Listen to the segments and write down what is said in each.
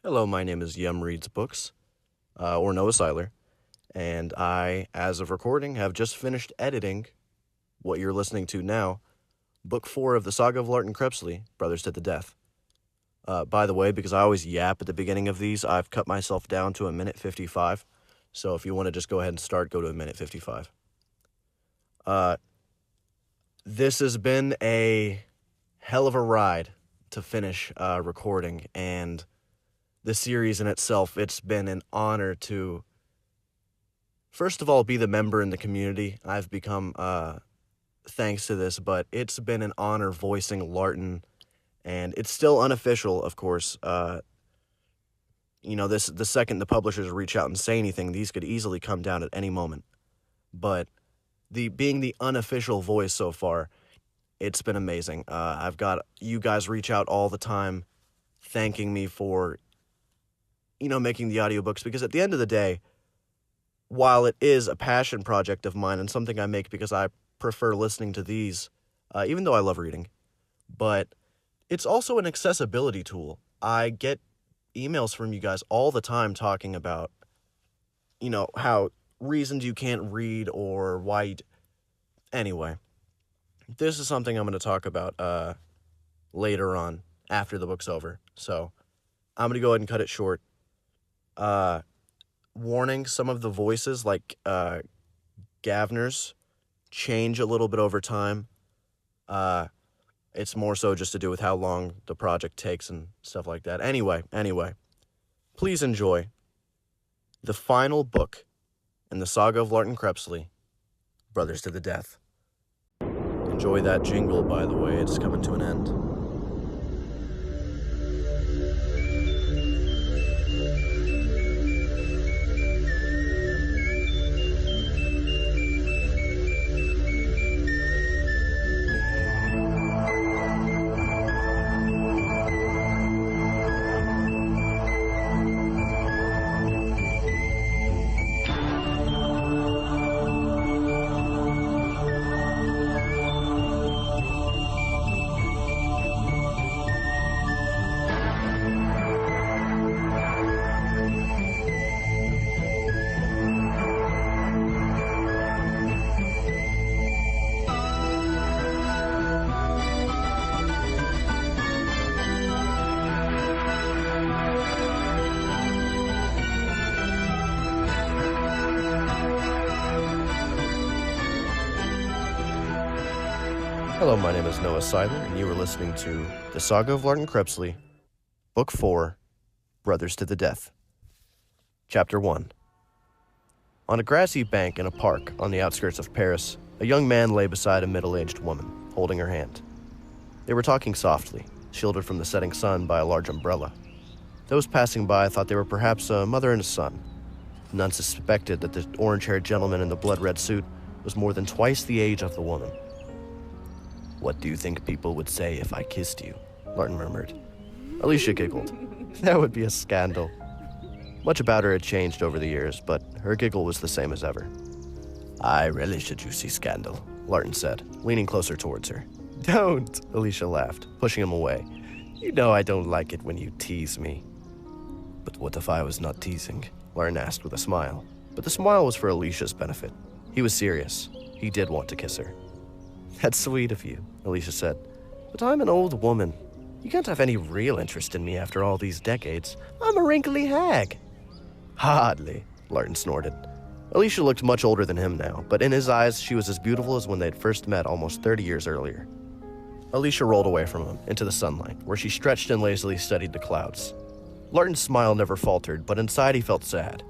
Hello, my name is Yum Reads Books, or Noah Seiler, and I, as of recording, have just finished editing what you're listening to now, Book 4 of the Saga of Larten Crepsley, Brothers to the Death. By the way, because I always yap at the beginning of these, I've cut myself down to a minute 55, so if you want to just go ahead and start, go to a minute 55. This has been a hell of a ride to finish recording, and the series in itself, it's been an honor to, first of all, be the member in the community I've become thanks to this, but it's been an honor voicing Larten, and it's still unofficial, of course. The second the publishers reach out and say anything, these could easily come down at any moment. But being the unofficial voice so far, it's been amazing. I've got you guys reach out all the time thanking me for making the audiobooks, because at the end of the day, while it is a passion project of mine and something I make because I prefer listening to these, even though I love reading, but it's also an accessibility tool. I get emails from you guys all the time talking about, how reasons you can't read or why Anyway, this is something I'm going to talk about later on after the book's over, so I'm going to go ahead and cut it short. Warning, some of the voices, like Gavner's, change a little bit over time. It's more so just to do with how long the project takes and stuff like that. Anyway, please enjoy the final book in the Saga of Larten Crepsley, Brothers to the Death. Enjoy that jingle, by the way, it's coming to an end. Hello, my name is Noah Seiler, and you are listening to The Saga of Larten Crepsley, Book 4, Brothers to the Death. Chapter 1. On a grassy bank in a park on the outskirts of Paris, a young man lay beside a middle-aged woman, holding her hand. They were talking softly, shielded from the setting sun by a large umbrella. Those passing by thought they were perhaps a mother and a son. None suspected that the orange-haired gentleman in the blood-red suit was more than twice the age of the woman. "What do you think people would say if I kissed you?" Larten murmured. Alicia giggled. That would be a scandal. Much about her had changed over the years, but her giggle was the same as ever. "I relish a juicy scandal," Larten said, leaning closer towards her. "Don't," Alicia laughed, pushing him away. "You know I don't like it when you tease me." "But what if I was not teasing?" Larten asked with a smile. But the smile was for Alicia's benefit. He was serious. He did want to kiss her. "That's sweet of you," Alicia said. "But I'm an old woman. You can't have any real interest in me after all these decades. I'm a wrinkly hag." "Hardly," Larten snorted. Alicia looked much older than him now, but in his eyes she was as beautiful as when they'd first met almost 30 years earlier. Alicia rolled away from him, into the sunlight, where she stretched and lazily studied the clouds. Larten's smile never faltered, but inside he felt sad.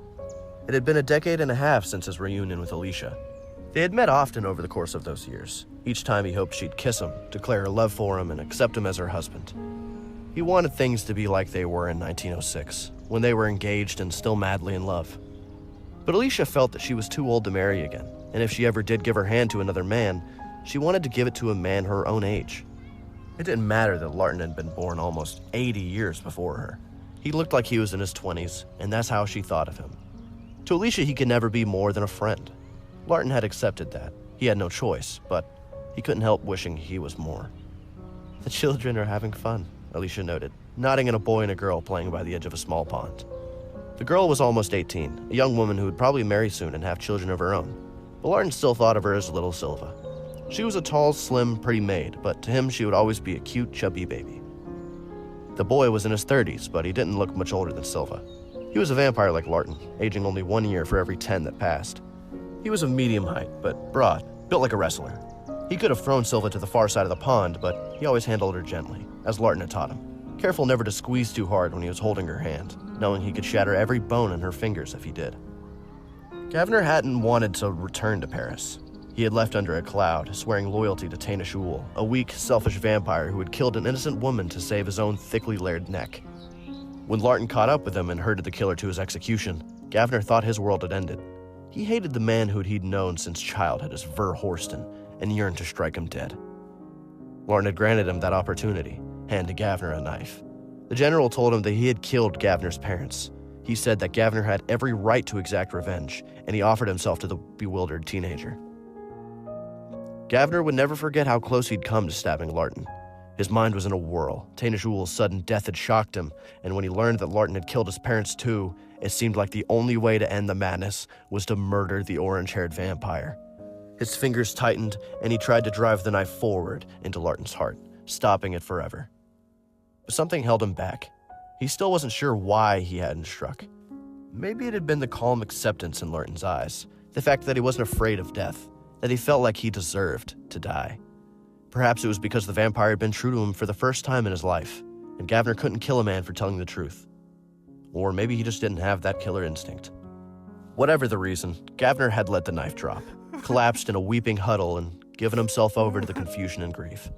It had been a decade and a half since his reunion with Alicia. They had met often over the course of those years. Each time he hoped she'd kiss him, declare her love for him, and accept him as her husband. He wanted things to be like they were in 1906, when they were engaged and still madly in love. But Alicia felt that she was too old to marry again, and if she ever did give her hand to another man, she wanted to give it to a man her own age. It didn't matter that Larten had been born almost 80 years before her. He looked like he was in his 20s, and that's how she thought of him. To Alicia, he could never be more than a friend. Larten had accepted that. He had no choice, but he couldn't help wishing he was more. "The children are having fun," Alicia noted, nodding at a boy and a girl playing by the edge of a small pond. The girl was almost 18, a young woman who would probably marry soon and have children of her own, but Larten still thought of her as little Silva. She was a tall, slim, pretty maid, but to him she would always be a cute, chubby baby. The boy was in his 30s, but he didn't look much older than Silva. He was a vampire like Larten, aging only 1 year for every 10 that passed. He was of medium height, but broad, built like a wrestler. He could have thrown Silva to the far side of the pond, but he always handled her gently, as Larten had taught him, careful never to squeeze too hard when he was holding her hand, knowing he could shatter every bone in her fingers if he did. Gavner hadn't wanted to return to Paris. He had left under a cloud, swearing loyalty to Taina Shul, a weak, selfish vampire who had killed an innocent woman to save his own thickly layered neck. When Larten caught up with him and herded the killer to his execution, Gavner thought his world had ended. He hated the man who he'd known since childhood as Ver Horsten and yearned to strike him dead. Larten had granted him that opportunity, handing Gavner a knife. The general told him that he had killed Gavner's parents. He said that Gavner had every right to exact revenge, and he offered himself to the bewildered teenager. Gavner would never forget how close he'd come to stabbing Larten. His mind was in a whirl. Taina Shul's sudden death had shocked him, and when he learned that Larten had killed his parents too, it seemed like the only way to end the madness was to murder the orange-haired vampire. His fingers tightened, and he tried to drive the knife forward into Larten's heart, stopping it forever. But something held him back. He still wasn't sure why he hadn't struck. Maybe it had been the calm acceptance in Larten's eyes, the fact that he wasn't afraid of death, that he felt like he deserved to die. Perhaps it was because the vampire had been true to him for the first time in his life, and Gavner couldn't kill a man for telling the truth. Or maybe he just didn't have that killer instinct. Whatever the reason, Gavner had let the knife drop, collapsed in a weeping huddle, and given himself over to the confusion and grief.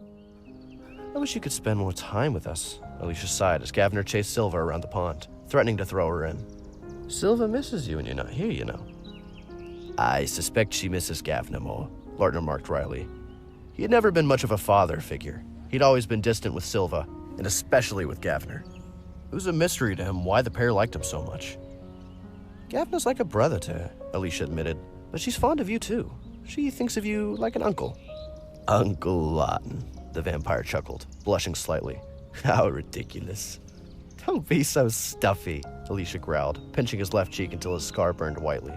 "I wish you could spend more time with us," Alicia sighed as Gavner chased Silva around the pond, threatening to throw her in. "Silva misses you when you're not here, you know." "I suspect she misses Gavner more," Larten remarked wryly. He had never been much of a father figure. He'd always been distant with Silva, and especially with Gavner. It was a mystery to him why the pair liked him so much. "Gavner's like a brother to her," Alicia admitted, "but she's fond of you too. She thinks of you like an uncle." "Uncle Larten," the vampire chuckled, blushing slightly. "How ridiculous." "Don't be so stuffy," Alicia growled, pinching his left cheek until his scar burned whitely.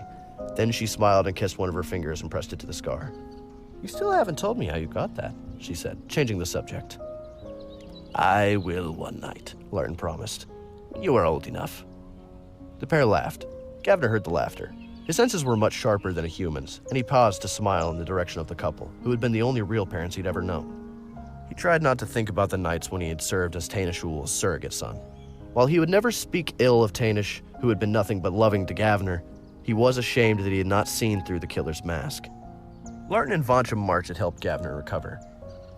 Then she smiled and kissed one of her fingers and pressed it to the scar. "You still haven't told me how you got that," she said, changing the subject. "I will one night," Larten promised. "When you are old enough." The pair laughed. Gavner heard the laughter. His senses were much sharper than a human's, and he paused to smile in the direction of the couple, who had been the only real parents he'd ever known. He tried not to think about the nights when he had served as Taina Shul's surrogate son. While he would never speak ill of Tainish, who had been nothing but loving to Gavner, he was ashamed that he had not seen through the killer's mask. Larten and Voncha March had helped Gavner recover.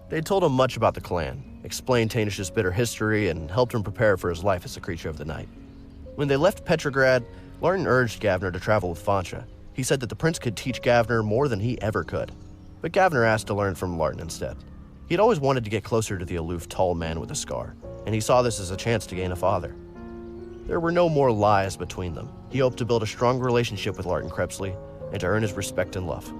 They had told him much about the clan, explained Tainish's bitter history, and helped him prepare for his life as a creature of the night. When they left Petrograd, Larten urged Gavner to travel with Voncha. He said that the prince could teach Gavner more than he ever could. But Gavner asked to learn from Larten instead. He had always wanted to get closer to the aloof, tall man with a scar, and he saw this as a chance to gain a father. There were no more lies between them. He hoped to build a strong relationship with Larten Crepsley and to earn his respect and love.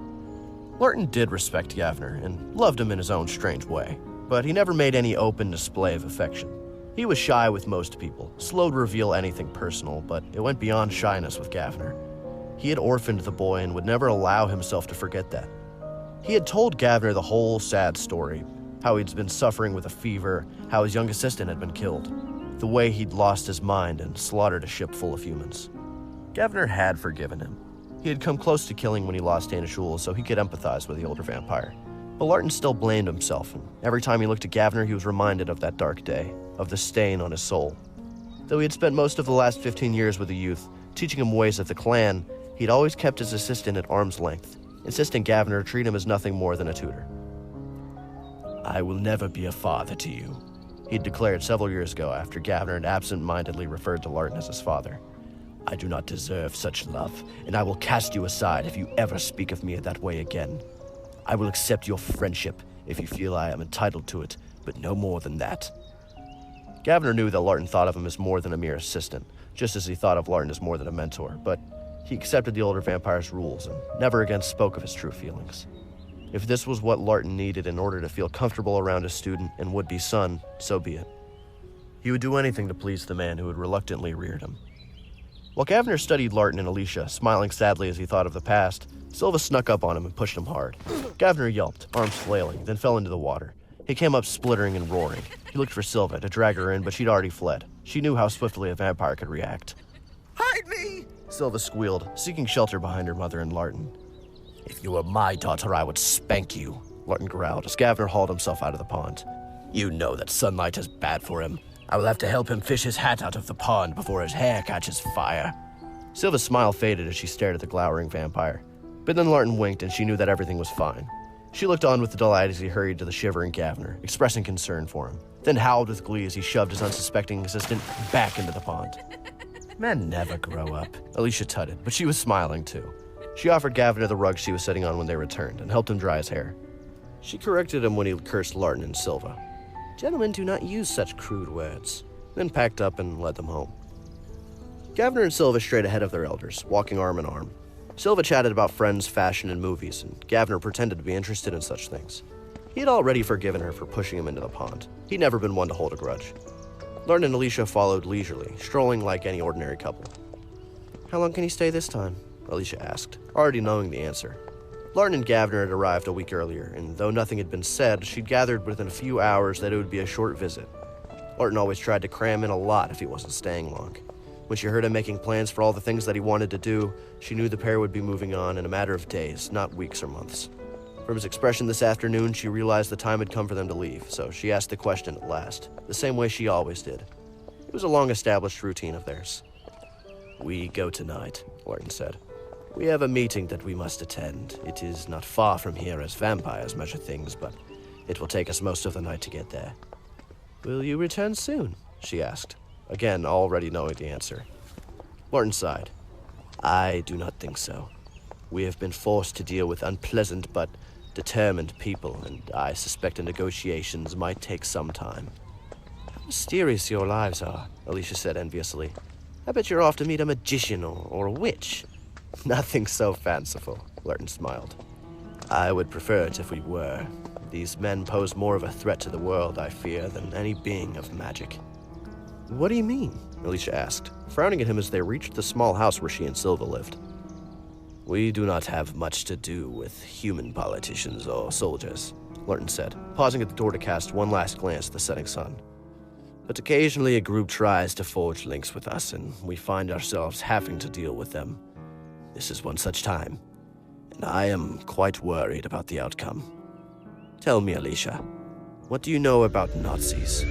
Larten did respect Gavner and loved him in his own strange way, but he never made any open display of affection. He was shy with most people, slow to reveal anything personal, but it went beyond shyness with Gavner. He had orphaned the boy and would never allow himself to forget that. He had told Gavner the whole sad story, how he'd been suffering with a fever, how his young assistant had been killed, the way he'd lost his mind and slaughtered a ship full of humans. Gavner had forgiven him. He had come close to killing when he lost Taina Shul, so he could empathize with the older vampire. But Larten still blamed himself, and every time he looked at Gavner, he was reminded of that dark day, of the stain on his soul. Though he had spent most of the last 15 years with the youth, teaching him ways of the clan, he'd always kept his assistant at arm's length, insisting Gavner treat him as nothing more than a tutor. "I will never be a father to you," he'd declared several years ago after Gavner had absent-mindedly referred to Larten as his father. "I do not deserve such love, and I will cast you aside if you ever speak of me that way again. I will accept your friendship if you feel I am entitled to it, but no more than that." Gavner knew that Larten thought of him as more than a mere assistant, just as he thought of Larten as more than a mentor, but he accepted the older vampire's rules and never again spoke of his true feelings. If this was what Larten needed in order to feel comfortable around his student and would-be son, so be it. He would do anything to please the man who had reluctantly reared him. While Gavner studied Larten and Alicia, smiling sadly as he thought of the past, Silva snuck up on him and pushed him hard. Gavner yelped, arms flailing, then fell into the water. He came up splittering and roaring. He looked for Silva to drag her in, but she'd already fled. She knew how swiftly a vampire could react. Hide me! Silva squealed, seeking shelter behind her mother and Larten. If you were my daughter, I would spank you, Larten growled as Gavner hauled himself out of the pond. You know that sunlight is bad for him. I will have to help him fish his hat out of the pond before his hair catches fire. Silva's smile faded as she stared at the glowering vampire. But then Larten winked and she knew that everything was fine. She looked on with delight as he hurried to the shivering Gavner, expressing concern for him, then howled with glee as he shoved his unsuspecting assistant back into the pond. Men never grow up, Alicia tutted, but she was smiling too. She offered Gavner the rug she was sitting on when they returned and helped him dry his hair. She corrected him when he cursed Larten and Silva. Gentlemen do not use such crude words, then packed up and led them home. Gavner and Silva strayed ahead of their elders, walking arm in arm. Silva chatted about friends, fashion, and movies, and Gavner pretended to be interested in such things. He had already forgiven her for pushing him into the pond. He'd never been one to hold a grudge. Larten and Alicia followed leisurely, strolling like any ordinary couple. How long can he stay this time? Alicia asked, already knowing the answer. Larten and Gavner had arrived a week earlier, and though nothing had been said, she'd gathered within a few hours that it would be a short visit. Larten always tried to cram in a lot if he wasn't staying long. When she heard him making plans for all the things that he wanted to do, she knew the pair would be moving on in a matter of days, not weeks or months. From his expression this afternoon, she realized the time had come for them to leave, so she asked the question at last, the same way she always did. It was a long-established routine of theirs. We go tonight, Larten said. We have a meeting that we must attend. It is not far from here as vampires measure things, but it will take us most of the night to get there. Will you return soon? She asked, again already knowing the answer. Larten sighed. I do not think so. We have been forced to deal with unpleasant but determined people, and I suspect the negotiations might take some time. How mysterious your lives are, Alicia said enviously. I bet you're off to meet a magician or a witch. Nothing so fanciful, Larten smiled. I would prefer it if we were. These men pose more of a threat to the world, I fear, than any being of magic. What do you mean? Alicia asked, frowning at him as they reached the small house where she and Silva lived. We do not have much to do with human politicians or soldiers, Larten said, pausing at the door to cast one last glance at the setting sun. But occasionally a group tries to forge links with us, and we find ourselves having to deal with them. This is one such time, and I am quite worried about the outcome. Tell me, Alicia, what do you know about Nazis?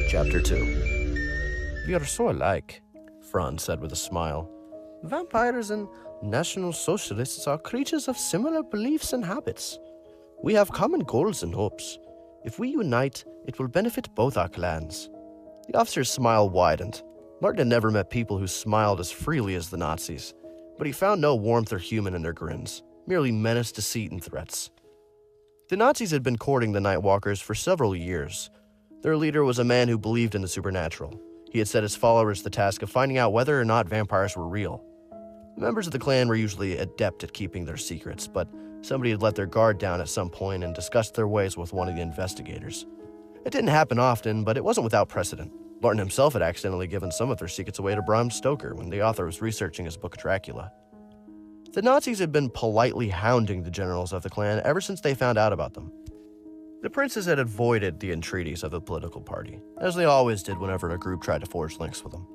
Chapter 2. We are so alike, Franz said with a smile. Vampires and National Socialists are creatures of similar beliefs and habits. We have common goals and hopes. If we unite, it will benefit both our clans. The officer's smile widened. Larten had never met people who smiled as freely as the Nazis, but he found no warmth or human in their grins, merely menace, deceit, and threats. The Nazis had been courting the Nightwalkers for several years. Their leader was a man who believed in the supernatural. He had set his followers the task of finding out whether or not vampires were real. The members of the clan were usually adept at keeping their secrets, but somebody had let their guard down at some point and discussed their ways with one of the investigators. It didn't happen often, but it wasn't without precedent. Larten himself had accidentally given some of their secrets away to Bram Stoker when the author was researching his book Dracula. The Nazis had been politely hounding the generals of the clan ever since they found out about them. The princes had avoided the entreaties of the political party, as they always did whenever a group tried to forge links with them.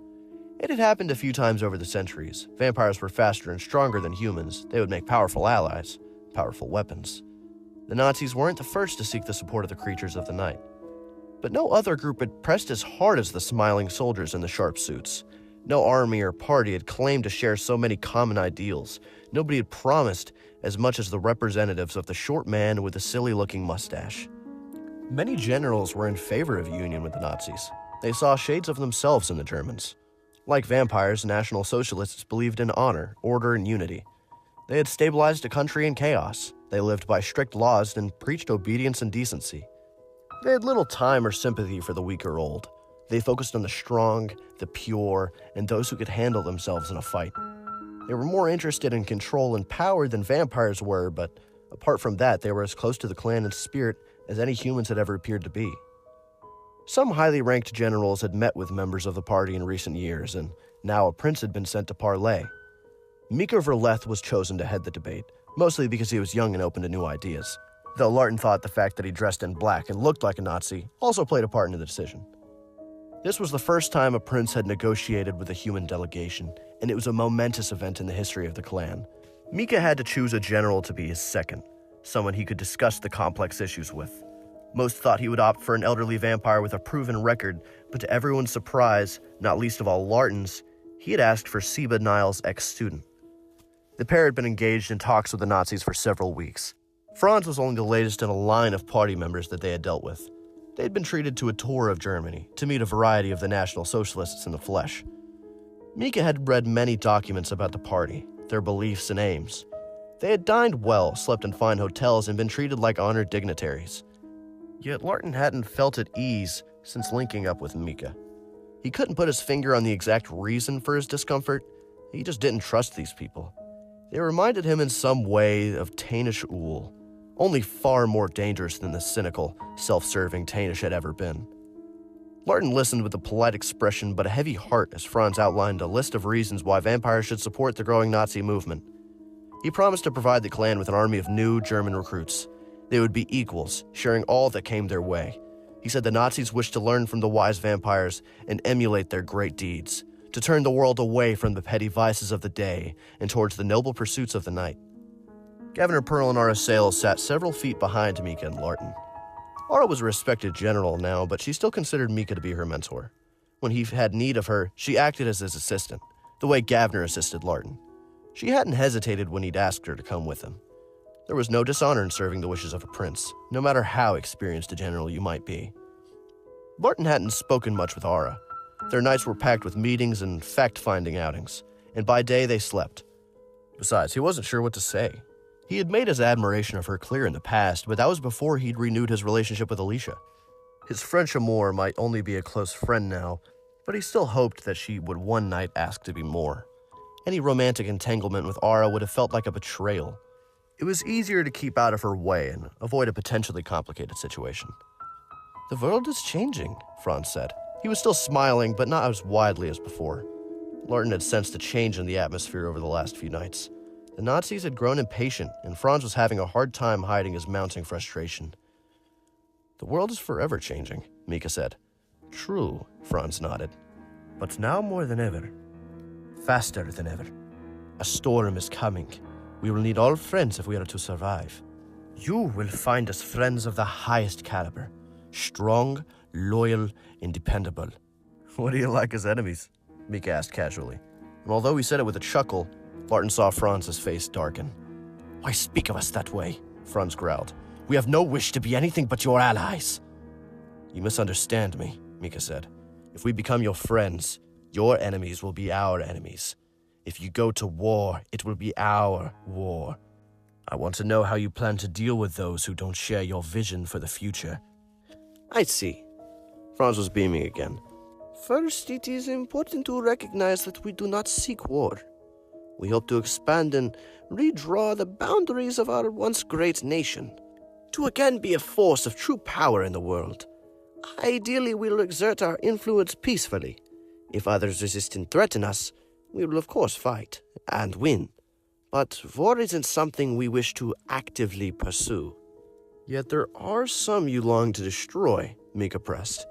It had happened a few times over the centuries. Vampires were faster and stronger than humans. They would make powerful allies, powerful weapons. The Nazis weren't the first to seek the support of the creatures of the night. But no other group had pressed as hard as the smiling soldiers in the sharp suits. No army or party had claimed to share so many common ideals. Nobody had promised as much as the representatives of the short man with the silly-looking mustache. Many generals were in favor of union with the Nazis. They saw shades of themselves in the Germans. Like vampires, National Socialists believed in honor, order, and unity. They had stabilized a country in chaos. They lived by strict laws and preached obedience and decency. They had little time or sympathy for the weak or old. They focused on the strong, the pure, and those who could handle themselves in a fight. They were more interested in control and power than vampires were, but Apart from that, they were as close to the clan in spirit as any humans had ever appeared to be. Some highly ranked generals had met with members of the party in recent years, and now a prince had been sent to parley. Mika Verleth was chosen to head the debate, mostly because he was young and open to new ideas, though Larten thought the fact that he dressed in black and looked like a Nazi also played a part in the decision. This was the first time a prince had negotiated with a human delegation, and it was a momentous event in the history of the clan. Mika had to choose a general to be his second, someone he could discuss the complex issues with. Most thought he would opt for an elderly vampire with a proven record, but to everyone's surprise, not least of all Larten's, he had asked for Seba Niles' ex-student. The pair had been engaged in talks with the Nazis for several weeks. Franz was only the latest in a line of party members that they had dealt with. They had been treated to a tour of Germany to meet a variety of the National Socialists in the flesh. Mika had read many documents about the party, their beliefs and aims. They had dined well, slept in fine hotels, and been treated like honored dignitaries. Yet Larten hadn't felt at ease since linking up with Mika. He couldn't put his finger on the exact reason for his discomfort. He just didn't trust these people. They reminded him in some way of Tainish Uhl, only far more dangerous than the cynical, self-serving Tainish had ever been. Larten listened with a polite expression but a heavy heart as Franz outlined a list of reasons why vampires should support the growing Nazi movement. He promised to provide the clan with an army of new German recruits. They would be equals, sharing all that came their way. He said the Nazis wished to learn from the wise vampires and emulate their great deeds, to turn the world away from the petty vices of the day and towards the noble pursuits of the night. Governor Pearl and Ara Sales sat several feet behind Mika and Larten. Ara was a respected general now, but she still considered Mika to be her mentor. When he had need of her, she acted as his assistant, the way Gavner assisted Larten. She hadn't hesitated when he'd asked her to come with him. There was no dishonor in serving the wishes of a prince, no matter how experienced a general you might be. Larten hadn't spoken much with Ara. Their nights were packed with meetings and fact-finding outings, and by day they slept. Besides, he wasn't sure what to say. He had made his admiration of her clear in the past, but that was before he'd renewed his relationship with Alicia. His French amour might only be a close friend now, but he still hoped that she would one night ask to be more. Any romantic entanglement with Ara would have felt like a betrayal. It was easier to keep out of her way and avoid a potentially complicated situation. "The world is changing," Franz said. He was still smiling, but not as widely as before. Larten had sensed a change in the atmosphere over the last few nights. The Nazis had grown impatient, and Franz was having a hard time hiding his mounting frustration. "The world is forever changing," Mika said. "True," Franz nodded. "But now more than ever. Faster than ever. A storm is coming. We will need all friends if we are to survive. You will find us friends of the highest caliber. Strong, loyal, and dependable." "What do you like as enemies?" Mika asked casually. And although he said it with a chuckle, Larten saw Franz's face darken. "Why speak of us that way?" Franz growled. "We have no wish to be anything but your allies." "You misunderstand me," Mika said. "If we become your friends, your enemies will be our enemies. If you go to war, it will be our war. I want to know how you plan to deal with those who don't share your vision for the future." "I see." Franz was beaming again. "First, it is important to recognize that we do not seek war. We hope to expand and redraw the boundaries of our once great nation, to again be a force of true power in the world. Ideally, we will exert our influence peacefully. If others resist and threaten us, we will of course fight and win. But war isn't something we wish to actively pursue." "Yet there are some you long to destroy," Mika pressed.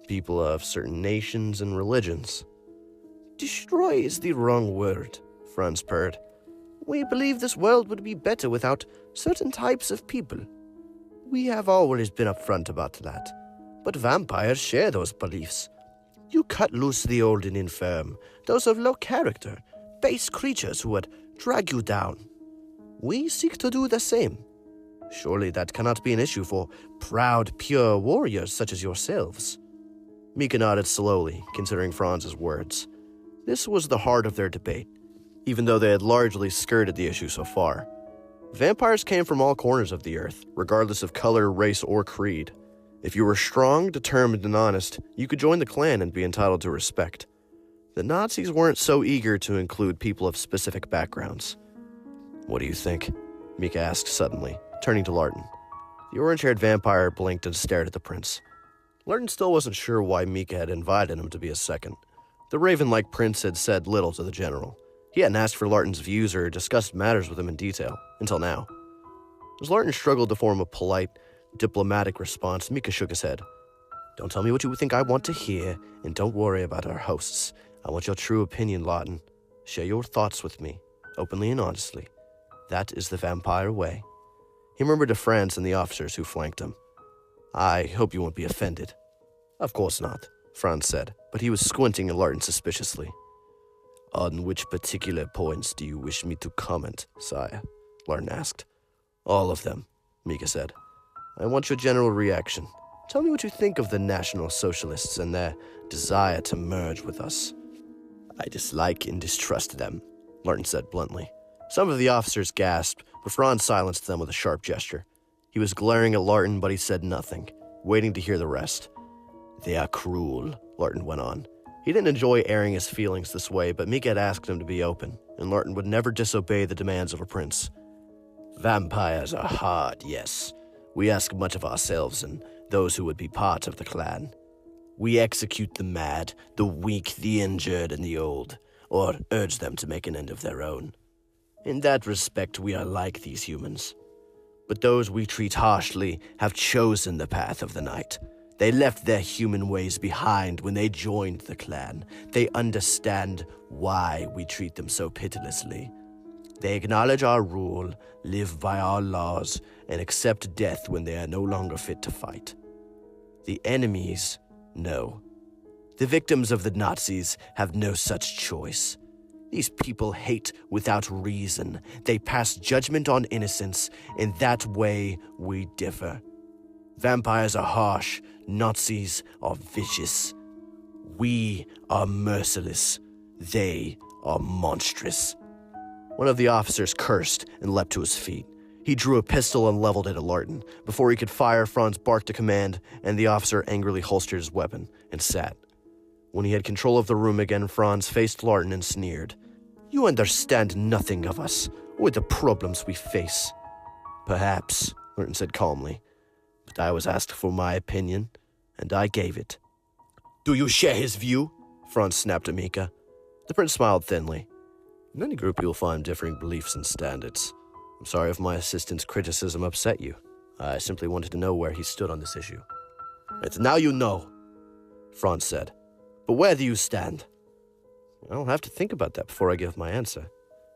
"People of certain nations and religions." "Destroy is the wrong word," Franz purred. "We believe this world would be better without certain types of people. We have always been upfront about that. But vampires share those beliefs. You cut loose the old and infirm, those of low character, base creatures who would drag you down. We seek to do the same. Surely that cannot be an issue for proud, pure warriors such as yourselves." Mika nodded slowly, considering Franz's words. This was the heart of their debate, even though they had largely skirted the issue so far. Vampires came from all corners of the earth, regardless of color, race, or creed. If you were strong, determined, and honest, you could join the clan and be entitled to respect. The Nazis weren't so eager to include people of specific backgrounds. "What do you think?" Mika asked suddenly, turning to Larten. The orange-haired vampire blinked and stared at the prince. Larten still wasn't sure why Mika had invited him to be a second. The raven-like prince had said little to the general. He hadn't asked for Larten's views or discussed matters with him in detail, until now. As Larten struggled to form a polite, diplomatic response, Mika shook his head. "Don't tell me what you think I want to hear, and don't worry about our hosts. I want your true opinion, Larten. Share your thoughts with me, openly and honestly. That is the vampire way." He murmured to Franz and the officers who flanked him. "I hope you won't be offended." "Of course not," Franz said, but he was squinting at Larten suspiciously. "On which particular points do you wish me to comment, sire?" Larten asked. "All of them," Mika said. "I want your general reaction. Tell me what you think of the National Socialists and their desire to merge with us." "I dislike and distrust them," Larten said bluntly. Some of the officers gasped, but Franz silenced them with a sharp gesture. He was glaring at Larten, but he said nothing, waiting to hear the rest. "They are cruel," Larten went on. He didn't enjoy airing his feelings this way, but Mika had asked him to be open, and Larten would never disobey the demands of a prince. "Vampires are hard, yes. We ask much of ourselves and those who would be part of the clan. We execute the mad, the weak, the injured, and the old, or urge them to make an end of their own. In that respect, we are like these humans. But those we treat harshly have chosen the path of the night. They left their human ways behind when they joined the clan. They understand why we treat them so pitilessly. They acknowledge our rule, live by our laws, and accept death when they are no longer fit to fight. The enemies, no. The victims of the Nazis have no such choice. These people hate without reason. They pass judgment on innocence. In that way, we differ. Vampires are harsh. Nazis are vicious. We are merciless. They are monstrous." One of the officers cursed and leapt to his feet. He drew a pistol and leveled it at Larten. Before he could fire, Franz barked a command, and the officer angrily holstered his weapon and sat. When he had control of the room again, Franz faced Larten and sneered. "You understand nothing of us, or the problems we face." "Perhaps," Larten said calmly, "but I was asked for my opinion, and I gave it." "Do you share his view?" Franz snapped at Mika. The prince smiled thinly. "In any group you'll find differing beliefs and standards. I'm sorry if my assistant's criticism upset you. I simply wanted to know where he stood on this issue." "It's now you know," Franz said. "But where do you stand?" "I'll have to think about that before I give my answer."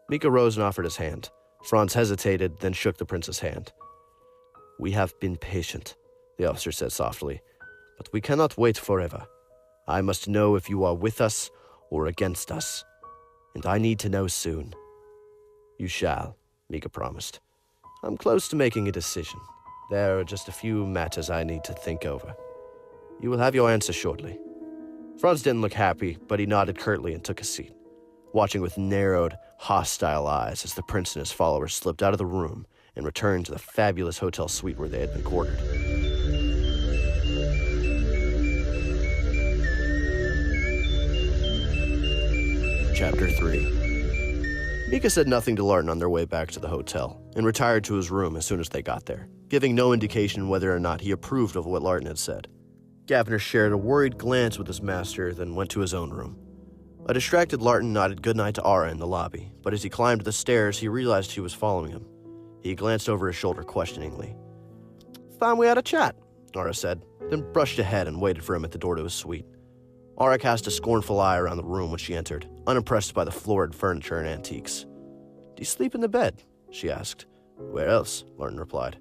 Mika rose and offered his hand. Franz hesitated, then shook the prince's hand. "We have been patient," the officer said softly, "but we cannot wait forever. I must know if you are with us or against us, and I need to know soon." "You shall," Mika promised. "I'm close to making a decision. There are just a few matters I need to think over. You will have your answer shortly." Franz didn't look happy, but he nodded curtly and took a seat, watching with narrowed, hostile eyes as the prince and his followers slipped out of the room and returned to the fabulous hotel suite where they had been quartered. Chapter 3. Mika said nothing to Larten on their way back to the hotel and retired to his room as soon as they got there, giving no indication whether or not he approved of what Larten had said. Gavner shared a worried glance with his master, then went to his own room. A distracted Larten nodded goodnight to Ara in the lobby, but as he climbed the stairs, he realized she was following him. He glanced over his shoulder questioningly. "Thought we had a chat," Ara said, then brushed ahead and waited for him at the door to his suite. Ara cast a scornful eye around the room when she entered, unimpressed by the florid furniture and antiques. "Do you sleep in the bed?" she asked. "Where else?" Larten replied.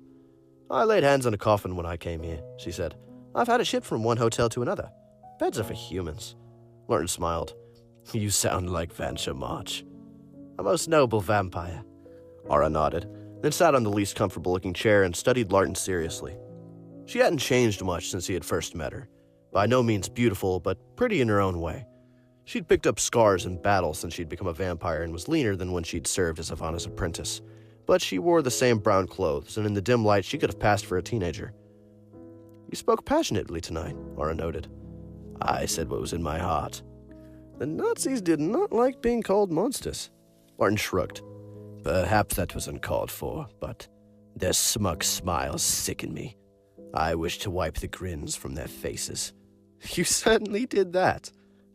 "I laid hands on a coffin when I came here," she said. "I've had it shipped from one hotel to another. Beds are for humans." Larten smiled. "You sound like Vansha March." "A most noble vampire." Ara nodded, then sat on the least comfortable-looking chair and studied Larten seriously. She hadn't changed much since he had first met her. By no means beautiful, but pretty in her own way. She'd picked up scars in battle since she'd become a vampire and was leaner than when she'd served as Ivana's apprentice. But she wore the same brown clothes, and in the dim light she could have passed for a teenager. "You spoke passionately tonight," Ara noted. "I said what was in my heart." "The Nazis did not like being called monsters." Larten shrugged. "Perhaps that was uncalled for, but Their smug smiles sicken me. I wish to wipe the grins from their faces. You certainly did that.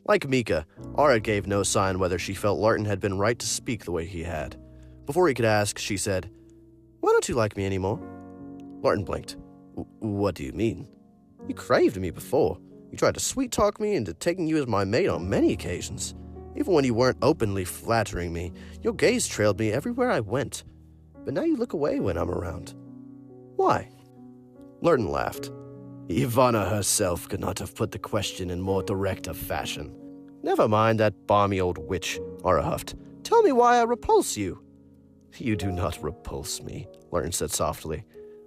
Like Mika, Ara gave no sign whether she felt Larten had been right to speak the way he had. Before he could ask, she said, "Why don't you like me anymore?" Larten blinked. "What do you mean?" "You craved me before. You tried to sweet-talk me into taking you as my mate on many occasions. Even when you weren't openly flattering me, your gaze trailed me everywhere I went. But now you look away when I'm around. Why?" Larten laughed. Ivana herself could not have put the question in more direct a fashion. "Never mind that balmy old witch," Ara huffed. "Tell me why I repulse you." "You do not repulse me," Larten said softly.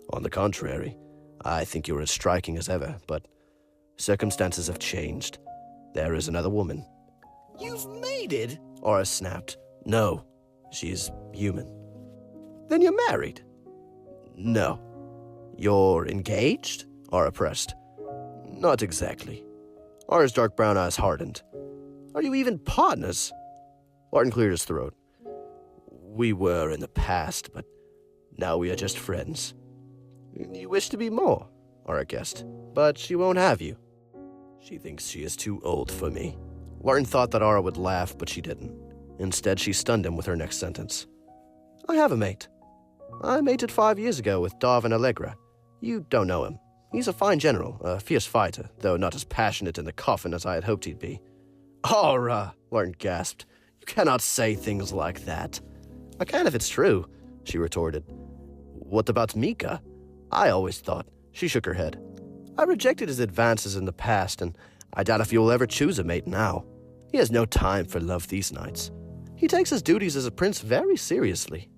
"On the contrary, I think you are as striking as ever, but circumstances have changed. There is another woman." "You've mated?" Ara snapped. "No, she's human." "Then you're married?" "No." "You're engaged?" Ara pressed. "Not exactly." Ara's dark brown eyes hardened. "Are you even partners?" Larten cleared his throat. "We were in the past, but now we are just friends." "You wish to be more," Ara guessed, "but she won't have you." "She thinks she is too old for me." Larten thought that Ara would laugh, but she didn't. Instead, she stunned him with her next sentence. "I have a mate. I mated 5 years ago with Darvin Allegra. You don't know him. He's a fine general, a fierce fighter, though not as passionate in the coffin as I had hoped he'd be." "Ara!" Larten gasped. "You cannot say things like that." "I can if it's true," she retorted. "What about Mika?" "I always thought." She shook her head. "I rejected his advances in the past, and I doubt if he will ever choose a mate now. He has no time for love these nights. He takes his duties as a prince very seriously."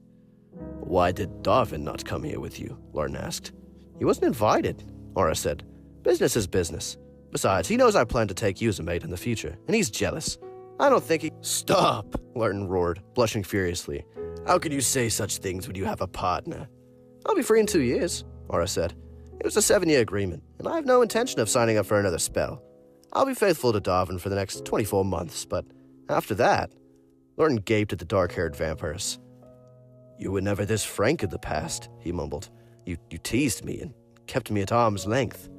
"Why did Darvin not come here with you?" Larten asked. "He wasn't invited," Ara said. "Business is business. Besides, he knows I plan to take you as a mate in the future, and he's jealous. I don't think he—" "Stop!" Larten roared, blushing furiously. "How can you say such things when you have a partner?" "I'll be free in 2 years," Ara said. "It was a 7-year agreement, and I have no intention of signing up for another spell. I'll be faithful to Darvin for the next 24 months, but after that..." Larten gaped at the dark-haired vampires. "You were never this frank in the past," he mumbled. You teased me and kept me at arm's length."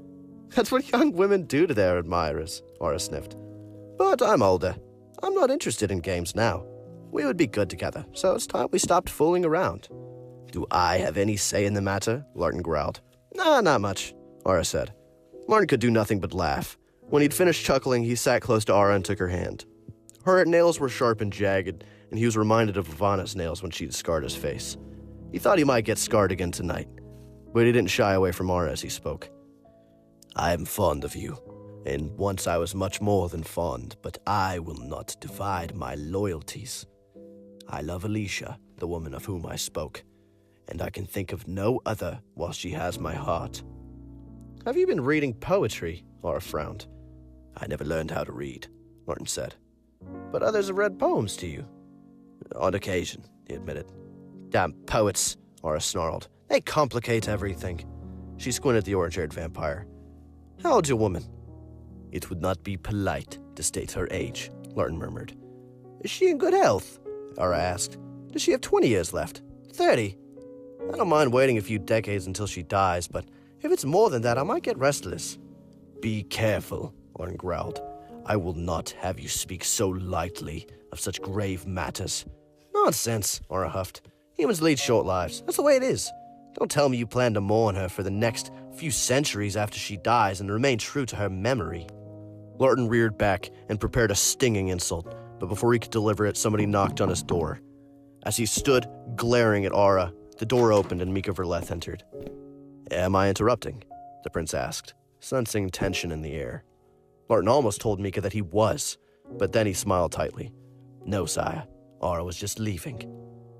"That's what young women do to their admirers," Ara sniffed. "But I'm older. I'm not interested in games now. We would be good together, so it's time we stopped fooling around." "Do I have any say in the matter?" Larten growled. "Nah, not much," Ara said. Larten could do nothing but laugh. When he'd finished chuckling, he sat close to Ara and took her hand. Her nails were sharp and jagged, and he was reminded of Ivana's nails when she'd scarred his face. He thought he might get scarred again tonight, but he didn't shy away from Ara as he spoke. "I am fond of you, and once I was much more than fond, but I will not divide my loyalties. I love Alicia, the woman of whom I spoke, and I can think of no other while she has my heart." "Have you been reading poetry?" Ara frowned. "I never learned how to read," Larten said. "But others have read poems to you." "On occasion," he admitted. "Damn poets," Ara snarled. "They complicate everything." She squinted at the orange-haired vampire. "How old's your woman?" "It would not be polite to state her age," Larten murmured. "Is she in good health?" Ara asked. "Does she have 20 years left? 30? I don't mind waiting a few decades until she dies, but if it's more than that, I might get restless." "Be careful," Larten growled. "I will not have you speak so lightly of such grave matters." "Nonsense," Ara huffed. "Humans lead short lives. That's the way it is. Don't tell me you plan to mourn her for the next few centuries after she dies and remain true to her memory." Larten reared back and prepared a stinging insult, but before he could deliver it, somebody knocked on his door. As he stood, glaring at Ara, the door opened and Mika Verleth entered. "Am I interrupting?" the prince asked, sensing tension in the air. Larten almost told Mika that he was, but then he smiled tightly. "No, sire. Ara was just leaving."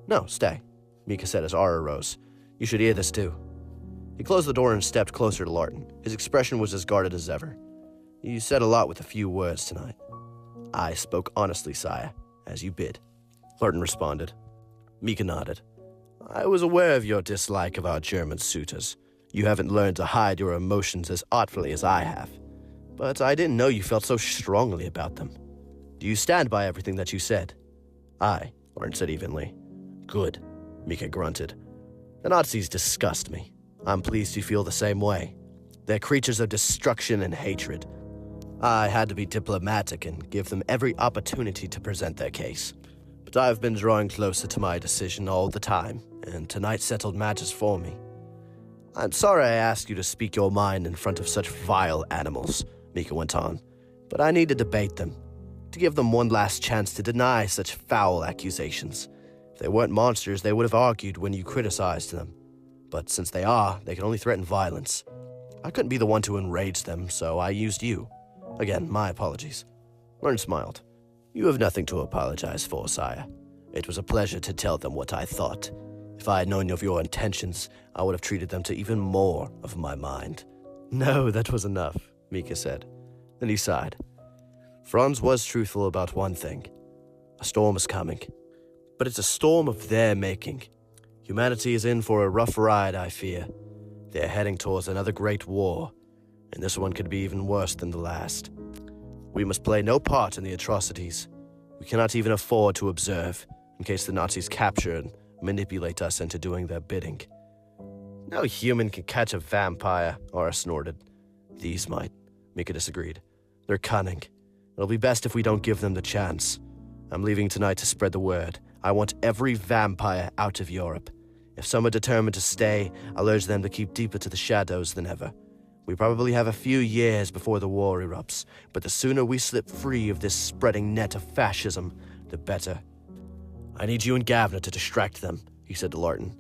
"No, stay," Mika said as Ara rose. "You should hear this too." He closed the door and stepped closer to Larten. His expression was as guarded as ever. "You said a lot with a few words tonight." "I spoke honestly, sire, as you bid," Larten responded. Mika nodded. "I was aware of your dislike of our German suitors. You haven't learned to hide your emotions as artfully as I have. But I didn't know you felt so strongly about them. Do you stand by everything that you said?" "Aye," Larten said evenly. "Good," Mika grunted. The Nazis disgust me. I'm pleased you feel the same way. They're creatures of destruction and hatred. I had to be diplomatic and give them every opportunity to present their case. But I've been drawing closer to my decision all the time, and tonight settled matters for me. I'm sorry I asked you to speak your mind in front of such vile animals, Mika went on, but I need to debate them, to give them one last chance to deny such foul accusations. If they weren't monsters, they would have argued when you criticized them. But since they are, they can only threaten violence. I couldn't be the one to enrage them, so I used you. Again, my apologies. Larten smiled. You have nothing to apologize for, sire. It was a pleasure to tell them what I thought. If I had known of your intentions, I would have treated them to even more of my mind. No, that was enough, Mika said. Then he sighed. Franz was truthful about one thing. A storm is coming. But it's a storm of their making. Humanity is in for a rough ride, I fear. They're heading towards another great war, and this one could be even worse than the last. We must play no part in the atrocities. We cannot even afford to observe, in case the Nazis capture and manipulate us into doing their bidding. No human can catch a vampire, Aura snorted. These might, Mika disagreed. They're cunning. It'll be best if we don't give them the chance. I'm leaving tonight to spread the word. I want every vampire out of Europe. If some are determined to stay, I'll urge them to keep deeper to the shadows than ever. We probably have a few years before the war erupts, but the sooner we slip free of this spreading net of fascism, the better. I need you and Gavner to distract them, he said to Larten.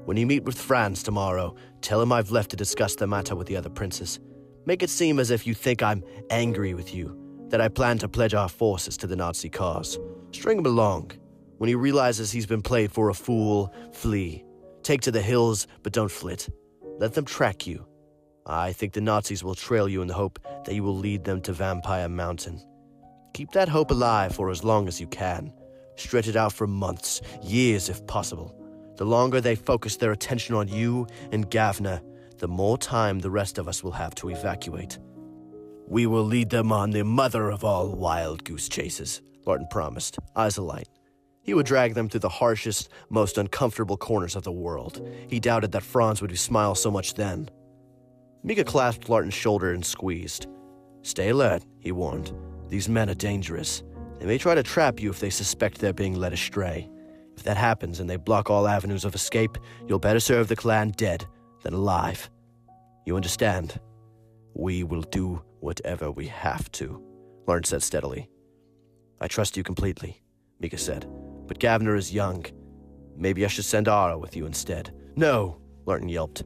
When you meet with Franz tomorrow, tell him I've left to discuss the matter with the other princes. Make it seem as if you think I'm angry with you, that I plan to pledge our forces to the Nazi cause. String him along. When he realizes he's been played for a fool, flee. Take to the hills, but don't flit. Let them track you. I think the Nazis will trail you in the hope that you will lead them to Vampire Mountain. Keep that hope alive for as long as you can. Stretch it out for months, years if possible. The longer they focus their attention on you and Gavner, the more time the rest of us will have to evacuate. We will lead them on the mother of all wild goose chases, Larten promised, eyes alight. He would drag them through the harshest, most uncomfortable corners of the world. He doubted that Franz would smile so much then. Mika clasped Larten's shoulder and squeezed. Stay alert, he warned. These men are dangerous. They may try to trap you if they suspect they're being led astray. If that happens and they block all avenues of escape, you'll better serve the clan dead than alive. You understand? We will do whatever we have to, Larten said steadily. I trust you completely, Mika said. But Gavner is young. Maybe I should send Ara with you instead. No, Larten yelped.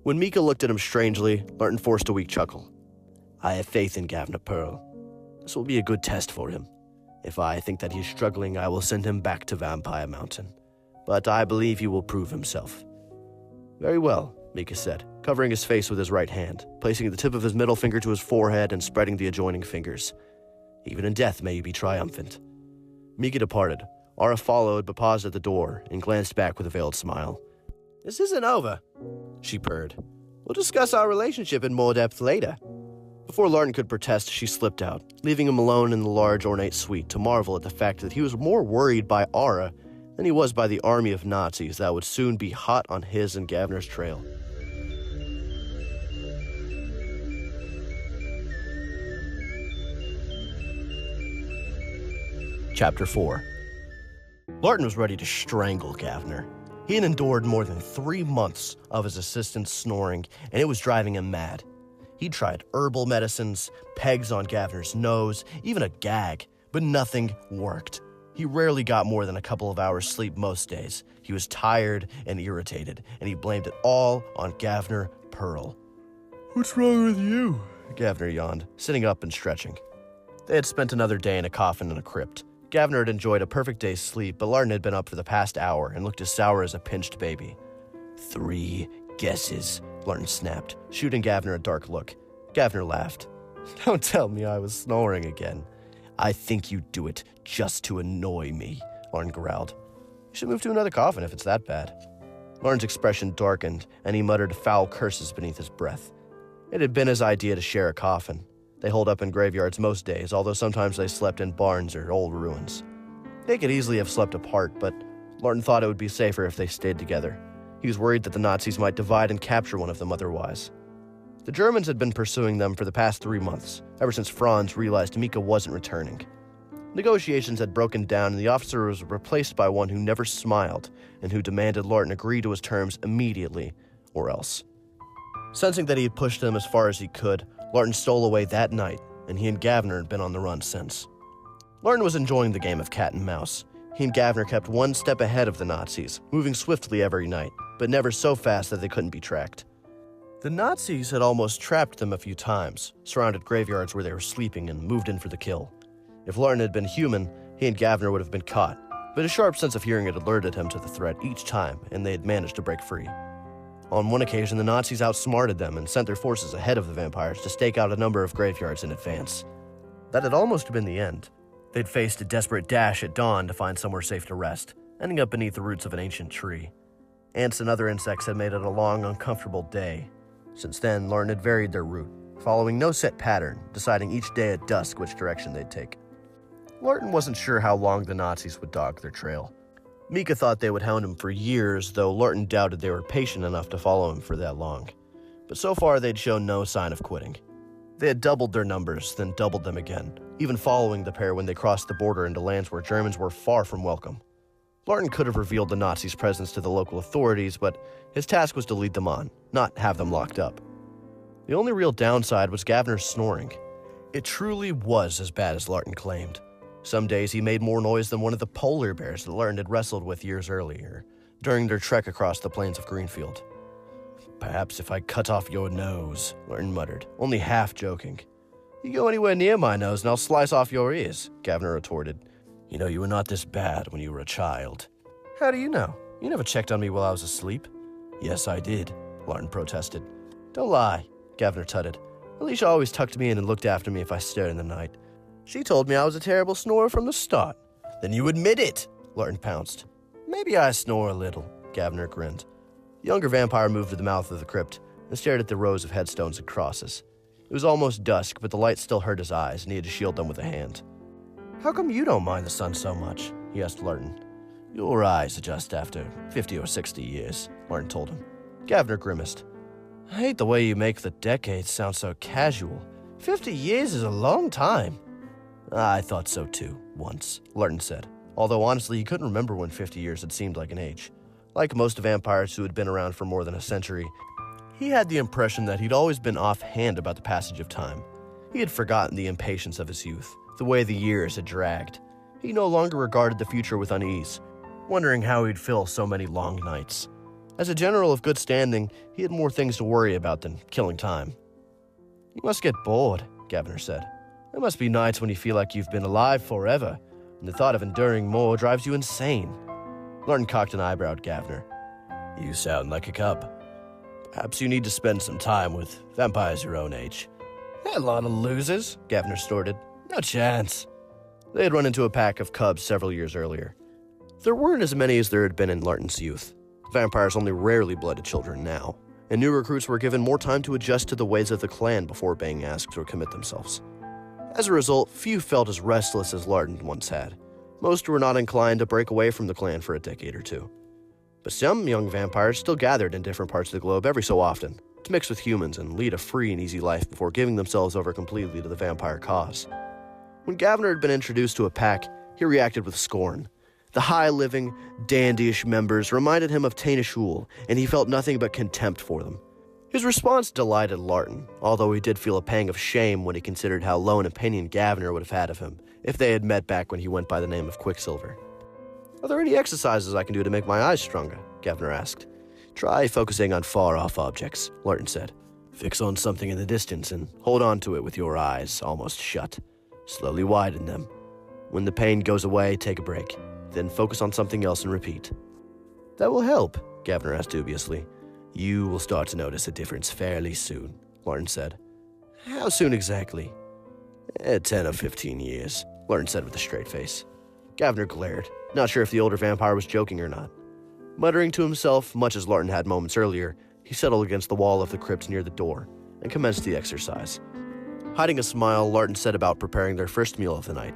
When Mika looked at him strangely, Larten forced a weak chuckle. I have faith in Gavner Pearl. This will be a good test for him. If I think that he's struggling, I will send him back to Vampire Mountain. But I believe he will prove himself. Very well, Mika said, covering his face with his right hand, placing the tip of his middle finger to his forehead and spreading the adjoining fingers. Even in death may you be triumphant. Mika departed. Ara followed but paused at the door and glanced back with a veiled smile. This isn't over, she purred. We'll discuss our relationship in more depth later. Before Larten could protest, she slipped out, leaving him alone in the large, ornate suite to marvel at the fact that he was more worried by Ara than he was by the army of Nazis that would soon be hot on his and Gavner's trail. Chapter 4. Larten was ready to strangle Gavner. He had endured more than 3 months of his assistant's snoring, and it was driving him mad. He tried herbal medicines, pegs on Gavner's nose, even a gag, but nothing worked. He rarely got more than a couple of hours sleep most days. He was tired and irritated, and he blamed it all on Gavner Pearl. What's wrong with you? Gavner yawned, sitting up and stretching. They had spent another day in a coffin in a crypt. Gavner had enjoyed a perfect day's sleep, but Larten had been up for the past hour and looked as sour as a pinched baby. 3 guesses, Larten snapped, shooting Gavner a dark look. Gavner laughed. Don't tell me I was snoring again. I think you do it just to annoy me, Larten growled. You should move to another coffin if it's that bad. Larten's expression darkened, and he muttered foul curses beneath his breath. It had been his idea to share a coffin. They holed up in graveyards most days, although sometimes they slept in barns or old ruins. They could easily have slept apart, but Larten thought it would be safer if they stayed together. He was worried that the Nazis might divide and capture one of them otherwise. The Germans had been pursuing them for the past 3 months, ever since Franz realized Mika wasn't returning. Negotiations had broken down, and the officer was replaced by one who never smiled and who demanded Larten agree to his terms immediately, or else. Sensing that he had pushed them as far as he could, Larten stole away that night, and he and Gavner had been on the run since. Larten was enjoying the game of cat and mouse. He and Gavner kept one step ahead of the Nazis, moving swiftly every night, but never so fast that they couldn't be tracked. The Nazis had almost trapped them a few times, surrounded graveyards where they were sleeping, and moved in for the kill. If Larten had been human, he and Gavner would have been caught, but a sharp sense of hearing had alerted him to the threat each time, and they had managed to break free. On one occasion, the Nazis outsmarted them and sent their forces ahead of the vampires to stake out a number of graveyards in advance. That had almost been the end. They'd faced a desperate dash at dawn to find somewhere safe to rest, ending up beneath the roots of an ancient tree. Ants and other insects had made it a long, uncomfortable day. Since then, Larten had varied their route, following no set pattern, deciding each day at dusk which direction they'd take. Larten wasn't sure how long the Nazis would dog their trail. Mika thought they would hound him for years, though Larten doubted they were patient enough to follow him for that long. But so far, they'd shown no sign of quitting. They had doubled their numbers, then doubled them again, even following the pair when they crossed the border into lands where Germans were far from welcome. Larten could have revealed the Nazis' presence to the local authorities, but his task was to lead them on, not have them locked up. The only real downside was Gavner's snoring. It truly was as bad as Larten claimed. Some days he made more noise than one of the polar bears that Larten had wrestled with years earlier, during their trek across the plains of Greenfield. "Perhaps if I cut off your nose," Larten muttered, only half joking. "You go anywhere near my nose and I'll slice off your ears," Gavner retorted. "You know you were not this bad when you were a child." "How do you know? You never checked on me while I was asleep." "Yes, I did," Larten protested. "Don't lie," Gavner tutted. "Alicia always tucked me in and looked after me if I stirred in the night. She told me I was a terrible snorer from the start." "Then you admit it," Larten pounced. "Maybe I snore a little," Gavner grinned. The younger vampire moved to the mouth of the crypt and stared at the rows of headstones and crosses. It was almost dusk, but the light still hurt his eyes, and he had to shield them with a hand. "How come you don't mind the sun so much?" he asked Larten. "Your eyes adjust after 50 or 60 years, Larten told him. Gavner grimaced. "I hate the way you make the decades sound so casual. 50 years is a long time." "I thought so too, once," Larten said, although honestly he couldn't remember when 50 years had seemed like an age. Like most vampires who had been around for more than a century, he had the impression that he'd always been offhand about the passage of time. He had forgotten the impatience of his youth, the way the years had dragged. He no longer regarded the future with unease, wondering how he'd fill so many long nights. As a general of good standing, he had more things to worry about than killing time. "You must get bored," Gavner said. "There must be nights when you feel like you've been alive forever, and the thought of enduring more drives you insane." Larten cocked an eyebrow at Gavner. "You sound like a cub. Perhaps you need to spend some time with vampires your own age." "A lot of losers," Gavner snorted. "No chance." They had run into a pack of cubs several years earlier. There weren't as many as there had been in Larten's youth. Vampires only rarely blooded children now, and new recruits were given more time to adjust to the ways of the clan before being asked to commit themselves. As a result, few felt as restless as Larten once had. Most were not inclined to break away from the clan for a decade or two. But some young vampires still gathered in different parts of the globe every so often, to mix with humans and lead a free and easy life before giving themselves over completely to the vampire cause. When Gavner had been introduced to a pack, he reacted with scorn. The high-living, dandyish members reminded him of Tainashul, and he felt nothing but contempt for them. His response delighted Larten, although he did feel a pang of shame when he considered how low an opinion Gavner would have had of him if they had met back when he went by the name of Quicksilver. "Are there any exercises I can do to make my eyes stronger?" Gavner asked. "Try focusing on far-off objects," Larten said. "Fix on something in the distance and hold on to it with your eyes almost shut. Slowly widen them. When the pain goes away, take a break. Then focus on something else and repeat." "That will help," Gavner asked dubiously. "You will start to notice a difference fairly soon," Larten said. "How soon exactly?" 10 or 15 years, Larten said with a straight face. Gavner glared, not sure if the older vampire was joking or not. Muttering to himself, much as Larten had moments earlier, he settled against the wall of the crypt near the door and commenced the exercise. Hiding a smile, Larten set about preparing their first meal of the night.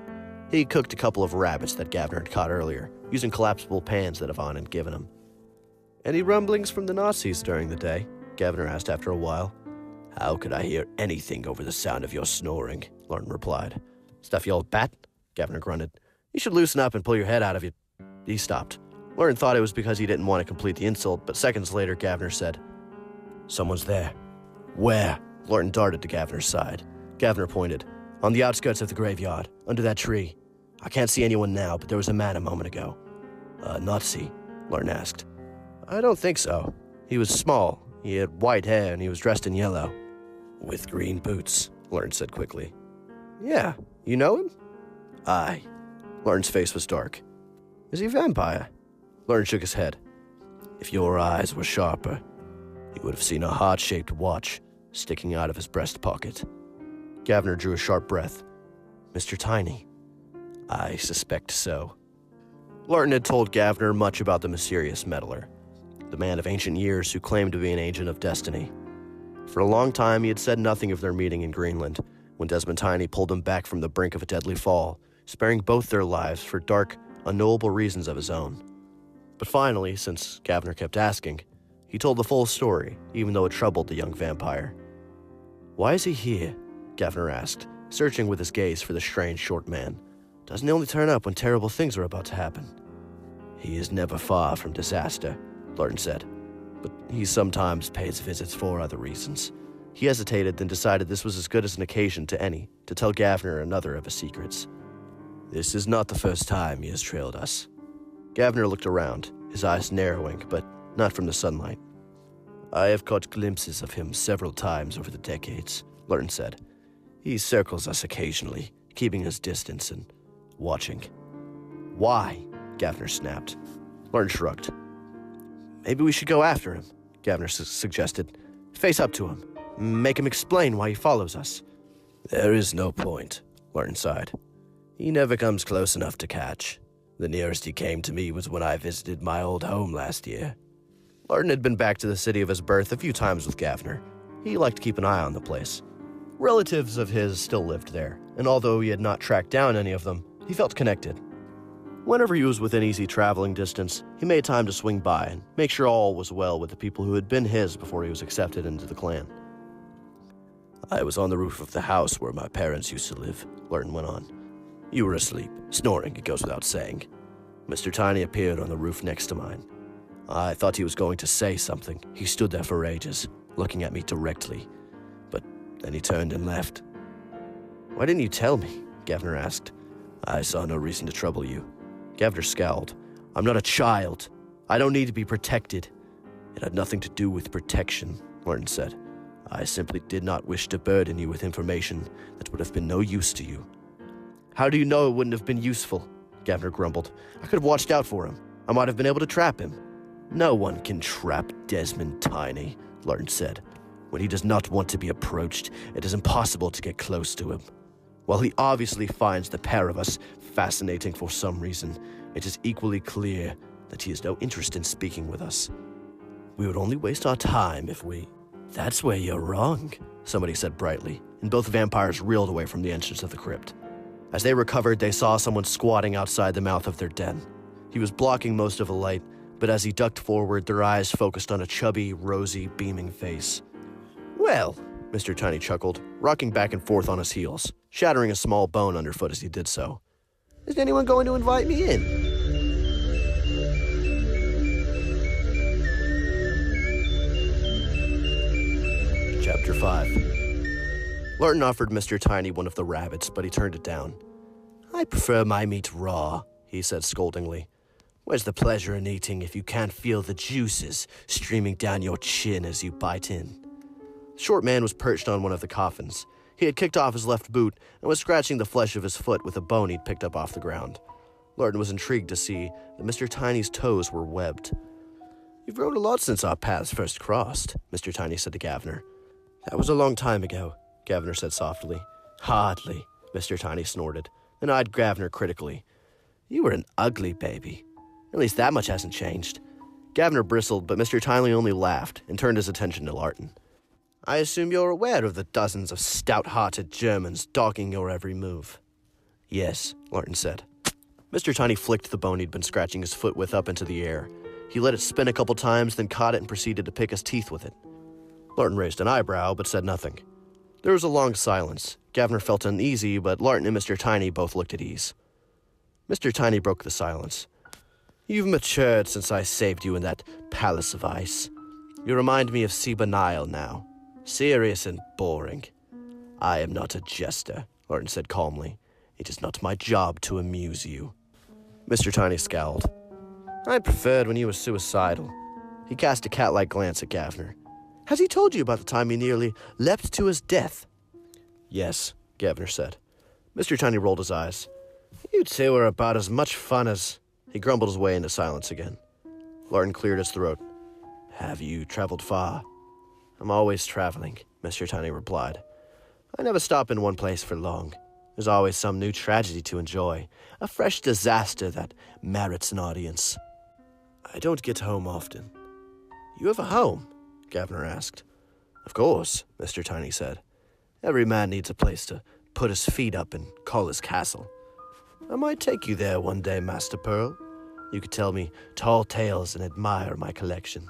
He cooked a couple of rabbits that Gavner had caught earlier, using collapsible pans that Yvonne had given him. Any rumblings from the Nazis during the day? Gavner asked after a while. How could I hear anything over the sound of your snoring? Larten replied. Stuff you old bat? Gavner grunted. You should loosen up and pull your head out of you. He stopped. Larten thought it was because he didn't want to complete the insult, but seconds later Gavner said, Someone's there. Where? Larten darted to Gavner's side. Gavner pointed. On the outskirts of the graveyard, under that tree. I can't see anyone now, but there was a man a moment ago. Nazi? Larten asked. I don't think so. He was small. He had white hair and he was dressed in yellow. With green boots, Larten said quickly. Yeah, you know him? Aye. Larten's face was dark. Is he a vampire? Larten shook his head. If your eyes were sharper, you would have seen a heart-shaped watch sticking out of his breast pocket. Gavner drew a sharp breath. Mr. Tiny? I suspect so. Larten had told Gavner much about the mysterious meddler, the man of ancient years who claimed to be an agent of destiny. For a long time, he had said nothing of their meeting in Greenland, when Desmond Tiny pulled him back from the brink of a deadly fall, sparing both their lives for dark, unknowable reasons of his own. But finally, since Gavner kept asking, he told the full story, even though it troubled the young vampire. Why is he here? Gavner asked, searching with his gaze for the strange short man. Doesn't he only turn up when terrible things are about to happen? He is never far from disaster, Larten said, but he sometimes pays visits for other reasons. He hesitated, then decided this was as good as an occasion to any to tell Gavner another of his secrets. This is not the first time he has trailed us. Gavner looked around, his eyes narrowing, but not from the sunlight. I have caught glimpses of him several times over the decades, Larten said. He circles us occasionally, keeping his distance and watching. Why? Gavner snapped. Larten shrugged. Maybe we should go after him, Gavner suggested. Face up to him. Make him explain why he follows us. There is no point, Larten sighed. He never comes close enough to catch. The nearest he came to me was when I visited my old home last year. Larten had been back to the city of his birth a few times with Gavner. He liked to keep an eye on the place. Relatives of his still lived there, and although he had not tracked down any of them, he felt connected. Whenever he was within easy traveling distance, he made time to swing by and make sure all was well with the people who had been his before he was accepted into the clan. I was on the roof of the house where my parents used to live, Larten went on. You were asleep, snoring, it goes without saying. Mr. Tiny appeared on the roof next to mine. I thought he was going to say something. He stood there for ages, looking at me directly. But then he turned and left. Why didn't you tell me? Gavner asked. I saw no reason to trouble you. Gavner scowled. I'm not a child. I don't need to be protected. It had nothing to do with protection, Larten said. I simply did not wish to burden you with information that would have been no use to you. How do you know it wouldn't have been useful? Gavner grumbled. I could have watched out for him. I might have been able to trap him. No one can trap Desmond Tiny, Larten said. When he does not want to be approached, it is impossible to get close to him. While he obviously finds the pair of us fascinating for some reason, it is equally clear that he has no interest in speaking with us. We would only waste our time if we... That's where you're wrong, somebody said brightly, and both vampires reeled away from the entrance of the crypt. As they recovered, they saw someone squatting outside the mouth of their den. He was blocking most of the light, but as he ducked forward, their eyes focused on a chubby, rosy, beaming face. Well, Mr. Tiny chuckled, rocking back and forth on his heels, shattering a small bone underfoot as he did so. Is anyone going to invite me in? Chapter 5. Larten offered Mr. Tiny one of the rabbits, but he turned it down. I prefer my meat raw, he said scoldingly. Where's the pleasure in eating if you can't feel the juices streaming down your chin as you bite in? The short man was perched on one of the coffins. He had kicked off his left boot and was scratching the flesh of his foot with a bone he'd picked up off the ground. Larten was intrigued to see that Mr. Tiny's toes were webbed. You've grown a lot since our paths first crossed, Mr. Tiny said to Gavner. That was a long time ago, Gavner said softly. Hardly, Mr. Tiny snorted, and eyed Gavner critically. You were an ugly baby. At least that much hasn't changed. Gavner bristled, but Mr. Tiny only laughed and turned his attention to Larten. I assume you're aware of the dozens of stout-hearted Germans dogging your every move. Yes, Larten said. Mr. Tiny flicked the bone he'd been scratching his foot with up into the air. He let it spin a couple times, then caught it and proceeded to pick his teeth with it. Larten raised an eyebrow, but said nothing. There was a long silence. Gavner felt uneasy, but Larten and Mr. Tiny both looked at ease. Mr. Tiny broke the silence. "You've matured since I saved you in that palace of ice. You remind me of Seba Nile now. Serious and boring." "I am not a jester," Larten said calmly. "It is not my job to amuse you." Mr. Tiny scowled. "I preferred when you were suicidal." He cast a cat-like glance at Gavner. "Has he told you about the time he nearly leapt to his death?" "Yes," Gavner said. Mr. Tiny rolled his eyes. "You two are about as much fun as—" He grumbled his way into silence again. Larten cleared his throat. "Have you traveled far?" "I'm always traveling," Mr. Tiny replied. "I never stop in one place for long. There's always some new tragedy to enjoy, a fresh disaster that merits an audience." "I don't get home often." "You have a home?" Gavner asked. "Of course," Mr. Tiny said. "Every man needs a place to put his feet up and call his castle. I might take you there one day, Master Pearl. You could tell me tall tales and admire my collection."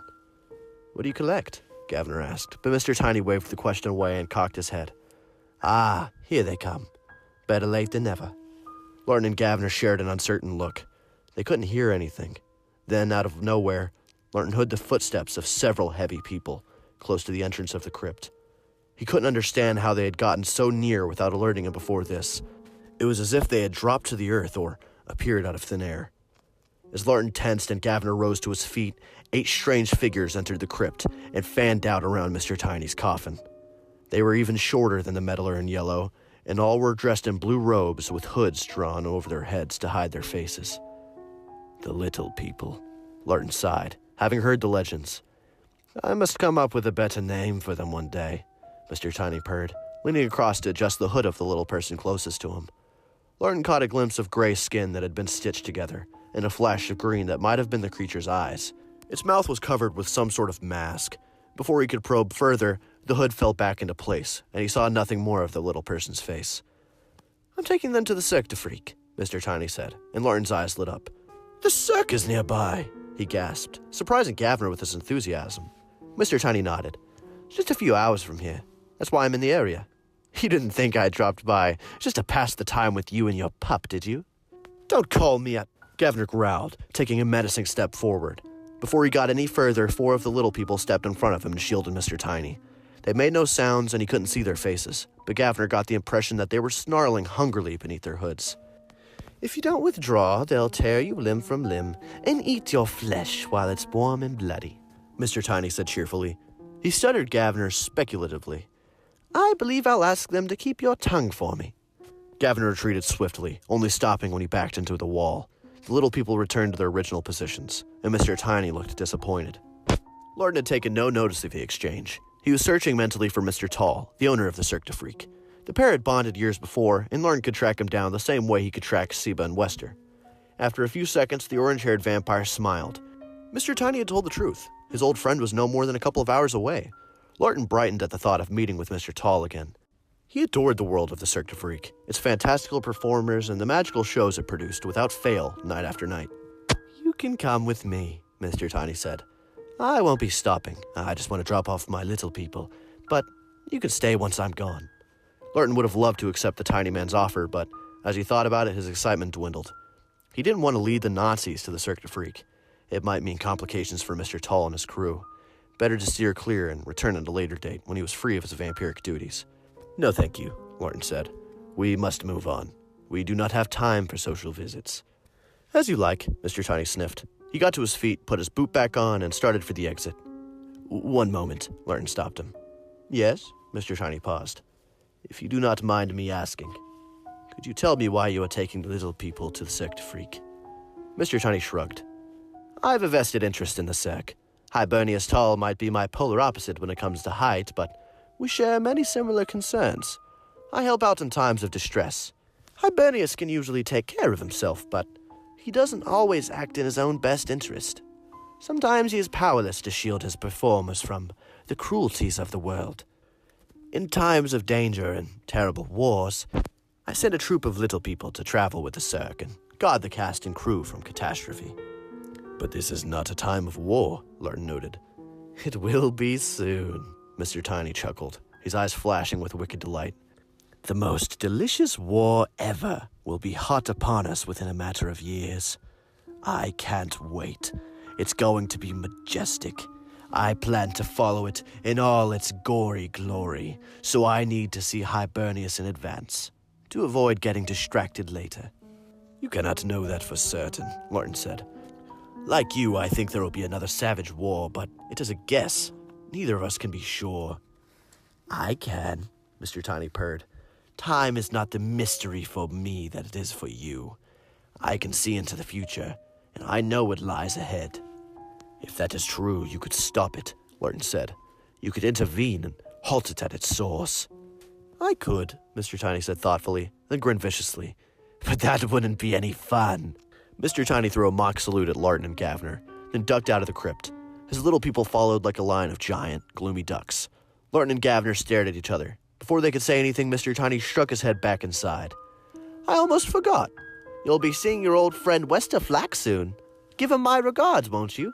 "What do you collect?" Gavner asked, but Mr. Tiny waved the question away and cocked his head. "Ah, here they come. Better late than never." Larten and Gavner shared an uncertain look. They couldn't hear anything. Then, out of nowhere, Larten heard the footsteps of several heavy people close to the entrance of the crypt. He couldn't understand how they had gotten so near without alerting him before this. It was as if they had dropped to the earth or appeared out of thin air. As Larten tensed and Gavner rose to his feet, 8 strange figures entered the crypt and fanned out around Mr. Tiny's coffin. They were even shorter than the meddler in yellow, and all were dressed in blue robes with hoods drawn over their heads to hide their faces. "The little people," Larten sighed, having heard the legends. "I must come up with a better name for them one day," Mr. Tiny purred, leaning across to adjust the hood of the little person closest to him. Larten caught a glimpse of gray skin that had been stitched together, and a flash of green that might have been the creature's eyes. Its mouth was covered with some sort of mask. Before he could probe further, the hood fell back into place, and he saw nothing more of the little person's face. "I'm taking them to the Cirque du Freak," Mr. Tiny said, and Larten's eyes lit up. "The cirque is nearby," he gasped, surprising Gavner with his enthusiasm. Mr. Tiny nodded. "Just a few hours from here. That's why I'm in the area." "You didn't think I dropped by just to pass the time with you and your pup, did you?" "Don't call me a—" Gavner growled, taking a menacing step forward. Before he got any further, 4 of the little people stepped in front of him and shielded Mr. Tiny. They made no sounds and he couldn't see their faces, but Gavner got the impression that they were snarling hungrily beneath their hoods. "If you don't withdraw, they'll tear you limb from limb and eat your flesh while it's warm and bloody," Mr. Tiny said cheerfully. He stuttered Gavner speculatively. "I believe I'll ask them to keep your tongue for me." Gavner retreated swiftly, only stopping when he backed into the wall. The little people returned to their original positions, and Mr. Tiny looked disappointed. Larten had taken no notice of the exchange. He was searching mentally for Mr. Tall, the owner of the Cirque du Freak. The pair had bonded years before, and Larten could track him down the same way he could track Seba and Wester. After a few seconds, the orange-haired vampire smiled. Mr. Tiny had told the truth. His old friend was no more than a couple of hours away. Larten brightened at the thought of meeting with Mr. Tall again. He adored the world of the Cirque du Freak, its fantastical performers, and the magical shows it produced without fail night after night. "You can come with me," Mr. Tiny said. "I won't be stopping. I just want to drop off my little people. But you can stay once I'm gone." Larten would have loved to accept the tiny man's offer, but as he thought about it, his excitement dwindled. He didn't want to lead the Nazis to the Cirque du Freak. It might mean complications for Mr. Tall and his crew. Better to steer clear and return at a later date when he was free of his vampiric duties. "No, thank you," Larten said. "We must move on. We do not have time for social visits." "As you like," Mr. Tiny sniffed. He got to his feet, put his boot back on, and started for the exit. "One moment," Larten stopped him. "Yes?" Mr. Tiny paused. "If you do not mind me asking, could you tell me why you are taking the little people to the Cirque du Freak?" Mr. Tiny shrugged. "I have a vested interest in the Cirque. Hibernius Tall might be my polar opposite when it comes to height, but we share many similar concerns. I help out in times of distress. Hibernius can usually take care of himself, but he doesn't always act in his own best interest. Sometimes he is powerless to shield his performers from the cruelties of the world. In times of danger and terrible wars, I send a troop of little people to travel with the Cirque and guard the cast and crew from catastrophe." But this is not a time of war, Larten noted. It will be soon, Mr. Tiny chuckled, his eyes flashing with wicked delight. The most delicious war ever will be hot upon us within a matter of years. I can't wait. It's going to be majestic. I plan to follow it in all its gory glory, so I need to see Hibernius in advance, to avoid getting distracted later. You cannot know that for certain, Larten said. Like you, I think there will be another savage war, but it is a guess. Neither of us can be sure. I can, Mr. Tiny purred. Time is not the mystery for me that it is for you. I can see into the future, and I know what lies ahead. If that is true, you could stop it, Larten said. You could intervene and halt it at its source. I could, Mr. Tiny said thoughtfully, then grinned viciously. But that wouldn't be any fun. Mr. Tiny threw a mock salute at Larten and Gavner, then ducked out of the crypt. His little people followed like a line of giant, gloomy ducks. Larten and Gavner stared at each other. Before they could say anything, Mr. Tiny struck his head back and sighed. I almost forgot. You'll be seeing your old friend Wester Flack soon. Give him my regards, won't you?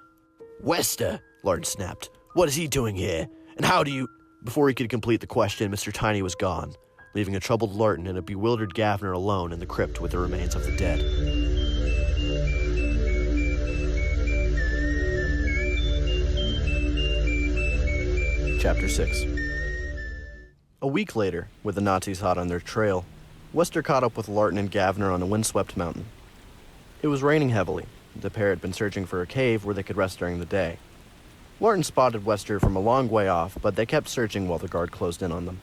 Wester, Larten snapped. What is he doing here? And how do you... Before he could complete the question, Mr. Tiny was gone, leaving a troubled Larten and a bewildered Gavner alone in the crypt with the remains of the dead. Chapter 6. A week later, with the Nazis hot on their trail, Wester caught up with Larten and Gavner on a windswept mountain. It was raining heavily. The pair had been searching for a cave where they could rest during the day. Larten spotted Wester from a long way off, but they kept searching while the guard closed in on them.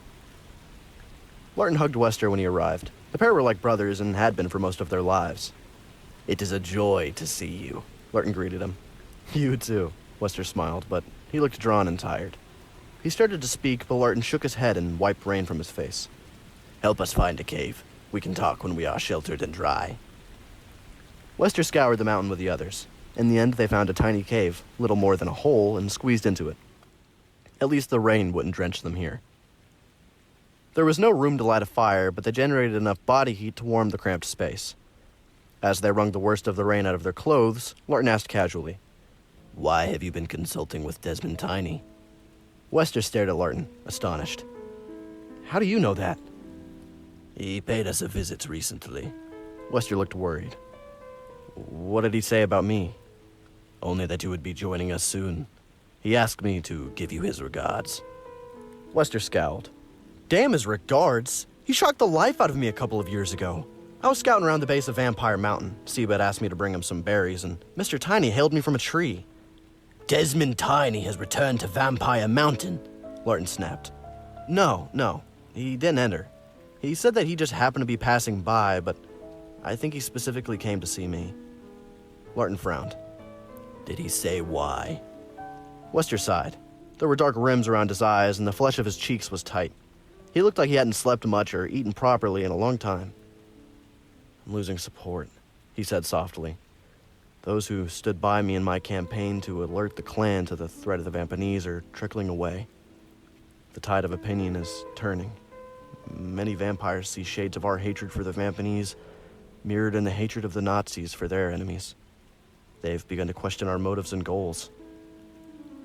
Larten hugged Wester when he arrived. The pair were like brothers and had been for most of their lives. It is a joy to see you, Larten greeted him. You too, Wester smiled, but he looked drawn and tired. He started to speak, but Larten shook his head and wiped rain from his face. Help us find a cave. We can talk when we are sheltered and dry. Wester scoured the mountain with the others. In the end, they found a tiny cave, little more than a hole, and squeezed into it. At least the rain wouldn't drench them here. There was no room to light a fire, but they generated enough body heat to warm the cramped space. As they wrung the worst of the rain out of their clothes, Larten asked casually, Why have you been consulting with Desmond Tiny? Wester stared at Larten, astonished. How do you know that? He paid us a visit recently. Wester looked worried. What did he say about me? Only that you would be joining us soon. He asked me to give you his regards. Wester scowled. Damn his regards. He shocked the life out of me a couple of years ago. I was scouting around the base of Vampire Mountain. Seba had asked me to bring him some berries, and Mr. Tiny hailed me from a tree. Desmond Tiny has returned to Vampire Mountain, Larten snapped. No. He didn't enter. He said that he just happened to be passing by, but I think he specifically came to see me. Larten frowned. Did he say why? Wester sighed. There were dark rims around his eyes, and the flesh of his cheeks was tight. He looked like he hadn't slept much or eaten properly in a long time. I'm losing support, he said softly. Those who stood by me in my campaign to alert the clan to the threat of the Vampanese are trickling away. The tide of opinion is turning. Many vampires see shades of our hatred for the Vampanese mirrored in the hatred of the Nazis for their enemies. They've begun to question our motives and goals.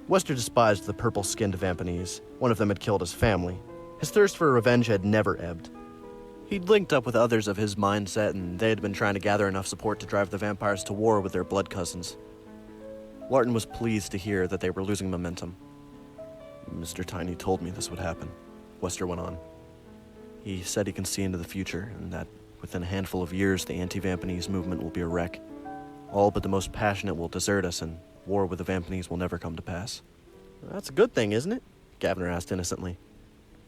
Wester despised the purple-skinned Vampanese. One of them had killed his family. His thirst for revenge had never ebbed. He'd linked up with others of his mindset, and they had been trying to gather enough support to drive the vampires to war with their blood cousins. Larten was pleased to hear that they were losing momentum. Mr. Tiny told me this would happen, Wester went on. He said he can see into the future, and that within a handful of years the anti-Vampanese movement will be a wreck. All but the most passionate will desert us, and war with the Vampanese will never come to pass. That's a good thing, isn't it? Gavner asked innocently.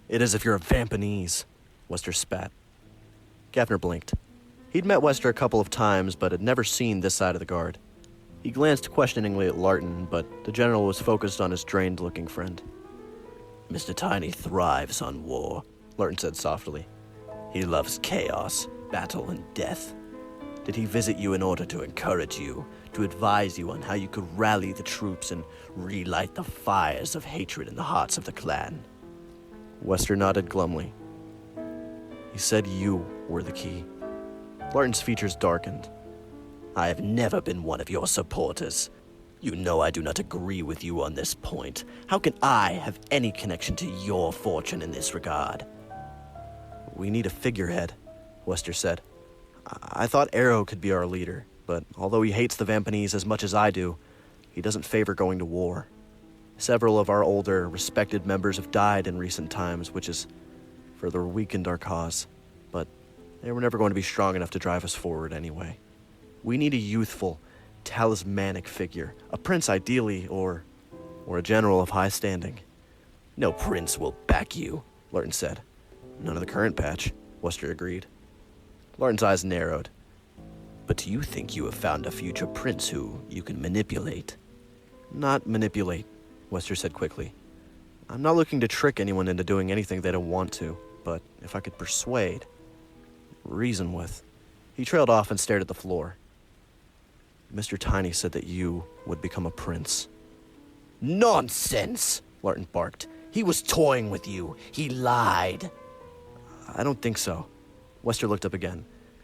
It is if you're a Vampanese, Wester spat. Gavner blinked. He'd met Wester a couple of times, but had never seen this side of the guard. He glanced questioningly at Larten, but the general was focused on his drained-looking friend. Mr. Tiny thrives on war, Larten said softly. He loves chaos, battle, and death. Did he visit you in order to encourage you, to advise you on how you could rally the troops and relight the fires of hatred in the hearts of the clan? Wester nodded glumly. He said you were the key. Larten's features darkened. I have never been one of your supporters. You know I do not agree with you on this point. How can I have any connection to your fortune in this regard? We need a figurehead, Wester said. I thought Arrow could be our leader, but although he hates the Vampanese as much as I do, he doesn't favor going to war. Several of our older, respected members have died in recent times, which has further weakened our cause, but they were never going to be strong enough to drive us forward anyway. We need a youthful, talismanic figure, a prince ideally, or a general of high standing. No prince will back you, Larten said. None of the current batch, Wester agreed. Larten's eyes narrowed. But do you think you have found a future prince who you can manipulate? Not manipulate, Wester said quickly. I'm not looking to trick anyone into doing anything they don't want to, but if I could persuade, reason with. He trailed off and stared at the floor. Mr. Tiny said that you would become a prince. Nonsense, Larten barked. He was toying with you. He lied. I don't think so. Wester looked up again.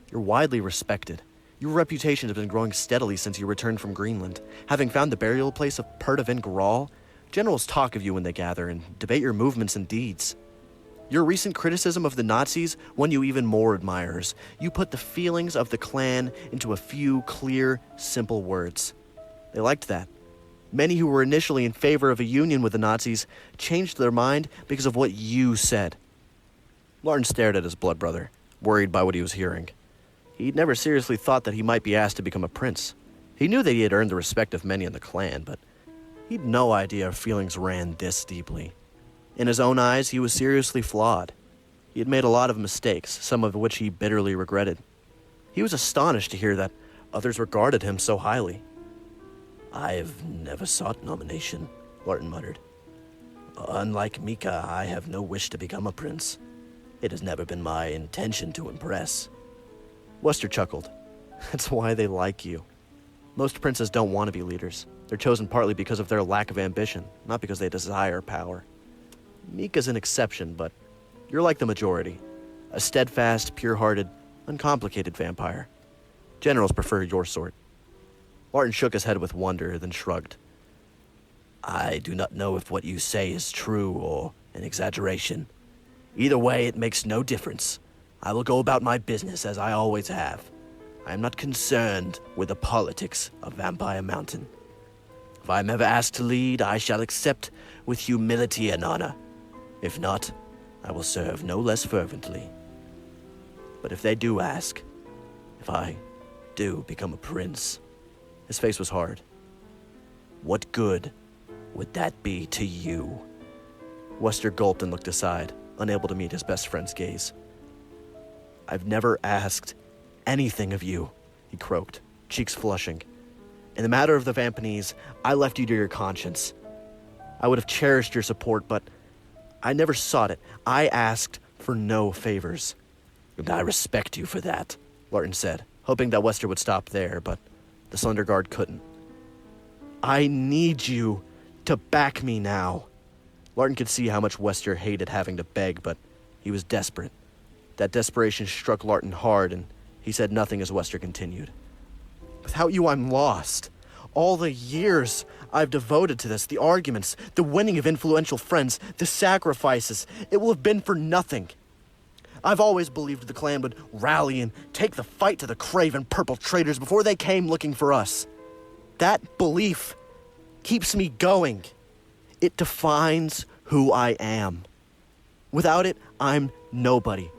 You're widely respected. Your reputation has been growing steadily since you returned from Greenland. Having found the burial place of Pertavin Graal, generals talk of you when they gather and debate your movements and deeds. Your recent criticism of the Nazis won you even more admirers. You put the feelings of the clan into a few clear, simple words. They liked that. Many who were initially in favor of a union with the Nazis changed their mind because of what you said. Larten stared at his blood brother, worried by what he was hearing. He'd never seriously thought that he might be asked to become a prince. He knew that he had earned the respect of many in the clan, but he'd no idea feelings ran this deeply. In his own eyes, he was seriously flawed. He had made a lot of mistakes, some of which he bitterly regretted. He was astonished to hear that others regarded him so highly. I have never sought nomination, Larten muttered. Unlike Mika, I have no wish to become a prince. It has never been my intention to impress. Wester chuckled. That's why they like you. Most princes don't want to be leaders. They're chosen partly because of their lack of ambition, not because they desire power. Mika's an exception, but you're like the majority. A steadfast, pure-hearted, uncomplicated vampire. Generals prefer your sort. Larten shook his head with wonder, then shrugged. I do not know if what you say is true or an exaggeration. Either way, it makes no difference. I will go about my business as I always have. I am not concerned with the politics of Vampire Mountain. If I am ever asked to lead, I shall accept with humility and honor. If not, I will serve no less fervently. But if they do ask, if I do become a prince, his face was hard. What good would that be to you? Wester gulped and looked aside, unable to meet his best friend's gaze. I've never asked anything of you, he croaked, cheeks flushing. In the matter of the Vampanese, I left you to your conscience. I would have cherished your support, but I never sought it. I asked for no favors. And I respect you for that, Larten said, hoping that Wester would stop there, but the Slender Guard couldn't. I need you to back me now. Larten could see how much Wester hated having to beg, but he was desperate. That desperation struck Larten hard, and he said nothing as Wester continued. Without you, I'm lost. All the years I've devoted to this, the arguments, the winning of influential friends, the sacrifices, it will have been for nothing. I've always believed the clan would rally and take the fight to the craven purple traitors before they came looking for us. That belief keeps me going. It defines who I am. Without it, I'm nobody.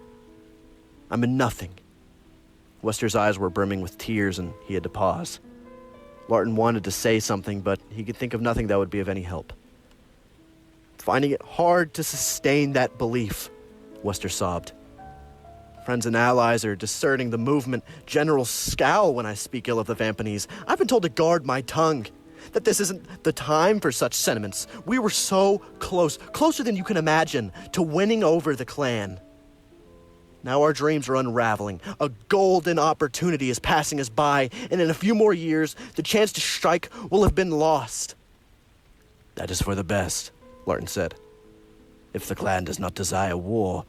I'm a nothing. Wester's eyes were brimming with tears, and he had to pause. Larten wanted to say something, but he could think of nothing that would be of any help. Finding it hard to sustain that belief, Wester sobbed. Friends and allies are discerning the movement. Generals scowl when I speak ill of the Vampanese. I've been told to guard my tongue, that this isn't the time for such sentiments. We were so close, closer than you can imagine, to winning over the clan. Now our dreams are unraveling. A golden opportunity is passing us by, and in a few more years, the chance to strike will have been lost. That is for the best, Larten said. If the clan does not desire war,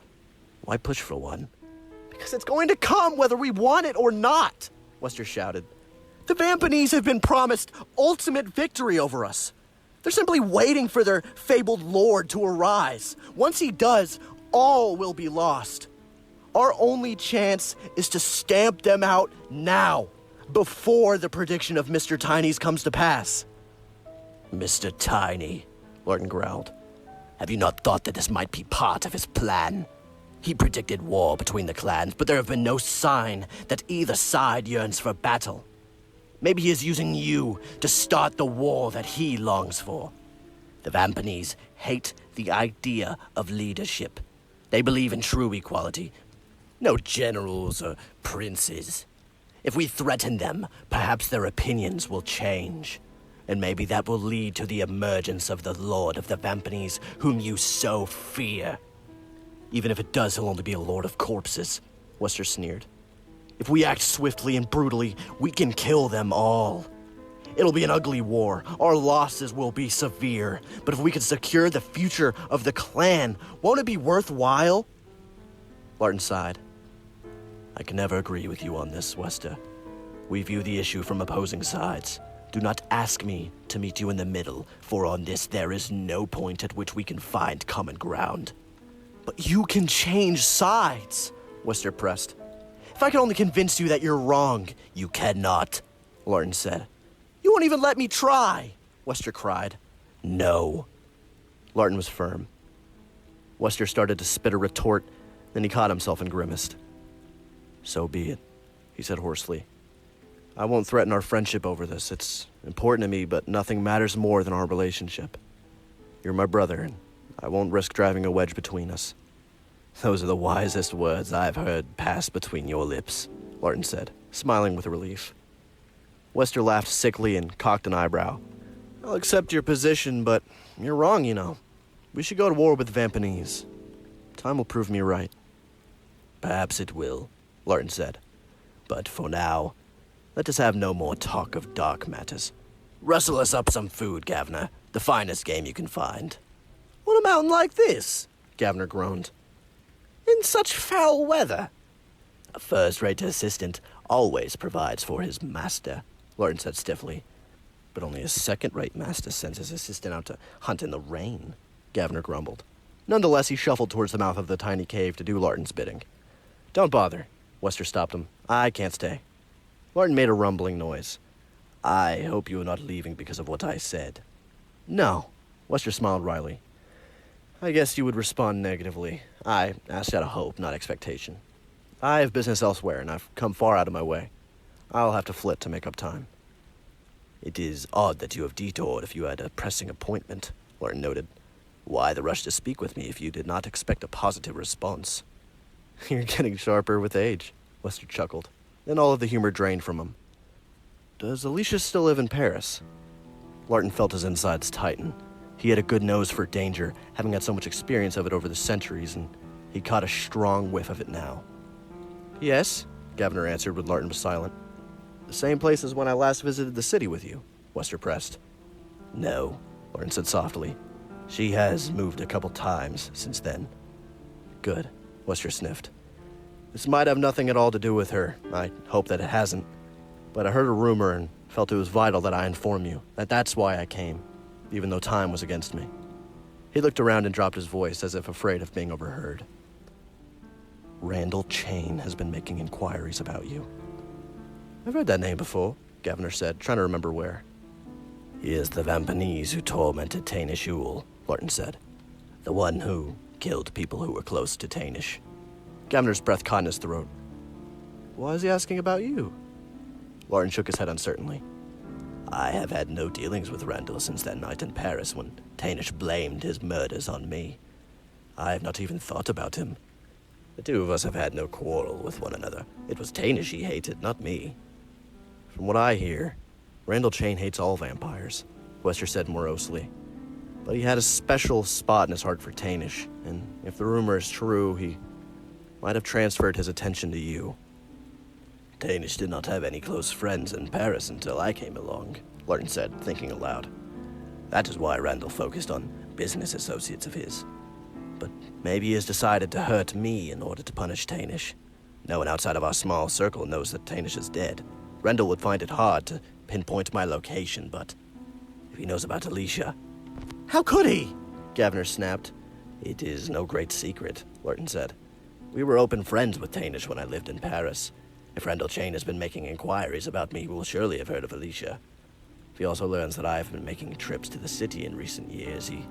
why push for one? Because it's going to come whether we want it or not, Wester shouted. The Vampanese have been promised ultimate victory over us. They're simply waiting for their fabled lord to arise. Once he does, all will be lost. Our only chance is to stamp them out now, before the prediction of Mr. Tiny's comes to pass. Mr. Tiny, Larten growled. Have you not thought that this might be part of his plan? He predicted war between the clans, but there have been no sign that either side yearns for battle. Maybe he is using you to start the war that he longs for. The Vampanese hate the idea of leadership. They believe in true equality. No generals or princes. If we threaten them, perhaps their opinions will change. And maybe that will lead to the emergence of the Lord of the Vampanese, whom you so fear. Even if it does, he'll only be a lord of corpses, Wester sneered. If we act swiftly and brutally, we can kill them all. It'll be an ugly war. Our losses will be severe. But if we can secure the future of the clan, won't it be worthwhile? Larten sighed. I can never agree with you on this, Wester. We view the issue from opposing sides. Do not ask me to meet you in the middle, for on this there is no point at which we can find common ground. But you can change sides, Wester pressed. If I can only convince you that you're wrong. You cannot, Larten said. You won't even let me try, Wester cried. No. Larten was firm. Wester started to spit a retort, then he caught himself and grimaced. So be it, he said hoarsely. I won't threaten our friendship over this. It's important to me, but nothing matters more than our relationship. You're my brother, and I won't risk driving a wedge between us. Those are the wisest words I've heard pass between your lips, Larten said, smiling with relief. Wester laughed sickly and cocked an eyebrow. I'll accept your position, but you're wrong, you know. We should go to war with the Vampanese. Time will prove me right. Perhaps it will, Larten said. But for now, let us have no more talk of dark matters. Rustle us up some food, Gavner. The finest game you can find. On a mountain like this, Gavner groaned. In such foul weather. A first-rate assistant always provides for his master, Larten said stiffly. But only a second-rate master sends his assistant out to hunt in the rain, Gavner grumbled. Nonetheless, he shuffled towards the mouth of the tiny cave to do Larten's bidding. Don't bother, Wester stopped him. I can't stay. Larten made a rumbling noise. I hope you are not leaving because of what I said. No, Wester smiled wryly. I guess you would respond negatively. I asked out of hope, not expectation. I have business elsewhere, and I've come far out of my way. I'll have to flit to make up time. It is odd that you have detoured if you had a pressing appointment, Larten noted. Why the rush to speak with me if you did not expect a positive response? You're getting sharper with age, Wester chuckled. Then all of the humor drained from him. Does Alicia still live in Paris? Larten felt his insides tighten. He had a good nose for danger, having had so much experience of it over the centuries, and he caught a strong whiff of it now. Yes, Gavner answered when Larten was silent. The same place as when I last visited the city with you, Wester pressed. No, Larten said softly. She has moved a couple times since then. Good, Wester sniffed. This might have nothing at all to do with her. I hope that it hasn't. But I heard a rumor and felt it was vital that I inform you. That's why I came, even though time was against me. He looked around and dropped his voice as if afraid of being overheard. Randall Chain has been making inquiries about you. I've heard that name before, Gavner said, trying to remember where. He is the Vampanese who tormented Tainish Ul, Larten said. The one who killed people who were close to Tainish. Gavner's breath caught in his throat. Why is he asking about you? Larten shook his head uncertainly. I have had no dealings with Randall since that night in Paris when Tainish blamed his murders on me. I have not even thought about him. The two of us have had no quarrel with one another. It was Tainish he hated, not me. From what I hear, Randall Chain hates all vampires, Wester said morosely. But he had a special spot in his heart for Tainish, and if the rumor is true, he might have transferred his attention to you. Tainish did not have any close friends in Paris until I came along, Larten said, thinking aloud. That is why Randall focused on business associates of his. But maybe he has decided to hurt me in order to punish Tainish. No one outside of our small circle knows that Tainish is dead, Rendell would find it hard to pinpoint my location, but if he knows about Alicia... How could he? Gavner snapped. It is no great secret, Larten said. We were open friends with Tainish when I lived in Paris. If Rendell Chain has been making inquiries about me, he will surely have heard of Alicia. If he also learns that I have been making trips to the city in recent years, he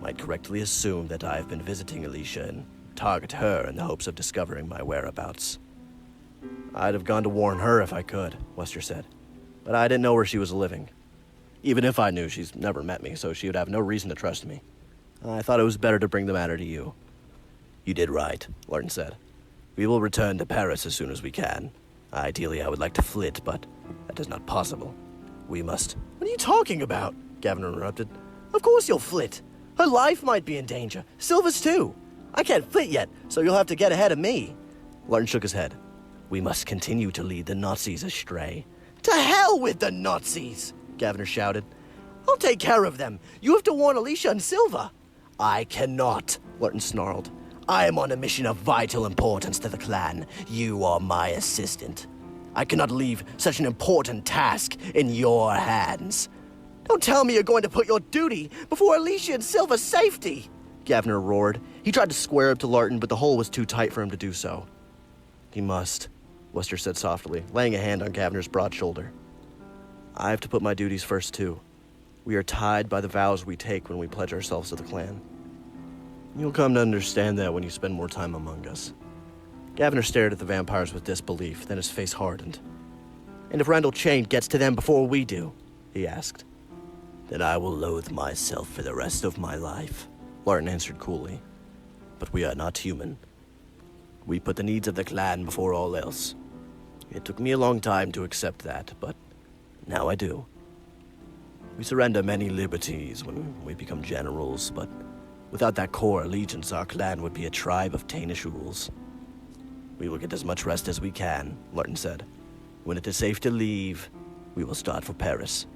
might correctly assume that I have been visiting Alicia and target her in the hopes of discovering my whereabouts. I'd have gone to warn her if I could, Wester said, but I didn't know where she was living. Even if I knew, she's never met me, so she would have no reason to trust me. I thought it was better to bring the matter to you. You did right, Larten said. We will return to Paris as soon as we can. Ideally, I would like to flit, but that is not possible. We must... What are you talking about? Gavin interrupted. Of course you'll flit. Her life might be in danger. Silva's too. I can't flit yet, so you'll have to get ahead of me. Larten shook his head. We must continue to lead the Nazis astray. To hell with the Nazis! Gavner shouted. I'll take care of them. You have to warn Alicia and Silva. I cannot, Larten snarled. I am on a mission of vital importance to the clan. You are my assistant. I cannot leave such an important task in your hands. Don't tell me you're going to put your duty before Alicia and Silva's safety, Gavner roared. He tried to square up to Larten, but the hole was too tight for him to do so. He must, Wester said softly, laying a hand on Gavner's broad shoulder. I have to put my duties first, too. We are tied by the vows we take when we pledge ourselves to the clan. You'll come to understand that when you spend more time among us. Gavner stared at the vampires with disbelief, then his face hardened. And if Rendell Chain gets to them before we do, he asked. Then I will loathe myself for the rest of my life, Larten answered coolly. But we are not human. We put the needs of the clan before all else. It took me a long time to accept that, but now I do. We surrender many liberties when we become generals, but without that core allegiance, our clan would be a tribe of Tainish rules. We will get as much rest as we can, Larten said. When it is safe to leave, we will start for Paris.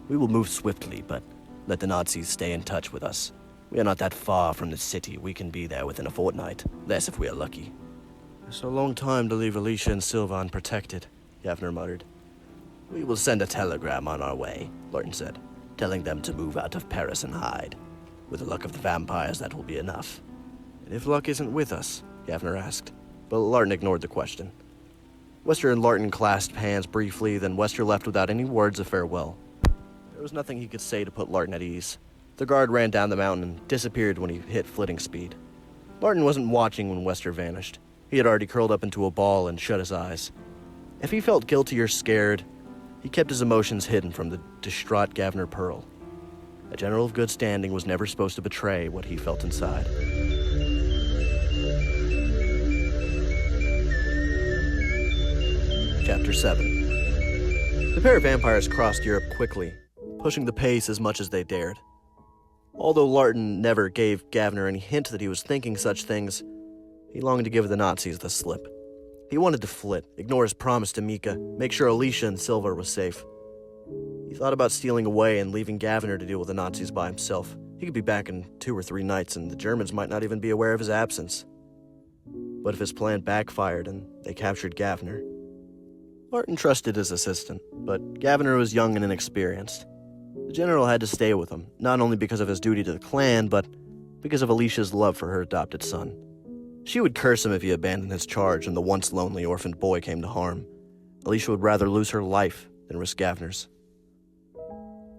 We will move swiftly, but let the Nazis stay in touch with us. We are not that far from the city. We can be there within a fortnight, less if we are lucky. It's a long time to leave Alicia and Silva unprotected, Gavner muttered. We will send a telegram on our way, Larten said, telling them to move out of Paris and hide. With the luck of the vampires, that will be enough. And if luck isn't with us? Gavner asked, but Larten ignored the question. Wester and Larten clasped hands briefly, then Wester left without any words of farewell. There was nothing he could say to put Larten at ease. The guard ran down the mountain and disappeared when he hit flitting speed. Larten wasn't watching when Wester vanished. He had already curled up into a ball and shut his eyes. If he felt guilty or scared, he kept his emotions hidden from the distraught Gavner Pearl. A general of good standing was never supposed to betray what he felt inside. Chapter 7. The pair of vampires crossed Europe quickly, pushing the pace as much as they dared. Although Larten never gave Gavner any hint that he was thinking such things, he longed to give the Nazis the slip. He wanted to flit, ignore his promise to Mika, make sure Alicia and Silva was safe. He thought about stealing away and leaving Gavner to deal with the Nazis by himself. He could be back in 2 or 3 nights, and the Germans might not even be aware of his absence. But if his plan backfired and they captured Gavner? Larten trusted his assistant, but Gavner was young and inexperienced. The general had to stay with him, not only because of his duty to the clan, but because of Alicia's love for her adopted son. She would curse him if he abandoned his charge and the once lonely orphaned boy came to harm. Alicia would rather lose her life than risk Gavner's.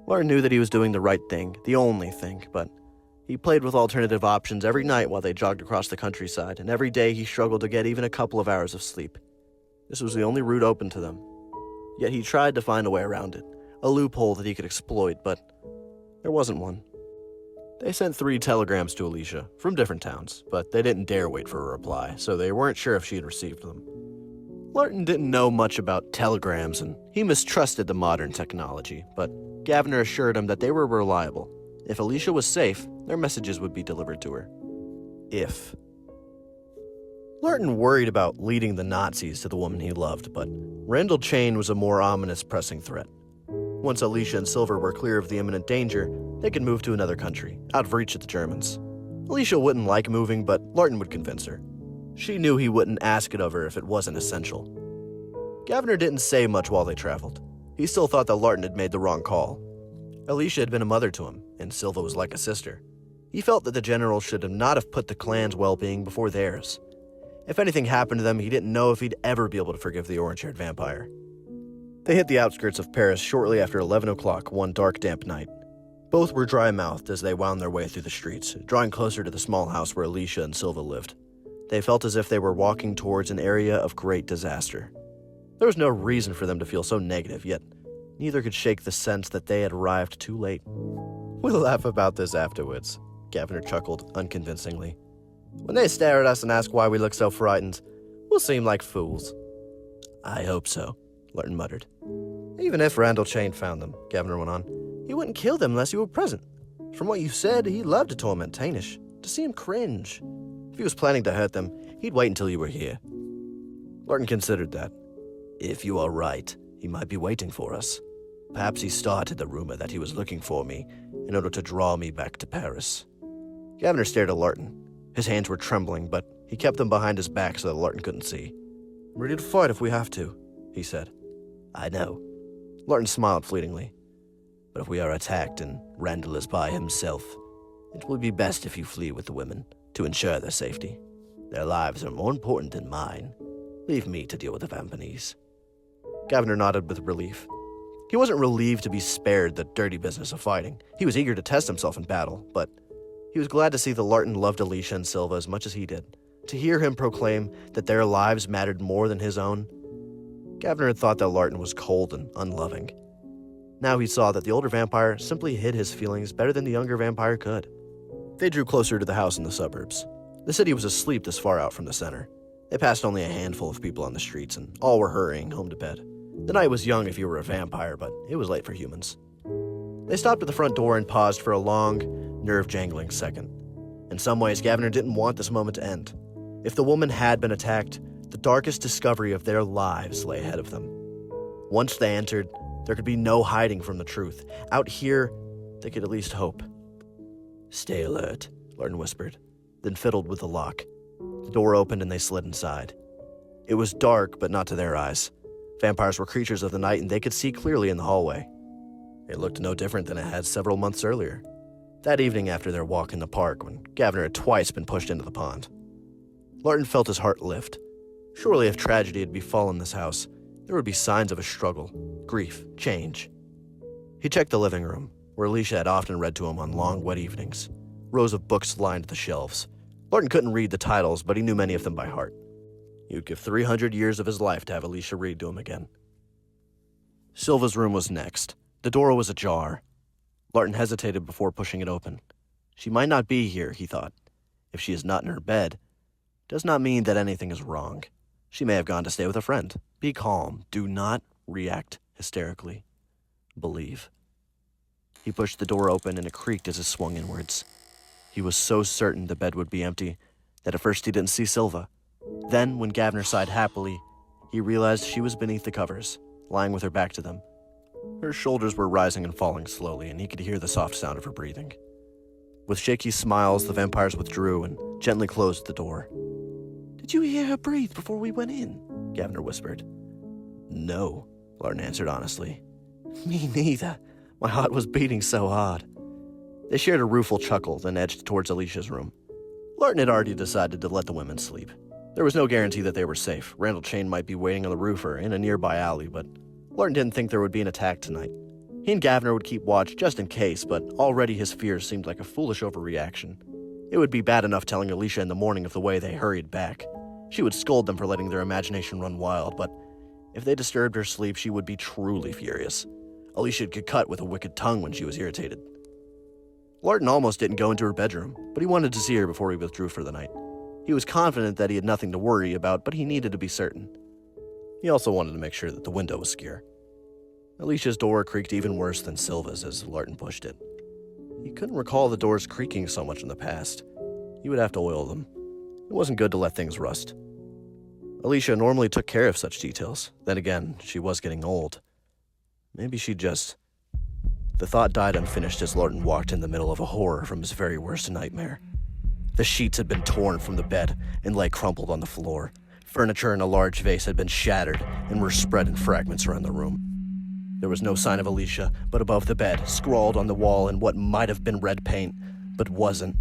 Larten knew that he was doing the right thing, the only thing, but he played with alternative options every night while they jogged across the countryside, and every day he struggled to get even a couple of hours of sleep. This was the only route open to them. Yet he tried to find a way around it, a loophole that he could exploit, but there wasn't one. They sent 3 telegrams to Alicia, from different towns, but they didn't dare wait for a reply, so they weren't sure if she had received them. Larten didn't know much about telegrams, and he mistrusted the modern technology, but Gavner assured him that they were reliable. If Alicia was safe, their messages would be delivered to her. If. Larten worried about leading the Nazis to the woman he loved, but Rendell Chain was a more ominous pressing threat. Once Alicia and Silver were clear of the imminent danger, they could move to another country, out of reach of the Germans. Alicia wouldn't like moving, but Larten would convince her. She knew he wouldn't ask it of her if it wasn't essential. Gavner didn't say much while they traveled. He still thought that Larten had made the wrong call. Alicia had been a mother to him, and Silva was like a sister. He felt that the general should not have put the clan's well-being before theirs. If anything happened to them, he didn't know if he'd ever be able to forgive the orange-haired vampire. They hit the outskirts of Paris shortly after 11 o'clock one dark, damp night. Both were dry-mouthed as they wound their way through the streets, drawing closer to the small house where Alicia and Silva lived. They felt as if they were walking towards an area of great disaster. There was no reason for them to feel so negative, yet neither could shake the sense that they had arrived too late. "We'll laugh about this afterwards," Gavner chuckled unconvincingly. "When they stare at us and ask why we look so frightened, we'll seem like fools." "I hope so," Larten muttered. "Even if Randall Chain found them," Gavner went on, "he wouldn't kill them unless you were present. From what you said, he loved to torment Tainish, to see him cringe. If he was planning to hurt them, he'd wait until you were here." Larten considered that. "If you are right, he might be waiting for us. Perhaps he started the rumor that he was looking for me in order to draw me back to Paris." Gavner stared at Larten. His hands were trembling, but he kept them behind his back so that Larten couldn't see. "I'm ready to fight if we have to," he said. "I know." Larten smiled fleetingly. "But if we are attacked and Randall is by himself, it will be best if you flee with the women to ensure their safety. Their lives are more important than mine. Leave me to deal with the Vampanese." Gavner nodded with relief. He wasn't relieved to be spared the dirty business of fighting. He was eager to test himself in battle, but he was glad to see that Larten loved Alicia and Silva as much as he did. To hear him proclaim that their lives mattered more than his own. Gavner had thought that Larten was cold and unloving. Now he saw that the older vampire simply hid his feelings better than the younger vampire could. They drew closer to the house in the suburbs. The city was asleep this far out from the center. They passed only a handful of people on the streets, and all were hurrying home to bed. The night was young if you were a vampire, but it was late for humans. They stopped at the front door and paused for a long, nerve-jangling second. In some ways, Gavner didn't want this moment to end. If the woman had been attacked, the darkest discovery of their lives lay ahead of them. Once they entered, there could be no hiding from the truth. Out here, they could at least hope. "Stay alert," Larten whispered, then fiddled with the lock. The door opened and they slid inside. It was dark, but not to their eyes. Vampires were creatures of the night, and they could see clearly in the hallway. It looked no different than it had several months earlier. That evening after their walk in the park, when Gavner had twice been pushed into the pond. Larten felt his heart lift. Surely if tragedy had befallen this house, there would be signs of a struggle, grief, change. He checked the living room, where Alicia had often read to him on long, wet evenings. Rows of books lined the shelves. Larten couldn't read the titles, but he knew many of them by heart. He would give 300 years of his life to have Alicia read to him again. Silva's room was next. The door was ajar. Larten hesitated before pushing it open. She might not be here, he thought. If she is not in her bed, it does not mean that anything is wrong. She may have gone to stay with a friend. Be calm. Do not react hysterically. Believe. He pushed the door open and it creaked as it swung inwards. He was so certain the bed would be empty that at first he didn't see Silva. Then, when Gavner sighed happily, he realized she was beneath the covers, lying with her back to them. Her shoulders were rising and falling slowly, and he could hear the soft sound of her breathing. With shaky smiles, the vampires withdrew and gently closed the door. "Did you hear her breathe before we went in?" Gavner whispered. "No," Larten answered honestly. "Me neither. My heart was beating so hard." They shared a rueful chuckle, then edged towards Alicia's room. Larten had already decided to let the women sleep. There was no guarantee that they were safe. Randall Chain might be waiting on the roof or in a nearby alley, but Larten didn't think there would be an attack tonight. He and Gavner would keep watch just in case, but already his fears seemed like a foolish overreaction. It would be bad enough telling Alicia in the morning of the way they hurried back. She would scold them for letting their imagination run wild, but if they disturbed her sleep, she would be truly furious. Alicia could cut with a wicked tongue when she was irritated. Larten almost didn't go into her bedroom, but he wanted to see her before he withdrew for the night. He was confident that he had nothing to worry about, but he needed to be certain. He also wanted to make sure that the window was secure. Alicia's door creaked even worse than Silva's as Larten pushed it. He couldn't recall the doors creaking so much in the past. He would have to oil them. It wasn't good to let things rust. Alicia normally took care of such details. Then again, she was getting old. Maybe she just... The thought died unfinished as Larten walked in the middle of a horror from his very worst nightmare. The sheets had been torn from the bed and lay crumpled on the floor. Furniture in a large vase had been shattered and were spread in fragments around the room. There was no sign of Alicia, but above the bed, scrawled on the wall in what might have been red paint, but wasn't,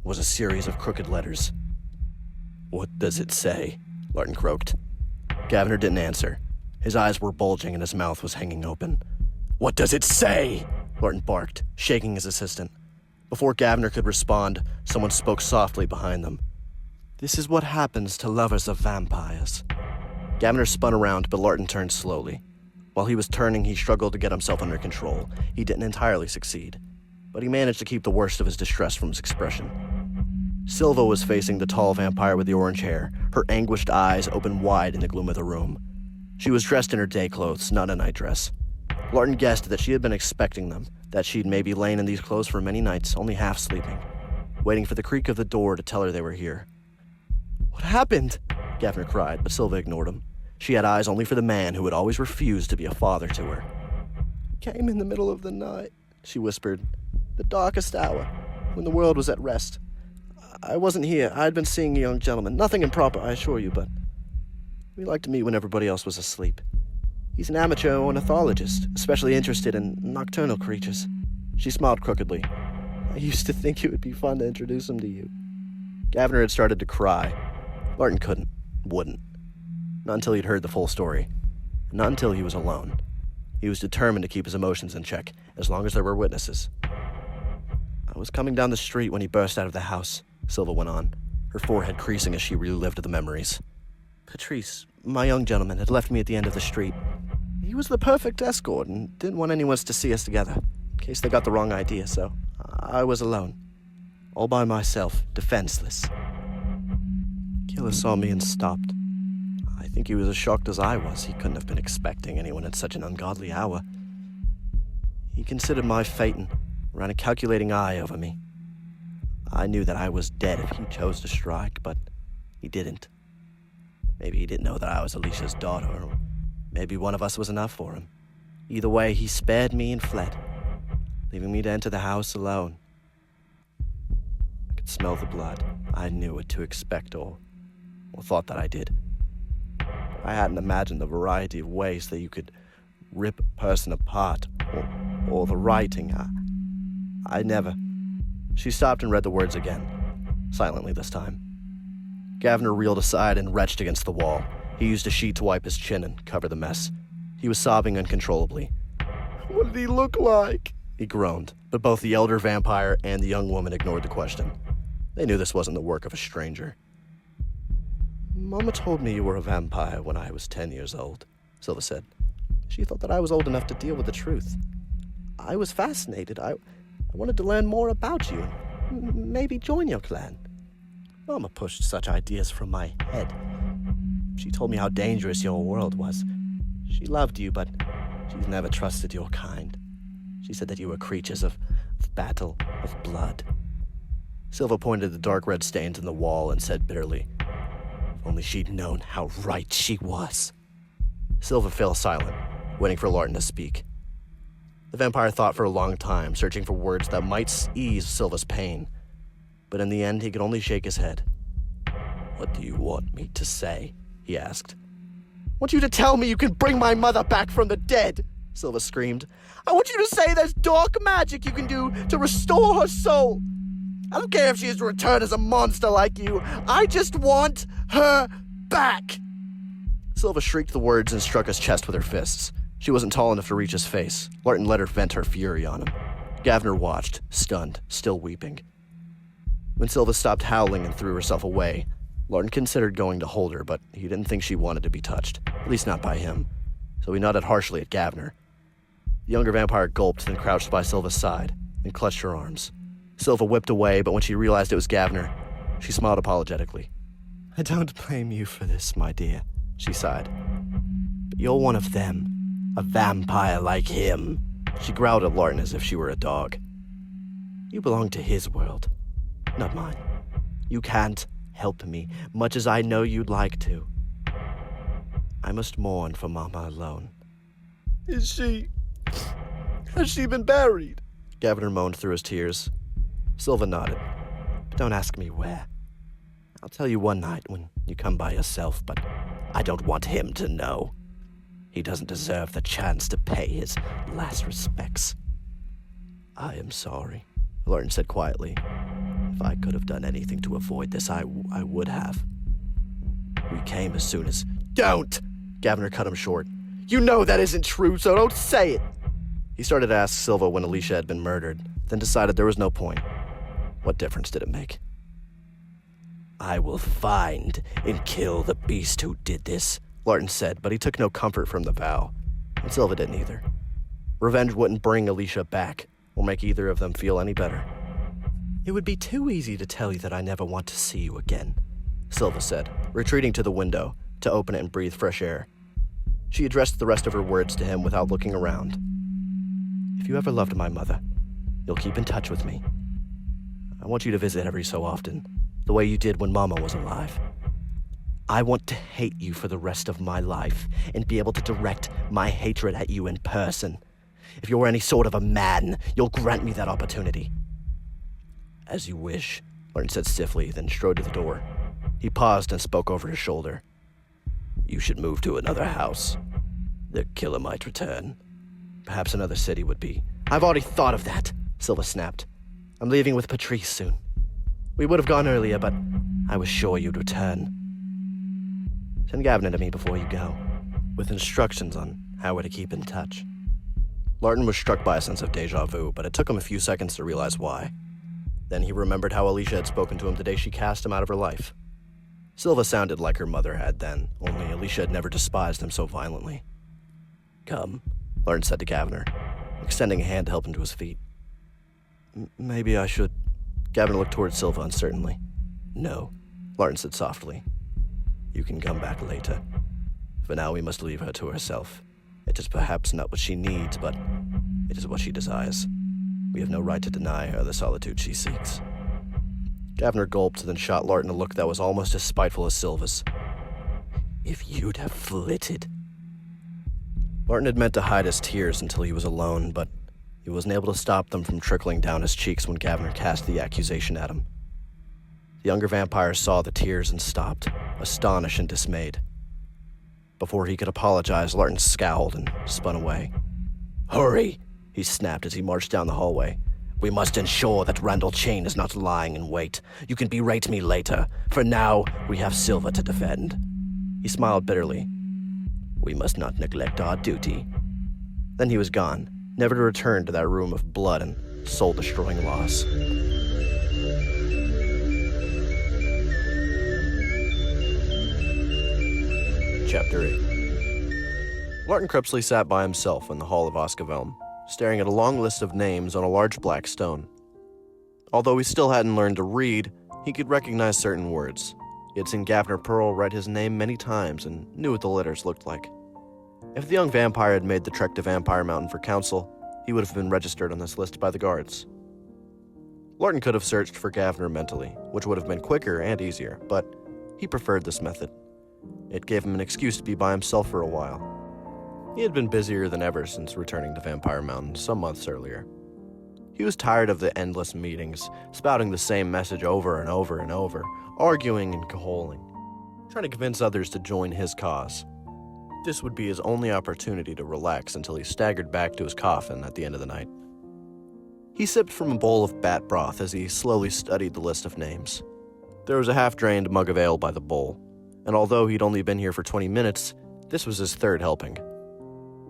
was a series of crooked letters. "What does it say?" Larten croaked. Gavner didn't answer. His eyes were bulging and his mouth was hanging open. "What does it say?" Larten barked, shaking his assistant. Before Gavner could respond, someone spoke softly behind them. "This is what happens to lovers of vampires." Gavner spun around, but Larten turned slowly. While he was turning, he struggled to get himself under control. He didn't entirely succeed, but he managed to keep the worst of his distress from his expression. Silva was facing the tall vampire with the orange hair, her anguished eyes open wide in the gloom of the room. She was dressed in her day clothes, not a nightdress. Larten guessed that she had been expecting them, that she'd maybe lain in these clothes for many nights, only half sleeping, waiting for the creak of the door to tell her they were here. "What happened?" Gavner cried, but Silva ignored him. She had eyes only for the man who had always refused to be a father to her. "Came in the middle of the night," she whispered. "The darkest hour, when the world was at rest. I wasn't here. I had been seeing a young gentleman. Nothing improper, I assure you, but we like to meet when everybody else was asleep. He's an amateur ornithologist, especially interested in nocturnal creatures." She smiled crookedly. "I used to think it would be fun to introduce him to you." Gavner had started to cry. Larten wouldn't. Not until he'd heard the full story. Not until he was alone. He was determined to keep his emotions in check, as long as there were witnesses. "I was coming down the street when he burst out of the house," Silva went on, her forehead creasing as she relived the memories. "Patrice, my young gentleman, had left me at the end of the street. He was the perfect escort and didn't want anyone to see us together, in case they got the wrong idea, so I was alone. All by myself, defenseless. Killer saw me and stopped. I think he was as shocked as I was. He couldn't have been expecting anyone at such an ungodly hour. He considered my fate and ran a calculating eye over me. I knew that I was dead if he chose to strike, but he didn't. Maybe he didn't know that I was Alicia's daughter, or maybe one of us was enough for him. Either way, he spared me and fled, leaving me to enter the house alone. I could smell the blood. I knew what to expect, or thought that I did. I hadn't imagined the variety of ways that you could rip a person apart, or the writing. I never. She stopped and read the words again, silently this time. Gavner reeled aside and retched against the wall. He used a sheet to wipe his chin and cover the mess. He was sobbing uncontrollably. "What did he look like?" he groaned, but both the elder vampire and the young woman ignored the question. They knew this wasn't the work of a stranger. "Mama told me you were a vampire when I was 10 years old," Silva said. "She thought that I was old enough to deal with the truth. I was fascinated. I wanted to learn more about you and maybe join your clan. Mama pushed such ideas from my head. She told me how dangerous your world was. She loved you, but she's never trusted your kind. She said that you were creatures of battle, of blood." Silva pointed to the dark red stains in the wall and said bitterly, "If only she'd known how right she was." Silva fell silent, waiting for Larten to speak. The vampire thought for a long time, searching for words that might ease Silva's pain. But in the end, he could only shake his head. "What do you want me to say?" he asked. "I want you to tell me you can bring my mother back from the dead," Silva screamed. "I want you to say there's dark magic you can do to restore her soul. I don't care if she is to return as a monster like you. I just want her back." Silva shrieked the words and struck his chest with her fists. She wasn't tall enough to reach his face. Larten let her vent her fury on him. Gavner watched, stunned, still weeping. When Silva stopped howling and threw herself away, Larten considered going to hold her, but he didn't think she wanted to be touched, at least not by him, so he nodded harshly at Gavner. The younger vampire gulped, then crouched by Silva's side and clutched her arms. Silva whipped away, but when she realized it was Gavner, she smiled apologetically. "I don't blame you for this, my dear," she sighed. "But you're one of them, a vampire like him." She growled at Larten as if she were a dog. "You belong to his world, not mine. You can't help me, much as I know you'd like to. I must mourn for Mama alone." Has she been buried?" Gavner moaned through his tears. Silva nodded. "But don't ask me where. I'll tell you one night when you come by yourself, but I don't want him to know. He doesn't deserve the chance to pay his last respects. I am sorry, Larten said quietly. If I could have done anything to avoid this, I would have. We came as soon as... Don't! Gavner cut him short. You know that isn't true, so don't say it! He started to ask Silva when Alicia had been murdered, then decided there was no point. What difference did it make? I will find and kill the beast who did this, Larten said, but he took no comfort from the vow, and Silva didn't either. Revenge wouldn't bring Alicia back, or make either of them feel any better. It would be too easy to tell you that I never want to see you again, Silva said, retreating to the window to open it and breathe fresh air. She addressed the rest of her words to him without looking around. If you ever loved my mother, you'll keep in touch with me. I want you to visit every so often, the way you did when Mama was alive. I want to hate you for the rest of my life and be able to direct my hatred at you in person. If you're any sort of a man, you'll grant me that opportunity. As you wish, Larten said stiffly, then strode to the door. He paused and spoke over his shoulder. You should move to another house. The killer might return. Perhaps another city would be. I've already thought of that, Silva snapped. I'm leaving with Patrice soon. We would have gone earlier, but I was sure you'd return. Send Gavner to me before you go, with instructions on how we're to keep in touch. Larten was struck by a sense of deja vu, but it took him a few seconds to realize why. Then he remembered how Alicia had spoken to him the day she cast him out of her life. Silva sounded like her mother had then, only Alicia had never despised him so violently. Come, Larten said to Gavner, extending a hand to help him to his feet. Maybe I should... Gavner looked towards Silva uncertainly. No, Larten said softly. You can come back later. For now we must leave her to herself. It is perhaps not what she needs, but it is what she desires. We have no right to deny her the solitude she seeks. Gavner gulped, then shot Larten a look that was almost as spiteful as Silva's. If you'd have flitted. Larten had meant to hide his tears until he was alone, but he wasn't able to stop them from trickling down his cheeks when Gavner cast the accusation at him. The younger vampire saw the tears and stopped, astonished and dismayed. Before he could apologize, Larten scowled and spun away. Hurry, he snapped as he marched down the hallway. We must ensure that Randall Chain is not lying in wait. You can berate me later. For now, we have Silva to defend. He smiled bitterly. We must not neglect our duty. Then he was gone, never to return to that room of blood and soul-destroying loss. Chapter 8. Larten Crepsley sat by himself in the hall of Oscavelm, staring at a long list of names on a large black stone. Although he still hadn't learned to read, he could recognize certain words. He had seen Gavner Pearl write his name many times and knew what the letters looked like. If the young vampire had made the trek to Vampire Mountain for counsel, he would have been registered on this list by the guards. Larten could have searched for Gavner mentally, which would have been quicker and easier, but he preferred this method. It gave him an excuse to be by himself for a while. He had been busier than ever since returning to Vampire Mountain some months earlier. He was tired of the endless meetings, spouting the same message over and over and over, arguing and cajoling, trying to convince others to join his cause. This would be his only opportunity to relax until he staggered back to his coffin at the end of the night. He sipped from a bowl of bat broth as he slowly studied the list of names. There was a half-drained mug of ale by the bowl, and although he'd only been here for 20 minutes, this was his third helping.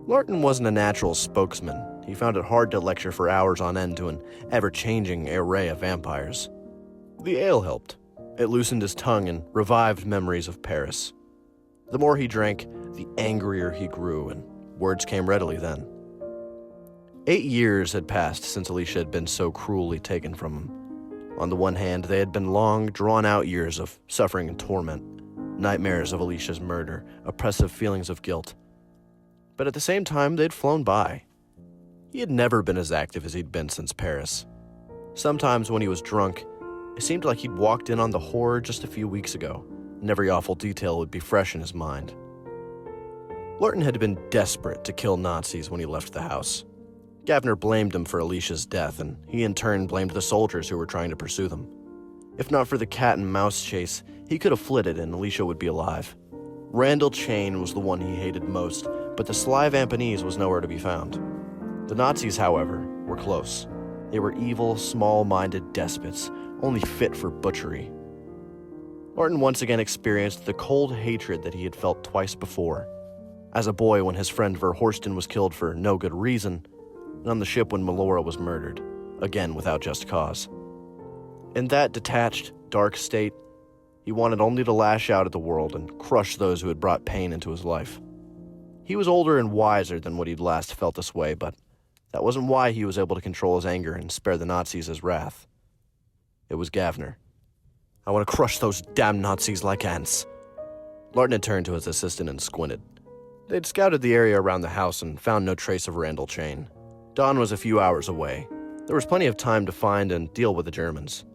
Larten wasn't a natural spokesman. He found it hard to lecture for hours on end to an ever-changing array of vampires. The ale helped. It loosened his tongue and revived memories of Paris. The more he drank, the angrier he grew, and words came readily then. 8 years had passed since Alicia had been so cruelly taken from him. On the one hand, they had been long, drawn-out years of suffering and torment, nightmares of Alicia's murder, oppressive feelings of guilt. But at the same time, they'd flown by. He had never been as active as he'd been since Paris. Sometimes when he was drunk, it seemed like he'd walked in on the horror just a few weeks ago, and every awful detail would be fresh in his mind. Larten had been desperate to kill Nazis when he left the house. Gavner blamed him for Alicia's death, and he in turn blamed the soldiers who were trying to pursue them. If not for the cat and mouse chase, he could have flitted and Alicia would be alive. Randall Chain was the one he hated most, but the sly Vampanese was nowhere to be found. The Nazis, however, were close. They were evil, small-minded despots, only fit for butchery. Larten once again experienced the cold hatred that he had felt twice before. As a boy when his friend Verhorsten was killed for no good reason, and on the ship when Melora was murdered, again without just cause. In that detached, dark state, he wanted only to lash out at the world and crush those who had brought pain into his life. He was older and wiser than when he'd last felt this way, but that wasn't why he was able to control his anger and spare the Nazis his wrath. It was Gavner. I want to crush those damn Nazis like ants. Larten had turned to his assistant and squinted. They'd scouted the area around the house and found no trace of Randall Chain. Dawn was a few hours away. There was plenty of time to find and deal with the Germans.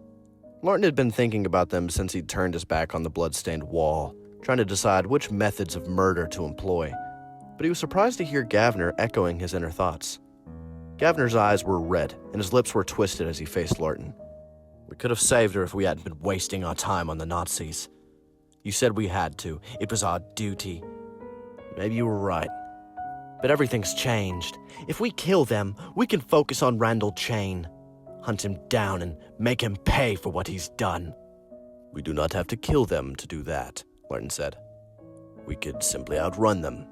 Larten had been thinking about them since he'd turned his back on the blood-stained wall, trying to decide which methods of murder to employ. But he was surprised to hear Gavner echoing his inner thoughts. Gavner's eyes were red, and his lips were twisted as he faced Larten. We could have saved her if we hadn't been wasting our time on the Nazis. You said we had to. It was our duty. Maybe you were right. But everything's changed. If we kill them, we can focus on Randall Chain. Hunt him down and make him pay for what he's done. We do not have to kill them to do that, Larten said. We could simply outrun them.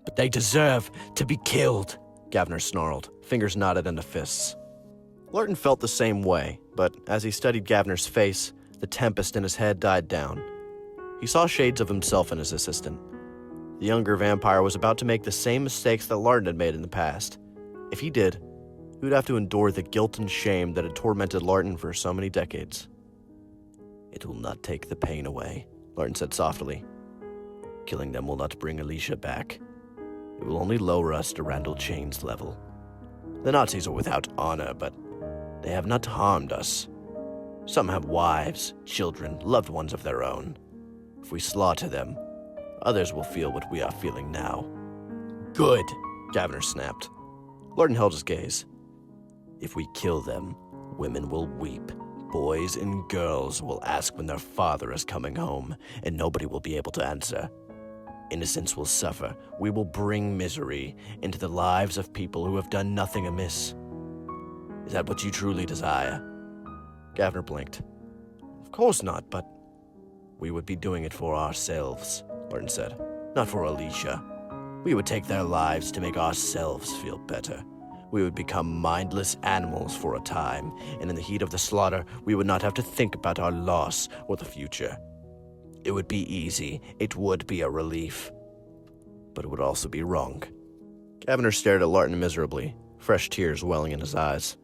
But they deserve to be killed, Gavner snarled, fingers knotted into fists. Larten felt the same way, but as he studied Gavner's face, the tempest in his head died down. He saw shades of himself in his assistant. The younger vampire was about to make the same mistakes that Larten had made in the past. If he did, he would have to endure the guilt and shame that had tormented Larten for so many decades. It will not take the pain away, Larten said softly. Killing them will not bring Alicia back. It will only lower us to Randall Chain's level. The Nazis are without honor, but they have not harmed us. Some have wives, children, loved ones of their own. If we slaughter them, others will feel what we are feeling now. Good, Gavner snapped. Larten held his gaze. If we kill them, women will weep. Boys and girls will ask when their father is coming home, and nobody will be able to answer. Innocents will suffer. We will bring misery into the lives of people who have done nothing amiss. Is that what you truly desire? Gavner blinked. Of course not, but we would be doing it for ourselves, Larten said. Not for Alicia. We would take their lives to make ourselves feel better. We would become mindless animals for a time, and in the heat of the slaughter, we would not have to think about our loss or the future. It would be easy. It would be a relief. But it would also be wrong. Gavner stared at Larten miserably, fresh tears welling in his eyes.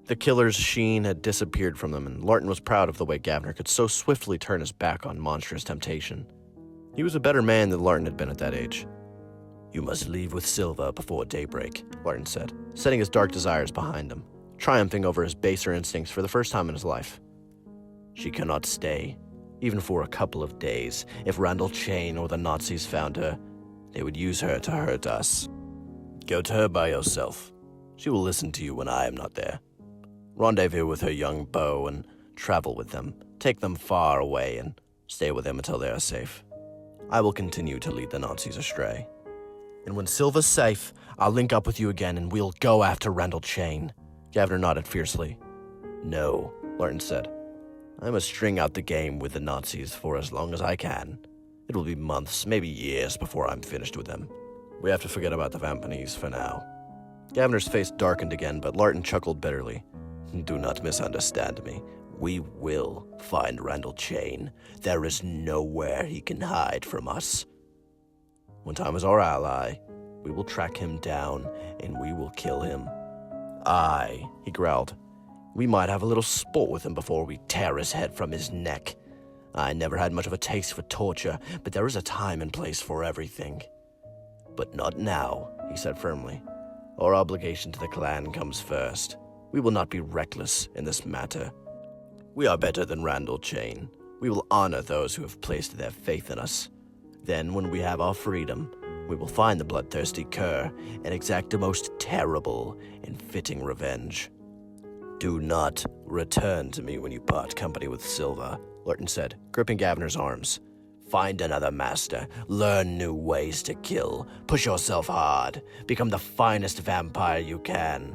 The killer's sheen had disappeared from them, and Larten was proud of the way Gavner could so swiftly turn his back on monstrous temptation. He was a better man than Larten had been at that age. You must leave with Silva before daybreak, Larten said, setting his dark desires behind him, triumphing over his baser instincts for the first time in his life. She cannot stay, even for a couple of days. If Randall Chain or the Nazis found her, they would use her to hurt us. Go to her by yourself. She will listen to you when I am not there. Rendezvous with her young beau and travel with them. Take them far away and stay with them until they are safe. I will continue to lead the Nazis astray. And when Silva's safe, I'll link up with you again and we'll go after Randall Chain. Gavner nodded fiercely. No, Larten said. I must string out the game with the Nazis for as long as I can. It will be months, maybe years, before I'm finished with them. We have to forget about the Vampanese for now. Gavner's face darkened again, but Larten chuckled bitterly. Do not misunderstand me. We will find Randall Chain. There is nowhere he can hide from us. When time is our ally, we will track him down, and we will kill him. Aye, he growled. We might have a little sport with him before we tear his head from his neck. I never had much of a taste for torture, but there is a time and place for everything. But not now, he said firmly. Our obligation to the clan comes first. We will not be reckless in this matter. We are better than Randall Chain. We will honor those who have placed their faith in us. Then, when we have our freedom, we will find the bloodthirsty cur and exact the most terrible and fitting revenge. Do not return to me when you part company with Silva, Larten said, gripping Gavner's arms. Find another master, learn new ways to kill, push yourself hard, become the finest vampire you can.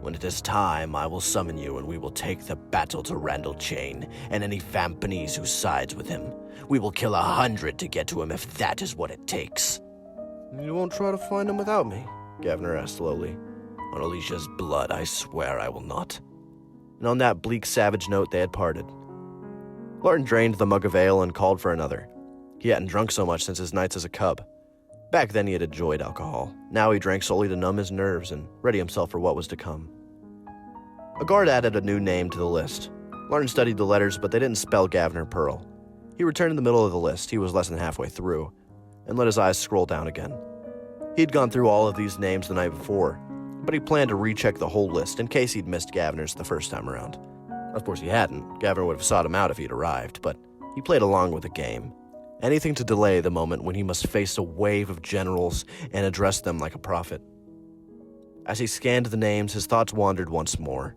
When it is time, I will summon you and we will take the battle to Randall Chain and any Vampanese who sides with him. We will kill 100 to get to him if that is what it takes. You won't try to find him without me? Gavner asked slowly. On Alicia's blood, I swear I will not. And on that bleak, savage note, they had parted. Larten drained the mug of ale and called for another. He hadn't drunk so much since his nights as a cub. Back then he had enjoyed alcohol. Now he drank solely to numb his nerves and ready himself for what was to come. A guard added a new name to the list. Larten studied the letters, but they didn't spell Gavner Pearl. He returned in the middle of the list, he was less than halfway through, and let his eyes scroll down again. He'd gone through all of these names the night before, but he planned to recheck the whole list in case he'd missed Gavner's the first time around. Of course he hadn't. Gavner would have sought him out if he'd arrived, but he played along with the game. Anything to delay the moment when he must face a wave of generals and address them like a prophet. As he scanned the names, his thoughts wandered once more.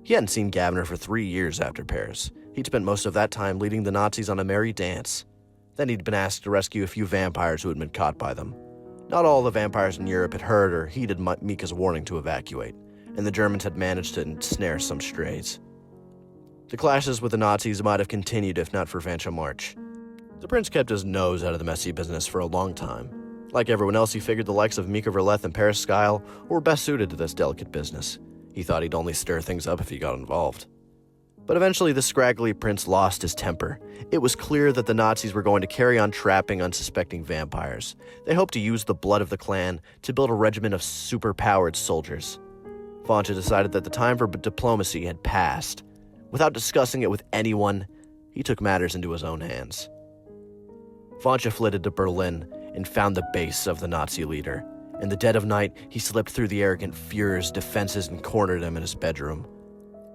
He hadn't seen Gavner for 3 years after Paris. He'd spent most of that time leading the Nazis on a merry dance. Then he'd been asked to rescue a few vampires who had been caught by them. Not all the vampires in Europe had heard or heeded Mika's warning to evacuate, and the Germans had managed to ensnare some strays. The clashes with the Nazis might have continued if not for Vancha March. The prince kept his nose out of the messy business for a long time. Like everyone else, he figured the likes of Mika Verleth and Paris Skyle were best suited to this delicate business. He thought he'd only stir things up if he got involved. But eventually the scraggly prince lost his temper. It was clear that the Nazis were going to carry on trapping unsuspecting vampires. They hoped to use the blood of the clan to build a regiment of super-powered soldiers. Vancha decided that the time for diplomacy had passed. Without discussing it with anyone, he took matters into his own hands. Vancha flitted to Berlin and found the base of the Nazi leader. In the dead of night, he slipped through the arrogant Führer's defenses and cornered him in his bedroom.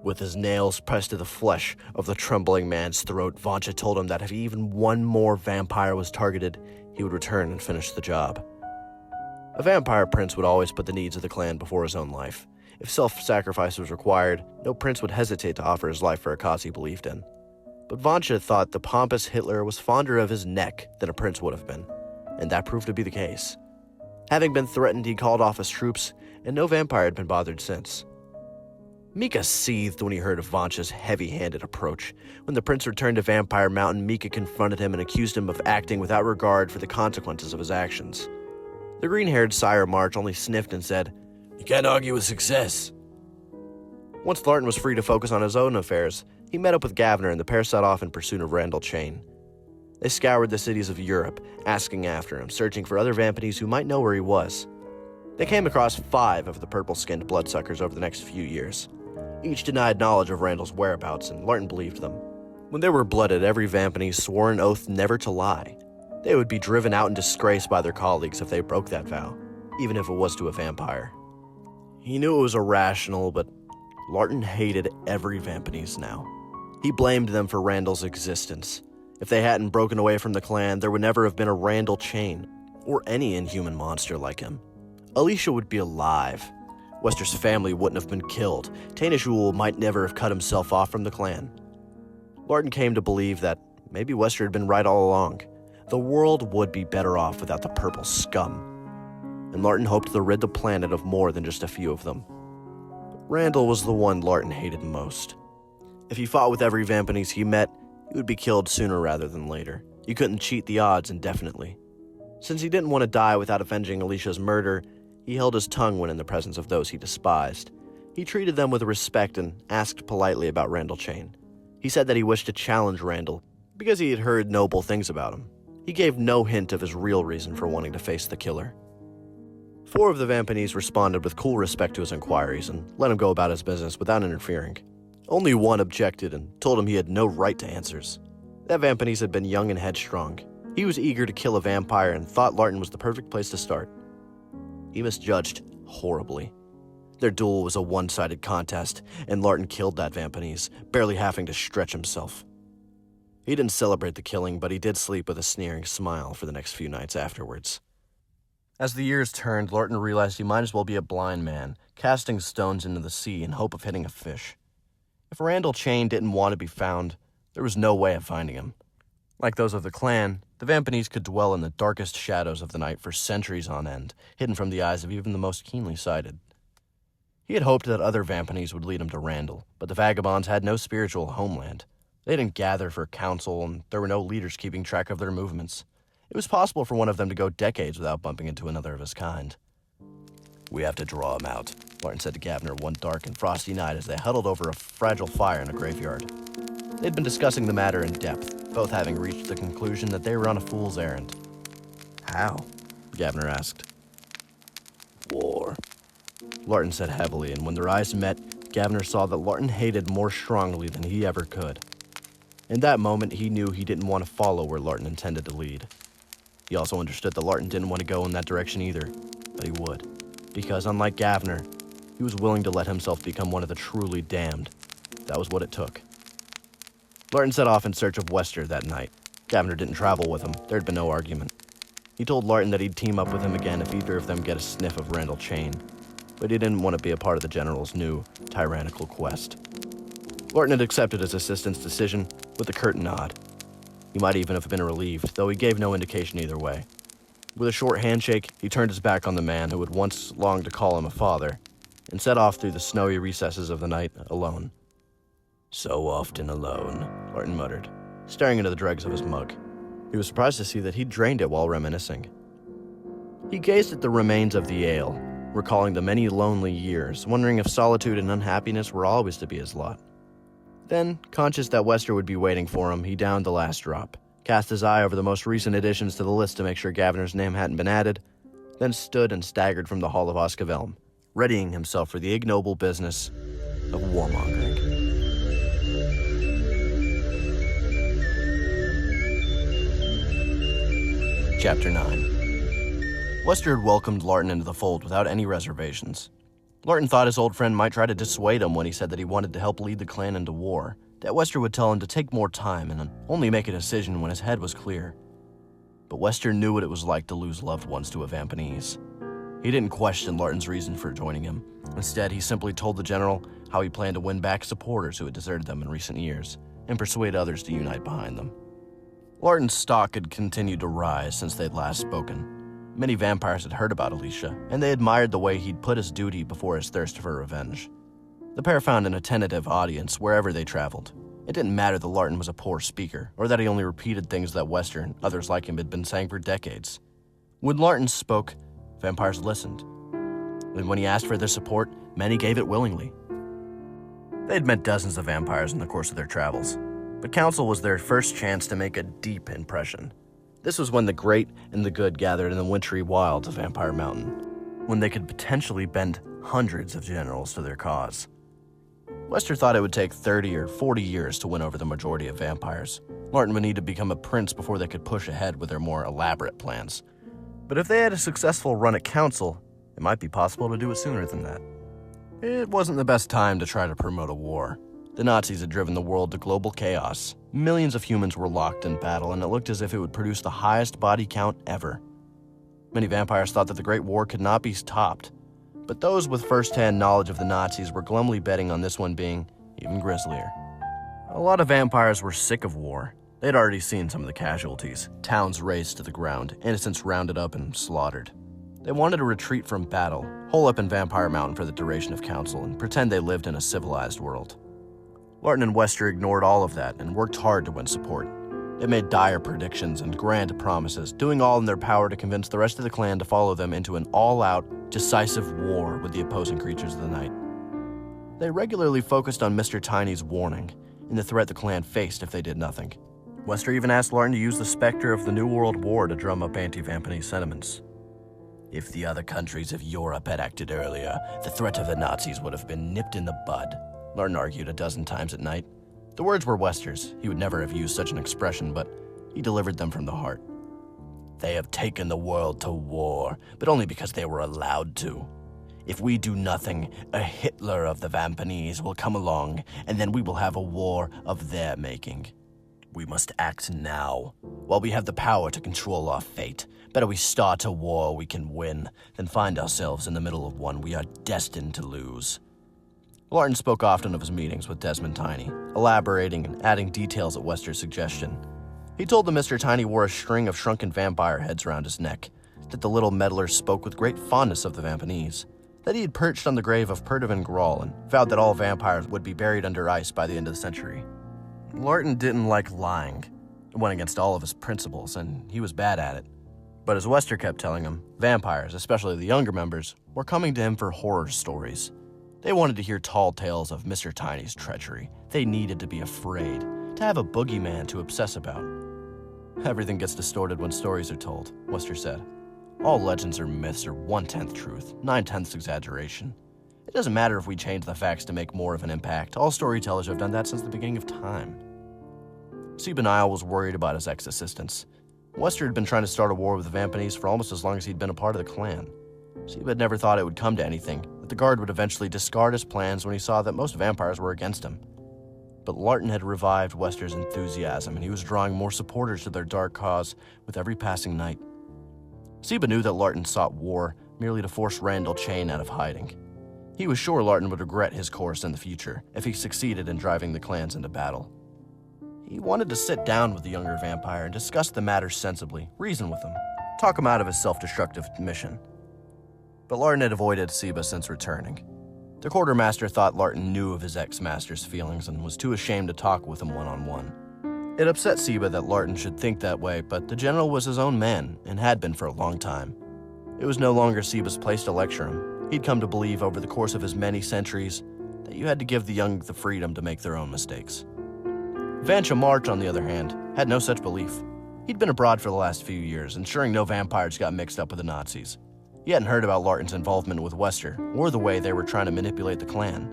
With his nails pressed to the flesh of the trembling man's throat, Vancha told him that if even one more vampire was targeted, he would return and finish the job. A vampire prince would always put the needs of the clan before his own life. If self-sacrifice was required, no prince would hesitate to offer his life for a cause he believed in. But Vancha thought the pompous Hitler was fonder of his neck than a prince would have been, and that proved to be the case. Having been threatened, he called off his troops, and no vampire had been bothered since. Mika seethed when he heard of Vancha's heavy-handed approach. When the prince returned to Vampire Mountain, Mika confronted him and accused him of acting without regard for the consequences of his actions. The green-haired Sire March only sniffed and said, "You can't argue with success." Once Larten was free to focus on his own affairs, he met up with Gavner and the pair set off in pursuit of Randall Chain. They scoured the cities of Europe, asking after him, searching for other Vampanese who might know where he was. They came across 5 of the purple-skinned bloodsuckers over the next few years. Each denied knowledge of Randall's whereabouts, and Larten believed them. When they were blooded, every Vampanese swore an oath never to lie. They would be driven out in disgrace by their colleagues if they broke that vow, even if it was to a vampire. He knew it was irrational, but Larten hated every Vampanese now. He blamed them for Randall's existence. If they hadn't broken away from the clan, there would never have been a Randall Chain, or any inhuman monster like him. Alicia would be alive. Wester's family wouldn't have been killed. Tainishul might never have cut himself off from the clan. Larten came to believe that maybe Wester had been right all along. The world would be better off without the purple scum. And Larten hoped to rid the planet of more than just a few of them. But Randall was the one Larten hated most. If he fought with every Vampanese he met, he would be killed sooner rather than later. You couldn't cheat the odds indefinitely. Since he didn't want to die without avenging Alicia's murder, he held his tongue when in the presence of those he despised. He treated them with respect and asked politely about Randall Chain. He said that he wished to challenge Randall because he had heard noble things about him. He gave no hint of his real reason for wanting to face the killer. 4 of the Vampanese responded with cool respect to his inquiries and let him go about his business without interfering. Only one objected and told him he had no right to answers. That Vampanese had been young and headstrong. He was eager to kill a vampire and thought Larten was the perfect place to start. He misjudged horribly. Their duel was a one-sided contest, and Larten killed that Vampanese, barely having to stretch himself. He didn't celebrate the killing, but he did sleep with a sneering smile for the next few nights afterwards. As the years turned, Larten realized he might as well be a blind man, casting stones into the sea in hope of hitting a fish. If Randall Chain didn't want to be found, there was no way of finding him. Like those of the clan, the Vampanese could dwell in the darkest shadows of the night for centuries on end, hidden from the eyes of even the most keenly sighted. He had hoped that other Vampanese would lead him to Randall, but the vagabonds had no spiritual homeland. They didn't gather for council, and there were no leaders keeping track of their movements. It was possible for one of them to go decades without bumping into another of his kind. "We have to draw him out," Larten said to Gavner one dark and frosty night as they huddled over a fragile fire in a graveyard. They'd been discussing the matter in depth, both having reached the conclusion that they were on a fool's errand. "How?" Gavner asked. "War," Larten said heavily, and when their eyes met, Gavner saw that Larten hated more strongly than he ever could. In that moment, he knew he didn't want to follow where Larten intended to lead. He also understood that Larten didn't want to go in that direction either, but he would, because unlike Gavner, he was willing to let himself become one of the truly damned. That was what it took. Larten set off in search of Wester that night. Gavner didn't travel with him. There'd been no argument. He told Larten that he'd team up with him again if either of them get a sniff of Randall Chain, but he didn't want to be a part of the General's new, tyrannical quest. Larten had accepted his assistant's decision with a curt nod. He might even have been relieved, though he gave no indication either way. With a short handshake, he turned his back on the man who had once longed to call him a father, and set off through the snowy recesses of the night alone. "So often alone," Larten muttered, staring into the dregs of his mug. He was surprised to see that he'd drained it while reminiscing. He gazed at the remains of the ale, recalling the many lonely years, wondering if solitude and unhappiness were always to be his lot. Then, conscious that Wester would be waiting for him, he downed the last drop, cast his eye over the most recent additions to the list to make sure Gavner's name hadn't been added, then stood and staggered from the Hall of Oskavelm, readying himself for the ignoble business of warmongering. Chapter 9. Wester had welcomed Larten into the fold without any reservations. Larten thought his old friend might try to dissuade him when he said that he wanted to help lead the clan into war, that Wester would tell him to take more time and only make a decision when his head was clear. But Wester knew what it was like to lose loved ones to a Vampanese. He didn't question Larten's reason for joining him. Instead, he simply told the general how he planned to win back supporters who had deserted them in recent years, and persuade others to unite behind them. Larten's stock had continued to rise since they'd last spoken. Many vampires had heard about Alicia, and they admired the way he'd put his duty before his thirst for revenge. The pair found an attentive audience wherever they traveled. It didn't matter that Larten was a poor speaker, or that he only repeated things that Wester and others like him had been saying for decades. When Larten spoke, vampires listened. And when he asked for their support, many gave it willingly. They'd met dozens of vampires in the course of their travels, but Council was their first chance to make a deep impression. This was when the great and the good gathered in the wintry wilds of Vampire Mountain, when they could potentially bend hundreds of generals to their cause. Wester thought it would take 30 or 40 years to win over the majority of vampires. Larten would need to become a prince before they could push ahead with their more elaborate plans. But if they had a successful run at Council, it might be possible to do it sooner than that. It wasn't the best time to try to promote a war. The Nazis had driven the world to global chaos. Millions of humans were locked in battle, and it looked as if it would produce the highest body count ever. Many vampires thought that the Great War could not be topped, but those with first-hand knowledge of the Nazis were glumly betting on this one being even grislier. A lot of vampires were sick of war. They'd already seen some of the casualties. Towns razed to the ground, innocents rounded up and slaughtered. They wanted to retreat from battle, hole up in Vampire Mountain for the duration of Council, and pretend they lived in a civilized world. Larten and Wester ignored all of that and worked hard to win support. They made dire predictions and grand promises, doing all in their power to convince the rest of the clan to follow them into an all-out, decisive war with the opposing creatures of the night. They regularly focused on Mr. Tiny's warning and the threat the clan faced if they did nothing. Wester even asked Larten to use the specter of the New World War to drum up anti-Vampanese sentiments. If the other countries of Europe had acted earlier, the threat of the Nazis would have been nipped in the bud, Larten argued a dozen times at night. The words were Wester's. He would never have used such an expression, but he delivered them from the heart. They have taken the world to war, but only because they were allowed to. If we do nothing, a Hitler of the Vampanese will come along, and then we will have a war of their making. We must act now, while we have the power to control our fate. Better we start a war we can win than find ourselves in the middle of one we are destined to lose. Larten spoke often of his meetings with Desmond Tiny, elaborating and adding details at Wester's suggestion. He told them Mr. Tiny wore a string of shrunken vampire heads around his neck, that the little meddler spoke with great fondness of the Vampanese, that he had perched on the grave of Perdivan Grawl and vowed that all vampires would be buried under ice by the end of the century. Larten didn't like lying. It went against all of his principles, and he was bad at it. But as Wester kept telling him, vampires, especially the younger members, were coming to him for horror stories. They wanted to hear tall tales of Mr. Tiny's treachery. They needed to be afraid, to have a boogeyman to obsess about. Everything gets distorted when stories are told, Wester said. All legends or myths are 1/10 truth, 9/10 exaggeration. It doesn't matter if we change the facts to make more of an impact. All storytellers have done that since the beginning of time. Seba Nile was worried about his ex-assistants. Wester had been trying to start a war with the Vampanese for almost as long as he'd been a part of the clan. Seba had never thought it would come to anything, that the guard would eventually discard his plans when he saw that most vampires were against him. But Larten had revived Wester's enthusiasm, and he was drawing more supporters to their dark cause with every passing night. Seba knew that Larten sought war merely to force Randall Chain out of hiding. He was sure Larten would regret his course in the future if he succeeded in driving the clans into battle. He wanted to sit down with the younger vampire and discuss the matter sensibly, reason with him, talk him out of his self-destructive mission. But Larten had avoided Seba since returning. The quartermaster thought Larten knew of his ex-master's feelings and was too ashamed to talk with him one-on-one. It upset Seba that Larten should think that way, but the general was his own man and had been for a long time. It was no longer Seba's place to lecture him. He'd come to believe over the course of his many centuries that you had to give the young the freedom to make their own mistakes. Vancha March, on the other hand, had no such belief. He'd been abroad for the last few years, ensuring no vampires got mixed up with the Nazis. He hadn't heard about Larten's involvement with Wester, or the way they were trying to manipulate the clan.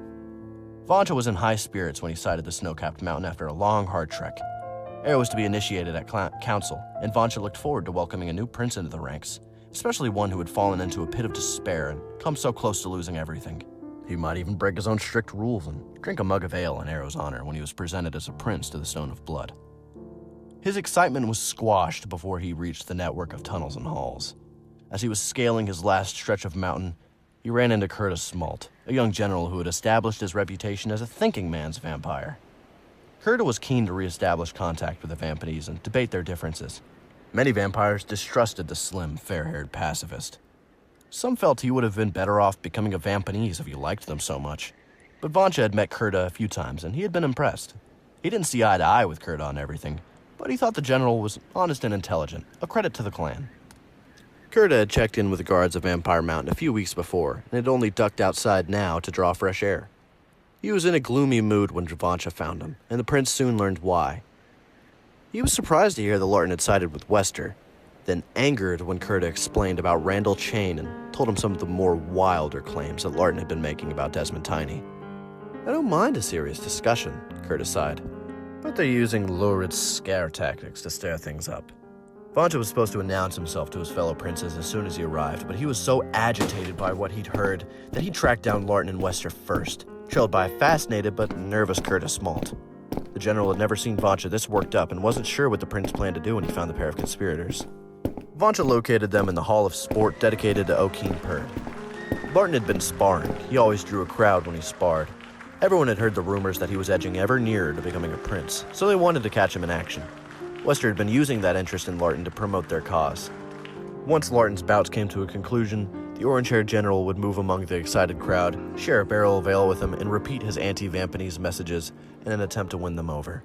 Vancha was in high spirits when he sighted the snow-capped mountain after a long, hard trek. Air was to be initiated at council, and Vancha looked forward to welcoming a new prince into the ranks, especially one who had fallen into a pit of despair and come so close to losing everything. He might even break his own strict rules and drink a mug of ale in Arrow's honor when he was presented as a prince to the Stone of Blood. His excitement was squashed before he reached the network of tunnels and halls. As he was scaling his last stretch of mountain, he ran into Curtis Smalt, a young general who had established his reputation as a thinking man's vampire. Curtis was keen to reestablish contact with the Vampanese and debate their differences. Many vampires distrusted the slim, fair-haired pacifist. Some felt he would have been better off becoming a Vampanese if he liked them so much. But Vancha had met Curta a few times, and he had been impressed. He didn't see eye to eye with Curta on everything, but he thought the general was honest and intelligent, a credit to the clan. Curta had checked in with the guards of Vampire Mountain a few weeks before, and had only ducked outside now to draw fresh air. He was in a gloomy mood when Vancha found him, and the prince soon learned why. He was surprised to hear that Larten had sided with Wester, then angered when Curta explained about Randall Chain and told him some of the more wilder claims that Larten had been making about Desmond Tiny. I don't mind a serious discussion, Curta sighed, but they're using lurid scare tactics to stir things up. Vancha was supposed to announce himself to his fellow princes as soon as he arrived, but he was so agitated by what he'd heard that he tracked down Larten and Wester first, trailed by a fascinated but nervous Curtis Smalt. The general had never seen Vancha this worked up and wasn't sure what the prince planned to do when he found the pair of conspirators. Vancha located them in the Hall of Sport dedicated to Okeen Perd. Larten had been sparring. He always drew a crowd when he sparred. Everyone had heard the rumors that he was edging ever nearer to becoming a prince, so they wanted to catch him in action. Wester had been using that interest in Larten to promote their cause. Once Larten's bouts came to a conclusion, the orange-haired general would move among the excited crowd, share a barrel of ale with him, and repeat his anti-Vampanese messages in an attempt to win them over.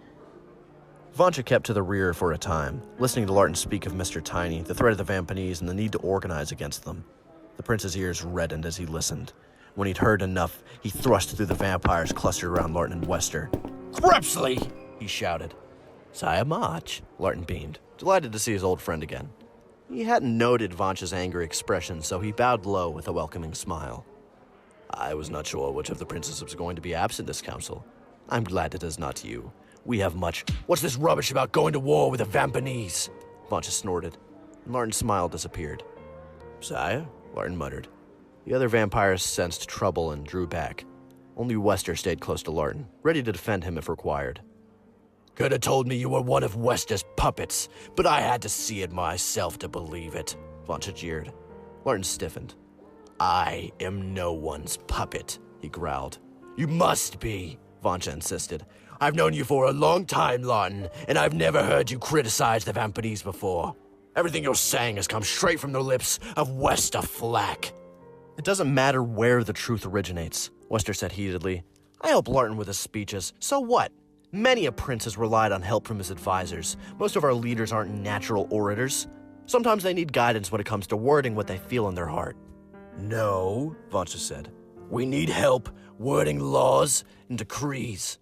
Vancha kept to the rear for a time, listening to Larten speak of Mr. Tiny, the threat of the Vampanese, and the need to organize against them. The prince's ears reddened as he listened. When he'd heard enough, he thrust through the vampires clustered around Larten and Wester. "Crepsley!" he shouted. "Sire March," Larten beamed, delighted to see his old friend again. He hadn't noted Vancha's angry expression, so he bowed low with a welcoming smile. "I was not sure which of the princes was going to be absent this council. I'm glad it is not you. We have much—" "What's this rubbish about going to war with the Vampanese?" Vancha snorted, and Larten's smile disappeared. "Sire?" Larten muttered. The other vampires sensed trouble and drew back. Only Wester stayed close to Larten, ready to defend him if required. Could have told me you were one of Wester's puppets, but I had to see it myself to believe it, Vancha jeered. Larten stiffened. I am no one's puppet, he growled. You must be, Vancha insisted. I've known you for a long time, Larten, and I've never heard you criticize the Vampires before. Everything you're saying has come straight from the lips of Wester Flack. It doesn't matter where the truth originates, Wester said heatedly. I help Larten with his speeches, so what? Many a prince has relied on help from his advisors. Most of our leaders aren't natural orators. Sometimes they need guidance when it comes to wording what they feel in their heart. No, Vancha said. We need help wording laws and decrees.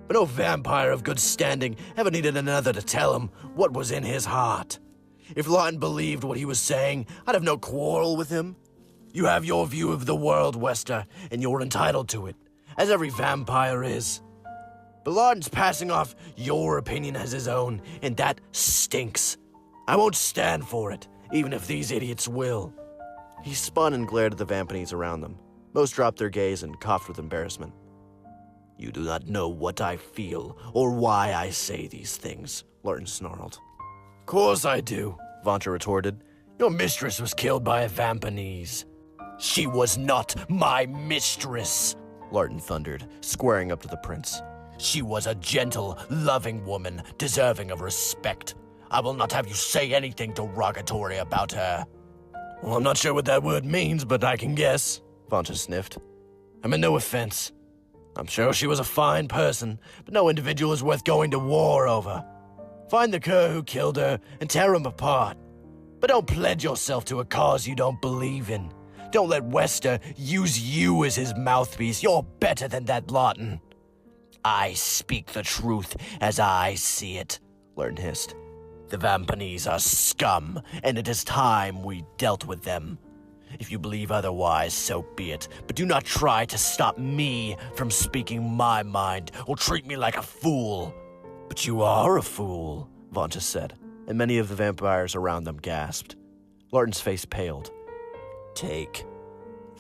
But no vampire of good standing ever needed another to tell him what was in his heart. If Larten believed what he was saying, I'd have no quarrel with him. You have your view of the world, Wester, and you're entitled to it, as every vampire is. But Larten's passing off your opinion as his own, and that stinks. I won't stand for it, even if these idiots will. He spun and glared at the Vampires around them. Most dropped their gaze and coughed with embarrassment. You do not know what I feel, or why I say these things, Larten snarled. Course I do, Vancha retorted. Your mistress was killed by a Vampanese. She was not my mistress, Larten thundered, squaring up to the prince. She was a gentle, loving woman, deserving of respect. I will not have you say anything derogatory about her. Well, I'm not sure what that word means, but I can guess, Vancha sniffed. I mean, no offense. I'm sure she was a fine person, but no individual is worth going to war over. Find the cur who killed her and tear him apart. But don't pledge yourself to a cause you don't believe in. Don't let Wester use you as his mouthpiece. You're better than that, Larten. I speak the truth as I see it, Larten hissed. The Vampanese are scum, and it is time we dealt with them. If you believe otherwise, so be it, but do not try to stop me from speaking my mind or treat me like a fool. But you are a fool, Vancha said, and many of the vampires around them gasped. Larten's face paled. Take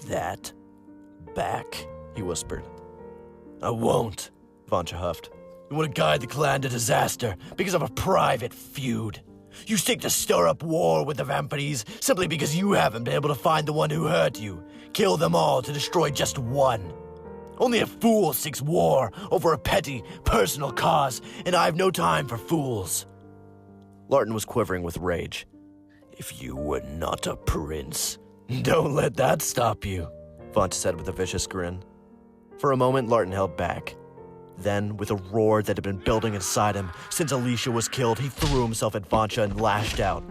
that back, he whispered. I won't, Vancha huffed. You want to guide the clan to disaster because of a private feud. You seek to stir up war with the Vampires simply because you haven't been able to find the one who hurt you. Kill them all to destroy just one. Only a fool seeks war over a petty, personal cause, and I have no time for fools. Larten was quivering with rage. If you were not a prince, don't let that stop you, Vancha said with a vicious grin. For a moment, Larten held back. Then, with a roar that had been building inside him since Alicia was killed, he threw himself at Vancha and lashed out.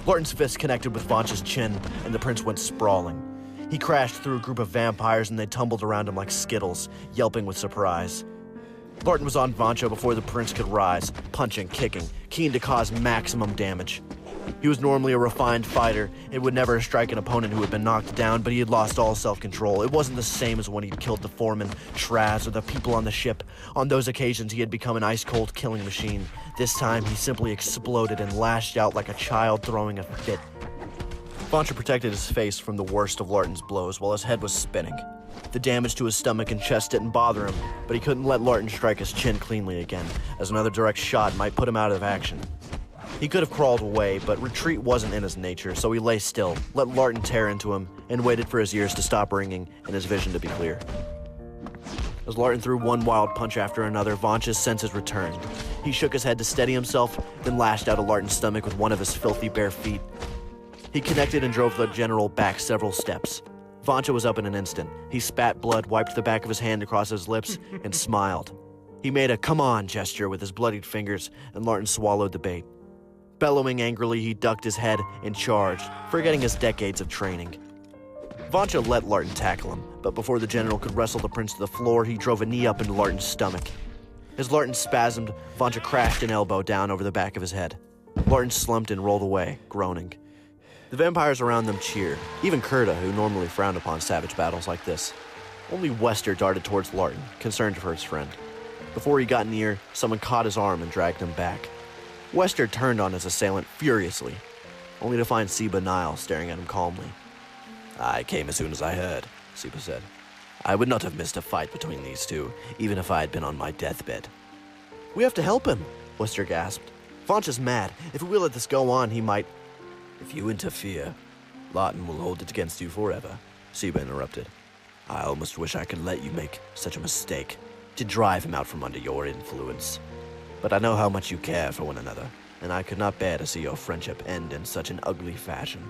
Larten's fist connected with Vancha's chin, and the prince went sprawling. He crashed through a group of vampires, and they tumbled around him like skittles, yelping with surprise. Larten was on Vancha before the prince could rise, punching, kicking, keen to cause maximum damage. He was normally a refined fighter and would never strike an opponent who had been knocked down, but he had lost all self-control. It wasn't the same as when he'd killed the foreman, Traz, or the people on the ship. On those occasions, he had become an ice-cold killing machine. This time, he simply exploded and lashed out like a child throwing a fit. Vancha protected his face from the worst of Larten's blows while his head was spinning. The damage to his stomach and chest didn't bother him, but he couldn't let Larten strike his chin cleanly again, as another direct shot might put him out of action. He could have crawled away, but retreat wasn't in his nature, so he lay still, let Larten tear into him, and waited for his ears to stop ringing and his vision to be clear. As Larten threw one wild punch after another, Vancha's senses returned. He shook his head to steady himself, then lashed out of Larten's stomach with one of his filthy bare feet. He connected and drove the general back several steps. Vancha was up in an instant. He spat blood, wiped the back of his hand across his lips, and smiled. He made a "come on" gesture with his bloodied fingers, and Larten swallowed the bait. Bellowing angrily, he ducked his head and charged, forgetting his decades of training. Vancha let Larten tackle him, but before the general could wrestle the prince to the floor, he drove a knee up into Larten's stomach. As Larten spasmed, Vancha crashed an elbow down over the back of his head. Larten slumped and rolled away, groaning. The vampires around them cheered, even Kurta, who normally frowned upon savage battles like this. Only Wester darted towards Larten, concerned for his friend. Before he got near, someone caught his arm and dragged him back. Wester turned on his assailant furiously, only to find Siba Nile staring at him calmly. I came as soon as I heard, Siba said. I would not have missed a fight between these two, even if I had been on my deathbed. We have to help him, Wester gasped. Vancha's mad. If we let this go on, he might... If you interfere, Larten will hold it against you forever, Siba interrupted. I almost wish I could let you make such a mistake to drive him out from under your influence. But I know how much you care for one another, and I could not bear to see your friendship end in such an ugly fashion.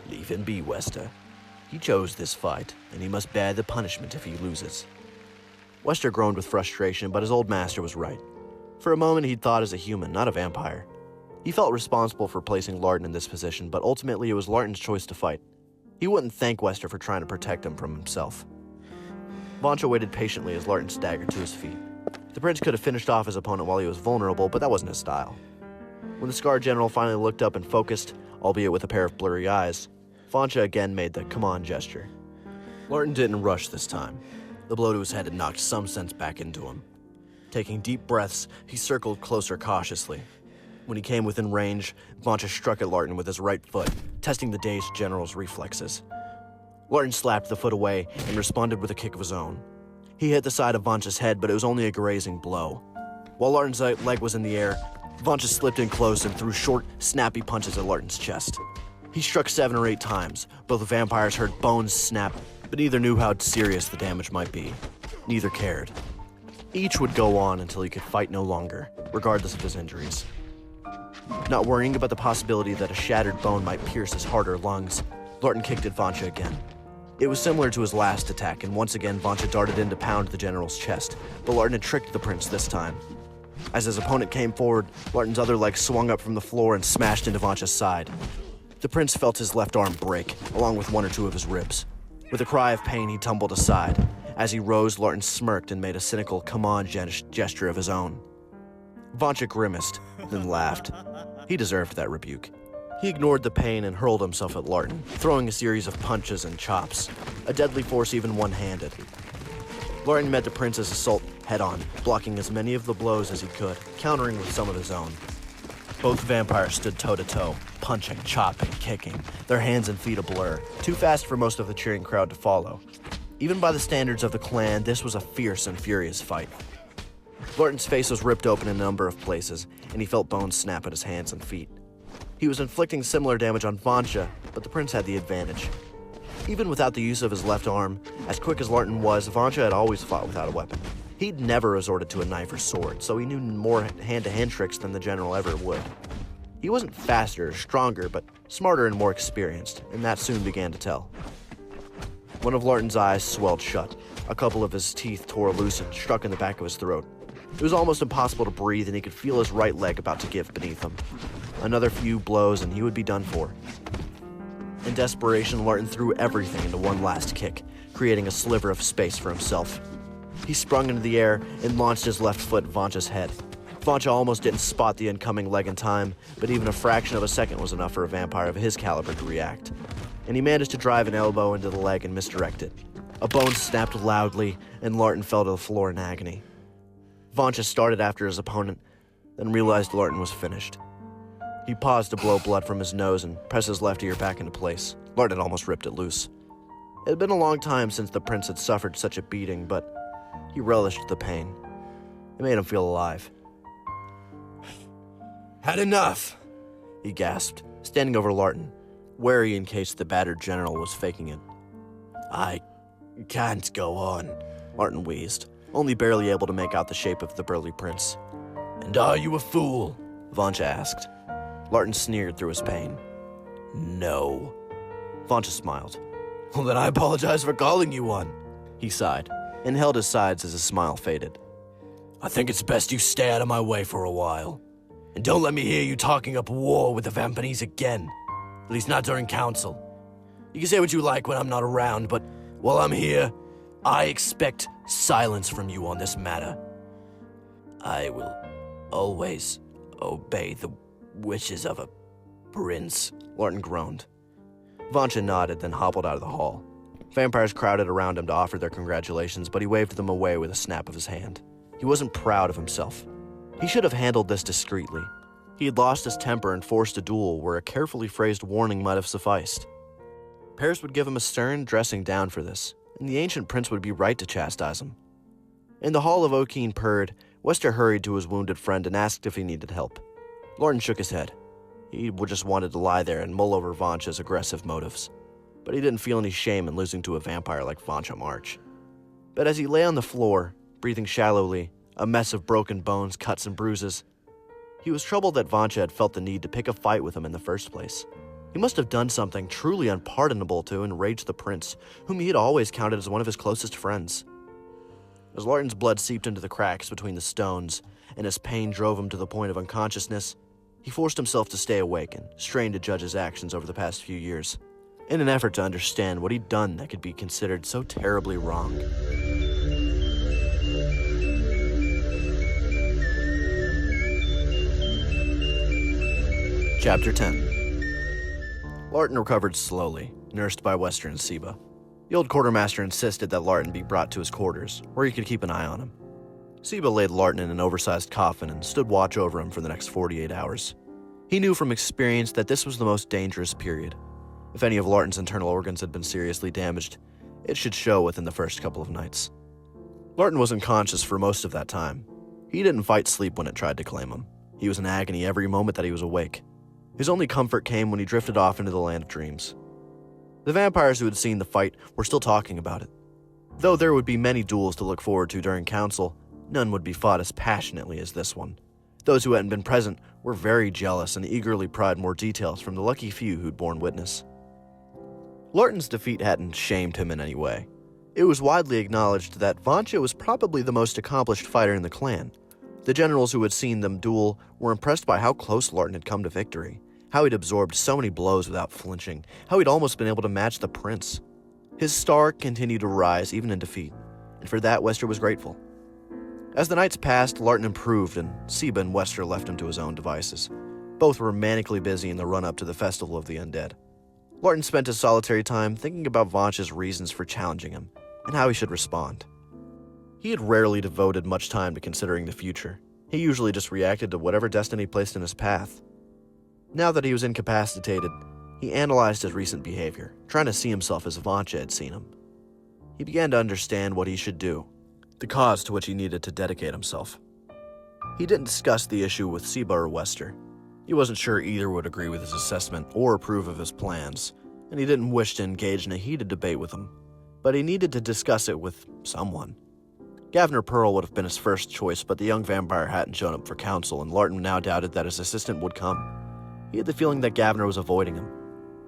Leave him be, Wester. He chose this fight, and he must bear the punishment if he loses. Wester groaned with frustration, but his old master was right. For a moment, he'd thought as a human, not a vampire. He felt responsible for placing Larten in this position, but ultimately it was Larten's choice to fight. He wouldn't thank Wester for trying to protect him from himself. Vancha waited patiently as Larten staggered to his feet. The prince could have finished off his opponent while he was vulnerable, but that wasn't his style. When the Scar General finally looked up and focused, albeit with a pair of blurry eyes, Vancha again made the come on gesture. Larten didn't rush this time. The blow to his head had knocked some sense back into him. Taking deep breaths, he circled closer cautiously. When he came within range, Vancha struck at Larten with his right foot, testing the dazed general's reflexes. Larten slapped the foot away and responded with a kick of his own. He hit the side of Vancha's head, but it was only a grazing blow. While Larten's leg was in the air, Vancha slipped in close and threw short, snappy punches at Larten's chest. He struck 7 or 8 times. Both vampires heard bones snap, but neither knew how serious the damage might be. Neither cared. Each would go on until he could fight no longer, regardless of his injuries. Not worrying about the possibility that a shattered bone might pierce his heart or lungs, Larten kicked at Vancha again. It was similar to his last attack, and once again Vancha darted in to pound the general's chest, but Larten had tricked the prince this time. As his opponent came forward, Larten's other leg swung up from the floor and smashed into Vancha's side. The prince felt his left arm break, along with 1 or 2 of his ribs. With a cry of pain, he tumbled aside. As he rose, Larten smirked and made a cynical come-on gesture of his own. Vancha grimaced, then laughed. He deserved that rebuke. He ignored the pain and hurled himself at Larten, throwing a series of punches and chops, a deadly force even one-handed. Larten met the prince's assault head-on, blocking as many of the blows as he could, countering with some of his own. Both vampires stood toe-to-toe, punching, chopping, kicking, their hands and feet a blur, too fast for most of the cheering crowd to follow. Even by the standards of the clan, this was a fierce and furious fight. Larten's face was ripped open in a number of places, and he felt bones snap at his hands and feet. He was inflicting similar damage on Vancha, but the prince had the advantage. Even without the use of his left arm, as quick as Larten was, Vancha had always fought without a weapon. He'd never resorted to a knife or sword, so he knew more hand-to-hand tricks than the general ever would. He wasn't faster or stronger, but smarter and more experienced, and that soon began to tell. One of Larten's eyes swelled shut. A couple of his teeth tore loose and struck in the back of his throat. It was almost impossible to breathe, and he could feel his right leg about to give beneath him. Another few blows, and he would be done for. In desperation, Larten threw everything into one last kick, creating a sliver of space for himself. He sprung into the air and launched his left foot at Vancha's head. Vancha almost didn't spot the incoming leg in time, but even a fraction of a second was enough for a vampire of his caliber to react. And he managed to drive an elbow into the leg and misdirect it. A bone snapped loudly, and Larten fell to the floor in agony. Vancha started after his opponent, then realized Larten was finished. He paused to blow blood from his nose and press his left ear back into place. Larten had almost ripped it loose. It had been a long time since the prince had suffered such a beating, but he relished the pain. It made him feel alive. Had enough, he gasped, standing over Larten, wary in case the battered general was faking it. I can't go on, Larten wheezed, only barely able to make out the shape of the burly prince. And are you a fool? Vancha asked. Larten sneered through his pain. No. Vancha smiled. Well, then I apologize for calling you one. He sighed, and held his sides as his smile faded. I think it's best you stay out of my way for a while. And don't let me hear you talking up war with the Vampinese again. At least not during council. You can say what you like when I'm not around, but while I'm here, I expect silence from you on this matter. I will always obey the wishes of a prince, Larten groaned. Vancha nodded, then hobbled out of the hall. Vampires crowded around him to offer their congratulations, but he waved them away with a snap of his hand. He wasn't proud of himself. He should have handled this discreetly. He had lost his temper and forced a duel where a carefully phrased warning might have sufficed. Paris would give him a stern dressing down for this, and the ancient prince would be right to chastise him. In the hall of Okeen purred, Wester hurried to his wounded friend and asked if he needed help. Larten shook his head. He just wanted to lie there and mull over Vancha's aggressive motives. But he didn't feel any shame in losing to a vampire like Vancha March. But as he lay on the floor, breathing shallowly, a mess of broken bones, cuts, and bruises, he was troubled that Vancha had felt the need to pick a fight with him in the first place. He must have done something truly unpardonable to enrage the prince, whom he had always counted as one of his closest friends. As Larten's blood seeped into the cracks between the stones, and his pain drove him to the point of unconsciousness, he forced himself to stay awake and strained to judge his actions over the past few years, in an effort to understand what he'd done that could be considered so terribly wrong. Chapter 10. Larten recovered slowly, nursed by Wester and Seba. The old quartermaster insisted that Larten be brought to his quarters, where he could keep an eye on him. Seba laid Larten in an oversized coffin and stood watch over him for the next 48 hours. He knew from experience that this was the most dangerous period. If any of Larten's internal organs had been seriously damaged, it should show within the first couple of nights. Larten was unconscious for most of that time. He didn't fight sleep when it tried to claim him. He was in agony every moment that he was awake. His only comfort came when he drifted off into the land of dreams. The vampires who had seen the fight were still talking about it. Though there would be many duels to look forward to during council, none would be fought as passionately as this one. Those who hadn't been present were very jealous and eagerly pried more details from the lucky few who'd borne witness. Larten's defeat hadn't shamed him in any way. It was widely acknowledged that Vancha was probably the most accomplished fighter in the clan. The generals who had seen them duel were impressed by how close Larten had come to victory, how he'd absorbed so many blows without flinching, how he'd almost been able to match the prince. His star continued to rise even in defeat, and for that Wester was grateful. As the nights passed, Larten improved, and Seba and Wester left him to his own devices. Both were manically busy in the run-up to the Festival of the Undead. Larten spent his solitary time thinking about Vancha's reasons for challenging him, and how he should respond. He had rarely devoted much time to considering the future. He usually just reacted to whatever destiny placed in his path. Now that he was incapacitated, he analyzed his recent behavior, trying to see himself as Vancha had seen him. He began to understand what he should do, the cause to which he needed to dedicate himself. He didn't discuss the issue with Seba or Wester. He wasn't sure either would agree with his assessment or approve of his plans, and he didn't wish to engage in a heated debate with them. But he needed to discuss it with someone. Gavner Pearl would have been his first choice, but the young vampire hadn't shown up for council, and Larten now doubted that his assistant would come. He had the feeling that Gavner was avoiding him.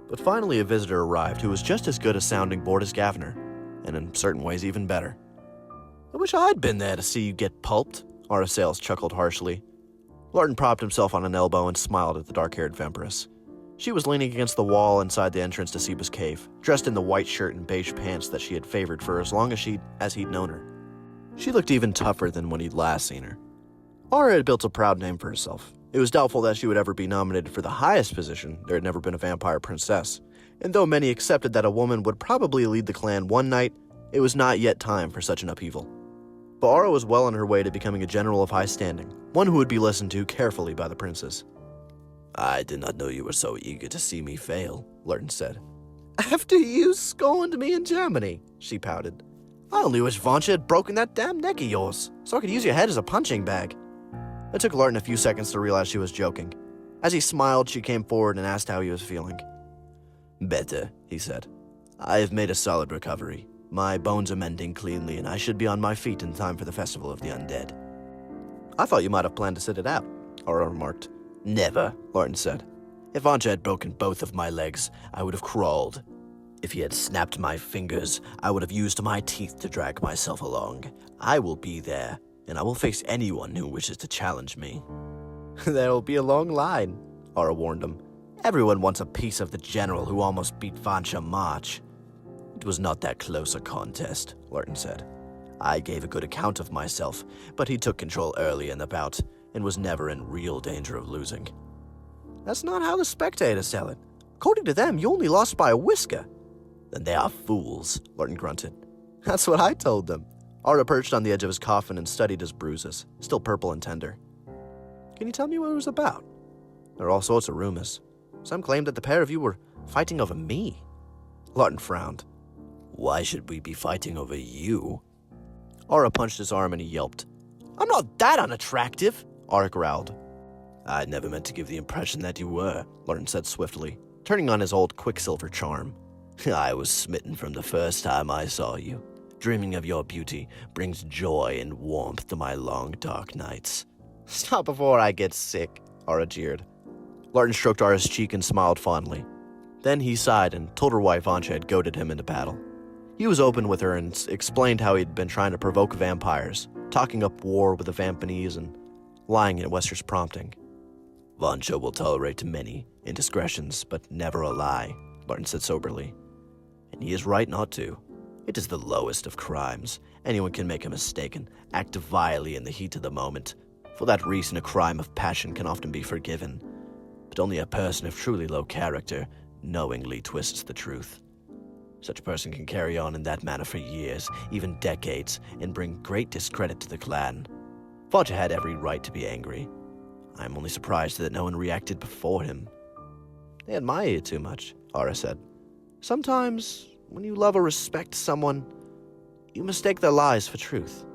But finally a visitor arrived who was just as good a sounding board as Gavner, and in certain ways even better. "I wish I'd been there to see you get pulped," Arasales chuckled harshly. Larten propped himself on an elbow and smiled at the dark-haired vampiress. She was leaning against the wall inside the entrance to Seba's cave, dressed in the white shirt and beige pants that she had favored for as long as he'd known her. She looked even tougher than when he'd last seen her. Ara had built a proud name for herself. It was doubtful that she would ever be nominated for the highest position. There had never been a vampire princess. And though many accepted that a woman would probably lead the clan one night, it was not yet time for such an upheaval. But Ara was well on her way to becoming a general of high standing, one who would be listened to carefully by the princes. "I did not know you were so eager to see me fail," Larten said. "After you scorned me in Germany," she pouted. "I only wish Vancha had broken that damn neck of yours, so I could use your head as a punching bag." It took Larten a few seconds to realize she was joking. As he smiled, she came forward and asked how he was feeling. "Better," he said. "I have made a solid recovery. My bones are mending cleanly, and I should be on my feet in time for the Festival of the Undead." "I thought you might have planned to sit it out," Ara remarked. "Never," Larten said. "If Vancha had broken both of my legs, I would have crawled. If he had snapped my fingers, I would have used my teeth to drag myself along. I will be there, and I will face anyone who wishes to challenge me." "There will be a long line," Ara warned him. "Everyone wants a piece of the general who almost beat Vancha March." "It was not that close a contest," Larten said. "I gave a good account of myself, but he took control early in the bout and was never in real danger of losing." "That's not how the spectators tell it. According to them, you only lost by a whisker." "Then they are fools," Larten grunted. "That's what I told them." Ara perched on the edge of his coffin and studied his bruises, still purple and tender. "Can you tell me what it was about?" "There are all sorts of rumors. Some claim that the pair of you were fighting over me." Larten frowned. "Why should we be fighting over you?" Ara punched his arm and he yelped. I'm not that unattractive, Aura growled. I never meant to give the impression that you were, Larten said swiftly, turning on his old Quicksilver charm. I was smitten from the first time I saw you. Dreaming of your beauty brings joy and warmth to my long, dark nights. Stop before I get sick, Aura jeered. Larten stroked Aura's cheek and smiled fondly. Then he sighed and told her why Vancha had goaded him into battle. He was open with her and explained how he'd been trying to provoke vampires, talking up war with the Vampanese and lying at Wester's prompting. Vancha will tolerate many indiscretions, but never a lie, Larten said soberly. And he is right not to. It is the lowest of crimes. Anyone can make a mistake and act vilely in the heat of the moment. For that reason, a crime of passion can often be forgiven. But only a person of truly low character knowingly twists the truth. Such a person can carry on in that manner for years, even decades, and bring great discredit to the clan. Vancha had every right to be angry. I am only surprised that no one reacted before him. They admire you too much, Aura said. Sometimes, when you love or respect someone, you mistake their lies for truth.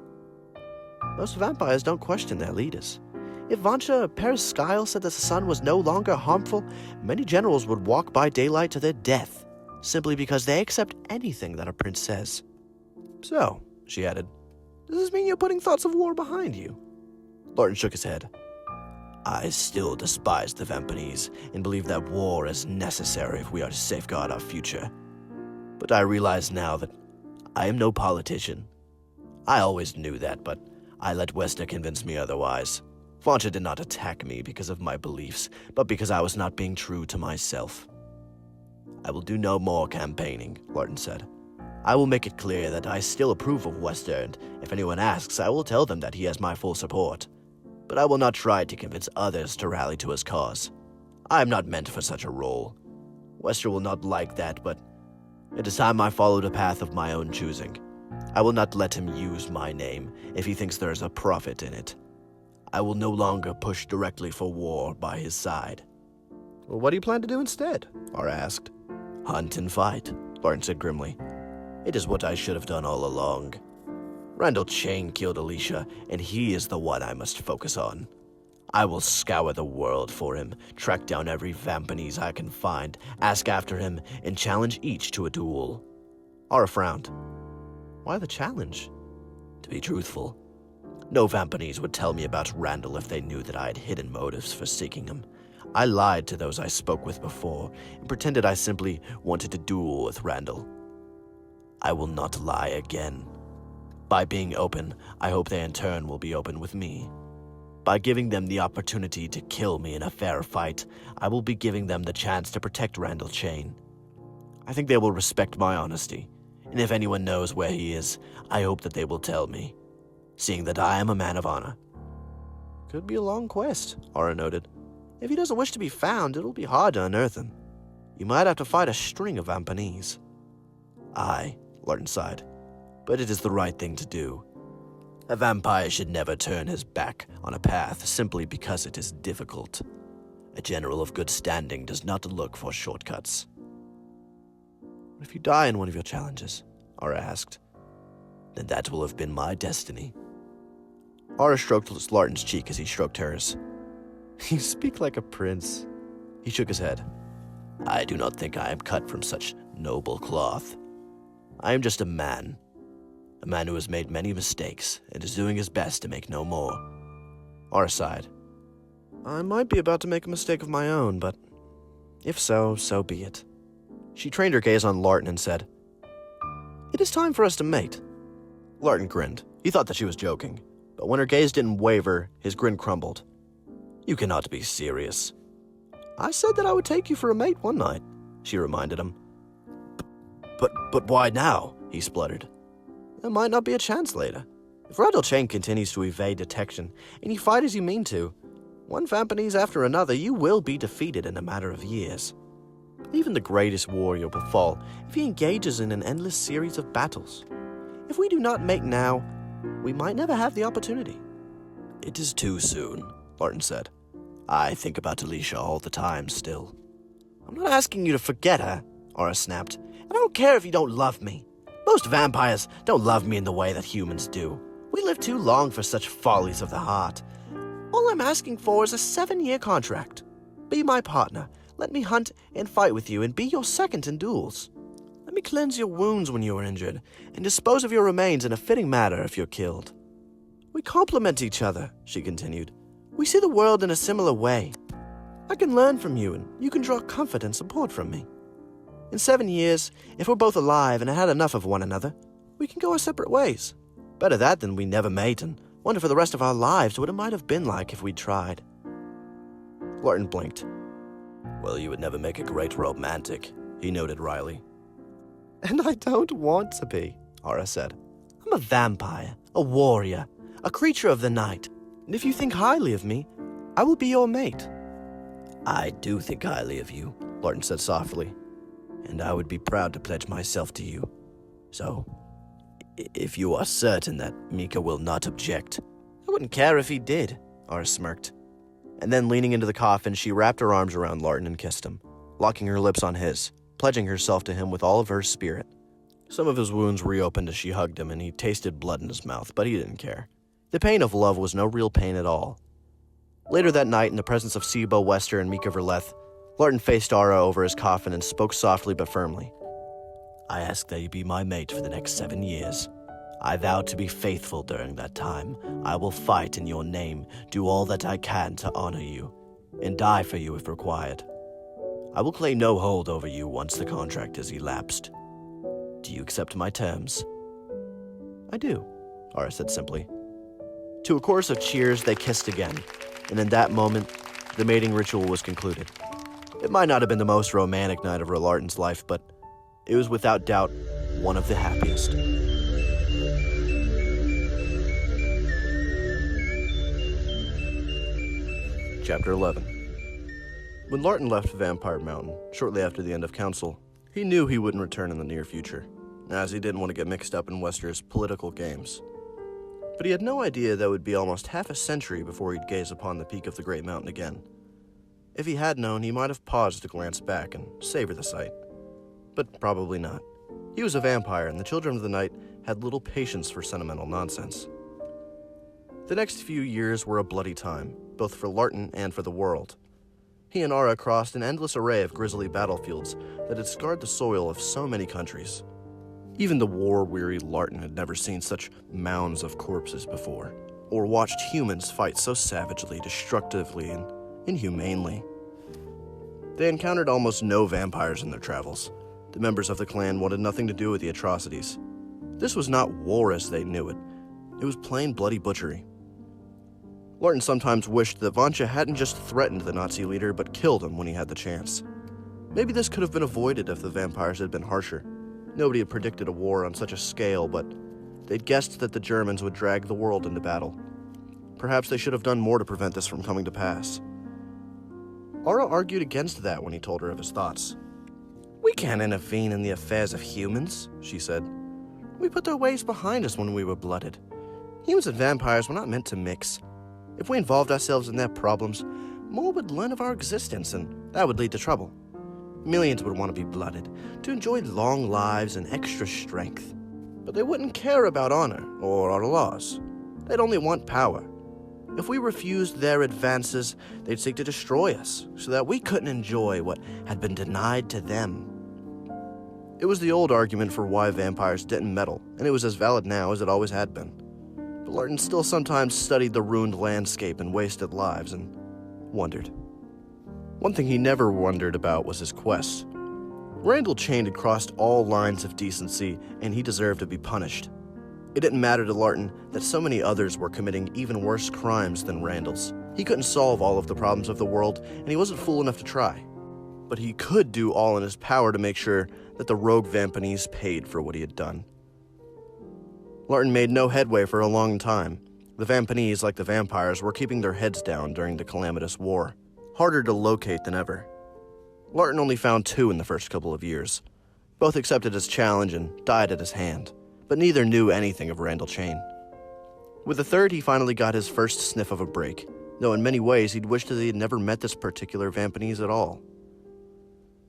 Most vampires don't question their leaders. If Vancha Periscyle said that the sun was no longer harmful, many generals would walk by daylight to their death, simply because they accept anything that a prince says. So, she added, does this mean you're putting thoughts of war behind you? Larten shook his head. I still despise the Vampanese and believe that war is necessary if we are to safeguard our future. But I realize now that I am no politician. I always knew that, but I let Wester convince me otherwise. Vancha did not attack me because of my beliefs, but because I was not being true to myself. I will do no more campaigning, Larten said. I will make it clear that I still approve of Wester, and if anyone asks, I will tell them that he has my full support. But I will not try to convince others to rally to his cause. I am not meant for such a role. Wester will not like that, but it is time I followed a path of my own choosing. I will not let him use my name if he thinks there is a profit in it. I will no longer push directly for war by his side. Well, what do you plan to do instead? Aura asked. Hunt and fight, Larten said grimly. It is what I should have done all along. Randall Chain killed Alicia, and he is the one I must focus on. I will scour the world for him, track down every Vampanese I can find, ask after him, and challenge each to a duel. Aura frowned. Why the challenge? To be truthful, no Vampanese would tell me about Randall if they knew that I had hidden motives for seeking him. I lied to those I spoke with before and pretended I simply wanted to duel with Randall. I will not lie again. By being open, I hope they in turn will be open with me. By giving them the opportunity to kill me in a fair fight, I will be giving them the chance to protect Randall Chain. I think they will respect my honesty, and if anyone knows where he is, I hope that they will tell me, seeing that I am a man of honor. Could be a long quest, Aura noted. If he doesn't wish to be found, it'll be hard to unearth him. You might have to fight a string of Vampanese. Aye, Larten sighed, but it is the right thing to do. A vampire should never turn his back on a path simply because it is difficult. A general of good standing does not look for shortcuts. What if you die in one of your challenges? Aura asked. Then that will have been my destiny. Aura stroked Larten's cheek as he stroked hers. You speak like a prince. He shook his head. I do not think I am cut from such noble cloth. I am just a man who has made many mistakes and is doing his best to make no more. Aura sighed. I might be about to make a mistake of my own, but if so, so be it. She trained her gaze on Larten and said, It is time for us to mate. Larten grinned. He thought that she was joking, but when her gaze didn't waver, his grin crumbled. You cannot be serious. I said that I would take you for a mate one night, she reminded him. But why now? He spluttered. There might not be a chance later. If Randall Chain continues to evade detection, and you fight as you mean to, one Vampanese after another, you will be defeated in a matter of years. Even the greatest warrior will fall if he engages in an endless series of battles. If we do not mate now, we might never have the opportunity. It is too soon, Larten said. I think about Alicia all the time still. I'm not asking you to forget her, Aura snapped. I don't care if you don't love me. Most vampires don't love me in the way that humans do. We live too long for such follies of the heart. All I'm asking for is a 7-year contract. Be my partner. Let me hunt and fight with you and be your second in duels. Let me cleanse your wounds when you are injured and dispose of your remains in a fitting manner if you're killed. We complement each other, she continued. We see the world in a similar way. I can learn from you and you can draw comfort and support from me. In 7 years, if we're both alive and had enough of one another, we can go our separate ways. Better that than we never mate and wonder for the rest of our lives what it might have been like if we'd tried. Larten blinked. Well, you would never make a great romantic, he noted wryly. And I don't want to be, Ara said. I'm a vampire, a warrior, a creature of the night, and if you think highly of me, I will be your mate. I do think highly of you, Larten said softly, and I would be proud to pledge myself to you. So, if you are certain that Mika will not object. I wouldn't care if he did, Ara smirked. And then leaning into the coffin, she wrapped her arms around Larten and kissed him, locking her lips on his, pledging herself to him with all of her spirit. Some of his wounds reopened as she hugged him, and he tasted blood in his mouth, but he didn't care. The pain of love was no real pain at all. Later that night, in the presence of Sibo Wester and Mika Verleth, Larten faced Ara over his coffin and spoke softly but firmly. I ask that you be my mate for the next 7 years. I vow to be faithful during that time. I will fight in your name, do all that I can to honor you, and die for you if required. I will claim no hold over you once the contract is elapsed. Do you accept my terms? I do, Ara said simply. To a chorus of cheers, they kissed again, and in that moment, the mating ritual was concluded. It might not have been the most romantic night of Larten's life, but it was without doubt one of the happiest. Chapter 11. When Larten left Vampire Mountain, shortly after the end of Council, he knew he wouldn't return in the near future, as he didn't want to get mixed up in Wester's political games. But he had no idea that it would be almost half a century before he'd gaze upon the peak of the Great Mountain again. If he had known, he might have paused to glance back and savor the sight. But probably not. He was a vampire, and the Children of the Night had little patience for sentimental nonsense. The next few years were a bloody time, both for Larten and for the world. He and Ara crossed an endless array of grisly battlefields that had scarred the soil of so many countries. Even the war-weary Larten had never seen such mounds of corpses before, or watched humans fight so savagely, destructively, and inhumanely. They encountered almost no vampires in their travels. The members of the clan wanted nothing to do with the atrocities. This was not war as they knew it. It was plain bloody butchery. Larten sometimes wished that Vancha hadn't just threatened the Nazi leader, but killed him when he had the chance. Maybe this could have been avoided if the vampires had been harsher. Nobody had predicted a war on such a scale, but they'd guessed that the Germans would drag the world into battle. Perhaps they should have done more to prevent this from coming to pass. Ara argued against that when he told her of his thoughts. We can't intervene in the affairs of humans, she said. We put their ways behind us when we were blooded. Humans and vampires were not meant to mix. If we involved ourselves in their problems, more would learn of our existence, and that would lead to trouble. Millions would want to be blooded, to enjoy long lives and extra strength. But they wouldn't care about honor or our laws. They'd only want power. If we refused their advances, they'd seek to destroy us, so that we couldn't enjoy what had been denied to them. It was the old argument for why vampires didn't meddle, and it was as valid now as it always had been. But Larten still sometimes studied the ruined landscape and wasted lives, and wondered. One thing he never wondered about was his quest. Randall Chain had crossed all lines of decency, and he deserved to be punished. It didn't matter to Larten that so many others were committing even worse crimes than Randall's. He couldn't solve all of the problems of the world, and he wasn't fool enough to try. But he could do all in his power to make sure that the rogue Vampanese paid for what he had done. Larten made no headway for a long time. The Vampanese, like the vampires, were keeping their heads down during the calamitous war, harder to locate than ever. Larten only found 2 in the first couple of years. Both accepted his challenge and died at his hand, but neither knew anything of Randall Chain. With the third, he finally got his first sniff of a break, though in many ways he'd wished that he had never met this particular Vampanese at all.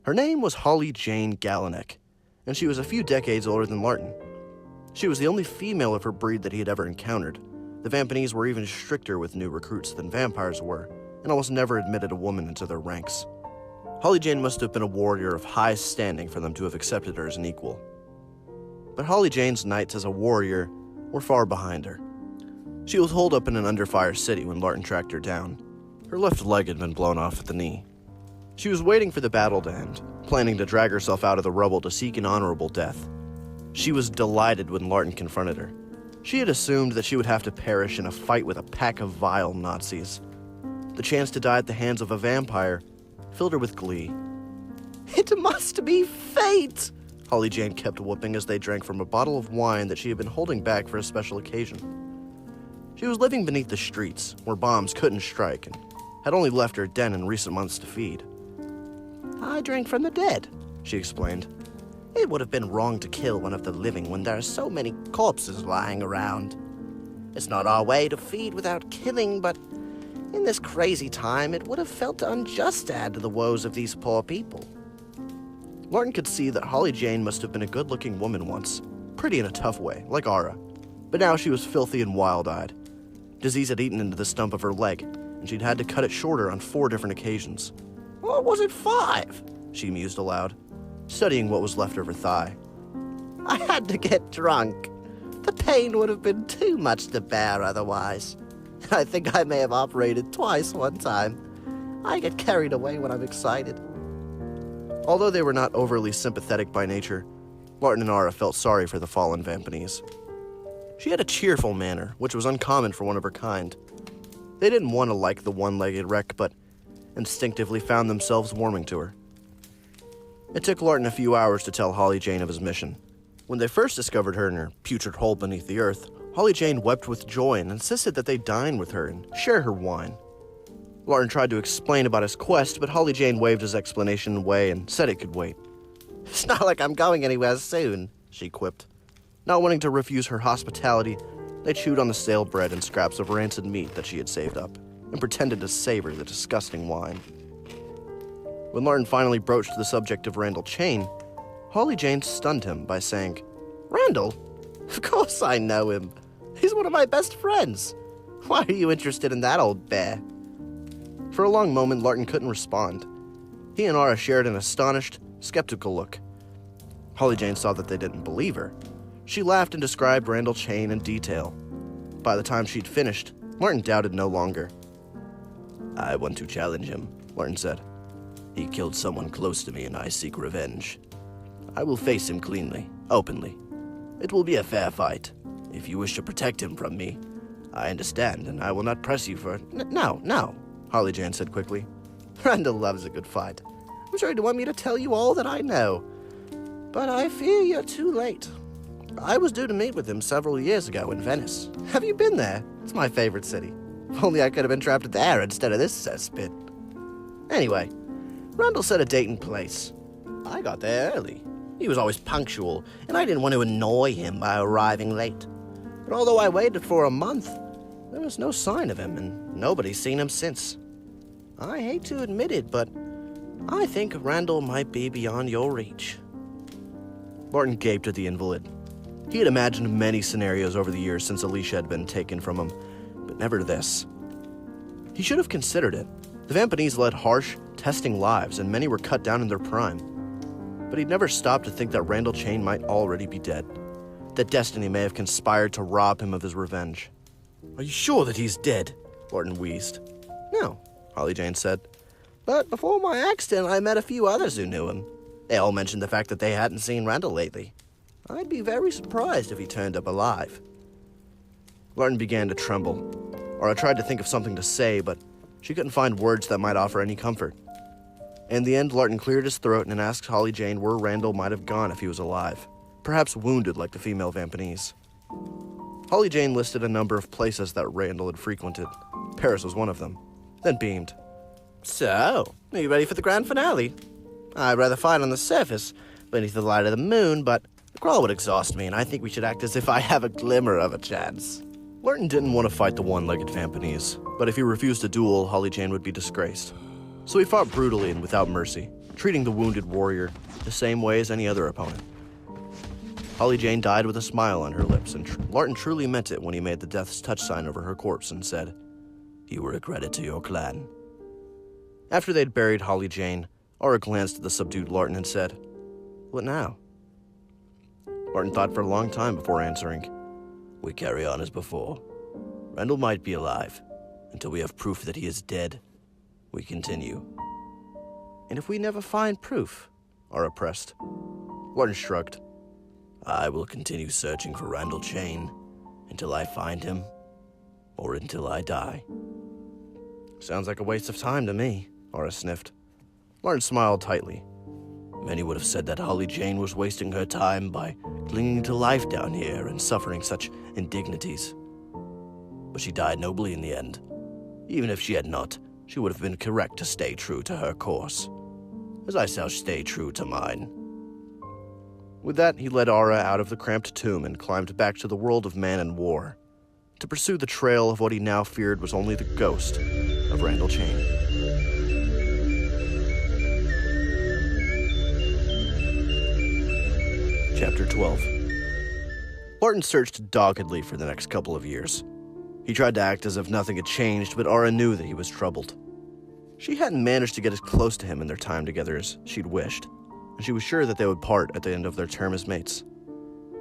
Her name was Holly Jane Galanek, and she was a few decades older than Larten. She was the only female of her breed that he had ever encountered. The Vampanese were even stricter with new recruits than vampires were, and almost never admitted a woman into their ranks. Holly Jane must have been a warrior of high standing for them to have accepted her as an equal. But Holly Jane's nights as a warrior were far behind her. She was holed up in an under-fire city when Larten tracked her down. Her left leg had been blown off at the knee. She was waiting for the battle to end, planning to drag herself out of the rubble to seek an honorable death. She was delighted when Larten confronted her. She had assumed that she would have to perish in a fight with a pack of vile Nazis. The chance to die at the hands of a vampire filled her with glee. It must be fate! Holly Jane kept whooping as they drank from a bottle of wine that she had been holding back for a special occasion. She was living beneath the streets, where bombs couldn't strike, and had only left her den in recent months to feed. I drank from the dead, she explained. It would have been wrong to kill one of the living when there are so many corpses lying around. It's not our way to feed without killing, but in this crazy time, it would have felt unjust to add to the woes of these poor people. Larten could see that Holly Jane must have been a good-looking woman once, pretty in a tough way, like Ara. But now she was filthy and wild-eyed. Disease had eaten into the stump of her leg, and she'd had to cut it shorter on 4 different occasions. Or was it 5? She mused aloud, studying what was left of her thigh. I had to get drunk. The pain would have been too much to bear otherwise. I think I may have operated twice one time. I get carried away when I'm excited. Although they were not overly sympathetic by nature, Larten and Ara felt sorry for the fallen Vampanese. She had a cheerful manner, which was uncommon for one of her kind. They didn't want to like the one-legged wreck, but instinctively found themselves warming to her. It took Larten a few hours to tell Holly Jane of his mission. When they first discovered her in her putrid hole beneath the earth, Holly Jane wept with joy and insisted that they dine with her and share her wine. Larten tried to explain about his quest, but Holly Jane waved his explanation away and said it could wait. It's not like I'm going anywhere soon, she quipped. Not wanting to refuse her hospitality, they chewed on the stale bread and scraps of rancid meat that she had saved up, and pretended to savor the disgusting wine. When Larten finally broached the subject of Randall Chain, Holly Jane stunned him by saying, Randall? Of course I know him. He's one of my best friends. Why are you interested in that old bear? For a long moment, Larten couldn't respond. He and Ara shared an astonished, skeptical look. Holly Jane saw that they didn't believe her. She laughed and described Randall Chain in detail. By the time she'd finished, Larten doubted no longer. I want to challenge him, Larten said. He killed someone close to me and I seek revenge. I will face him cleanly, openly. It will be a fair fight. If you wish to protect him from me, I understand, and I will not press you for it. No, Holly Jane said quickly. Randall loves a good fight. I'm sure he'd want me to tell you all that I know. But I fear you're too late. I was due to meet with him several years ago in Venice. Have you been there? It's my favorite city. If only I could have been trapped there instead of this cesspit. Anyway, Randall set a date and place. I got there early. He was always punctual, and I didn't want to annoy him by arriving late. But although I waited for a month, there was no sign of him, and nobody's seen him since. I hate to admit it, but I think Randall might be beyond your reach. Larten gaped at the invalid. He had imagined many scenarios over the years since Alicia had been taken from him, but never this. He should have considered it. The Vampanese led harsh, testing lives, and many were cut down in their prime. But he'd never stopped to think that Randall Chain might already be dead. That destiny may have conspired to rob him of his revenge. Are you sure that he's dead? Larten wheezed. No, Holly Jane said. But before my accident, I met a few others who knew him. They all mentioned the fact that they hadn't seen Randall lately. I'd be very surprised if he turned up alive. Larten began to tremble. Ara tried to think of something to say, but she couldn't find words that might offer any comfort. In the end, Larten cleared his throat and asked Holly Jane where Randall might have gone if he was alive, perhaps wounded like the female Vampanese. Holly Jane listed a number of places that Randall had frequented. Paris was one of them, then beamed. So, are you ready for the grand finale? I'd rather fight on the surface, beneath the light of the moon, but the crawl would exhaust me, and I think we should act as if I have a glimmer of a chance. Larten didn't want to fight the one-legged Vampanese, but if he refused a duel, Holly Jane would be disgraced. So he fought brutally and without mercy, treating the wounded warrior the same way as any other opponent. Holly Jane died with a smile on her lips, and Larten truly meant it when he made the death's touch sign over her corpse and said, "You were a credit to your clan." After they'd buried Holly Jane, Aura glanced at the subdued Larten and said, "What now?" Larten thought for a long time before answering. "We carry on as before. Randall might be alive. Until we have proof that he is dead, we continue." "And if we never find proof?" Aura pressed. Larten shrugged. "I will continue searching for Randall Chain until I find him or until I die." "Sounds like a waste of time to me," Aura sniffed. Larten smiled tightly. "Many would have said that Holly Jane was wasting her time by clinging to life down here and suffering such indignities. But she died nobly in the end. Even if she had not, she would have been correct to stay true to her course, as I shall stay true to mine." With that, he led Aura out of the cramped tomb and climbed back to the world of man and war, to pursue the trail of what he now feared was only the ghost of Randall Chain. Chapter 12. Larten searched doggedly for the next couple of years. He tried to act as if nothing had changed, but Aura knew that he was troubled. She hadn't managed to get as close to him in their time together as she'd wished, and she was sure that they would part at the end of their term as mates.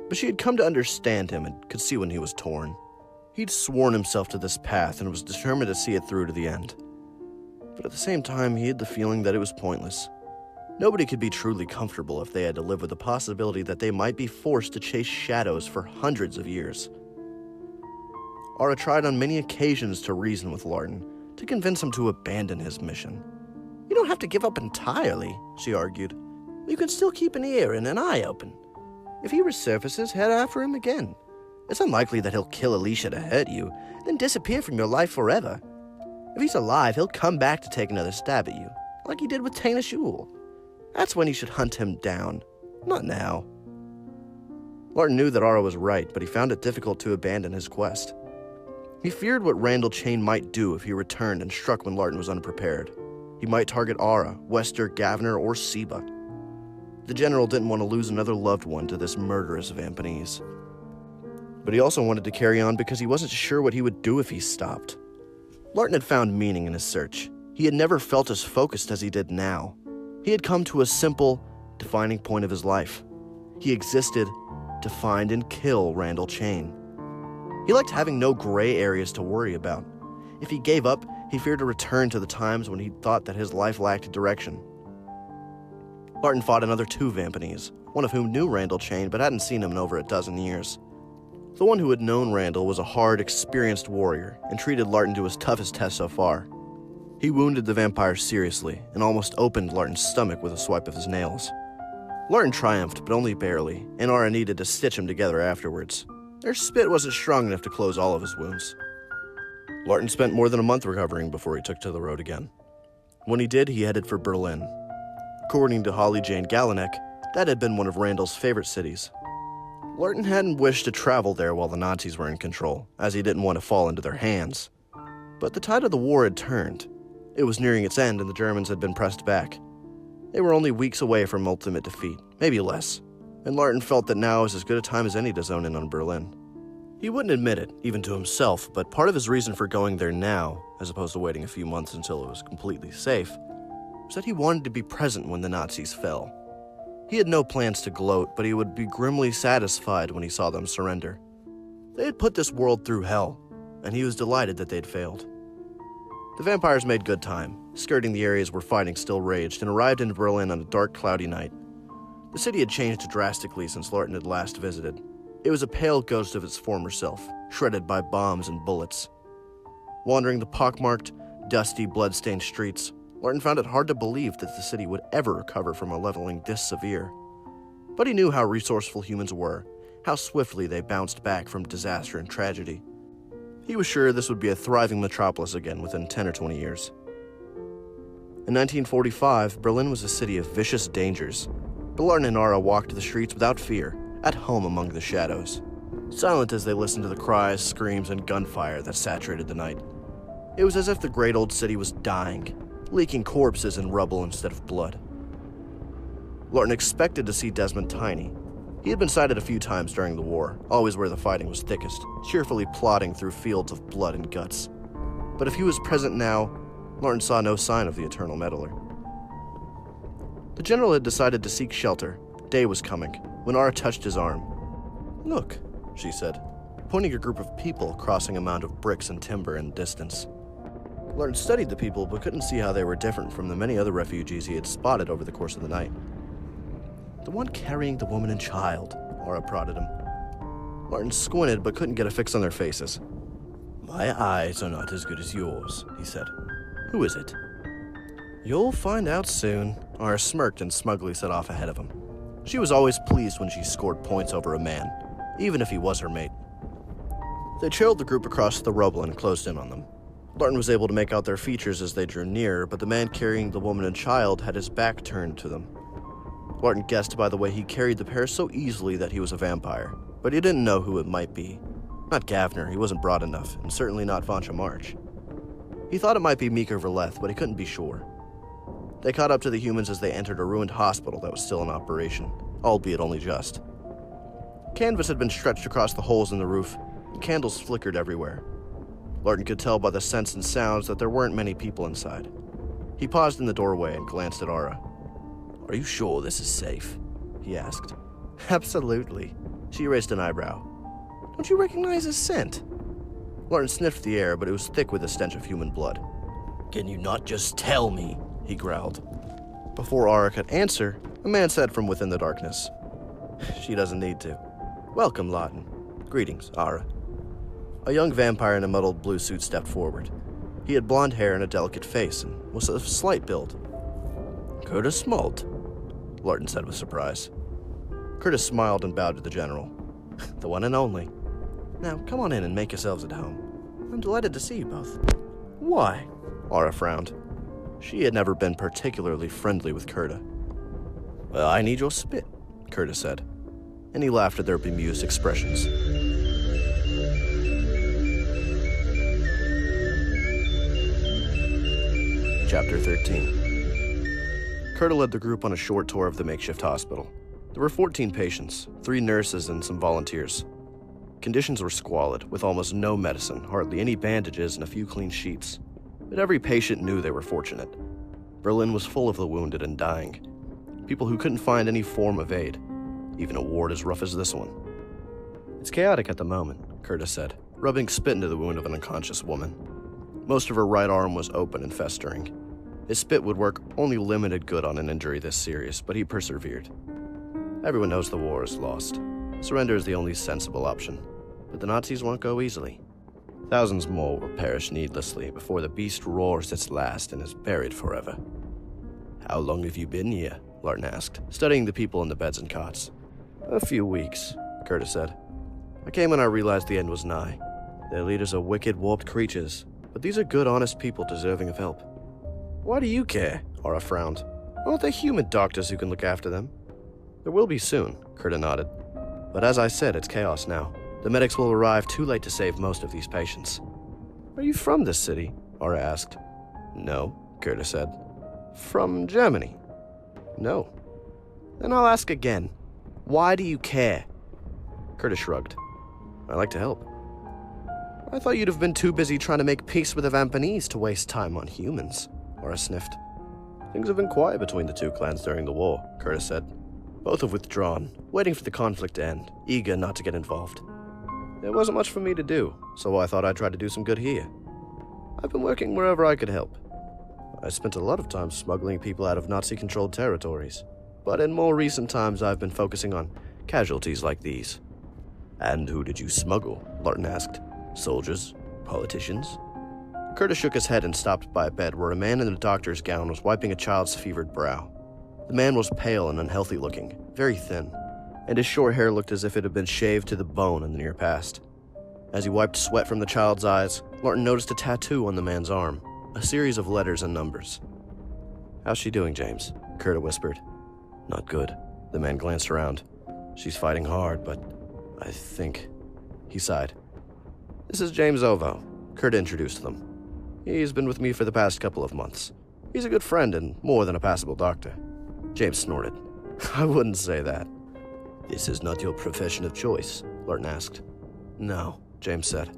But she had come to understand him and could see when he was torn. He'd sworn himself to this path and was determined to see it through to the end. But at the same time, he had the feeling that it was pointless. Nobody could be truly comfortable if they had to live with the possibility that they might be forced to chase shadows for hundreds of years. Aura tried on many occasions to reason with Larten, to convince him to abandon his mission. "You don't have to give up entirely," she argued. "You can still keep an ear and an eye open. If he resurfaces, head after him again. It's unlikely that he'll kill Alicia to hurt you, then disappear from your life forever. If he's alive, he'll come back to take another stab at you, like he did with Taina Shul. That's when you should hunt him down, not now." Larten knew that Aura was right, but he found it difficult to abandon his quest. He feared what Randall Chain might do if he returned and struck when Larten was unprepared. He might target Aura, Wester, Gavner, or Seba. The general didn't want to lose another loved one to this murderous Vampanese. But he also wanted to carry on because he wasn't sure what he would do if he stopped. Larten had found meaning in his search. He had never felt as focused as he did now. He had come to a simple, defining point of his life. He existed to find and kill Randall Chain. He liked having no gray areas to worry about. If he gave up, he feared to return to the times when he thought that his life lacked direction. Larten fought another 2 Vampanese, one of whom knew Randall Chain but hadn't seen him in over a dozen years. The one who had known Randall was a hard, experienced warrior and treated Larten to his toughest test so far. He wounded the vampire seriously and almost opened Larten's stomach with a swipe of his nails. Larten triumphed, but only barely, and Aura needed to stitch him together afterwards. Their spit wasn't strong enough to close all of his wounds. Larten spent more than a month recovering before he took to the road again. When he did, he headed for Berlin. According to Holly Jane Galanek, that had been one of Randall's favorite cities. Larten hadn't wished to travel there while the Nazis were in control, as he didn't want to fall into their hands. But the tide of the war had turned. It was nearing its end and the Germans had been pressed back. They were only weeks away from ultimate defeat, maybe less, and Larten felt that now was as good a time as any to zone in on Berlin. He wouldn't admit it, even to himself, but part of his reason for going there now, as opposed to waiting a few months until it was completely safe, was that he wanted to be present when the Nazis fell. He had no plans to gloat, but he would be grimly satisfied when he saw them surrender. They had put this world through hell, and he was delighted that they'd failed. The vampires made good time, skirting the areas where fighting still raged, and arrived in Berlin on a dark, cloudy night. The city had changed drastically since Larten had last visited. It was a pale ghost of its former self, shredded by bombs and bullets. Wandering the pockmarked, dusty, blood-stained streets, Larten found it hard to believe that the city would ever recover from a leveling this severe. But he knew how resourceful humans were, how swiftly they bounced back from disaster and tragedy. He was sure this would be a thriving metropolis again within 10 or 20 years. In 1945, Berlin was a city of vicious dangers, but Larten and Aura walked the streets without fear, at home among the shadows, silent as they listened to the cries, screams, and gunfire that saturated the night. It was as if the great old city was dying, leaking corpses and rubble instead of blood. Larten expected to see Desmond Tiny, He had been sighted a few times during the war, always where the fighting was thickest, cheerfully plodding through fields of blood and guts. But if he was present now, Larten saw no sign of the eternal meddler. The general had decided to seek shelter. Day was coming, when Ara touched his arm. "Look," she said, pointing a group of people crossing a mound of bricks and timber in the distance. Larten studied the people but couldn't see how they were different from the many other refugees he had spotted over the course of the night. "The one carrying the woman and child," Ara prodded him. Larten squinted but couldn't get a fix on their faces. "My eyes are not as good as yours," he said. "Who is it?" "You'll find out soon," Ara smirked and smugly set off ahead of him. She was always pleased when she scored points over a man, even if he was her mate. They trailed the group across the rubble and closed in on them. Larten was able to make out their features as they drew near, but the man carrying the woman and child had his back turned to them. Larten guessed by the way he carried the pair so easily that he was a vampire, but he didn't know who it might be. Not Gavner, he wasn't broad enough, and certainly not Vancha March. He thought it might be Meeker Verleth, but he couldn't be sure. They caught up to the humans as they entered a ruined hospital that was still in operation, albeit only just. Canvas had been stretched across the holes in the roof, and candles flickered everywhere. Larten could tell by the scents and sounds that there weren't many people inside. He paused in the doorway and glanced at Ara. "Are you sure this is safe?" he asked. "Absolutely." She raised an eyebrow. "Don't you recognize his scent?" Larten sniffed the air, but it was thick with the stench of human blood. "Can you not just tell me?" he growled. Before Ara could answer, a man said from within the darkness, "She doesn't need to. Welcome, Larten. Greetings, Ara." A young vampire in a muddled blue suit stepped forward. He had blonde hair and a delicate face, and was of slight build. "Curtis Smolt," Larten said with surprise. Curtis smiled and bowed to the general. "The one and only. Now, come on in and make yourselves at home. I'm delighted to see you both." "Why?" Ara frowned. She had never been particularly friendly with Curta. "Well, I need your spit," Curtis said, and he laughed at their bemused expressions. Chapter 13. Curta led the group on a short tour of the makeshift hospital. There were 14 patients, 3 nurses, and some volunteers. Conditions were squalid, with almost no medicine, hardly any bandages, and a few clean sheets. But every patient knew they were fortunate. Berlin was full of the wounded and dying, people who couldn't find any form of aid, even a ward as rough as this one. "It's chaotic at the moment," Curtis said, rubbing spit into the wound of an unconscious woman. Most of her right arm was open and festering. His spit would work only limited good on an injury this serious, but he persevered. "Everyone knows the war is lost. Surrender is the only sensible option, but the Nazis won't go easily. Thousands more will perish needlessly before the beast roars its last and is buried forever." "How long have you been here?" Larten asked, studying the people in the beds and cots. "A few weeks," Curtis said. "I came when I realized the end was nigh. Their leaders are wicked, warped creatures, but these are good, honest people deserving of help." "Why do you care?" Ara frowned. "Aren't there human doctors who can look after them?" "There will be soon," Curta nodded. "But as I said, it's chaos now. The medics will arrive too late to save most of these patients." "Are you from this city?" Ara asked. "No," Curta said. "From Germany?" "No." "Then I'll ask again. Why do you care?" Curta shrugged. "I like to help." "I thought you'd have been too busy trying to make peace with the Vampanese to waste time on humans," Ara sniffed. "Things have been quiet between the two clans during the war," Curtis said. "Both have withdrawn, waiting for the conflict to end, eager not to get involved. There wasn't much for me to do, so I thought I'd try to do some good here. I've been working wherever I could help. I spent a lot of time smuggling people out of Nazi-controlled territories, but in more recent times I've been focusing on casualties like these." "And who did you smuggle?" Larten asked. "Soldiers? Politicians?" Curtis shook his head and stopped by a bed where a man in a doctor's gown was wiping a child's fevered brow. The man was pale and unhealthy looking, very thin, and his short hair looked as if it had been shaved to the bone in the near past. As he wiped sweat from the child's eyes, Larten noticed a tattoo on the man's arm, a series of letters and numbers. "How's she doing, James?" Curta whispered. "Not good." The man glanced around. "She's fighting hard, but I think..." He sighed. "This is James Ovo," Curta introduced them. "He's been with me for the past couple of months. He's a good friend and more than a passable doctor." James snorted. "I wouldn't say that." This is not your profession of choice, Larten asked. No, James said.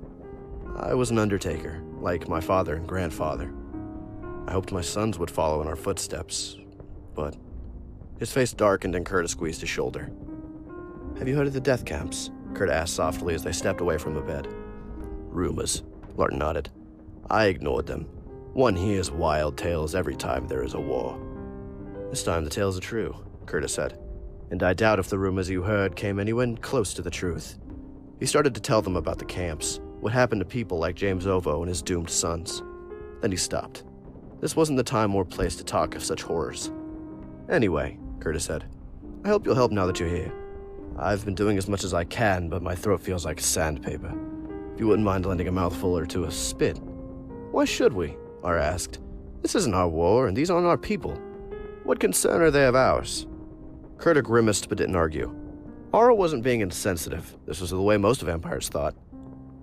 I was an undertaker, like my father and grandfather. I hoped my sons would follow in our footsteps, but... His face darkened and Curtis squeezed his shoulder. Have you heard of the death camps? Kurt asked softly as they stepped away from the bed. Rumors, Larten nodded. I ignored them. One hears wild tales every time there is a war. This time the tales are true, Curtis said, and I doubt if the rumors you heard came anywhere close to the truth. He started to tell them about the camps, what happened to people like James Ovo and his doomed sons. Then he stopped. This wasn't the time or place to talk of such horrors. Anyway, Curtis said, I hope you'll help now that you're here. I've been doing as much as I can, but my throat feels like sandpaper. If you wouldn't mind lending a mouthful or two of spit. Why should we? R asked. This isn't our war, and these aren't our people. What concern are they of ours? Curtis grimaced but didn't argue. Ara wasn't being insensitive. This was the way most vampires thought.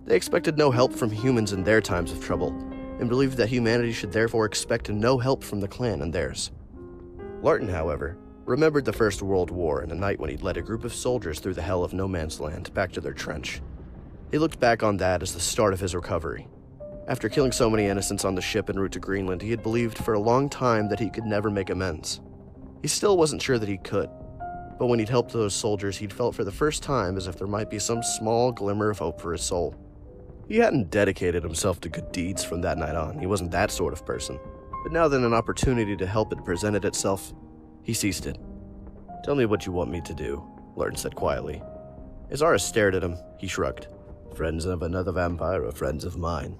They expected no help from humans in their times of trouble, and believed that humanity should therefore expect no help from the clan and theirs. Larten, however, remembered the First World War and a night when he'd led a group of soldiers through the hell of no man's land back to their trench. He looked back on that as the start of his recovery. After killing so many innocents on the ship en route to Greenland, he had believed for a long time that he could never make amends. He still wasn't sure that he could, but when he'd helped those soldiers, he'd felt for the first time as if there might be some small glimmer of hope for his soul. He hadn't dedicated himself to good deeds from that night on. He wasn't that sort of person. But now that an opportunity to help had presented itself, he seized it. Tell me what you want me to do, Larten said quietly. As Ara stared at him, he shrugged. Friends of another vampire or friends of mine?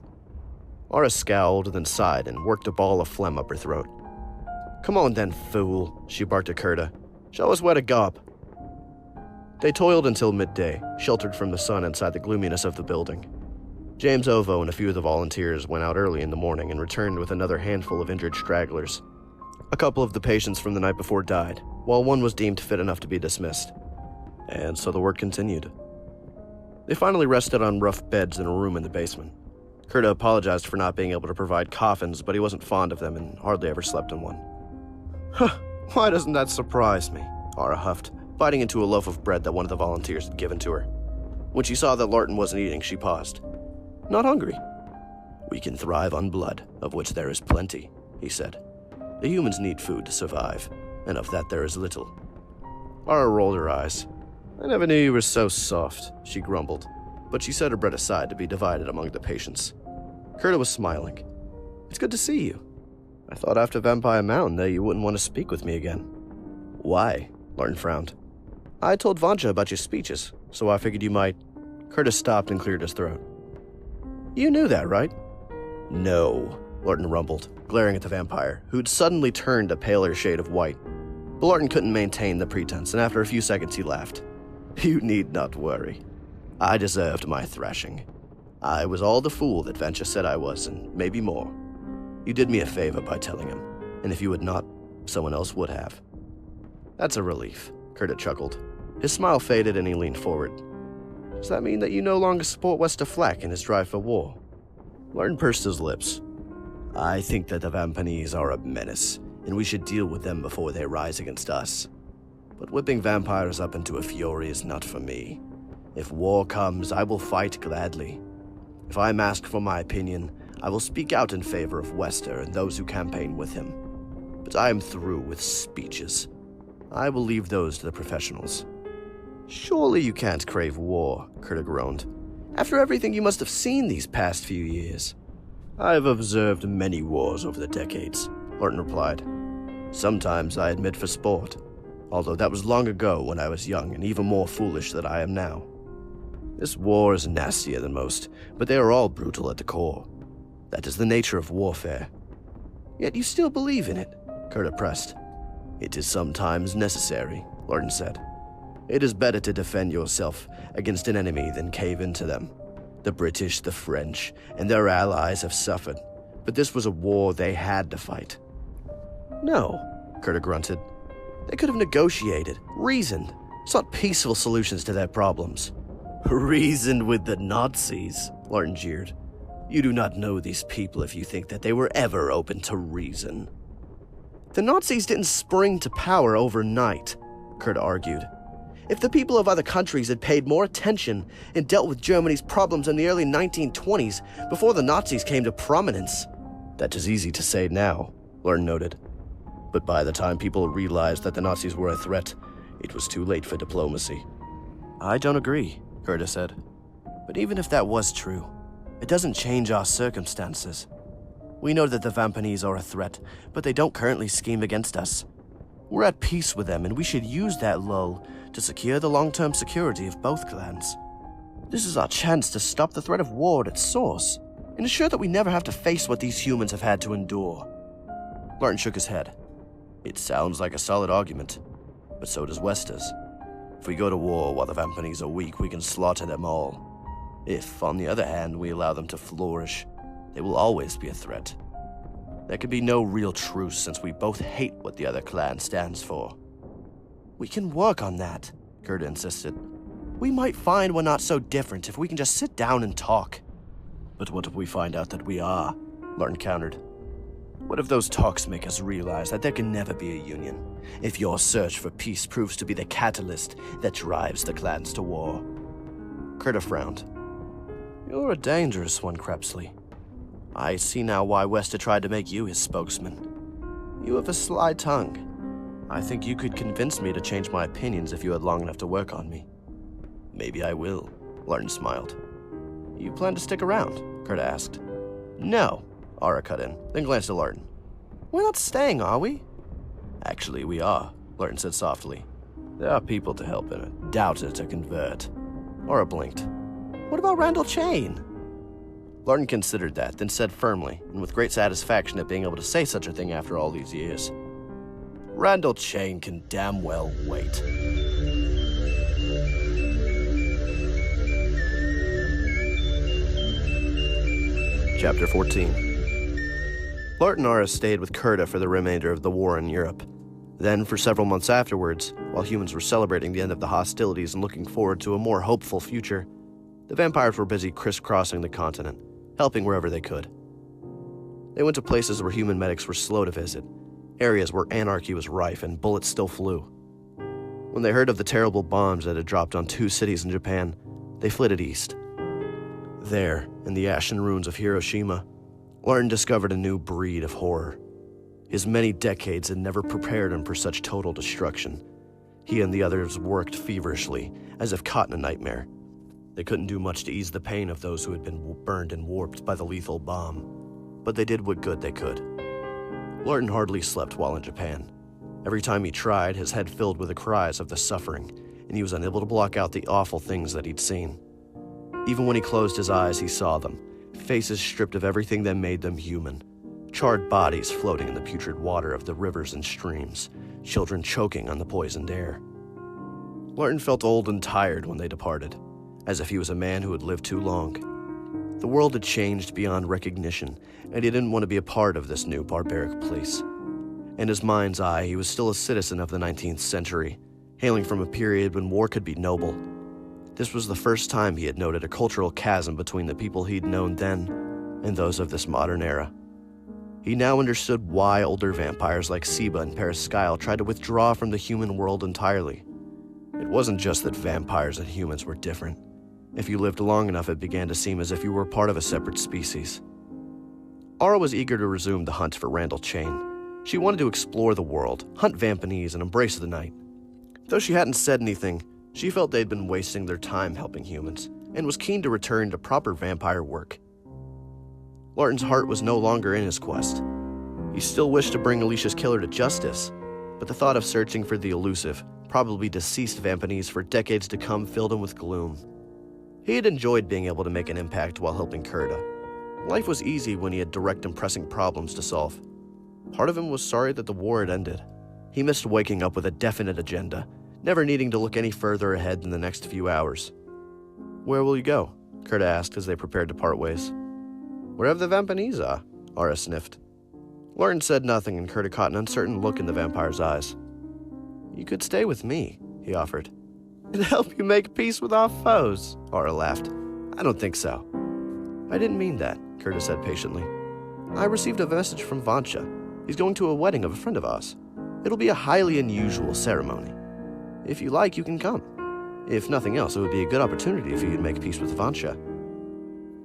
Ara scowled, then sighed and worked a ball of phlegm up her throat. Come on then, fool, she barked at Curta. Show us where to go. They toiled until midday, sheltered from the sun inside the gloominess of the building. James Ovo and a few of the volunteers went out early in the morning and returned with another handful of injured stragglers. A couple of the patients from the night before died, while one was deemed fit enough to be dismissed. And so the work continued. They finally rested on rough beds in a room in the basement. Curta apologized for not being able to provide coffins, but he wasn't fond of them and hardly ever slept in one. Huh, why doesn't that surprise me? Ara huffed, biting into a loaf of bread that one of the volunteers had given to her. When she saw that Larten wasn't eating, she paused. Not hungry. We can thrive on blood, of which there is plenty, he said. The humans need food to survive, and of that there is little. Ara rolled her eyes. I never knew you were so soft, she grumbled, but she set her bread aside to be divided among the patients. Curta was smiling. It's good to see you. I thought after Vampire Mountain that you wouldn't want to speak with me again. Why? Larten frowned. I told Vanja about your speeches, so I figured you might... Curtis stopped and cleared his throat. You knew that, right? No, Larten rumbled, glaring at the vampire, who'd suddenly turned a paler shade of white. But Larten couldn't maintain the pretense, and after a few seconds he laughed. You need not worry. I deserved my thrashing. I was all the fool that Vanja said I was, and maybe more. You did me a favor by telling him, and if you had not, someone else would have. That's a relief, Curta chuckled. His smile faded and he leaned forward. Does that mean that you no longer support Wester Flack in his drive for war? Larten pursed his lips. I think that the Vampanese are a menace, and we should deal with them before they rise against us. But whipping vampires up into a fury is not for me. If war comes, I will fight gladly. If I am asked for my opinion, I will speak out in favor of Wester and those who campaign with him. But I am through with speeches. I will leave those to the professionals. Surely you can't crave war, Curta groaned. After everything you must have seen these past few years. I've observed many wars over the decades, Larten replied. Sometimes I admit for sport, although that was long ago when I was young and even more foolish than I am now. This war is nastier than most, but they are all brutal at the core. That is the nature of warfare. Yet you still believe in it, Curta pressed. It is sometimes necessary, Larten said. It is better to defend yourself against an enemy than cave into them. The British, the French, and their allies have suffered, but this was a war they had to fight. No, Curta grunted. They could have negotiated, reasoned, sought peaceful solutions to their problems. Reasoned with the Nazis, Larten jeered. You do not know these people if you think that they were ever open to reason. The Nazis didn't spring to power overnight, Curta argued. If the people of other countries had paid more attention and dealt with Germany's problems in the early 1920s before the Nazis came to prominence. That is easy to say now, Larten noted. But by the time people realized that the Nazis were a threat, it was too late for diplomacy. I don't agree, Curtis said. But even if that was true, it doesn't change our circumstances. We know that the Vampanese are a threat, but they don't currently scheme against us. We're at peace with them, and we should use that lull to secure the long-term security of both clans. This is our chance to stop the threat of war at its source, and ensure that we never have to face what these humans have had to endure. Larten shook his head. It sounds like a solid argument, but so does Wester's. If we go to war while the Vampanese are weak, we can slaughter them all. If, on the other hand, we allow them to flourish, they will always be a threat. There can be no real truce since we both hate what the other clan stands for. We can work on that, Gerda insisted. We might find we're not so different if we can just sit down and talk. But what if we find out that we are? Larten countered. What if those talks make us realize that there can never be a union, if your search for peace proves to be the catalyst that drives the clans to war? Gerda frowned. You're a dangerous one, Crepsley. I see now why Wester tried to make you his spokesman. You have a sly tongue. I think you could convince me to change my opinions if you had long enough to work on me. Maybe I will, Larten smiled. You plan to stick around? Gerda asked. No, Ara cut in, then glanced at Larten. We're not staying, are we? Actually, we are, Larten said softly. There are people to help and a doubter to convert. Ara blinked. What about Randall Chain? Larten considered that, then said firmly, and with great satisfaction at being able to say such a thing after all these years. Randall Chain can damn well wait. Chapter 14. Larten and Ara stayed with Gerda for the remainder of the war in Europe. Then, for several months afterwards, while humans were celebrating the end of the hostilities and looking forward to a more hopeful future, the vampires were busy crisscrossing the continent, helping wherever they could. They went to places where human medics were slow to visit, areas where anarchy was rife and bullets still flew. When they heard of the terrible bombs that had dropped on 2 cities in Japan, they flitted east. There, in the ashen ruins of Hiroshima, Larten discovered a new breed of horror. His many decades had never prepared him for such total destruction. He and the others worked feverishly, as if caught in a nightmare. They couldn't do much to ease the pain of those who had been burned and warped by the lethal bomb, but they did what good they could. Larten hardly slept while in Japan. Every time he tried, his head filled with the cries of the suffering, and he was unable to block out the awful things that he'd seen. Even when he closed his eyes, he saw them, faces stripped of everything that made them human, charred bodies floating in the putrid water of the rivers and streams, children choking on the poisoned air. Larten felt old and tired when they departed, as if he was a man who had lived too long. The world had changed beyond recognition, and he didn't want to be a part of this new barbaric place. In his mind's eye, he was still a citizen of the 19th century, hailing from a period when war could be noble. This was the first time he had noted a cultural chasm between the people he'd known then and those of this modern era. He now understood why older vampires like Siba and Periscyle tried to withdraw from the human world entirely. It wasn't just that vampires and humans were different. If you lived long enough, it began to seem as if you were part of a separate species. Ara was eager to resume the hunt for Randall Chain. She wanted to explore the world, hunt Vampanese, and embrace the night. Though she hadn't said anything, she felt they'd been wasting their time helping humans, and was keen to return to proper vampire work. Larten's heart was no longer in his quest. He still wished to bring Alicia's killer to justice, but the thought of searching for the elusive, probably deceased Vampanese for decades to come filled him with gloom. He had enjoyed being able to make an impact while helping Gerda. Life was easy when he had direct and pressing problems to solve. Part of him was sorry that the war had ended. He missed waking up with a definite agenda, never needing to look any further ahead than the next few hours. Where will you go? Gerda asked as they prepared to part ways. Wherever the Vampanese are, Ara sniffed. Larten said nothing, and Gerda caught an uncertain look in the vampire's eyes. You could stay with me, he offered. And help you make peace with our foes, Ara laughed. I don't think so. I didn't mean that, Gerda said patiently. I received a message from Vansha. He's going to a wedding of a friend of ours. It'll be a highly unusual ceremony. If you like, you can come. If nothing else, it would be a good opportunity if he could make peace with Vansha.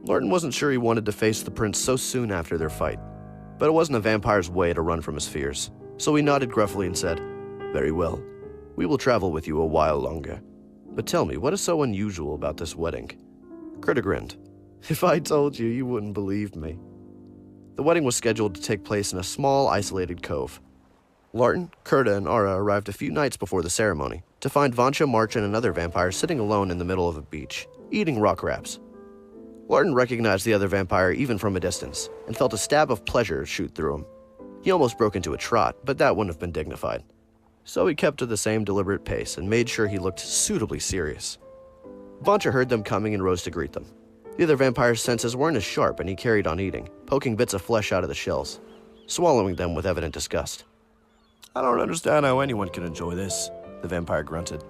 Larten wasn't sure he wanted to face the prince so soon after their fight, but it wasn't a vampire's way to run from his fears, so he nodded gruffly and said, "Very well. We will travel with you a while longer. But tell me, what is so unusual about this wedding?" Critter grinned. "If I told you, you wouldn't believe me." The wedding was scheduled to take place in a small, isolated cove. Larten, Kurta, and Ara arrived a few nights before the ceremony to find Vansha, March, and another vampire sitting alone in the middle of a beach, eating rock crabs. Larten recognized the other vampire even from a distance and felt a stab of pleasure shoot through him. He almost broke into a trot, but that wouldn't have been dignified. So he kept to the same deliberate pace and made sure he looked suitably serious. Vansha heard them coming and rose to greet them. The other vampire's senses weren't as sharp, and he carried on eating, poking bits of flesh out of the shells, swallowing them with evident disgust. "I don't understand how anyone can enjoy this," the vampire grunted.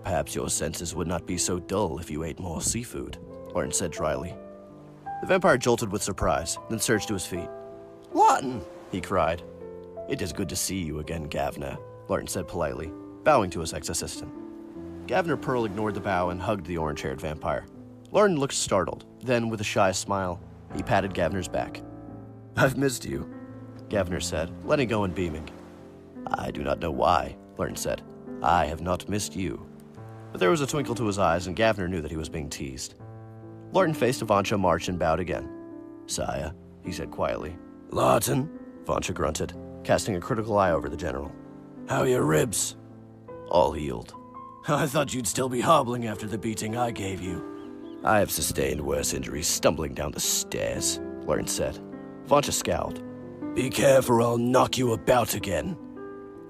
"Perhaps your senses would not be so dull if you ate more seafood," Larten said dryly. The vampire jolted with surprise, then surged to his feet. "Larten!" he cried. "It is good to see you again, Gavner," Larten said politely, bowing to his ex-assistant. Gavner Pearl ignored the bow and hugged the orange-haired vampire. Larten looked startled. Then, with a shy smile, he patted Gavner's back. "I've missed you," Gavner said, letting go and beaming. "I do not know why," Larten said. "I have not missed you." But there was a twinkle to his eyes, and Gavner knew that he was being teased. Larten faced Vansha, March, and bowed again. "Sire," he said quietly. "Larten," Vansha grunted, casting a critical eye over the general. "How are your ribs?" "All healed." "I thought you'd still be hobbling after the beating I gave you." "I have sustained worse injuries stumbling down the stairs," Larten said. Vansha scowled. "Be careful or I'll knock you about again."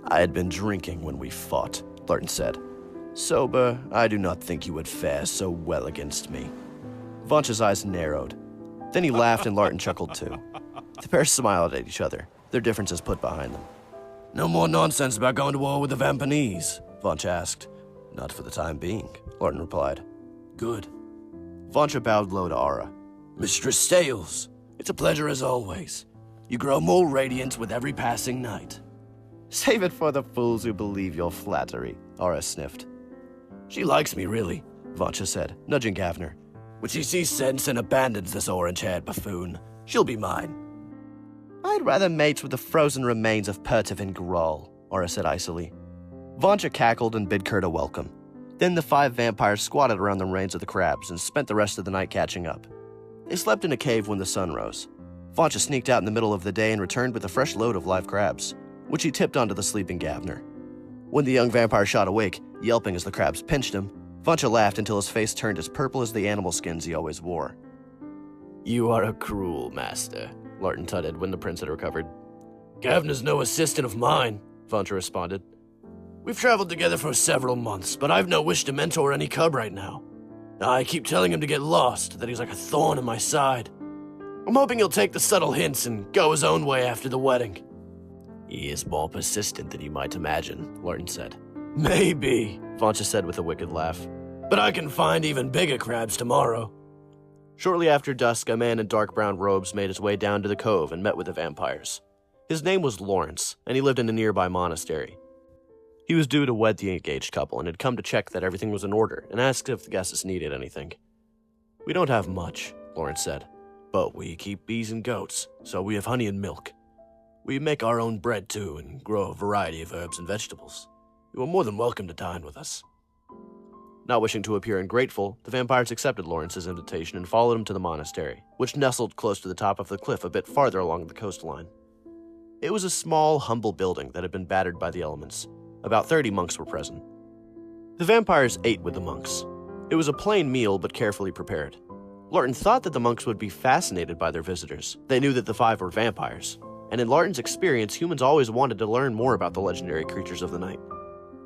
"I had been drinking when we fought," Larten said. "Sober, I do not think you would fare so well against me." Vansha's eyes narrowed. Then he laughed and Larten chuckled too. The pair smiled at each other, their differences put behind them. "No more nonsense about going to war with the Vampanese?" Vansha asked. "Not for the time being," Larten replied. "Good." Vansha bowed low to Ara. "Mistress Stales, it's a pleasure as always. You grow more radiant with every passing night." "Save it for the fools who believe your flattery," Ara sniffed. "She likes me, really," Vansha said, nudging Gavner. "When she sees sense and abandons this orange-haired buffoon, she'll be mine." "I'd rather mate with the frozen remains of Pertivin Groll," Ara said icily. Vansha cackled and bid Kurta welcome. Then the 5 vampires squatted around the remains of the crabs and spent the rest of the night catching up. They slept in a cave when the sun rose. Vansha sneaked out in the middle of the day and returned with a fresh load of live crabs, which he tipped onto the sleeping Gavner. When the young vampire shot awake, yelping as the crabs pinched him, Vansha laughed until his face turned as purple as the animal skins he always wore. "You are a cruel master," Larten tutted when the prince had recovered. "Gavner's no assistant of mine," Vansha responded. "We've traveled together for several months, but I've no wish to mentor any cub right now. I keep telling him to get lost, that he's like a thorn in my side. I'm hoping he'll take the subtle hints and go his own way after the wedding." "He is more persistent than you might imagine," Larten said. "Maybe," Vansha said with a wicked laugh. "But I can find even bigger crabs tomorrow." Shortly after dusk, a man in dark brown robes made his way down to the cove and met with the vampires. His name was Lawrence, and he lived in a nearby monastery. He was due to wed the engaged couple and had come to check that everything was in order and asked if the guests needed anything. "We don't have much," Lawrence said, "but we keep bees and goats, so we have honey and milk. We make our own bread too and grow a variety of herbs and vegetables. You are more than welcome to dine with us." Not wishing to appear ungrateful, the vampires accepted Lawrence's invitation and followed him to the monastery, which nestled close to the top of the cliff a bit farther along the coastline. It was a small, humble building that had been battered by the elements. About 30 monks were present. The vampires ate with the monks. It was a plain meal, but carefully prepared. Larten thought that the monks would be fascinated by their visitors. They knew that the 5 were vampires, and in Larten's experience, humans always wanted to learn more about the legendary creatures of the night.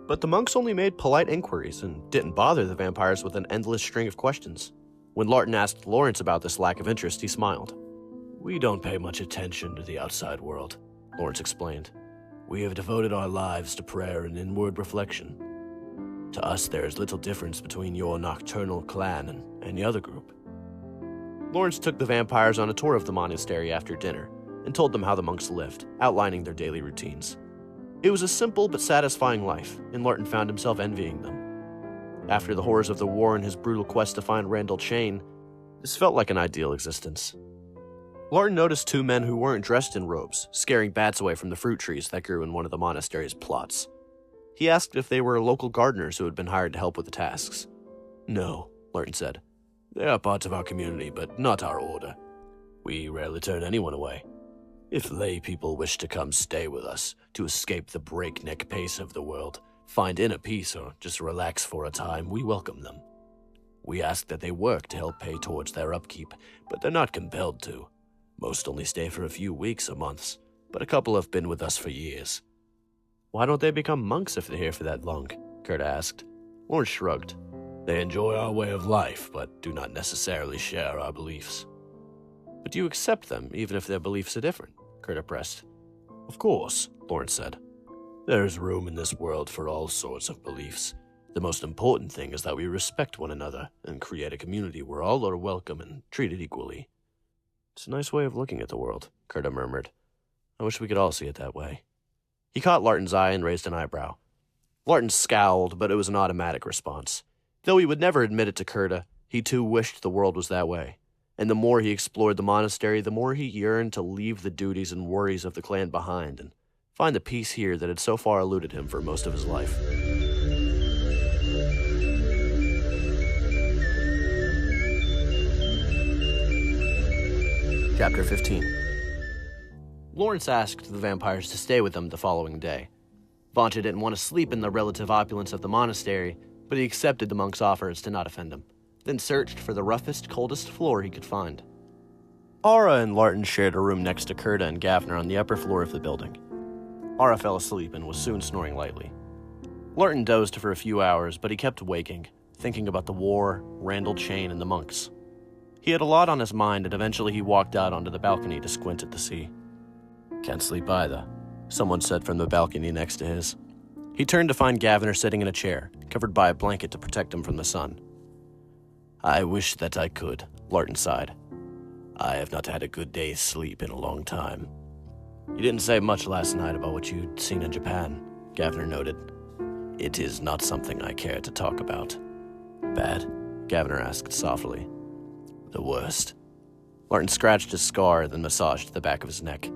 But the monks only made polite inquiries and didn't bother the vampires with an endless string of questions. When Larten asked Lawrence about this lack of interest, he smiled. "We don't pay much attention to the outside world," Lawrence explained. "We have devoted our lives to prayer and inward reflection. To us, there is little difference between your nocturnal clan and any other group." Lawrence took the vampires on a tour of the monastery after dinner and told them how the monks lived, outlining their daily routines. It was a simple but satisfying life, and Larten found himself envying them. After the horrors of the war and his brutal quest to find Randall Chain, this felt like an ideal existence. Larten noticed two men who weren't dressed in robes, scaring bats away from the fruit trees that grew in one of the monastery's plots. He asked if they were local gardeners who had been hired to help with the tasks. No, Larten said. They are parts of our community, but not our order. We rarely turn anyone away. If lay people wish to come stay with us, to escape the breakneck pace of the world, find inner peace, or just relax for a time, we welcome them. We ask that they work to help pay towards their upkeep, but they're not compelled to. Most only stay for a few weeks or months, but a couple have been with us for years. Why don't they become monks if they're here for that long? Kurt asked. Lawrence shrugged. They enjoy our way of life, but do not necessarily share our beliefs. But you accept them, even if their beliefs are different? Kurt pressed. Of course, Lawrence said. There is room in this world for all sorts of beliefs. The most important thing is that we respect one another and create a community where all are welcome and treated equally. It's a nice way of looking at the world, Curta murmured. I wish we could all see it that way. He caught Larten's eye and raised an eyebrow. Larten scowled, but it was an automatic response. Though he would never admit it to Curta, he too wished the world was that way. And the more he explored the monastery, the more he yearned to leave the duties and worries of the clan behind and find the peace here that had so far eluded him for most of his life. Chapter 15. Lawrence asked the vampires to stay with them the following day. Vanta didn't want to sleep in the relative opulence of the monastery, but he accepted the monk's offers to not offend him, then searched for the roughest, coldest floor he could find. Ara and Larten shared a room next to Curta and Gavner on the upper floor of the building. Ara fell asleep and was soon snoring lightly. Larten dozed for a few hours, but he kept waking, thinking about the war, Randall Chain, and the monks. He had a lot on his mind, and eventually he walked out onto the balcony to squint at the sea. Can't sleep either, someone said from the balcony next to his. He turned to find Gavner sitting in a chair, covered by a blanket to protect him from the sun. I wish that I could, Larten sighed. I have not had a good day's sleep in a long time. You didn't say much last night about what you'd seen in Japan, Gavner noted. It is not something I care to talk about. Bad? Gavner asked softly. The worst. Larten scratched his scar, then massaged the back of his neck.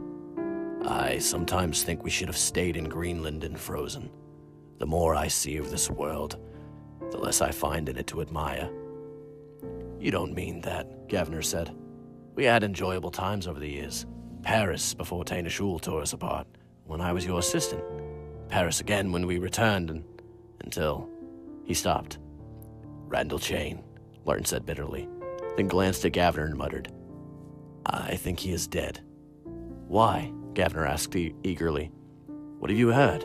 I sometimes think we should have stayed in Greenland and frozen. The more I see of this world, the less I find in it to admire. You don't mean that, Gavner said. We had enjoyable times over the years. Paris before Taina Shul tore us apart, when I was your assistant. Paris again when we returned, until... He stopped. Randall Chain, Larten said bitterly, then glanced at Gavner and muttered. I think he is dead. Why? Gavner asked eagerly. What have you heard?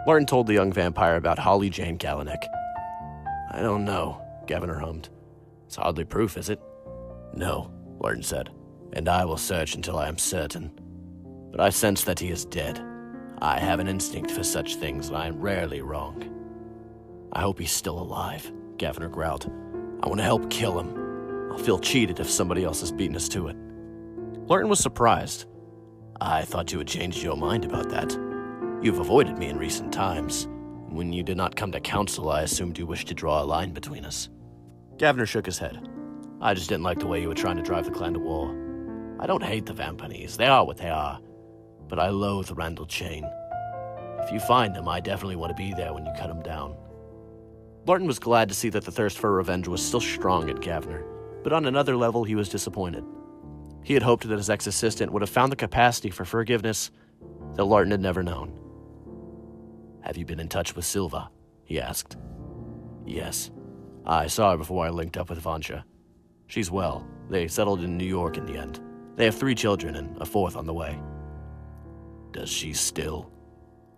Larten told the young vampire about Holly Jane Galanek. I don't know, Gavner hummed. It's hardly proof, is it? No, Larten said, and I will search until I am certain. But I sense that he is dead. I have an instinct for such things, and I am rarely wrong. I hope he's still alive, Gavner growled. I want to help kill him. I'll feel cheated if somebody else has beaten us to it. Larten was surprised. I thought you had changed your mind about that. You've avoided me in recent times. When you did not come to council, I assumed you wished to draw a line between us. Gavner shook his head. I just didn't like the way you were trying to drive the clan to war. I don't hate the Vampanese. They are what they are. But I loathe Randall Chain. If you find him, I definitely want to be there when you cut him down. Larten was glad to see that the thirst for revenge was still strong at Gavner, but on another level he was disappointed. He had hoped that his ex-assistant would have found the capacity for forgiveness that Larten had never known. Have you been in touch with Silva? He asked. Yes. I saw her before I linked up with Vansha. She's well. They settled in New York in the end. They have 3 children and a 4th on the way. Does she still?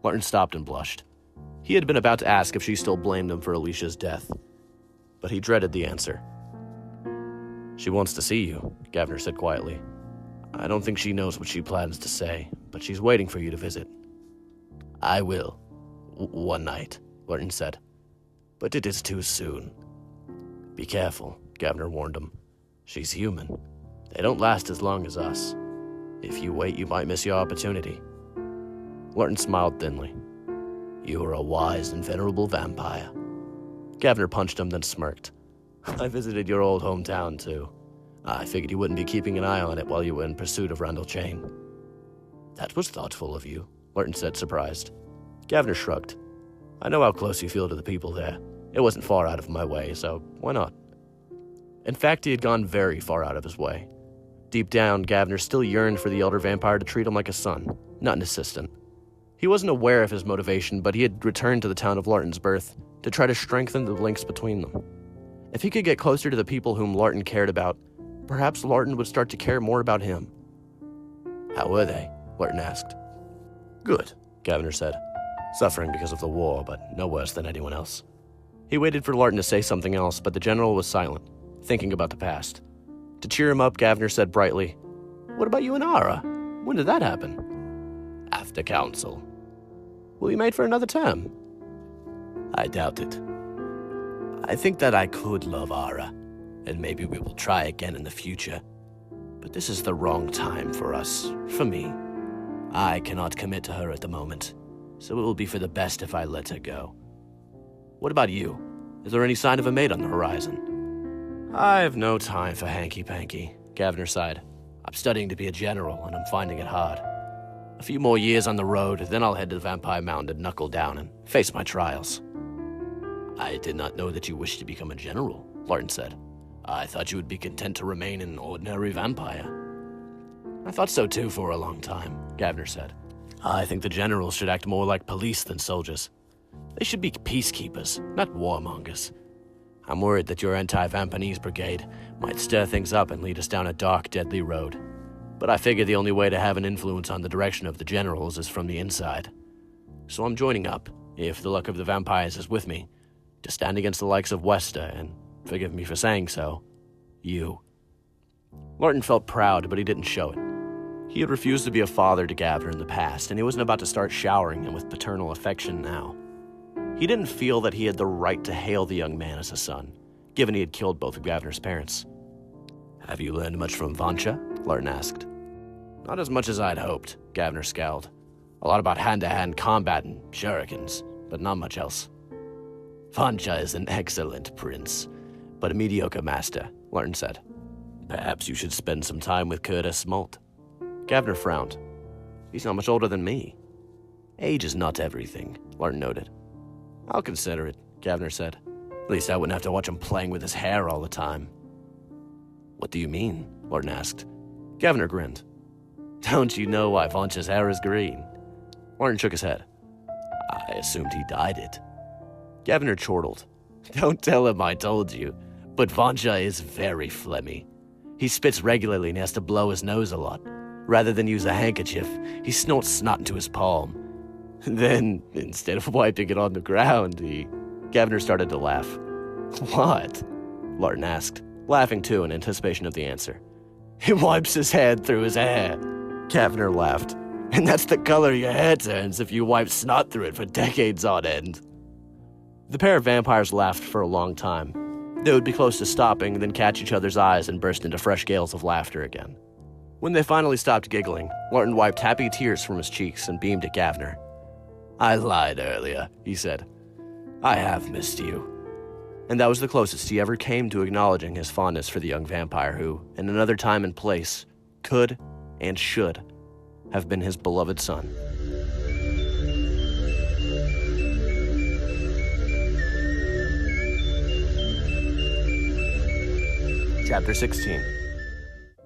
Larten stopped and blushed. He had been about to ask if she still blamed him for Alicia's death, but he dreaded the answer. She wants to see you, Gavner said quietly. I don't think she knows what she plans to say, but she's waiting for you to visit. I will. One night, Larten said. But it is too soon. Be careful, Gavner warned him. She's human. They don't last as long as us. If you wait, you might miss your opportunity. Larten smiled thinly. You are a wise and venerable vampire. Gavner punched him, then smirked. I visited your old hometown, too. I figured you wouldn't be keeping an eye on it while you were in pursuit of Randall Chain. That was thoughtful of you, Larten said, surprised. Gavner shrugged. I know how close you feel to the people there. It wasn't far out of my way, so why not? In fact, he had gone very far out of his way. Deep down, Gavner still yearned for the elder vampire to treat him like a son, not an assistant. He wasn't aware of his motivation, but he had returned to the town of Larten's birth to try to strengthen the links between them. If he could get closer to the people whom Larten cared about, perhaps Larten would start to care more about him. How were they? Larten asked. Good, Gavner said. Suffering because of the war, but no worse than anyone else. He waited for Larten to say something else, but the general was silent, thinking about the past. To cheer him up, Gavner said brightly, What about you and Ara? When did that happen? After council. Will you mate for another term? I doubt it. I think that I could love Ara, and maybe we will try again in the future. But this is the wrong time for us, for me. I cannot commit to her at the moment, so it will be for the best if I let her go. What about you? Is there any sign of a mate on the horizon? I have no time for hanky-panky, Gavner sighed. I'm studying to be a general, and I'm finding it hard. A few more years on the road, then I'll head to the Vampire Mountain and knuckle down and face my trials. I did not know that you wished to become a general, Larten said. I thought you would be content to remain an ordinary vampire. I thought so too for a long time, Gavner said. I think the generals should act more like police than soldiers. They should be peacekeepers, not warmongers. I'm worried that your anti-Vampanese brigade might stir things up and lead us down a dark, deadly road. But I figure the only way to have an influence on the direction of the generals is from the inside. So I'm joining up, if the luck of the vampires is with me, to stand against the likes of Wester, and forgive me for saying so, you. Larten felt proud, but he didn't show it. He had refused to be a father to Gavner in the past, and he wasn't about to start showering him with paternal affection now. He didn't feel that he had the right to hail the young man as a son, given he had killed both of Gavner's parents. Have you learned much from Vancha? Larten asked. Not as much as I'd hoped, Gavner scowled. A lot about hand-to-hand combat and shurikens, but not much else. Vancha is an excellent prince, but a mediocre master, Larten said. Perhaps you should spend some time with Curtis Smolt. Gavner frowned. He's not much older than me. Age is not everything, Larten noted. I'll consider it, Gavner said. At least I wouldn't have to watch him playing with his hair all the time. What do you mean? Larten asked. Gavner grinned. Don't you know why Vancha's hair is green? Larten shook his head. I assumed he dyed it. Gavner chortled. Don't tell him I told you, but Vancha is very phlegmy. He spits regularly and has to blow his nose a lot. Rather than use a handkerchief, he snorts snot into his palm. Then, instead of wiping it on the ground, Gavner started to laugh. What? Larten asked, laughing too in anticipation of the answer. He wipes his hand through his hair. Gavner laughed. And that's the color your hair turns if you wipe snot through it for decades on end. The pair of vampires laughed for a long time. They would be close to stopping, then catch each other's eyes and burst into fresh gales of laughter again. When they finally stopped giggling, Larten wiped happy tears from his cheeks and beamed at Gavner. I lied earlier, he said. I have missed you. And that was the closest he ever came to acknowledging his fondness for the young vampire who, in another time and place, could and should have been his beloved son. Chapter 16.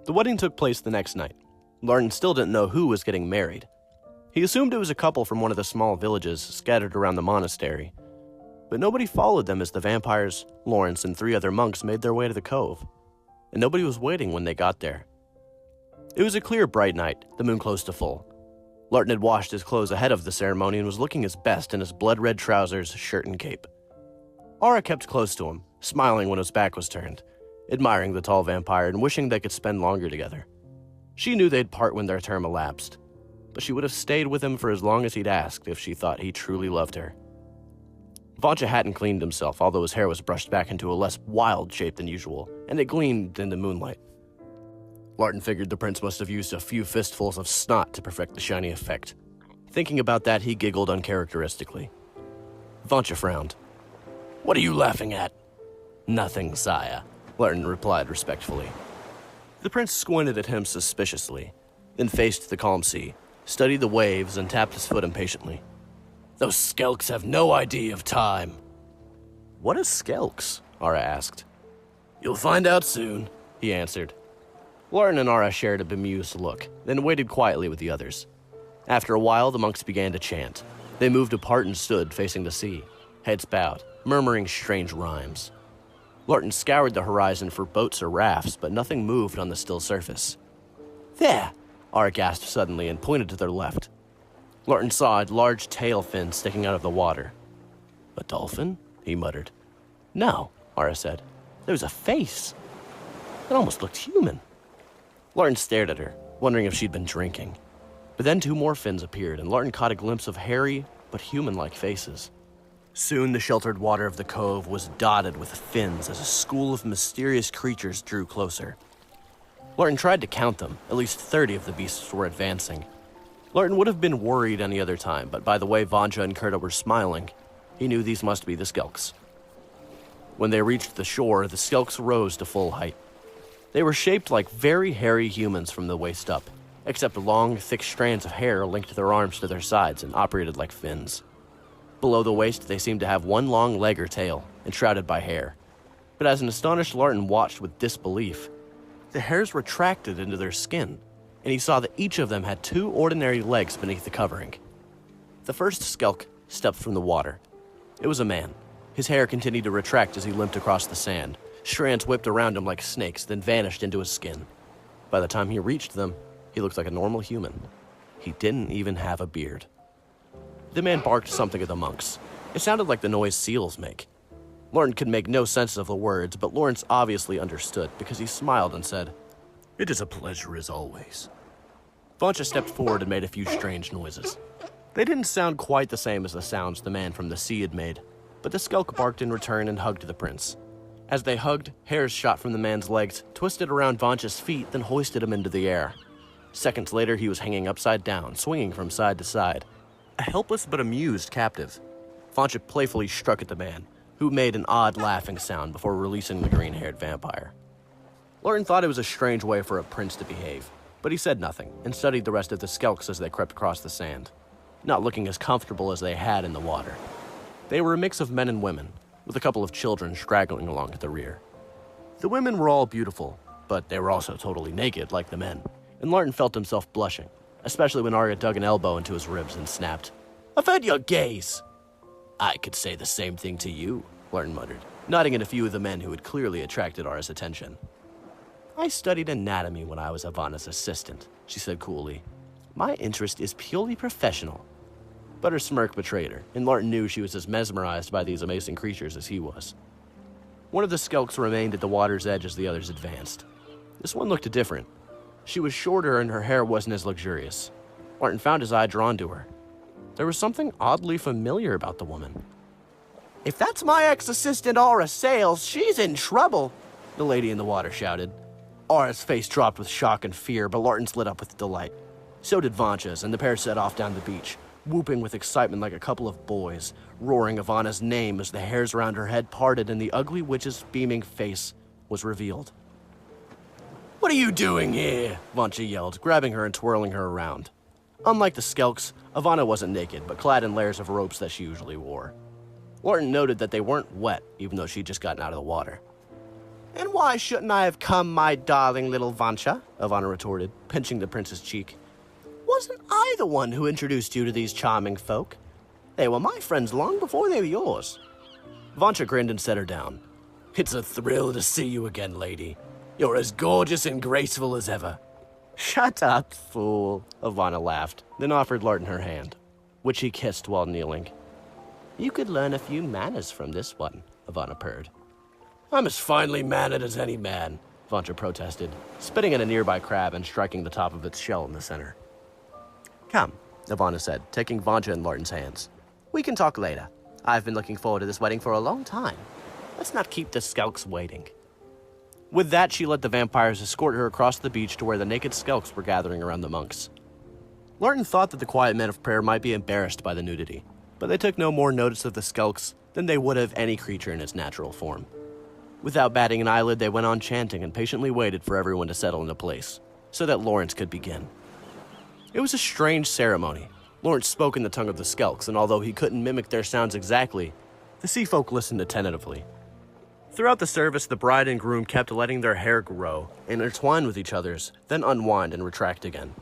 The wedding took place the next night. Larten still didn't know who was getting married. He assumed it was a couple from one of the small villages scattered around the monastery. But nobody followed them as the vampires, Lawrence, and 3 other monks made their way to the cove. And nobody was waiting when they got there. It was a clear, bright night, the moon close to full. Larten had washed his clothes ahead of the ceremony and was looking his best in his blood-red trousers, shirt, and cape. Ara kept close to him, smiling when his back was turned, admiring the tall vampire and wishing they could spend longer together. She knew they'd part when their term elapsed, but she would have stayed with him for as long as he'd asked if she thought he truly loved her. Vancha hadn't cleaned himself, although his hair was brushed back into a less wild shape than usual, and it gleamed in the moonlight. Larten figured the prince must have used a few fistfuls of snot to perfect the shiny effect. Thinking about that, he giggled uncharacteristically. Vancha frowned. What are you laughing at? Nothing, sire, Larten replied respectfully. The prince squinted at him suspiciously, then faced the calm sea, studied the waves, and tapped his foot impatiently. Those skelks have no idea of time. What is skelks? Ara asked. You'll find out soon, he answered. Larten and Ara shared a bemused look, then waited quietly with the others. After a while, the monks began to chant. They moved apart and stood facing the sea, heads bowed, murmuring strange rhymes. Larten scoured the horizon for boats or rafts, but nothing moved on the still surface. There! Ara gasped suddenly and pointed to their left. Larten saw a large tail fin sticking out of the water. A dolphin? He muttered. No, Ara said. There was a face. It almost looked human. Larten stared at her, wondering if she'd been drinking. But then 2 more fins appeared, and Larten caught a glimpse of hairy but human-like faces. Soon the sheltered water of the cove was dotted with fins as a school of mysterious creatures drew closer. Larten tried to count them. At least 30 of the beasts were advancing. Larten would have been worried any other time, but by the way Vanja and Kurta were smiling, he knew these must be the skelks. When they reached the shore, the skelks rose to full height. They were shaped like very hairy humans from the waist up, except long, thick strands of hair linked their arms to their sides and operated like fins. Below the waist, they seemed to have one long leg or tail, enshrouded by hair. But as an astonished Larten watched with disbelief, the hairs retracted into their skin, and he saw that each of them had 2 ordinary legs beneath the covering. The first skelk stepped from the water. It was a man. His hair continued to retract as he limped across the sand. Strands whipped around him like snakes, then vanished into his skin. By the time he reached them, he looked like a normal human. He didn't even have a beard. The man barked something at the monks. It sounded like the noise seals make. Larten could make no sense of the words, but Lawrence obviously understood because he smiled and said, "It is a pleasure as always." Vanja stepped forward and made a few strange noises. They didn't sound quite the same as the sounds the man from the sea had made, but the skelk barked in return and hugged the prince. As they hugged, hairs shot from the man's legs, twisted around Vanja's feet, then hoisted him into the air. Seconds later, he was hanging upside down, swinging from side to side. A helpless but amused captive. Vanja playfully struck at the man, who made an odd laughing sound before releasing the green-haired vampire. Larten thought it was a strange way for a prince to behave, but he said nothing and studied the rest of the skelks as they crept across the sand, not looking as comfortable as they had in the water. They were a mix of men and women, with a couple of children straggling along at the rear. The women were all beautiful, but they were also totally naked like the men, and Larten felt himself blushing, especially when Arya dug an elbow into his ribs and snapped, "I've had your gaze." "I could say the same thing to you," Larten muttered, nodding at a few of the men who had clearly attracted Arya's attention. "I studied anatomy when I was Ivana's assistant," she said coolly. "My interest is purely professional." But her smirk betrayed her, and Larten knew she was as mesmerized by these amazing creatures as he was. One of the skelks remained at the water's edge as the others advanced. This one looked different. She was shorter and her hair wasn't as luxurious. Larten found his eye drawn to her. There was something oddly familiar about the woman. "If that's my ex-assistant Aura Sales, she's in trouble," the lady in the water shouted. Aura's face dropped with shock and fear, but Larten's lit up with delight. So did Vanja's, and the pair set off down the beach, whooping with excitement like a couple of boys, roaring Ivana's name as the hairs around her head parted and the ugly witch's beaming face was revealed. "What are you doing here?" Vanja yelled, grabbing her and twirling her around. Unlike the skelks, Ivana wasn't naked, but clad in layers of ropes that she usually wore. Larten noted that they weren't wet, even though she'd just gotten out of the water. "And why shouldn't I have come, my darling little Vanja?" Ivana retorted, pinching the prince's cheek. "Wasn't I the one who introduced you to these charming folk? They were my friends long before they were yours." Vanja grinned and set her down. "It's a thrill to see you again, lady. You're as gorgeous and graceful as ever." "Shut up, fool," Ivana laughed, then offered Larten her hand, which he kissed while kneeling. "You could learn a few manners from this one," Ivana purred. "I'm as finely mannered as any man," Vanja protested, spitting at a nearby crab and striking the top of its shell in the center. "Come," Ivana said, taking Vanja and Larten's hands. "We can talk later. I've been looking forward to this wedding for a long time. Let's not keep the skelks waiting." With that, she let the vampires escort her across the beach to where the naked skelks were gathering around the monks. Larten thought that the quiet men of prayer might be embarrassed by the nudity, but they took no more notice of the skelks than they would have any creature in its natural form. Without batting an eyelid, they went on chanting and patiently waited for everyone to settle into place, so that Lawrence could begin. It was a strange ceremony. Lawrence spoke in the tongue of the Skelks, and although he couldn't mimic their sounds exactly, the sea folk listened attentively. Throughout the service, the bride and groom kept letting their hair grow and intertwine with each other's, then unwind and retract again.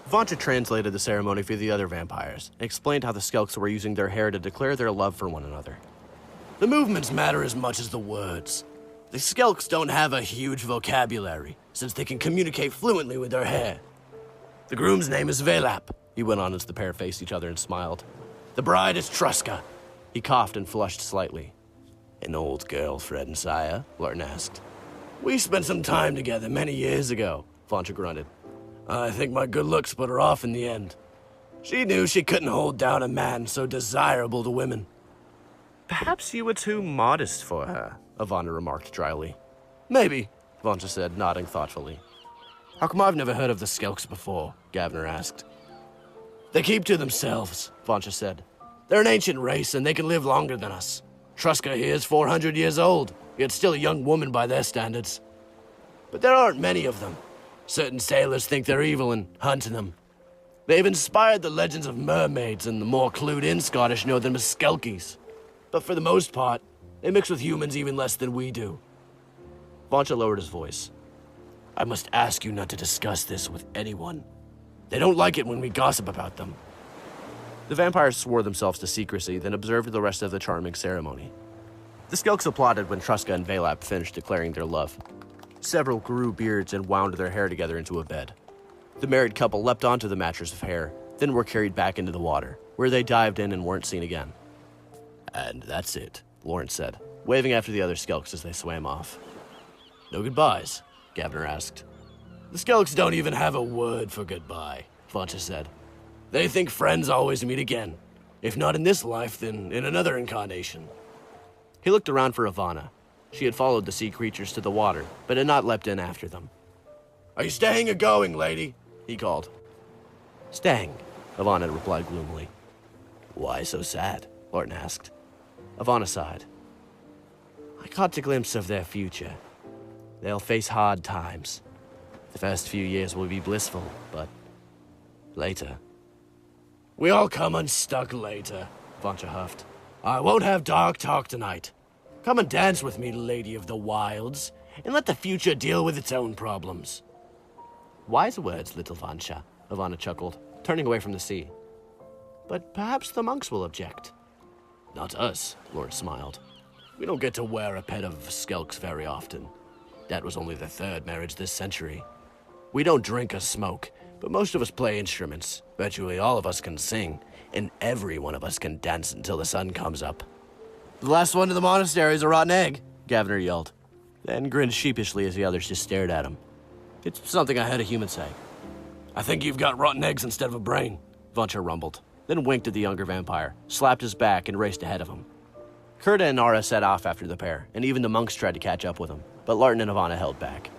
Vancha translated the ceremony for the other vampires and explained how the Skelks were using their hair to declare their love for one another. The movements matter as much as the words. The Skelks don't have a huge vocabulary, since they can communicate fluently with their hair. The groom's name is Velap, he went on as the pair faced each other and smiled. The bride is Truska. He coughed and flushed slightly. An old girlfriend, sire? Larten asked. We spent some time together many years ago, Vancha grunted. I think my good looks put her off in the end. She knew she couldn't hold down a man so desirable to women. Perhaps you were too modest for her, Ivana remarked dryly. Maybe, Vancha said, nodding thoughtfully. How come I've never heard of the Skelks before? Gavner asked. They keep to themselves, Vancha said. They're an ancient race and they can live longer than us. Truska here is 400 years old, yet still a young woman by their standards. But there aren't many of them. Certain sailors think they're evil and hunt them. They've inspired the legends of mermaids, and the more clued-in Scottish know them as Skelkies. But for the most part, they mix with humans even less than we do. Vancha lowered his voice. I must ask you not to discuss this with anyone. They don't like it when we gossip about them. The vampires swore themselves to secrecy, then observed the rest of the charming ceremony. The Skelks applauded when Truska and Velap finished declaring their love. Several grew beards and wound their hair together into a bed. The married couple leapt onto the mattress of hair, then were carried back into the water, where they dived in and weren't seen again. And that's it, Lawrence said, waving after the other Skelks as they swam off. No goodbyes? Gavner asked. The Skelks don't even have a word for goodbye, Vancha said. They think friends always meet again. If not in this life, then in another incarnation. He looked around for Ivana. She had followed the sea creatures to the water, but had not leapt in after them. Are you staying or going, lady? He called. Staying, Ivana replied gloomily. Why so sad? Larten asked. Ivana sighed. I caught a glimpse of their future. They'll face hard times. The first few years will be blissful, but later. We all come unstuck later, Vancha huffed. I won't have dark talk tonight. Come and dance with me, Lady of the Wilds, and let the future deal with its own problems. Wise words, little Vancha, Ivana chuckled, turning away from the sea. But perhaps the monks will object. Not us, Lord smiled. We don't get to wear a pet of Skelks very often. That was only the third marriage this century. We don't drink or smoke, but most of us play instruments. Virtually all of us can sing, and every one of us can dance until the sun comes up. The last one to the monastery is a rotten egg, Gavner yelled, then grinned sheepishly as the others just stared at him. It's something I heard a human say. I think you've got rotten eggs instead of a brain, Vancha rumbled, then winked at the younger vampire, slapped his back, and raced ahead of him. Kurta and Nara set off after the pair, and even the monks tried to catch up with them, but Larten and Ivana held back.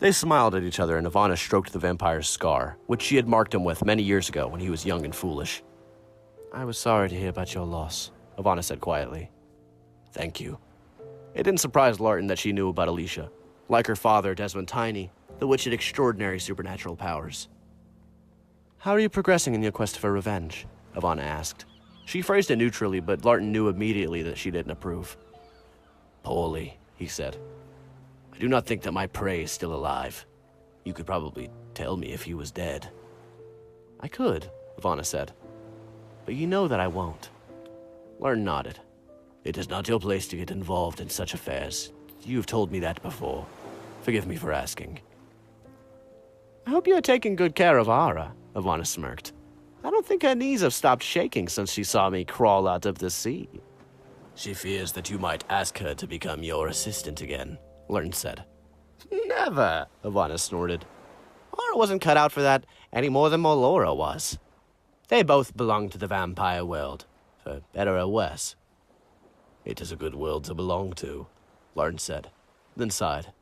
They smiled at each other, and Ivana stroked the vampire's scar, which she had marked him with many years ago when he was young and foolish. I was sorry to hear about your loss, Ivana said quietly. Thank you. It didn't surprise Larten that she knew about Alicia. Like her father, Desmond Tiny, the witch had extraordinary supernatural powers. How are you progressing in your quest for revenge? Ivana asked. She phrased it neutrally, but Larten knew immediately that she didn't approve. Poorly, he said. I do not think that my prey is still alive. You could probably tell me if he was dead. I could, Ivana said. But you know that I won't. Larten nodded. It is not your place to get involved in such affairs. You've told me that before. Forgive me for asking. I hope you are taking good care of Ara, Ivana smirked. I don't think her knees have stopped shaking since she saw me crawl out of the sea. She fears that you might ask her to become your assistant again, Larten said. Never, Ivana snorted. Ara wasn't cut out for that any more than Molora was. They both belong to the vampire world, for better or worse. It is a good world to belong to, Larten said, then sighed.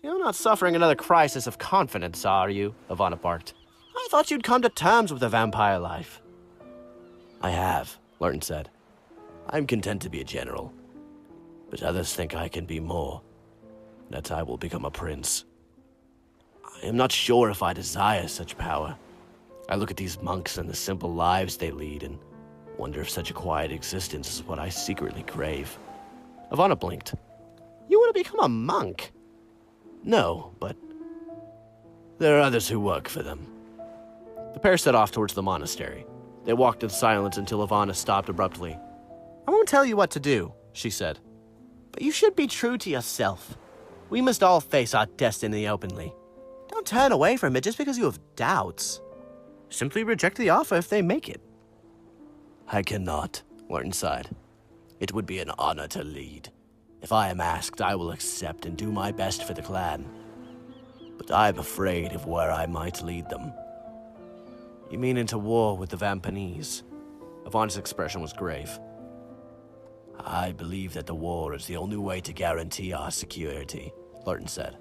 You're not suffering another crisis of confidence, are you? Ivana barked. I thought you'd come to terms with the vampire life. I have, Larten said. I'm content to be a general, but others think I can be more, that I will become a prince. I am not sure if I desire such power. I look at these monks and the simple lives they lead and wonder if such a quiet existence is what I secretly crave. Ivana blinked. You want to become a monk? No, but there are others who work for them. The pair set off towards the monastery. They walked in silence until Ivana stopped abruptly. I won't tell you what to do, she said, but you should be true to yourself. We must all face our destiny openly. Don't turn away from it just because you have doubts. Simply reject the offer if they make it. I cannot, Larten sighed. It would be an honor to lead. If I am asked, I will accept and do my best for the clan. But I am afraid of where I might lead them. You mean into war with the Vampanese? Ivana's expression was grave. I believe that the war is the only way to guarantee our security, Larten said.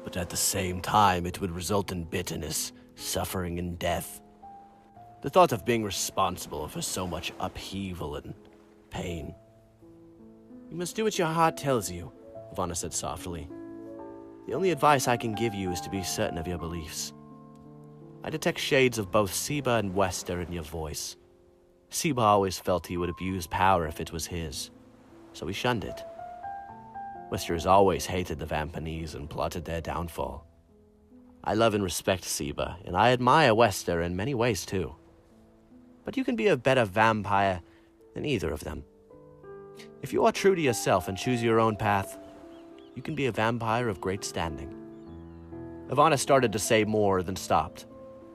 But at the same time, it would result in bitterness, suffering, and death. The thought of being responsible for so much upheaval and pain. You must do what your heart tells you, Ivana said softly. The only advice I can give you is to be certain of your beliefs. I detect shades of both Seba and Wester in your voice. Seba always felt he would abuse power if it was his, so he shunned it. Wester has always hated the Vampanese and plotted their downfall. I love and respect Seba, and I admire Wester in many ways too. But you can be a better vampire than either of them. If you are true to yourself and choose your own path, you can be a vampire of great standing. Ivana started to say more, then stopped.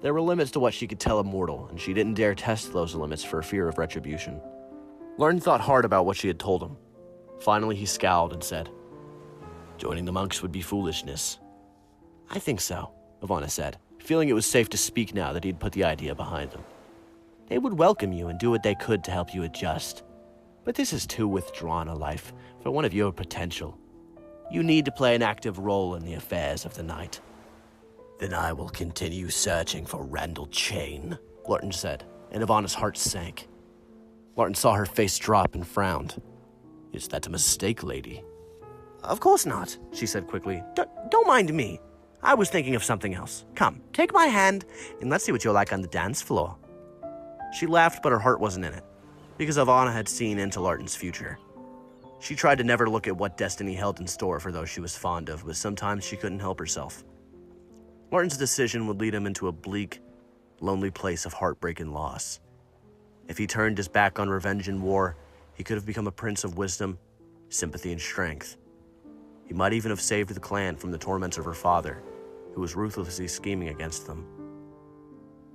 There were limits to what she could tell a mortal, and she didn't dare test those limits for fear of retribution. Larten thought hard about what she had told him. Finally, he scowled and said, Joining the monks would be foolishness. I think so, Ivana said, feeling it was safe to speak now that he'd put the idea behind them. They would welcome you and do what they could to help you adjust. But this is too withdrawn a life for one of your potential. You need to play an active role in the affairs of the night. Then I will continue searching for Randall Chain, Larten said, and Ivana's heart sank. Larten saw her face drop and frowned. Is that a mistake, lady? Of course not, she said quickly. Don't mind me. I was thinking of something else. Come, take my hand, and let's see what you're like on the dance floor. She laughed, but her heart wasn't in it, because Ivana had seen into Larten's future. She tried to never look at what destiny held in store for those she was fond of, but sometimes she couldn't help herself. Larten's decision would lead him into a bleak, lonely place of heartbreak and loss. If he turned his back on revenge and war, he could have become a prince of wisdom, sympathy, and strength. He might even have saved the clan from the torments of her father, who was ruthlessly scheming against them.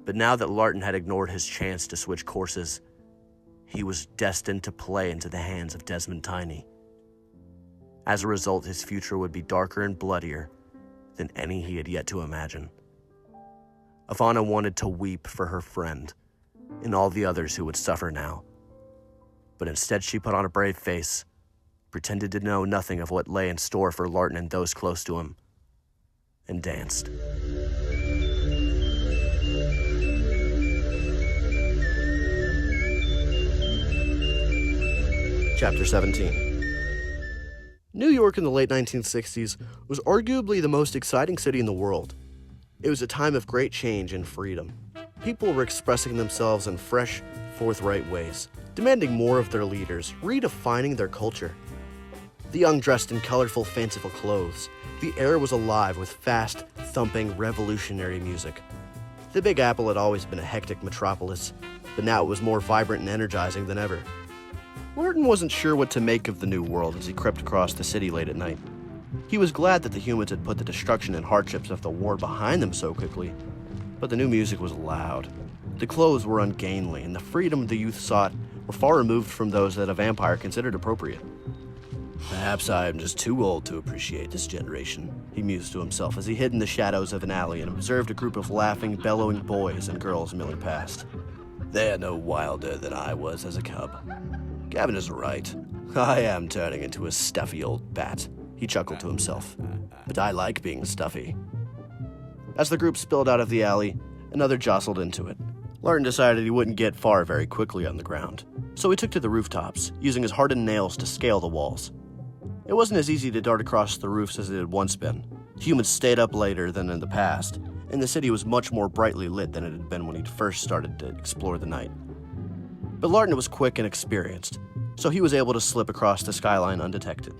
But now that Larten had ignored his chance to switch courses, he was destined to play into the hands of Desmond Tiny. As a result, his future would be darker and bloodier than any he had yet to imagine. Ivana wanted to weep for her friend and all the others who would suffer now. But instead she put on a brave face, pretended to know nothing of what lay in store for Larten and those close to him, and danced. Chapter 17. New York in the late 1960s was arguably the most exciting city in the world. It was a time of great change and freedom. People were expressing themselves in fresh, forthright ways, demanding more of their leaders, redefining their culture. The young dressed in colorful, fanciful clothes. The air was alive with fast, thumping, revolutionary music. The Big Apple had always been a hectic metropolis, but now it was more vibrant and energizing than ever. Larten wasn't sure what to make of the new world as he crept across the city late at night. He was glad that the humans had put the destruction and hardships of the war behind them so quickly, but the new music was loud. The clothes were ungainly, and the freedom the youth sought were far removed from those that a vampire considered appropriate. Perhaps I am just too old to appreciate this generation, he mused to himself as he hid in the shadows of an alley and observed a group of laughing, bellowing boys and girls milling past. They are no wilder than I was as a cub. Gavin is right. I am turning into a stuffy old bat, he chuckled to himself. But I like being stuffy. As the group spilled out of the alley, another jostled into it. Larten decided he wouldn't get far very quickly on the ground. So he took to the rooftops, using his hardened nails to scale the walls. It wasn't as easy to dart across the roofs as it had once been. Humans stayed up later than in the past, and the city was much more brightly lit than it had been when he'd first started to explore the night. But Larten was quick and experienced, so he was able to slip across the skyline undetected.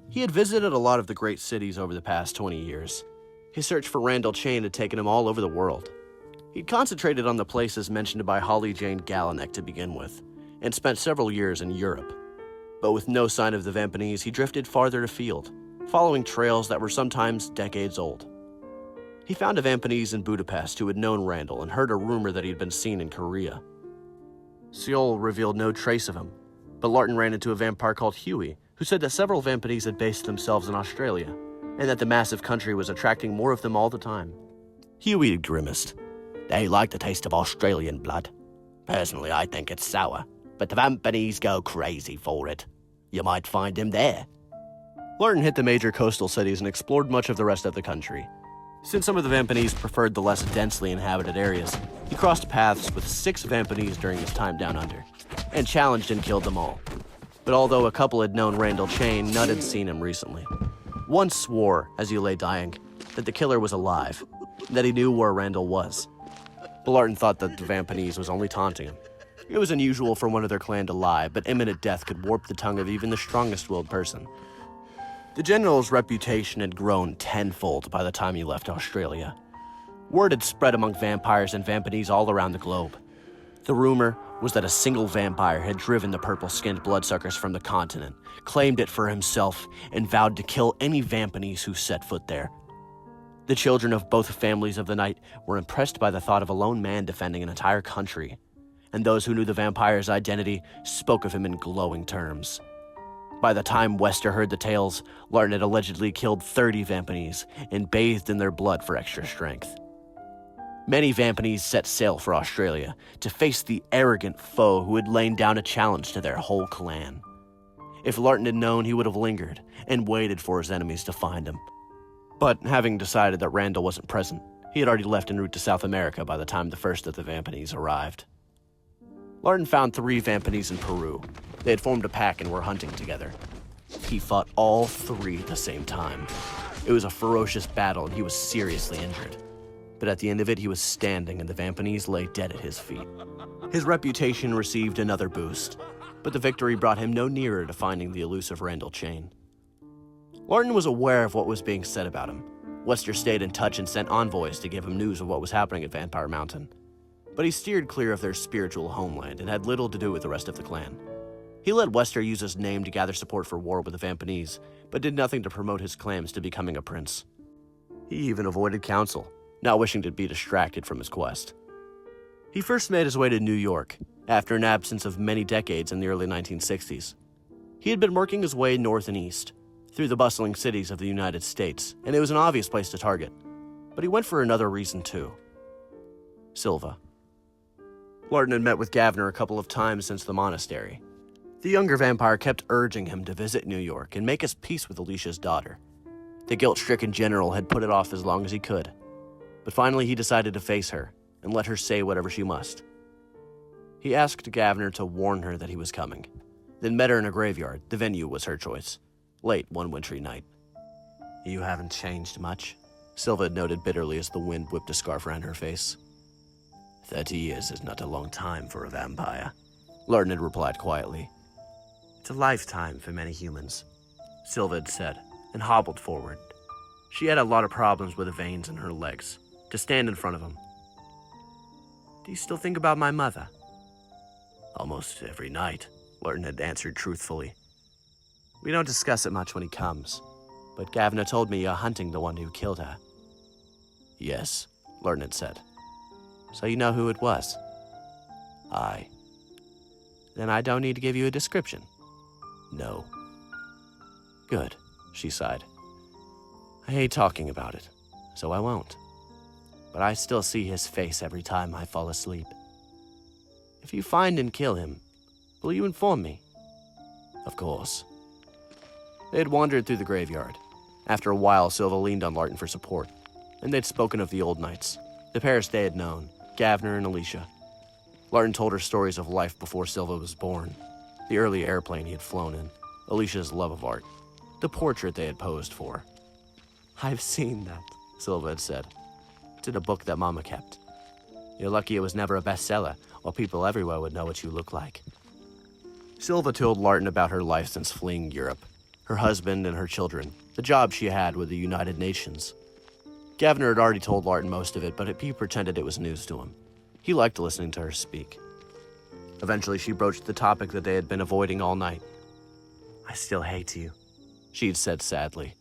He had visited a lot of the great cities over the past 20 years. His search for Randall Chain had taken him all over the world. He'd concentrated on the places mentioned by Holly Jane Galanek to begin with, and spent several years in Europe. But with no sign of the Vampanese, he drifted farther afield, following trails that were sometimes decades old. He found a Vampanese in Budapest who had known Randall and heard a rumor that he'd been seen in Korea. Seoul revealed no trace of him, but Larten ran into a vampire called Huey, who said that several Vampanese had based themselves in Australia, and that the massive country was attracting more of them all the time. Huey grimaced. They like the taste of Australian blood. Personally, I think it's sour, but the Vampanese go crazy for it. You might find him there. Larten hit the major coastal cities and explored much of the rest of the country. Since some of the Vampanese preferred the less densely inhabited areas, he crossed paths with 6 Vampanese during his time down under, and challenged and killed them all. But although a couple had known Randall Chain, none had seen him recently. One swore, as he lay dying, that the killer was alive, and that he knew where Randall was. But Larten thought that the Vampanese was only taunting him. It was unusual for one of their clan to lie, but imminent death could warp the tongue of even the strongest-willed person. The general's reputation had grown tenfold by the time he left Australia. Word had spread among vampires and Vampanese all around the globe. The rumor was that a single vampire had driven the purple-skinned bloodsuckers from the continent, claimed it for himself, and vowed to kill any Vampanese who set foot there. The children of both families of the night were impressed by the thought of a lone man defending an entire country, and those who knew the vampire's identity spoke of him in glowing terms. By the time Wester heard the tales, Larten had allegedly killed 30 Vampanese and bathed in their blood for extra strength. Many Vampanese set sail for Australia to face the arrogant foe who had lain down a challenge to their whole clan. If Larten had known, he would have lingered and waited for his enemies to find him. But having decided that Randall wasn't present, he had already left en route to South America by the time the first of the Vampanese arrived. Larten found 3 Vampanese in Peru. They had formed a pack and were hunting together. He fought all 3 at the same time. It was a ferocious battle and he was seriously injured. But at the end of it, he was standing and the Vampanese lay dead at his feet. His reputation received another boost, but the victory brought him no nearer to finding the elusive Randall Chain. Larten was aware of what was being said about him. Wester stayed in touch and sent envoys to give him news of what was happening at Vampire Mountain. But he steered clear of their spiritual homeland and had little to do with the rest of the clan. He let Wester use his name to gather support for war with the Vampanese, but did nothing to promote his claims to becoming a prince. He even avoided council, not wishing to be distracted from his quest. He first made his way to New York, after an absence of many decades in the early 1960s. He had been working his way north and east, through the bustling cities of the United States, and it was an obvious place to target. But he went for another reason too. Silva. Larten had met with Gavner a couple of times since the monastery. The younger vampire kept urging him to visit New York and make his peace with Alicia's daughter. The guilt-stricken general had put it off as long as he could, but finally he decided to face her and let her say whatever she must. He asked Gavner to warn her that he was coming, then met her in a graveyard. The venue was her choice, late one wintry night. "You haven't changed much," Silva had noted bitterly as the wind whipped a scarf around her face. 30 years is not a long time for a vampire," Larten had replied quietly. "It's a lifetime for many humans," Silva had said, and hobbled forward. She had a lot of problems with the veins in her legs, to stand in front of him. "Do you still think about my mother?" "Almost every night," Larten had answered truthfully. "We don't discuss it much when he comes, but Gavner told me you're hunting the one who killed her." "Yes," Larten had said. "So you know who it was?" "Aye." "Then I don't need to give you a description." "No." "Good," she sighed. "I hate talking about it, so I won't. But I still see his face every time I fall asleep. If you find and kill him, will you inform me?" "Of course." They had wandered through the graveyard. After a while, Silva leaned on Larten for support, and they'd spoken of the old nights, the Paris they had known, Gavner and Alicia. Larten told her stories of life before Silva was born, the early airplane he had flown in, Alicia's love of art, the portrait they had posed for. "I've seen that," Silva had said. "It's in a book that Mama kept. You're lucky it was never a bestseller, or people everywhere would know what you look like." Silva told Larten about her life since fleeing Europe, her husband and her children, the job she had with the United Nations. Gavner had already told Larten most of it, but he pretended it was news to him. He liked listening to her speak. Eventually, she broached the topic that they had been avoiding all night. "I still hate you," she had said sadly.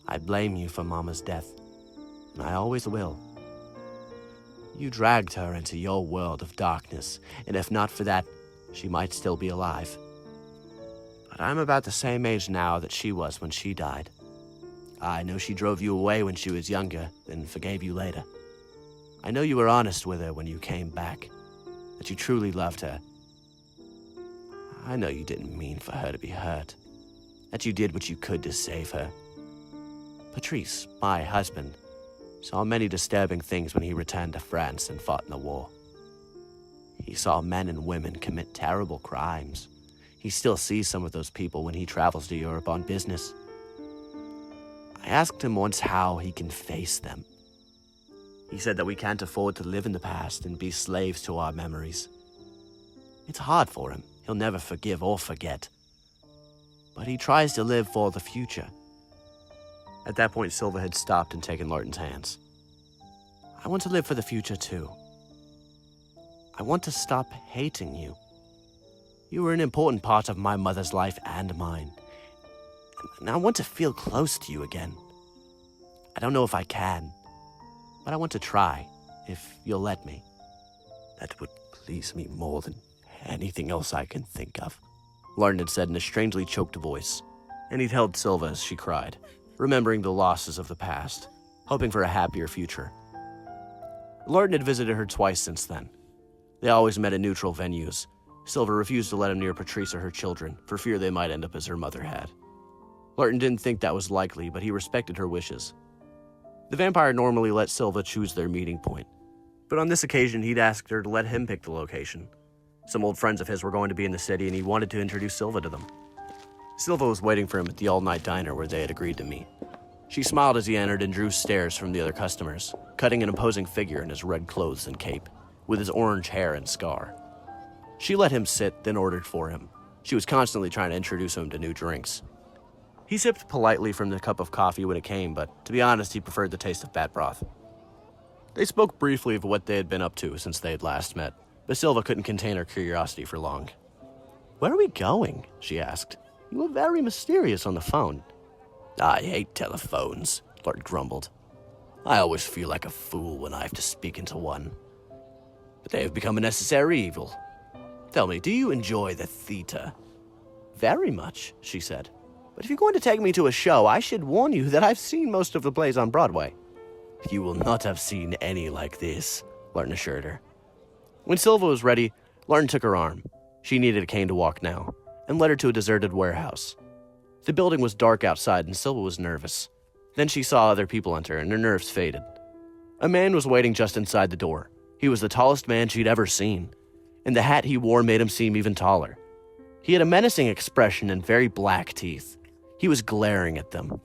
"I blame you for Mama's death, and I always will. You dragged her into your world of darkness, and if not for that, she might still be alive. But I'm about the same age now that she was when she died. I know she drove you away when she was younger, then forgave you later. I know you were honest with her when you came back, that you truly loved her. I know you didn't mean for her to be hurt, that you did what you could to save her. Patrice, my husband, saw many disturbing things when he returned to France and fought in the war. He saw men and women commit terrible crimes. He still sees some of those people when he travels to Europe on business. I asked him once how he can face them. He said that we can't afford to live in the past and be slaves to our memories. It's hard for him. He'll never forgive or forget. But he tries to live for the future." At that point, Silva had stopped and taken Larten's hands. "I want to live for the future, too. I want to stop hating you. You were an important part of my mother's life and mine. And I want to feel close to you again. I don't know if I can, but I want to try, if you'll let me." "That would please me more than anything else I can think of," Larten had said in a strangely choked voice, and he'd held Silva as she cried, remembering the losses of the past, hoping for a happier future. Larten had visited her twice since then. They always met at neutral venues. Silva refused to let him near Patrice or her children, for fear they might end up as her mother had. Larten didn't think that was likely, but he respected her wishes. The vampire normally let Silva choose their meeting point, but on this occasion he'd asked her to let him pick the location. Some old friends of his were going to be in the city, and he wanted to introduce Silva to them. Silva was waiting for him at the all-night diner where they had agreed to meet. She smiled as he entered and drew stares from the other customers, cutting an imposing figure in his red clothes and cape, with his orange hair and scar. She let him sit, then ordered for him. She was constantly trying to introduce him to new drinks. He sipped politely from the cup of coffee when it came, but to be honest, he preferred the taste of bat broth. They spoke briefly of what they had been up to since they had last met, but Silva couldn't contain her curiosity for long. "Where are we going?" she asked. "You were very mysterious on the phone." "I hate telephones," Larten grumbled. "I always feel like a fool when I have to speak into one. But they have become a necessary evil. Tell me, do you enjoy the theater?" "Very much," she said. "But if you're going to take me to a show, I should warn you that I've seen most of the plays on Broadway." "You will not have seen any like this," Larten assured her. When Silva was ready, Larten took her arm. She needed a cane to walk now, and led her to a deserted warehouse. The building was dark outside, and Silva was nervous. Then she saw other people enter, and her nerves faded. A man was waiting just inside the door. He was the tallest man she'd ever seen, and the hat he wore made him seem even taller. He had a menacing expression and very black teeth. He was glaring at them.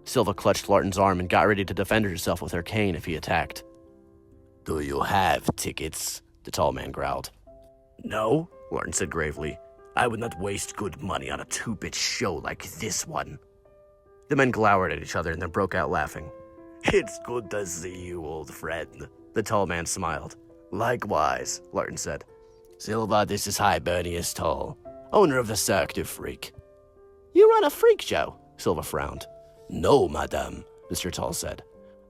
Silva clutched Larten's arm and got ready to defend herself with her cane if he attacked. "Do you have tickets?" the tall man growled. "No," Larten said gravely. "I would not waste good money on a two-bit show like this one." The men glowered at each other and then broke out laughing. "It's good to see you, old friend," the tall man smiled. "Likewise," Larten said. "Silva, this is Hibernius Toll, owner of the Cirque du Freak." "You run a freak show?" Silva frowned. "No, madame," Mr. Toll said.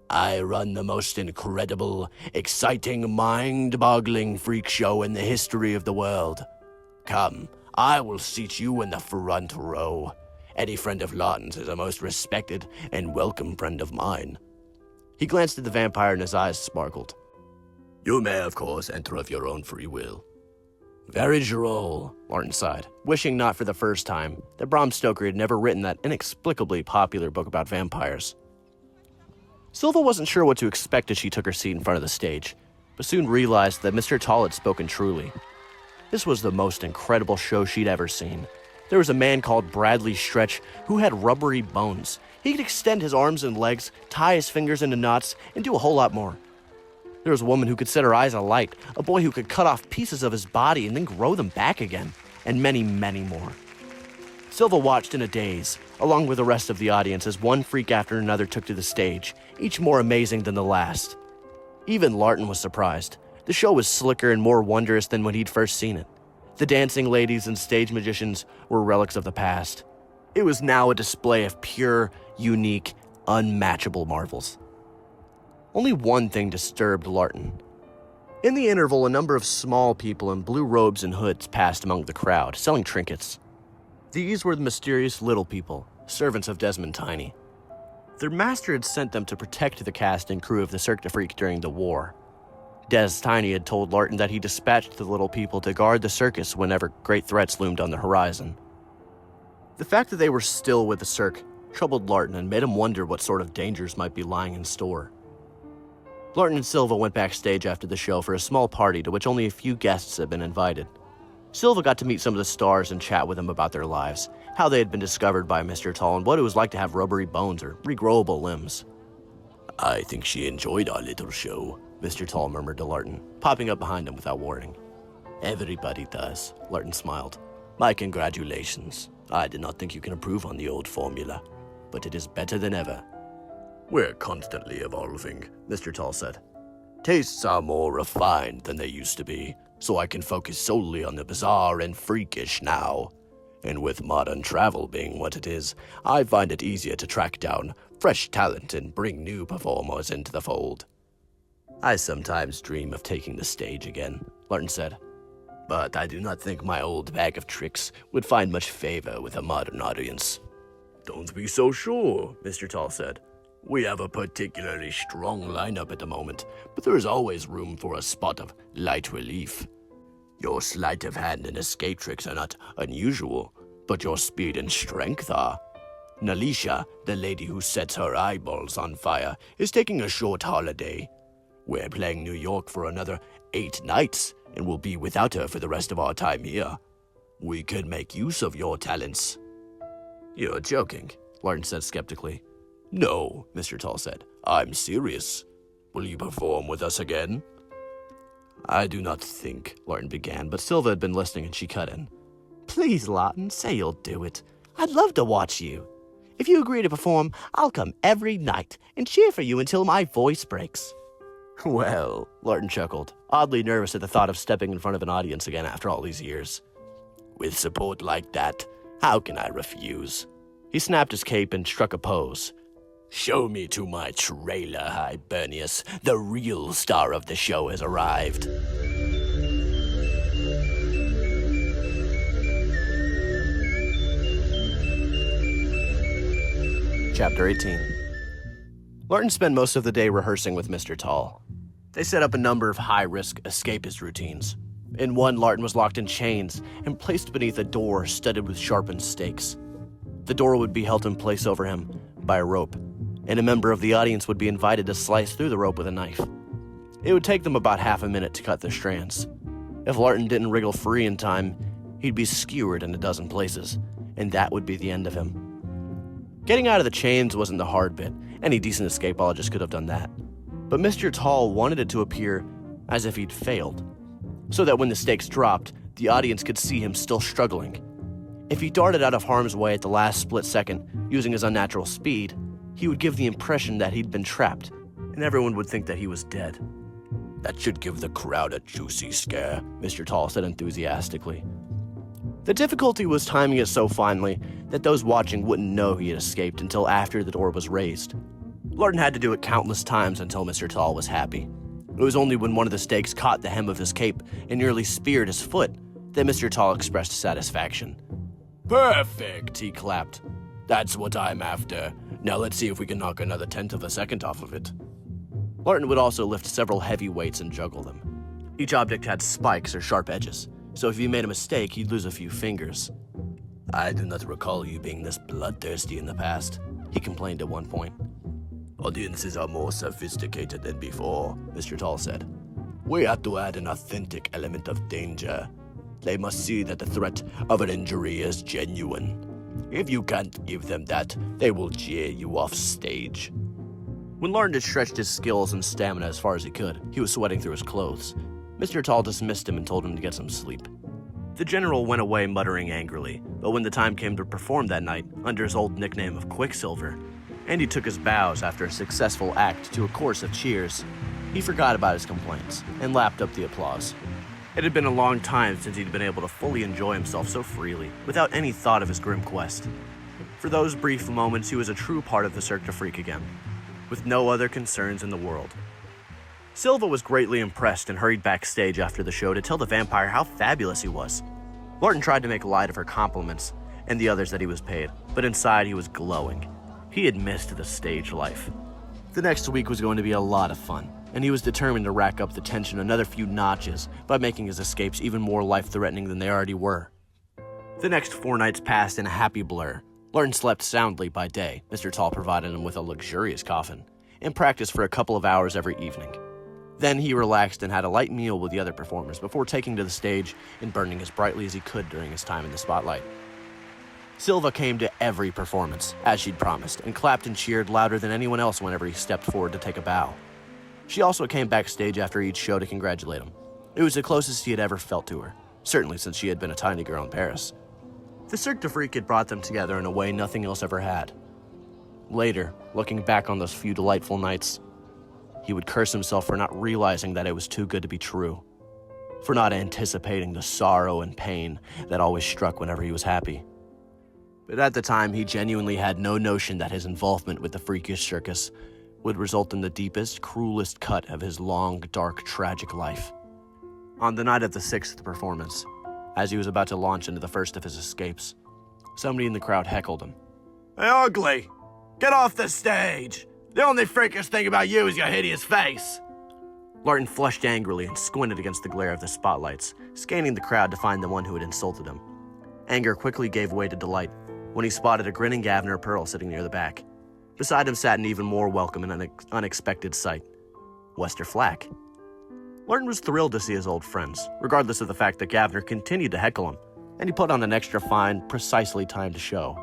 "I run the most incredible, exciting, mind-boggling freak show in the history of the world. Come, I will seat you in the front row. Any friend of Larten's is a most respected and welcome friend of mine." He glanced at the vampire and his eyes sparkled. "You may, of course, enter of your own free will." "Very droll," Larten sighed, wishing not for the first time that Bram Stoker had never written that inexplicably popular book about vampires. Silva wasn't sure what to expect as she took her seat in front of the stage, but soon realized that Mr. Tall had spoken truly. This was the most incredible show she'd ever seen. There was a man called Bradley Stretch who had rubbery bones. He could extend his arms and legs, tie his fingers into knots, and do a whole lot more. There was a woman who could set her eyes alight, a boy who could cut off pieces of his body and then grow them back again, and many, many more. Silva watched in a daze, along with the rest of the audience as one freak after another took to the stage, each more amazing than the last. Even Larten was surprised. The show was slicker and more wondrous than when he'd first seen it. The dancing ladies and stage magicians were relics of the past. It was now a display of pure, unique, unmatchable marvels. Only one thing disturbed Larten. In the interval, a number of small people in blue robes and hoods passed among the crowd, selling trinkets. These were the mysterious little people, servants of Desmond Tiny. Their master had sent them to protect the cast and crew of the Cirque du Freak during the war. Des Tiny had told Larten that he dispatched the little people to guard the circus whenever great threats loomed on the horizon. The fact that they were still with the Cirque troubled Larten and made him wonder what sort of dangers might be lying in store. Larten and Silva went backstage after the show for a small party to which only a few guests had been invited. Silva got to meet some of the stars and chat with them about their lives, how they had been discovered by Mr. Tall, and what it was like to have rubbery bones or regrowable limbs. I think she enjoyed our little show, Mr. Tall murmured to Larten, popping up behind him without warning. Everybody does. Larten smiled. My congratulations. I did not think you can improve on the old formula, but it is better than ever. We're constantly evolving, Mr. Tall said. Tastes are more refined than they used to be, so I can focus solely on the bizarre and freakish now. And with modern travel being what it is, I find it easier to track down fresh talent and bring new performers into the fold. I sometimes dream of taking the stage again, Larten said. But I do not think my old bag of tricks would find much favor with a modern audience. Don't be so sure, Mr. Tall said. We have a particularly strong lineup at the moment, but there is always room for a spot of light relief. Your sleight of hand and escape tricks are not unusual, but your speed and strength are. Nalisha, the lady who sets her eyeballs on fire, is taking a short holiday. We're playing New York for another 8 nights, and will be without her for the rest of our time here. We could make use of your talents. You're joking, Larten said skeptically. No, Mr. Tall said. I'm serious. Will you perform with us again? I do not think, Larten began, but Silva had been listening and she cut in. Please, Larten, say you'll do it. I'd love to watch you. If you agree to perform, I'll come every night and cheer for you until my voice breaks. Well, Larten chuckled, oddly nervous at the thought of stepping in front of an audience again after all these years. With support like that, how can I refuse? He snapped his cape and struck a pose. Show me to my trailer, Hibernius. The real star of the show has arrived. Chapter 18. Larten spent most of the day rehearsing with Mr. Tall. They set up a number of high-risk escapist routines. In one, Larten was locked in chains and placed beneath a door studded with sharpened stakes. The door would be held in place over him by a rope, and a member of the audience would be invited to slice through the rope with a knife. It would take them about half a minute to cut the strands. If Larten didn't wriggle free in time, he'd be skewered in a dozen places, and that would be the end of him. Getting out of the chains wasn't the hard bit. Any decent escapologist could have done that. But Mr. Tall wanted it to appear as if he'd failed, so that when the stakes dropped, the audience could see him still struggling. If he darted out of harm's way at the last split second, using his unnatural speed, he would give the impression that he'd been trapped, and everyone would think that he was dead. That should give the crowd a juicy scare, Mr. Tall said enthusiastically. The difficulty was timing it so finely that those watching wouldn't know he had escaped until after the door was raised. Larten had to do it countless times until Mr. Tall was happy. It was only when one of the stakes caught the hem of his cape and nearly speared his foot that Mr. Tall expressed satisfaction. Perfect, he clapped. That's what I'm after. Now let's see if we can knock another tenth of a second off of it. Larten would also lift several heavy weights and juggle them. Each object had spikes or sharp edges, so if he made a mistake, he'd lose a few fingers. I do not recall you being this bloodthirsty in the past, he complained at one point. Audiences are more sophisticated than before, Mr. Tall said. We have to add an authentic element of danger. They must see that the threat of an injury is genuine. If you can't give them that, they will jeer you off stage. When Larten had stretched his skills and stamina as far as he could, he was sweating through his clothes. Mr. Tall dismissed him and told him to get some sleep. The general went away muttering angrily, but when the time came to perform that night, under his old nickname of Quicksilver, and he took his bows after a successful act to a chorus of cheers, he forgot about his complaints and lapped up the applause. It had been a long time since he'd been able to fully enjoy himself so freely, without any thought of his grim quest. For those brief moments, he was a true part of the Cirque du Freak again, with no other concerns in the world. Silva was greatly impressed and hurried backstage after the show to tell the vampire how fabulous he was. Larten tried to make light of her compliments and the others that he was paid, but inside he was glowing. He had missed the stage life. The next week was going to be a lot of fun, and he was determined to rack up the tension another few notches by making his escapes even more life-threatening than they already were. The next 4 nights passed in a happy blur. Larten slept soundly by day. Mr. Tall provided him with a luxurious coffin, and practiced for a couple of hours every evening. Then he relaxed and had a light meal with the other performers before taking to the stage and burning as brightly as he could during his time in the spotlight. Silva came to every performance, as she'd promised, and clapped and cheered louder than anyone else whenever he stepped forward to take a bow. She also came backstage after each show to congratulate him. It was the closest he had ever felt to her, certainly since she had been a tiny girl in Paris. The Cirque du Freak had brought them together in a way nothing else ever had. Later, looking back on those few delightful nights, he would curse himself for not realizing that it was too good to be true, for not anticipating the sorrow and pain that always struck whenever he was happy. But at the time, he genuinely had no notion that his involvement with the freakish circus would result in the deepest, cruelest cut of his long, dark, tragic life. On the night of the 6th performance, as he was about to launch into the first of his escapes, somebody in the crowd heckled him. "Hey, ugly! Get off the stage! The only freakish thing about you is your hideous face!" Larten flushed angrily and squinted against the glare of the spotlights, scanning the crowd to find the one who had insulted him. Anger quickly gave way to delight when he spotted a grinning Gavner Pearl sitting near the back. Beside him sat an even more welcome and unexpected sight, Wester Flack. Larten was thrilled to see his old friends, regardless of the fact that Gavner continued to heckle him, and he put on an extra fine, precisely timed show.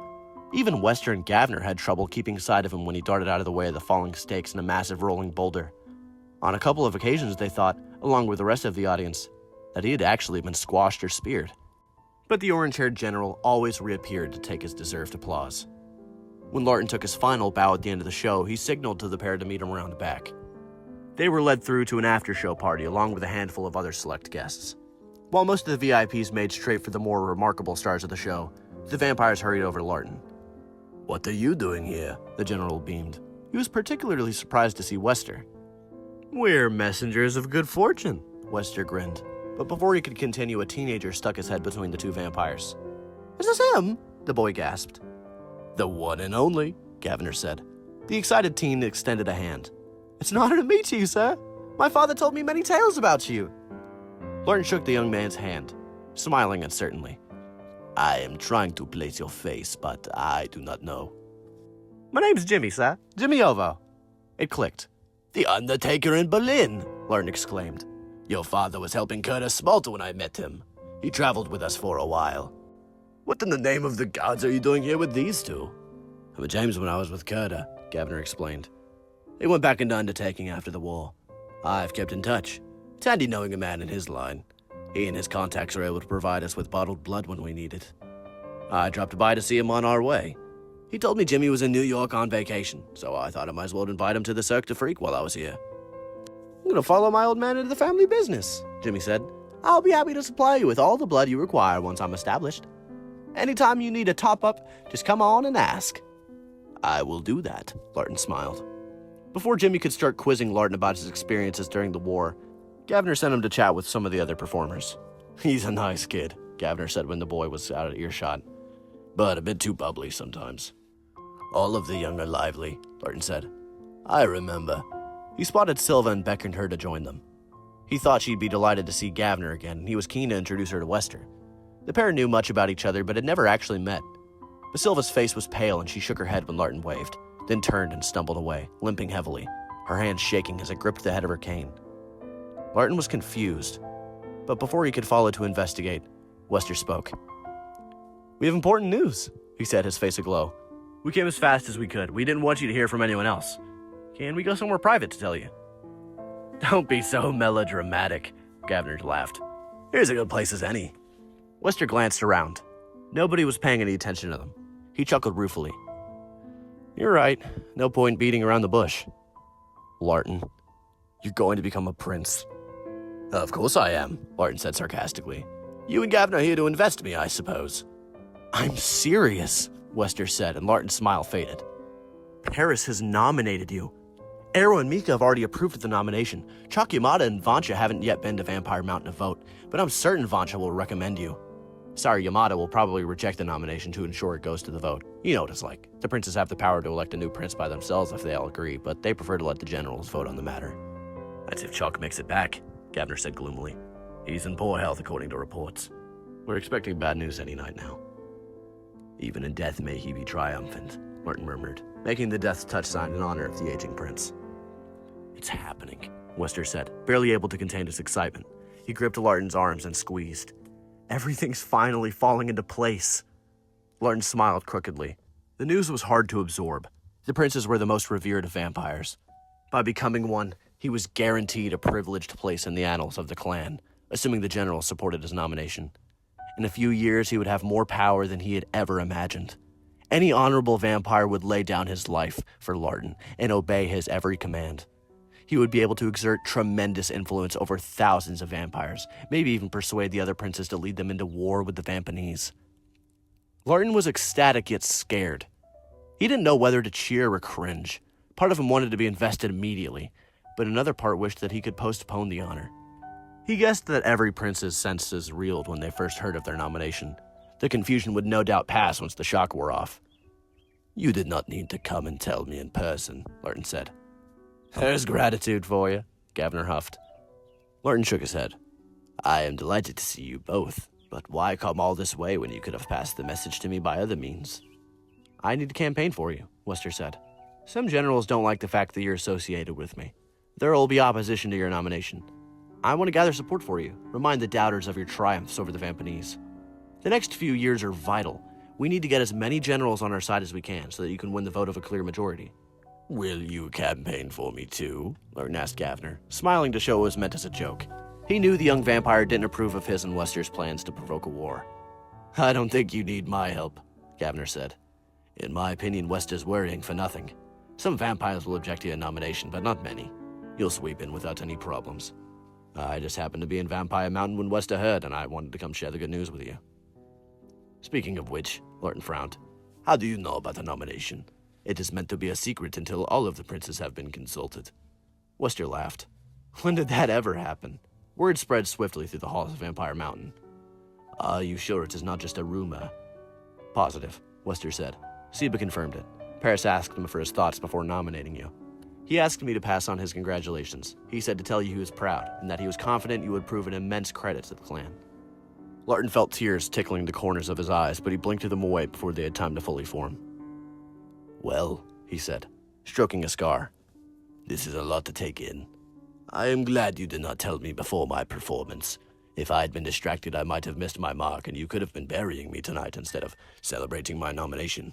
Even Wester and Gavner had trouble keeping sight of him when he darted out of the way of the falling stakes and a massive rolling boulder. On a couple of occasions, they thought, along with the rest of the audience, that he had actually been squashed or speared. But the orange-haired general always reappeared to take his deserved applause. When Larten took his final bow at the end of the show, he signaled to the pair to meet him around the back. They were led through to an after-show party along with a handful of other select guests. While most of the VIPs made straight for the more remarkable stars of the show, the vampires hurried over to Larten. "What are you doing here?" the general beamed. He was particularly surprised to see Wester. "We're messengers of good fortune," Wester grinned. But before he could continue, a teenager stuck his head between the two vampires. "Is this him?" the boy gasped. "The one and only," Gavner said. The excited teen extended a hand. "It's an honor to meet you, sir. My father told me many tales about you." Larten shook the young man's hand, smiling uncertainly. "I am trying to place your face, but I do not know." "My name's Jimmy, sir. Jimmy Ovo." It clicked. "The Undertaker in Berlin," Larten exclaimed. "Your father was helping Curtis Smalta when I met him. He traveled with us for a while." "What in the name of the gods are you doing here with these two?" "I met James when I was with Curtis," Gavner explained. "They went back into undertaking after the war. I've kept in touch. It's handy knowing a man in his line. He and his contacts are able to provide us with bottled blood when we need it. I dropped by to see him on our way. He told me Jimmy was in New York on vacation, so I thought I might as well invite him to the Cirque du Freak while I was here." "I'm gonna follow my old man into the family business," Jimmy said. "I'll be happy to supply you with all the blood you require once I'm established. Anytime you need a top-up, just come on and ask." "I will do that," Larten smiled. Before Jimmy could start quizzing Larten about his experiences during the war, Gavner sent him to chat with some of the other performers. "He's a nice kid," Gavner said when the boy was out of earshot, "but a bit too bubbly sometimes." "All of the young are lively," Larten said. "I remember." He spotted Silva and beckoned her to join them. He thought she'd be delighted to see Gavner again, and he was keen to introduce her to Wester. The pair knew much about each other, but had never actually met. But Silva's face was pale, and she shook her head when Larten waved, then turned and stumbled away, limping heavily, her hands shaking as it gripped the head of her cane. Larten was confused, but before he could follow to investigate, Wester spoke. "We have important news," he said, his face aglow. "We came as fast as we could. We didn't want you to hear from anyone else. Can we go somewhere private to tell you?" "Don't be so melodramatic," Gavner laughed. "Here's a good place as any." Wester glanced around. Nobody was paying any attention to them. He chuckled ruefully. "You're right. No point beating around the bush. Larten, you're going to become a prince." "Of course I am," Larten said sarcastically. "You and Gavner are here to invest me, I suppose." "I'm serious," Wester said, and Larten's smile faded. "Paris has nominated you. Arrow and Mika have already approved of the nomination. Chalk Yamada and Vancha haven't yet been to Vampire Mountain to vote, but I'm certain Vancha will recommend you. Sorry, Yamada will probably reject the nomination to ensure it goes to the vote. You know what it's like. The princes have the power to elect a new prince by themselves if they all agree, but they prefer to let the generals vote on the matter." "That's if Chalk makes it back," Gavner said gloomily. "He's in poor health according to reports. We're expecting bad news any night now." "Even in death may he be triumphant," Larten murmured, making the death touch sign in honor of the aging prince. "It's happening," Wester said, barely able to contain his excitement. He gripped Larten's arms and squeezed. "Everything's finally falling into place." Larten smiled crookedly. The news was hard to absorb. The princes were the most revered of vampires. By becoming one, he was guaranteed a privileged place in the annals of the clan, assuming the generals supported his nomination. In a few years, he would have more power than he had ever imagined. Any honorable vampire would lay down his life for Larten and obey his every command. He would be able to exert tremendous influence over thousands of vampires, maybe even persuade the other princes to lead them into war with the Vampanese. Larten was ecstatic yet scared. He didn't know whether to cheer or cringe. Part of him wanted to be invested immediately, but another part wished that he could postpone the honor. He guessed that every prince's senses reeled when they first heard of their nomination. The confusion would no doubt pass once the shock wore off. "You did not need to come and tell me in person," Larten said. "There's gratitude for you," Gavner huffed. Larten shook his head. "I am delighted to see you both, but why come all this way when you could have passed the message to me by other means?" "I need to campaign for you," Wester said. "Some generals don't like the fact that you're associated with me. There will be opposition to your nomination. I want to gather support for you, remind the doubters of your triumphs over the Vampanese. The next few years are vital. We need to get as many generals on our side as we can so that you can win the vote of a clear majority." "Will you campaign for me too?" Larten asked Gavner, smiling to show it was meant as a joke. He knew the young vampire didn't approve of his and Wester's plans to provoke a war. "I don't think you need my help," Gavner said. "In my opinion, Wester's worrying for nothing. Some vampires will object to your nomination, but not many. You'll sweep in without any problems. I just happened to be in Vampire Mountain when Wester heard, and I wanted to come share the good news with you." "Speaking of which," Larten frowned, "how do you know about the nomination? It is meant to be a secret until all of the princes have been consulted." Wester laughed. "When did that ever happen?" Word spread swiftly through the halls of Vampire Mountain. "Are you sure it is not just a rumor?" "Positive," Wester said. Seba confirmed it. Paris asked him for his thoughts before nominating you. He asked me to pass on his congratulations. He said to tell you he was proud, and that he was confident you would prove an immense credit to the clan. Larten felt tears tickling the corners of his eyes, but he blinked them away before they had time to fully form. "Well," he said, stroking a scar, "this is a lot to take in. I am glad you did not tell me before my performance. If I had been distracted, I might have missed my mark, and you could have been burying me tonight instead of celebrating my nomination."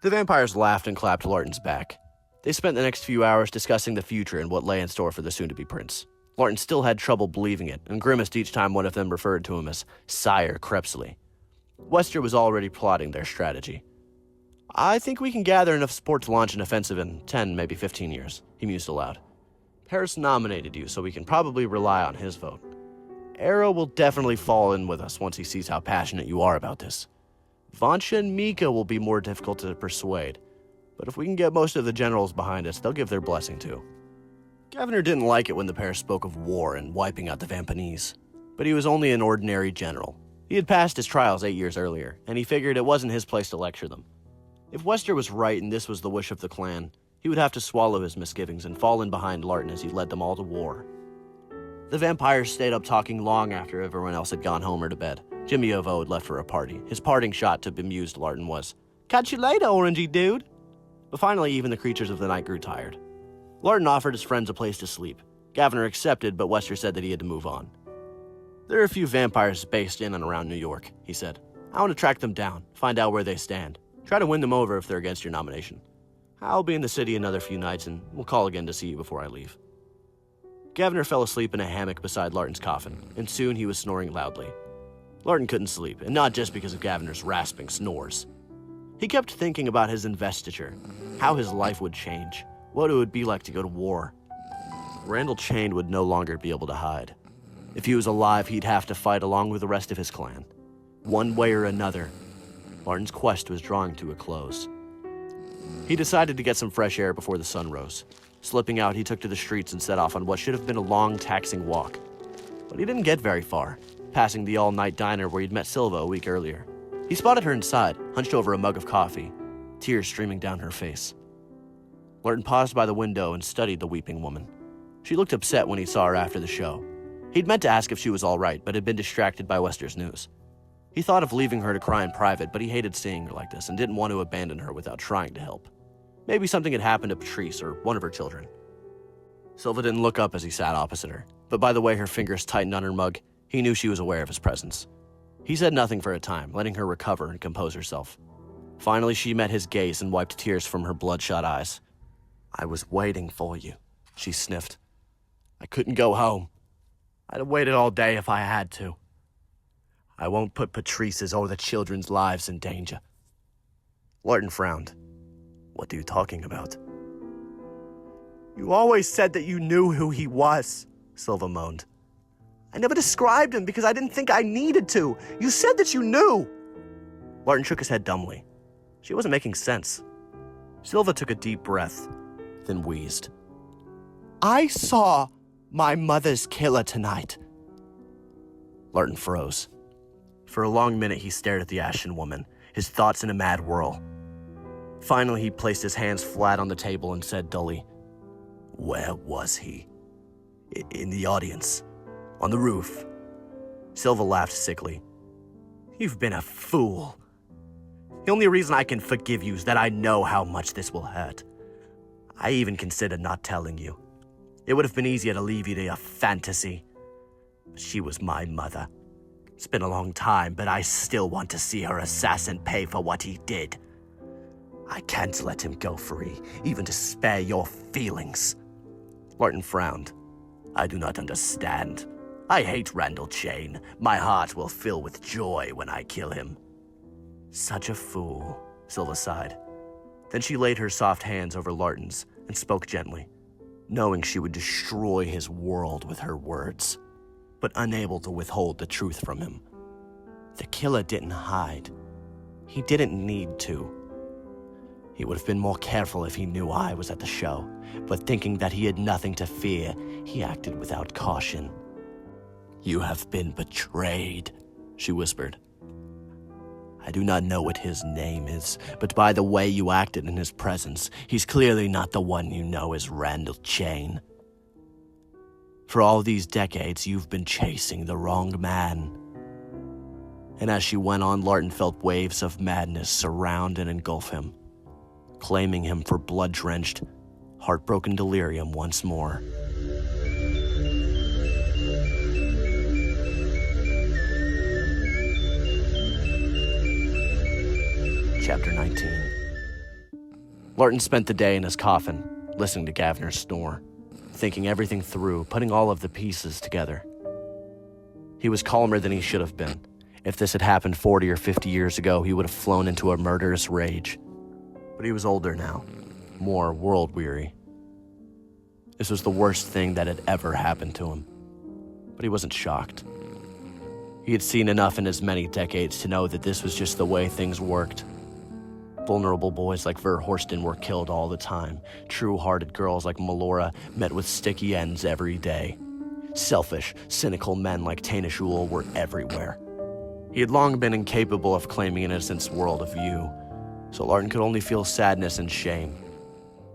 The vampires laughed and clapped Larten's back. They spent the next few hours discussing the future and what lay in store for the soon-to-be prince. Larten still had trouble believing it, and grimaced each time one of them referred to him as Sire Crepsley. Wester was already plotting their strategy. "I think we can gather enough support to launch an offensive in 10, maybe 15 years, he mused aloud. "Paris nominated you, so we can probably rely on his vote. Arrow will definitely fall in with us once he sees how passionate you are about this. Vancha and Mika will be more difficult to persuade, but if we can get most of the generals behind us, they'll give their blessing too." Gavner didn't like it when the pair spoke of war and wiping out the Vampanese, but he was only an ordinary general. He had passed his trials 8 years earlier, and he figured it wasn't his place to lecture them. If Wester was right and this was the wish of the clan, he would have to swallow his misgivings and fall in behind Larten as he led them all to war. The vampires stayed up talking long after everyone else had gone home or to bed. Jimmy Ovo had left for a party. His parting shot to bemused Larten was, "Catch you later, orangey dude." But finally, even the creatures of the night grew tired. Larten offered his friends a place to sleep. Gavner accepted, but Wester said that he had to move on. "There are a few vampires based in and around New York," he said. "I want to track them down, find out where they stand. Try to win them over if they're against your nomination. I'll be in the city another few nights, and we'll call again to see you before I leave." Gavner fell asleep in a hammock beside Larten's coffin, and soon he was snoring loudly. Larten couldn't sleep, and not just because of Gavner's rasping snores. He kept thinking about his investiture, how his life would change, what it would be like to go to war. Randall Chain would no longer be able to hide. If he was alive, he'd have to fight along with the rest of his clan. One way or another, Larten's quest was drawing to a close. He decided to get some fresh air before the sun rose. Slipping out, he took to the streets and set off on what should have been a long, taxing walk. But he didn't get very far, passing the all-night diner where he'd met Silva a week earlier. He spotted her inside, hunched over a mug of coffee, tears streaming down her face. Larten paused by the window and studied the weeping woman. She looked upset when he saw her after the show. He'd meant to ask if she was all right, but had been distracted by Wester's news. He thought of leaving her to cry in private, but he hated seeing her like this and didn't want to abandon her without trying to help. Maybe something had happened to Patrice or one of her children. Silva didn't look up as he sat opposite her, but by the way her fingers tightened on her mug, he knew she was aware of his presence. He said nothing for a time, letting her recover and compose herself. Finally, she met his gaze and wiped tears from her bloodshot eyes. "I was waiting for you," she sniffed. "I couldn't go home. I'd have waited all day if I had to. I won't put Patrice's or the children's lives in danger." Larten frowned. "What are you talking about?" "You always said that you knew who he was," Silva moaned. "I never described him because I didn't think I needed to. You said that you knew." Larten shook his head dumbly. She wasn't making sense. Silva took a deep breath, then wheezed. "I saw my mother's killer tonight." Larten froze. For a long minute, he stared at the ashen woman, his thoughts in a mad whirl. Finally, he placed his hands flat on the table and said dully, "Where was he?" "In the audience. On the roof." Silva laughed sickly. "You've been a fool. The only reason I can forgive you is that I know how much this will hurt. I even considered not telling you. It would have been easier to leave you to your fantasy. But she was my mother. It's been a long time, but I still want to see her assassin pay for what he did. I can't let him go free, even to spare your feelings." Larten frowned. "I do not understand. I hate Randall Chain. My heart will fill with joy when I kill him." "Such a fool," Silva sighed. Then she laid her soft hands over Larten's and spoke gently, knowing she would destroy his world with her words, but unable to withhold the truth from him. "The killer didn't hide. He didn't need to. He would have been more careful if he knew I was at the show, but thinking that he had nothing to fear, he acted without caution." "You have been betrayed," she whispered. "I do not know what his name is, but by the way you acted in his presence, he's clearly not the one you know as Randall Chain. For all these decades, you've been chasing the wrong man." And as she went on, Larten felt waves of madness surround and engulf him, claiming him for blood-drenched, heartbroken delirium once more. Chapter 19. Larten spent the day in his coffin, listening to Gavner snore, thinking everything through, putting all of the pieces together. He was calmer than he should have been. If this had happened 40 or 50 years ago, he would have flown into a murderous rage. But he was older now, more world-weary. This was the worst thing that had ever happened to him. But he wasn't shocked. He had seen enough in his many decades to know that this was just the way things worked. Vulnerable boys like Ver Horsten were killed all the time. True-hearted girls like Melora met with sticky ends every day. Selfish, cynical men like Taina Shul were everywhere. He had long been incapable of claiming innocence world of view, so Larten could only feel sadness and shame.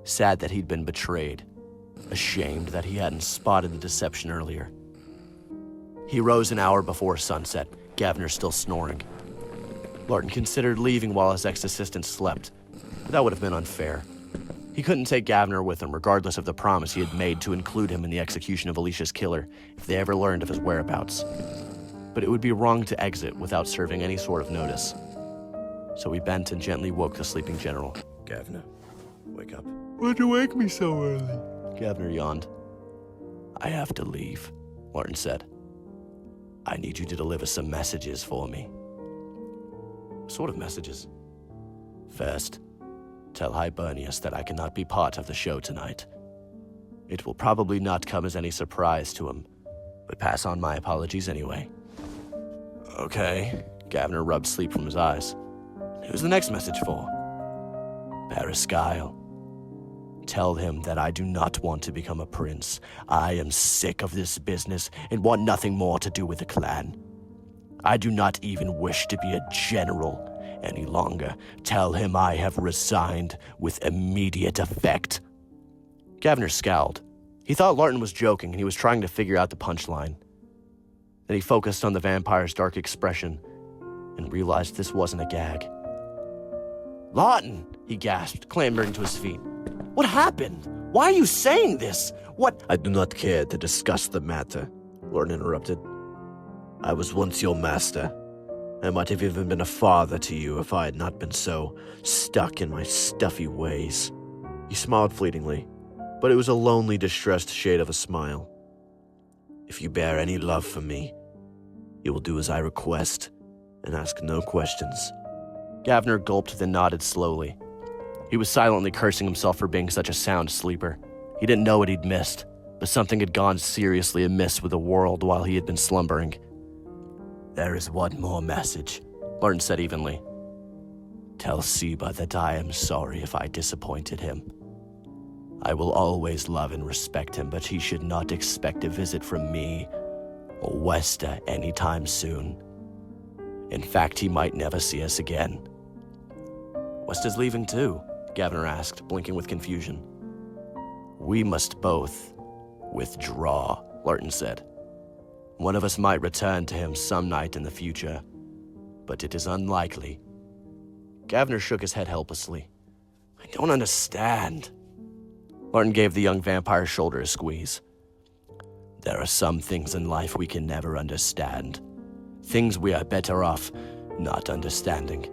Sad that he'd been betrayed. Ashamed that he hadn't spotted the deception earlier. He rose an hour before sunset, Gavner still snoring. Larten considered leaving while his ex-assistant slept, but that would have been unfair. He couldn't take Gavner with him, regardless of the promise he had made to include him in the execution of Alicia's killer if they ever learned of his whereabouts. But it would be wrong to exit without serving any sort of notice. So he bent and gently woke the sleeping general. Gavner, wake up. Why'd you wake me so early? Gavner yawned. I have to leave, Larten said. I need you to deliver some messages for me. What sort of messages? First, tell Hibernius that I cannot be part of the show tonight. It will probably not come as any surprise to him, but pass on my apologies anyway. Okay, Gavner rubbed sleep from his eyes. Who's the next message for? Paraskyle. Tell him that I do not want to become a prince. I am sick of this business and want nothing more to do with the clan. I do not even wish to be a general any longer. Tell him I have resigned with immediate effect. Gavner scowled. He thought Larten was joking and he was trying to figure out the punchline. Then he focused on the vampire's dark expression and realized this wasn't a gag. Larten, he gasped, clambering to his feet. What happened? Why are you saying this? What? I do not care to discuss the matter, Larten interrupted. I was once your master. I might have even been a father to you if I had not been so stuck in my stuffy ways. He smiled fleetingly, but it was a lonely, distressed shade of a smile. If you bear any love for me, you will do as I request and ask no questions. Gavner gulped, then nodded slowly. He was silently cursing himself for being such a sound sleeper. He didn't know what he'd missed, but something had gone seriously amiss with the world while he had been slumbering. There is one more message, Larten said evenly. Tell Seba that I am sorry if I disappointed him. I will always love and respect him, but he should not expect a visit from me or Westa anytime soon. In fact, he might never see us again. Westa's leaving too, Gavner asked, blinking with confusion. We must both withdraw, Larten said. One of us might return to him some night in the future, but it is unlikely. Gavner shook his head helplessly. I don't understand. Larten gave the young vampire's shoulder a squeeze. There are some things in life we can never understand. Things we are better off not understanding.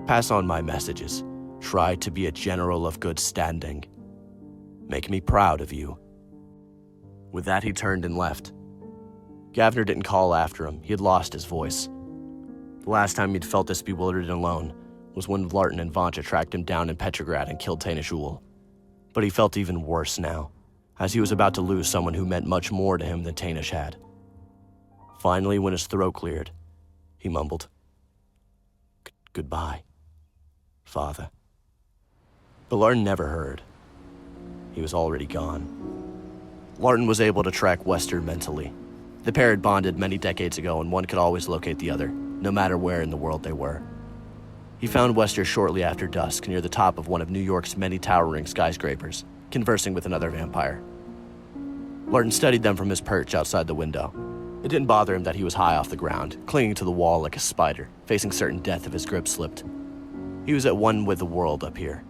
Pass on my messages. Try to be a general of good standing. Make me proud of you. With that, he turned and left. Gavner didn't call after him. He had lost his voice. The last time he'd felt this bewildered and alone was when Larten and Vancha tracked him down in Petrograd and killed Tainishul. But he felt even worse now, as he was about to lose someone who meant much more to him than Tainish had. Finally, when his throat cleared, he mumbled, Goodbye, Father. But Larten never heard. He was already gone. Larten was able to track Wester mentally. The pair had bonded many decades ago, and one could always locate the other, no matter where in the world they were. He found Wester shortly after dusk near the top of one of New York's many towering skyscrapers, conversing with another vampire. Larten studied them from his perch outside the window. It didn't bother him that he was high off the ground, clinging to the wall like a spider, facing certain death if his grip slipped. He was at one with the world up here.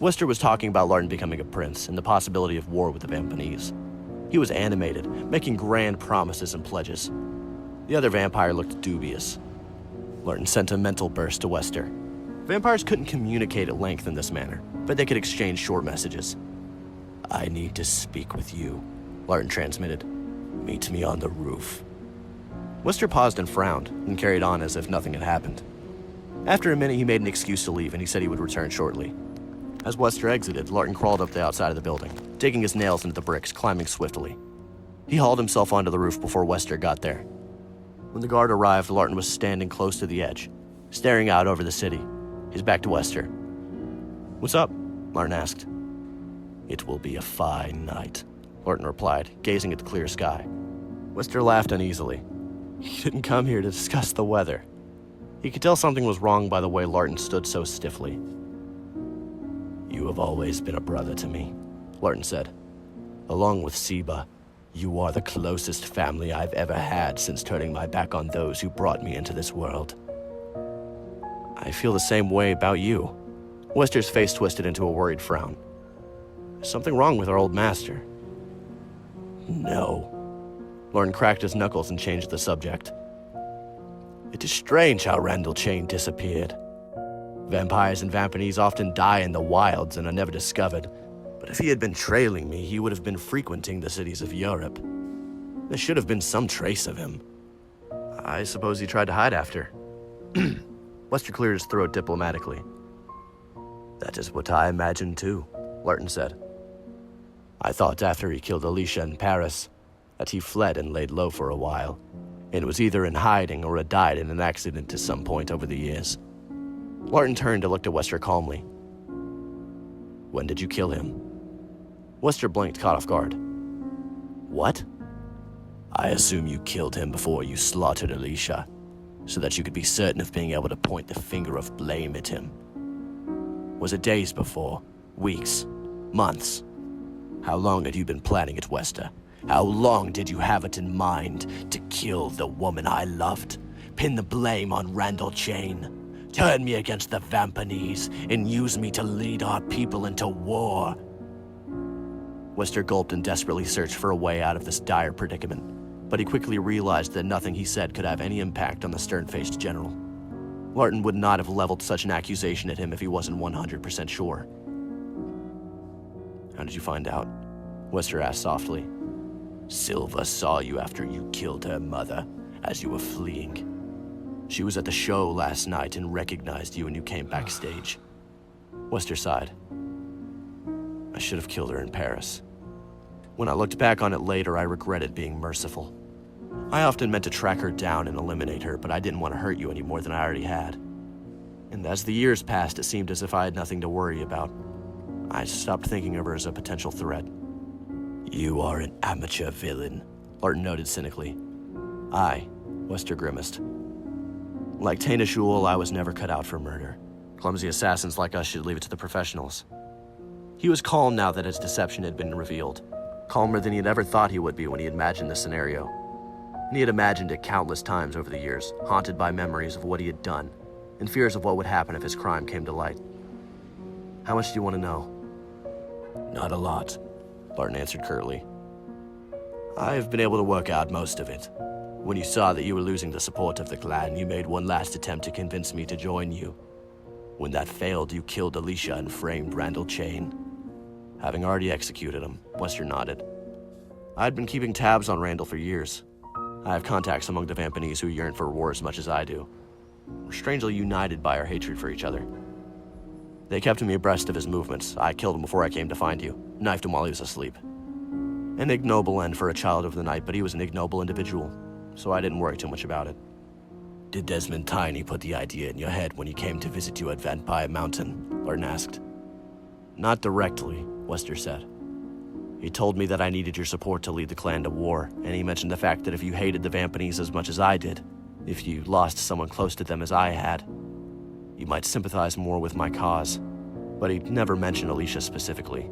Wester was talking about Larten becoming a prince and the possibility of war with the Vampanese. He was animated, making grand promises and pledges. The other vampire looked dubious. Larten sent a mental burst to Wester. Vampires couldn't communicate at length in this manner, but they could exchange short messages. I need to speak with you, Larten transmitted. Meet me on the roof. Wester paused and frowned, and carried on as if nothing had happened. After a minute, he made an excuse to leave, and he said he would return shortly. As Wester exited, Larten crawled up the outside of the building, digging his nails into the bricks, climbing swiftly. He hauled himself onto the roof before Wester got there. When the guard arrived, Larten was standing close to the edge, staring out over the city, his back to Wester. What's up? Larten asked. It will be a fine night, Larten replied, gazing at the clear sky. Wester laughed uneasily. He didn't come here to discuss the weather. He could tell something was wrong by the way Larten stood so stiffly. You have always been a brother to me, Larten said. Along with Seba, you are the closest family I've ever had since turning my back on those who brought me into this world. I feel the same way about you, Wester's face twisted into a worried frown. Is something wrong with our old master? No. Larten cracked his knuckles and changed the subject. It is strange how Randall Chain disappeared. Vampires and vampanese often die in the wilds and are never discovered. But if he had been trailing me, he would have been frequenting the cities of Europe. There should have been some trace of him. I suppose he tried to hide after. Wester cleared his throat diplomatically. That is what I imagined too, Larten said. I thought after he killed Alicia in Paris that he fled and laid low for a while, and was either in hiding or had died in an accident at some point over the years. Larten turned to look at Wester calmly. When did you kill him? Wester blinked, caught off guard. What? I assume you killed him before you slaughtered Alicia, so that you could be certain of being able to point the finger of blame at him. Was it days before? Weeks? Months? How long had you been planning it, Wester? How long did you have it in mind to kill the woman I loved? Pin the blame on Randall Chain? Turn me against the Vampanese and use me to lead our people into war? Wester gulped and desperately searched for a way out of this dire predicament, but he quickly realized that nothing he said could have any impact on the stern-faced general. Larten would not have leveled such an accusation at him if he wasn't 100% sure. How did you find out? Wester asked softly. Silva saw you after you killed her mother as you were fleeing. She was at the show last night and recognized you when you came backstage. Wester sighed. I should have killed her in Paris. When I looked back on it later, I regretted being merciful. I often meant to track her down and eliminate her, but I didn't want to hurt you any more than I already had. And as the years passed, it seemed as if I had nothing to worry about. I stopped thinking of her as a potential threat. You are an amateur villain, Larten noted cynically. Aye, Wester grimaced. Like Taina Shul, I was never cut out for murder. Clumsy assassins like us should leave it to the professionals. He was calm now that his deception had been revealed. Calmer than he had ever thought he would be when he imagined the scenario. And he had imagined it countless times over the years, haunted by memories of what he had done, and fears of what would happen if his crime came to light. How much do you want to know? Not a lot, Larten answered curtly. I've been able to work out most of it. When you saw that you were losing the support of the clan, you made one last attempt to convince me to join you. When that failed, you killed Alicia and framed Randall Chain. Having already executed him, Wester nodded. I'd been keeping tabs on Randall for years. I have contacts among the Vampanese who yearn for war as much as I do. We're strangely united by our hatred for each other. They kept me abreast of his movements. I killed him before I came to find you, knifed him while he was asleep. An ignoble end for a child of the night, but he was an ignoble individual, so I didn't worry too much about it. Did Desmond Tiny put the idea in your head when he came to visit you at Vampire Mountain? Larten asked. Not directly, Wester said. He told me that I needed your support to lead the clan to war, and he mentioned the fact that if you hated the Vampanese as much as I did, if you lost someone close to them as I had, you might sympathize more with my cause. But he never mentioned Alicia specifically.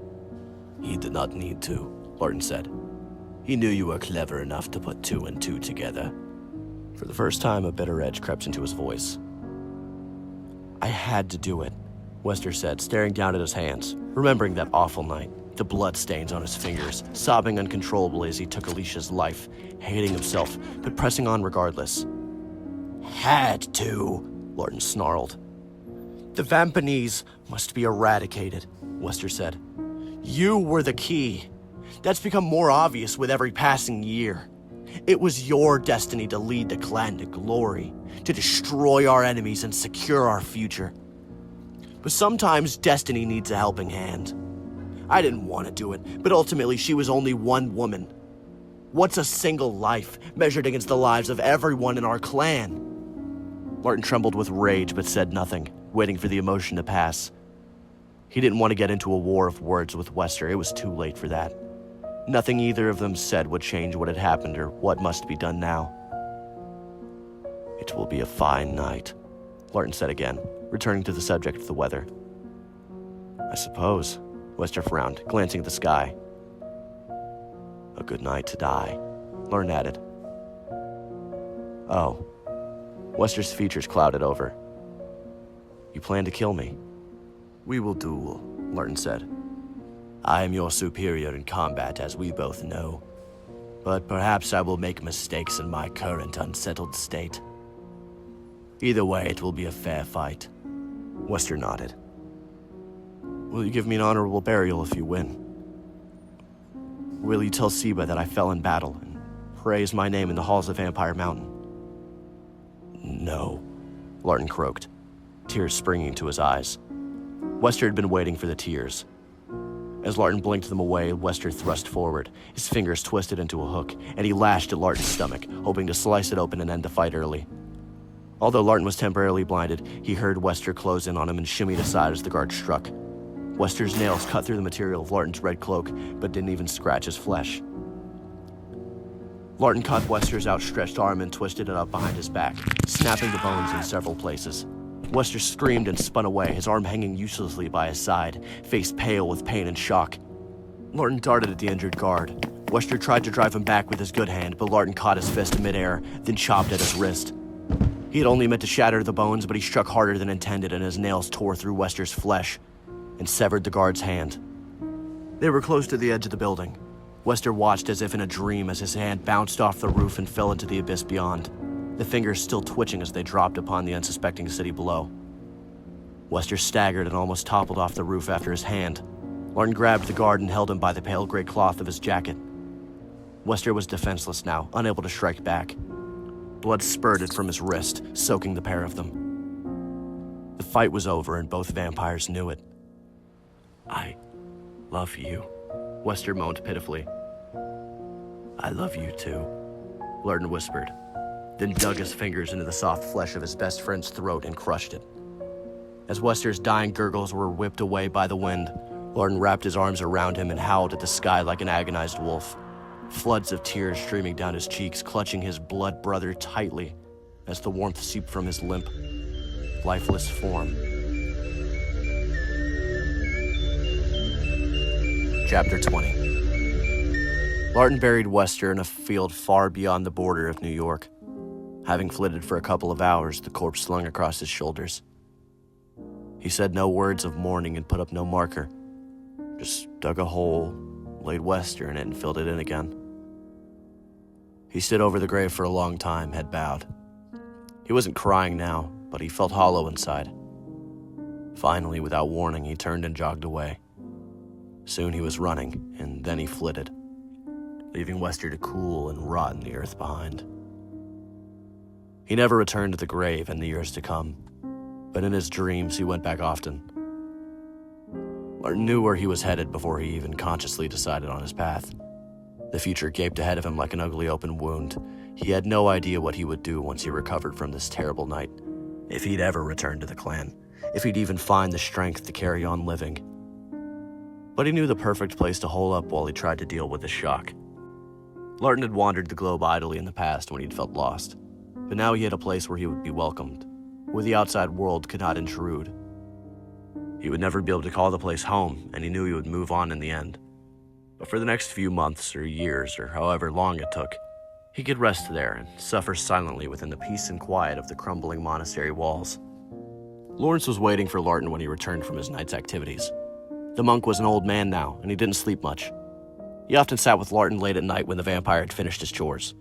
He did not need to, Larten said. He knew you were clever enough to put two and two together. For the first time, a bitter edge crept into his voice. I had to do it, Wester said, staring down at his hands, remembering that awful night, the blood stains on his fingers, sobbing uncontrollably as he took Alicia's life, hating himself, but pressing on regardless. Had to, Larten snarled. The Vampanese must be eradicated, Wester said. You were the key. That's become more obvious with every passing year. It was your destiny to lead the clan to glory, to destroy our enemies and secure our future. But sometimes destiny needs a helping hand. I didn't want to do it, but ultimately she was only one woman. What's a single life measured against the lives of everyone in our clan? Larten trembled with rage but said nothing, waiting for the emotion to pass. He didn't want to get into a war of words with Wester. It was too late for that. Nothing either of them said would change what had happened or what must be done now. It will be a fine night, Larten said again, returning to the subject of the weather. I suppose, Wester frowned, glancing at the sky. A good night to die, Larten added. Oh. Wester's features clouded over. You plan to kill me? We will duel, Larten said. I am your superior in combat, as we both know. But perhaps I will make mistakes in my current unsettled state. Either way, it will be a fair fight. Wester nodded. Will you give me an honorable burial if you win? Will you tell Siba that I fell in battle and praise my name in the halls of Vampire Mountain? No, Larten croaked, tears springing to his eyes. Wester had been waiting for the tears. As Larten blinked them away, Wester thrust forward, his fingers twisted into a hook, and he lashed at Larten's stomach, hoping to slice it open and end the fight early. Although Larten was temporarily blinded, he heard Wester close in on him and shimmied aside as the guard struck. Wester's nails cut through the material of Larten's red cloak, but didn't even scratch his flesh. Larten caught Wester's outstretched arm and twisted it up behind his back, snapping the bones in several places. Wester screamed and spun away, his arm hanging uselessly by his side, face pale with pain and shock. Larten darted at the injured guard. Wester tried to drive him back with his good hand, but Larten caught his fist midair, then chopped at his wrist. He had only meant to shatter the bones, but he struck harder than intended, and his nails tore through Wester's flesh and severed the guard's hand. They were close to the edge of the building. Wester watched as if in a dream as his hand bounced off the roof and fell into the abyss beyond, the fingers still twitching as they dropped upon the unsuspecting city below. Wester staggered and almost toppled off the roof after his hand. Larten grabbed the guard and held him by the pale gray cloth of his jacket. Wester was defenseless now, unable to strike back. Blood spurted from his wrist, soaking the pair of them. The fight was over, and both vampires knew it. I love you, Wester moaned pitifully. I love you too, Larten whispered, then dug his fingers into the soft flesh of his best friend's throat and crushed it. As Wester's dying gurgles were whipped away by the wind, Larten wrapped his arms around him and howled at the sky like an agonized wolf, floods of tears streaming down his cheeks, clutching his blood brother tightly as the warmth seeped from his limp, lifeless form. Chapter 20. Larten buried Wester in a field far beyond the border of New York. Having flitted for a couple of hours, the corpse slung across his shoulders. He said no words of mourning and put up no marker. Just dug a hole, laid Wester in it, and filled it in again. He stood over the grave for a long time, head bowed. He wasn't crying now, but he felt hollow inside. Finally, without warning, he turned and jogged away. Soon he was running, and then he flitted, leaving Wester to cool and rot in the earth behind. He never returned to the grave in the years to come, but in his dreams he went back often. Larten knew where he was headed before he even consciously decided on his path. The future gaped ahead of him like an ugly open wound. He had no idea what he would do once he recovered from this terrible night, if he'd ever return to the clan, if he'd even find the strength to carry on living. But he knew the perfect place to hole up while he tried to deal with the shock. Larten had wandered the globe idly in the past when he'd felt lost, but now he had a place where he would be welcomed, where the outside world could not intrude. He would never be able to call the place home, and he knew he would move on in the end. But for the next few months or years or however long it took, he could rest there and suffer silently within the peace and quiet of the crumbling monastery walls. Lawrence was waiting for Larten when he returned from his night's activities. The monk was an old man now, and he didn't sleep much. He often sat with Larten late at night when the vampire had finished his chores.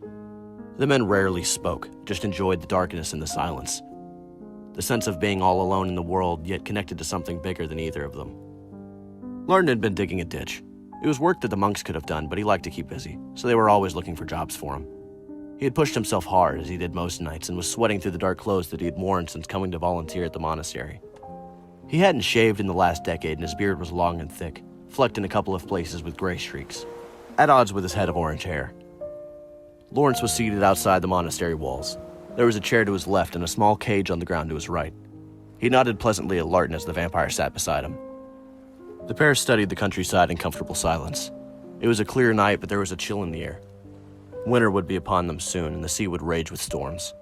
The men rarely spoke, just enjoyed the darkness and the silence. The sense of being all alone in the world, yet connected to something bigger than either of them. Larten had been digging a ditch. It was work that the monks could have done, but he liked to keep busy, so they were always looking for jobs for him. He had pushed himself hard, as he did most nights, and was sweating through the dark clothes that he had worn since coming to volunteer at the monastery. He hadn't shaved in the last decade, and his beard was long and thick, flecked in a couple of places with gray streaks, at odds with his head of orange hair. Lawrence was seated outside the monastery walls. There was a chair to his left and a small cage on the ground to his right. He nodded pleasantly at Larten as the vampire sat beside him. The pair studied the countryside in comfortable silence. It was a clear night, but there was a chill in the air. Winter would be upon them soon, and the sea would rage with storms.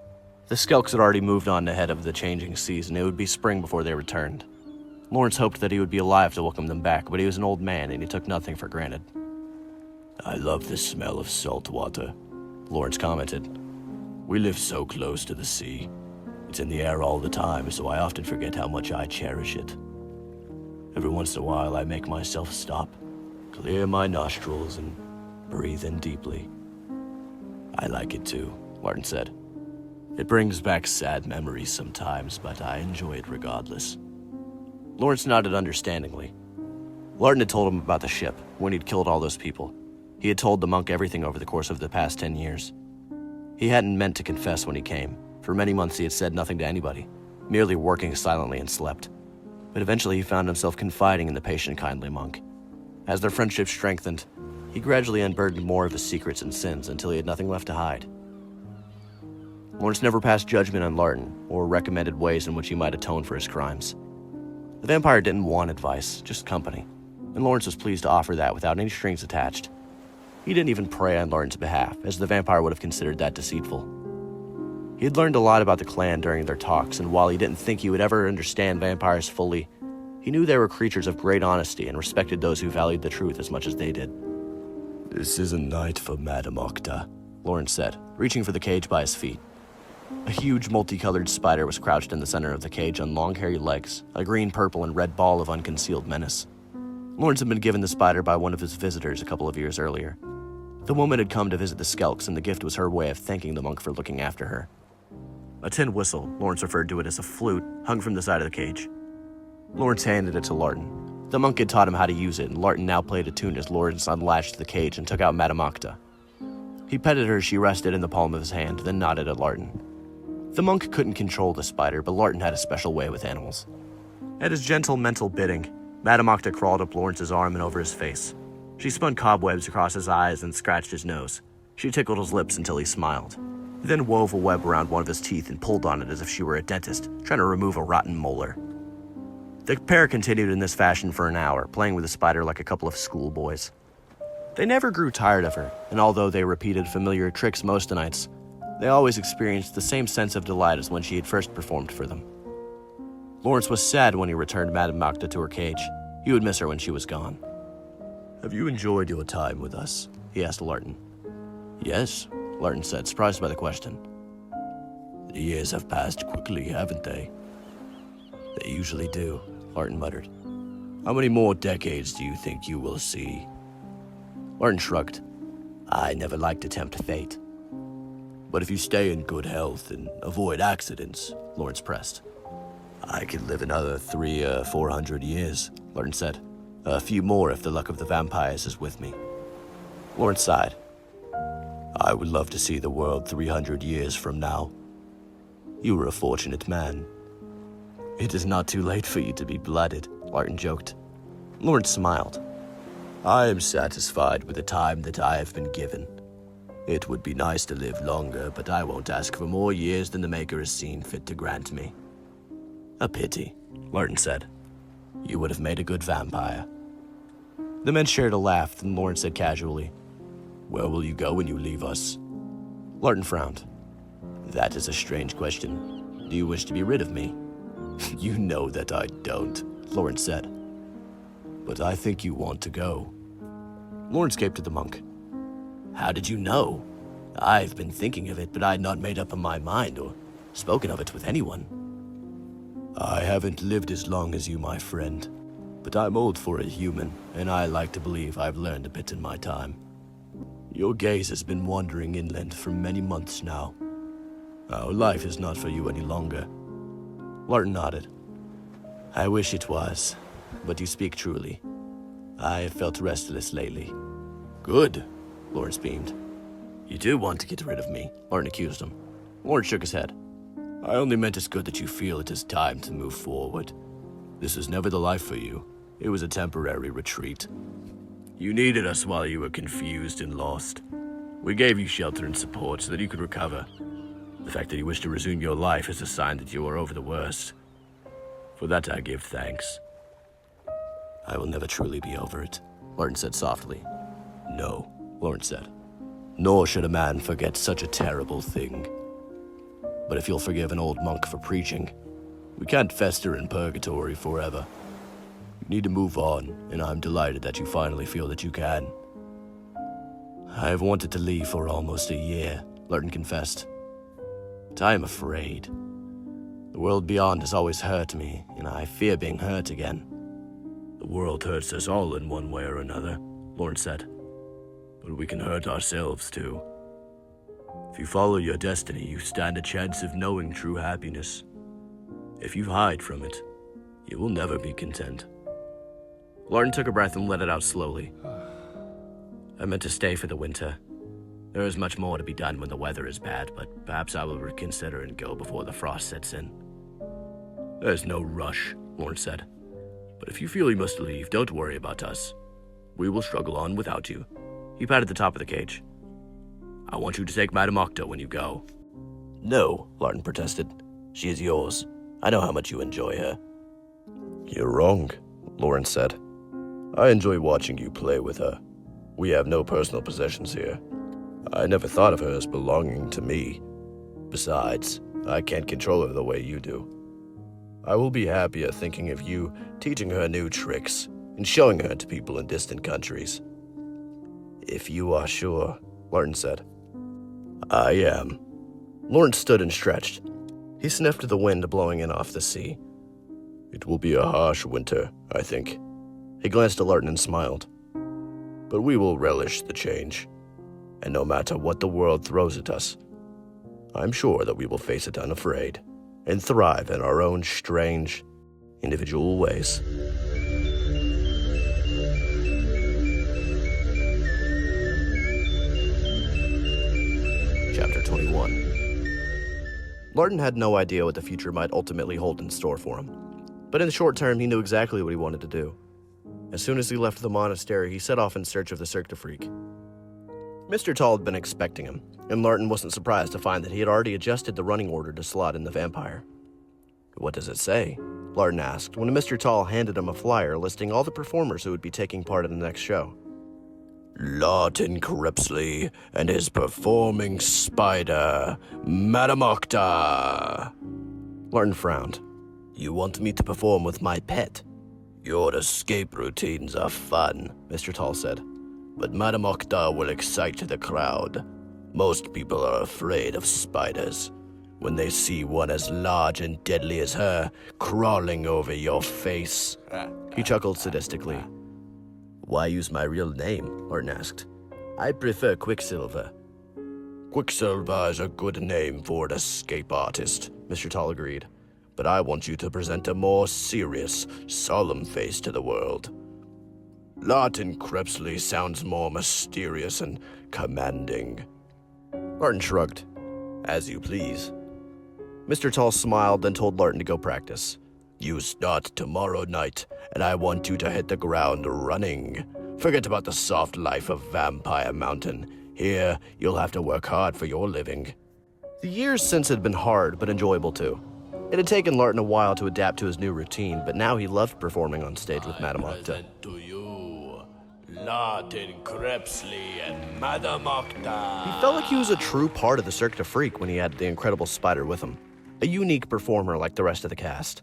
The Skelks had already moved on ahead of the changing season. It would be spring before they returned. Lawrence hoped that he would be alive to welcome them back, but he was an old man, and he took nothing for granted. I love the smell of salt water, Lawrence commented. We live so close to the sea. It's in the air all the time, so I often forget how much I cherish it. Every once in a while, I make myself stop, clear my nostrils, and breathe in deeply. I like it too, Larten said. It brings back sad memories sometimes, but I enjoy it regardless. Lawrence nodded understandingly. Larten had told him about the ship, when he'd killed all those people. He had told the monk everything over the course of the past 10 years. He hadn't meant to confess when he came. For many months he had said nothing to anybody, merely working silently and slept. But eventually he found himself confiding in the patient, kindly monk. As their friendship strengthened, he gradually unburdened more of his secrets and sins until he had nothing left to hide. Lawrence never passed judgment on Larten, or recommended ways in which he might atone for his crimes. The vampire didn't want advice, just company, and Lawrence was pleased to offer that without any strings attached. He didn't even pray on Larten's behalf, as the vampire would have considered that deceitful. He had learned a lot about the clan during their talks, and while he didn't think he would ever understand vampires fully, he knew they were creatures of great honesty and respected those who valued the truth as much as they did. "This is a night for Madame Octa," Lawrence said, reaching for the cage by his feet. A huge multicolored spider was crouched in the center of the cage on long hairy legs, a green, purple, and red ball of unconcealed menace. Lawrence had been given the spider by one of his visitors a couple of years earlier. The woman had come to visit the Skelks, and the gift was her way of thanking the monk for looking after her. A tin whistle, Lawrence referred to it as a flute, hung from the side of the cage. Lawrence handed it to Larten. The monk had taught him how to use it, and Larten now played a tune as Lawrence unlatched the cage and took out Madame Octa. He petted her as she rested in the palm of his hand, then nodded at Larten. The monk couldn't control the spider, but Larten had a special way with animals. At his gentle mental bidding, Madame Octa crawled up Lawrence's arm and over his face. She spun cobwebs across his eyes and scratched his nose. She tickled his lips until he smiled, then wove a web around one of his teeth and pulled on it as if she were a dentist, trying to remove a rotten molar. The pair continued in this fashion for an hour, playing with the spider like a couple of schoolboys. They never grew tired of her, and although they repeated familiar tricks most nights, they always experienced the same sense of delight as when she had first performed for them. Lawrence was sad when he returned Madame Octa to her cage. He would miss her when she was gone. "Have you enjoyed your time with us?" he asked Larten. "Yes," Larten said, surprised by the question. "The years have passed quickly, haven't they?" "They usually do," Larten muttered. "How many more decades do you think you will see?" Larten shrugged. "I never like to tempt fate." "But if you stay in good health and avoid accidents," Lawrence pressed. "I could live another 300 or 400 years, Larten said. "A few more if the luck of the vampires is with me." Lawrence sighed. "I would love to see the world 300 years from now. You were a fortunate man." "It is not too late for you to be blooded," Larten joked. Lawrence smiled. "I am satisfied with the time that I have been given. It would be nice to live longer, but I won't ask for more years than the Maker has seen fit to grant me." "A pity," Larten said. "You would have made a good vampire." The men shared a laugh, and Lawrence said casually, "Where will you go when you leave us?" Larten frowned. "That is a strange question. Do you wish to be rid of me?" "You know that I don't," Lawrence said. "But I think you want to go." Lawrence gaped at the monk. "How did you know? I've been thinking of it, but I had not made up my mind or spoken of it with anyone." "I haven't lived as long as you, my friend, but I'm old for a human, and I like to believe I've learned a bit in my time. Your gaze has been wandering inland for many months now. Our life is not for you any longer." Larten nodded. "I wish it was, but you speak truly. I have felt restless lately." "Good," Lawrence beamed. "You do want to get rid of me," Larten accused him. Lawrence shook his head. "I only meant it's good that you feel it is time to move forward. This was never the life for you. It was a temporary retreat. You needed us while you were confused and lost. We gave you shelter and support so that you could recover. The fact that you wish to resume your life is a sign that you are over the worst. For that I give thanks." "I will never truly be over it," Larten said softly. "No," Lawrence said. "Nor should a man forget such a terrible thing. But if you'll forgive an old monk for preaching, we can't fester in purgatory forever. You need to move on, and I'm delighted that you finally feel that you can." "I've wanted to leave for almost a year," Larten confessed. "But I am afraid. The world beyond has always hurt me, and I fear being hurt again. The world hurts us all in one way or another, Lawrence said. But we can hurt ourselves too. If you follow your destiny, you stand a chance of knowing true happiness. If you hide from it, you will never be content. Larten took a breath and let it out slowly. I meant to stay for the winter. There is much more to be done when the weather is bad, but perhaps I will reconsider and go before the frost sets in. There's no rush, Lawrence said. But if you feel you must leave, don't worry about us. We will struggle on without you. He patted the top of the cage. I want you to take Madame Octa when you go. No, Larten protested. She is yours. I know how much you enjoy her. You're wrong, Lawrence said. I enjoy watching you play with her. We have no personal possessions here. I never thought of her as belonging to me. Besides, I can't control her the way you do. I will be happier thinking of you teaching her new tricks and showing her to people in distant countries. If you are sure, Larten said. I am. Lawrence stood and stretched. He sniffed the wind blowing in off the sea. It will be a harsh winter, I think. He glanced at Larten and smiled. But we will relish the change. And no matter what the world throws at us, I'm sure that we will face it unafraid and thrive in our own strange, individual ways. Chapter 21. Larten had no idea what the future might ultimately hold in store for him. But in the short term, he knew exactly what he wanted to do. As soon as he left the monastery, he set off in search of the Cirque du Freak. Mr. Tall had been expecting him, and Larten wasn't surprised to find that he had already adjusted the running order to slot in the vampire. What does it say? Larten asked when Mr. Tall handed him a flyer listing all the performers who would be taking part in the next show. Larten Crepsley and his performing spider, Madame Octa. Larten frowned. You want me to perform with my pet? Your escape routines are fun, Mr. Tall said. But Madame Octa will excite the crowd. Most people are afraid of spiders. When they see one as large and deadly as her crawling over your face. He chuckled sadistically. Why use my real name? Larten asked. I prefer Quicksilver. Quicksilver is a good name for an escape artist, Mr. Tall agreed. But I want you to present a more serious, solemn face to the world. Larten Crepsley sounds more mysterious and commanding. Larten shrugged. As you please. Mr. Tall smiled, then told Larten to go practice. You start tomorrow night, and I want you to hit the ground running. Forget about the soft life of Vampire Mountain. Here, you'll have to work hard for your living. The years since had been hard, but enjoyable too. It had taken Larten a while to adapt to his new routine, but now he loved performing on stage with Madame Octa. Present to you, Larten Crepsley and Madame Octa. He felt like he was a true part of the Cirque du Freak when he had the incredible spider with him, a unique performer like the rest of the cast.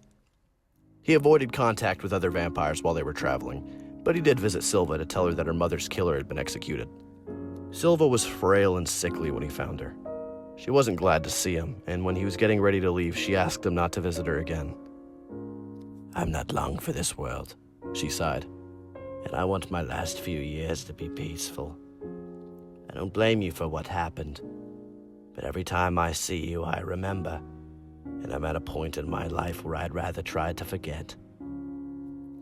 He avoided contact with other vampires while they were traveling, but he did visit Silva to tell her that her mother's killer had been executed. Silva was frail and sickly when he found her. She wasn't glad to see him, and when he was getting ready to leave, she asked him not to visit her again. I'm not long for this world, she sighed, and I want my last few years to be peaceful. I don't blame you for what happened, but every time I see you, I remember, and I'm at a point in my life where I'd rather try to forget.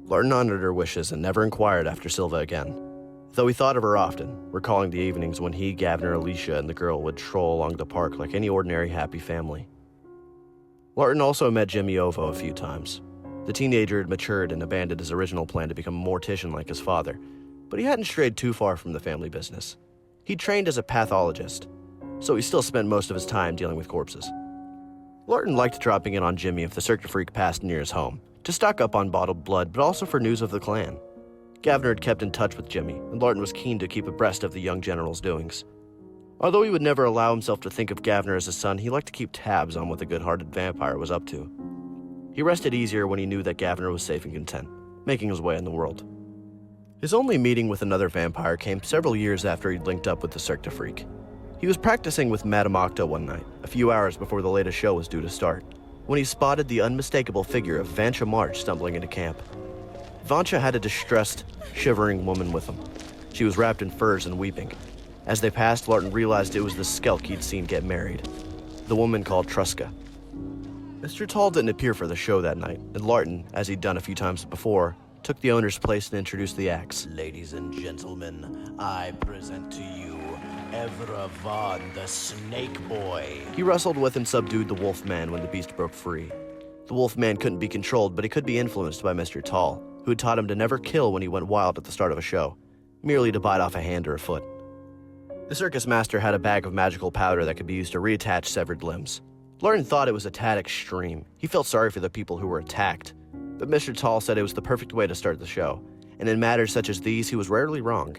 Larten honored her wishes and never inquired after Silva again, though he thought of her often, recalling the evenings when he, Gavner, Alicia, and the girl would stroll along the park like any ordinary happy family. Larten also met Jimmy Ovo a few times. The teenager had matured and abandoned his original plan to become a mortician like his father, but he hadn't strayed too far from the family business. He trained as a pathologist, so he still spent most of his time dealing with corpses. Larten liked dropping in on Jimmy if the Cirque du Freak passed near his home, to stock up on bottled blood, but also for news of the clan. Gavner had kept in touch with Jimmy, and Larten was keen to keep abreast of the young general's doings. Although he would never allow himself to think of Gavner as a son, he liked to keep tabs on what the good-hearted vampire was up to. He rested easier when he knew that Gavner was safe and content, making his way in the world. His only meeting with another vampire came several years after he'd linked up with the Cirque du Freak. He was practicing with Madame Octa one night, a few hours before the latest show was due to start, when he spotted the unmistakable figure of Vancha March stumbling into camp. Vancha had a distressed, shivering woman with him. She was wrapped in furs and weeping. As they passed, Larten realized it was the skelk he'd seen get married, the woman called Truska. Mr. Tall didn't appear for the show that night, and Larten, as he'd done a few times before, took the owner's place and introduced the acts. Ladies and gentlemen, I present to you Evra Von, the Snake Boy. He wrestled with and subdued the wolf man when the beast broke free. The wolf man couldn't be controlled, but he could be influenced by Mr. Tall, who had taught him to never kill when he went wild at the start of a show, merely to bite off a hand or a foot. The circus master had a bag of magical powder that could be used to reattach severed limbs. Larten thought it was a tad extreme. He felt sorry for the people who were attacked, but Mr. Tall said it was the perfect way to start the show, and in matters such as these, he was rarely wrong.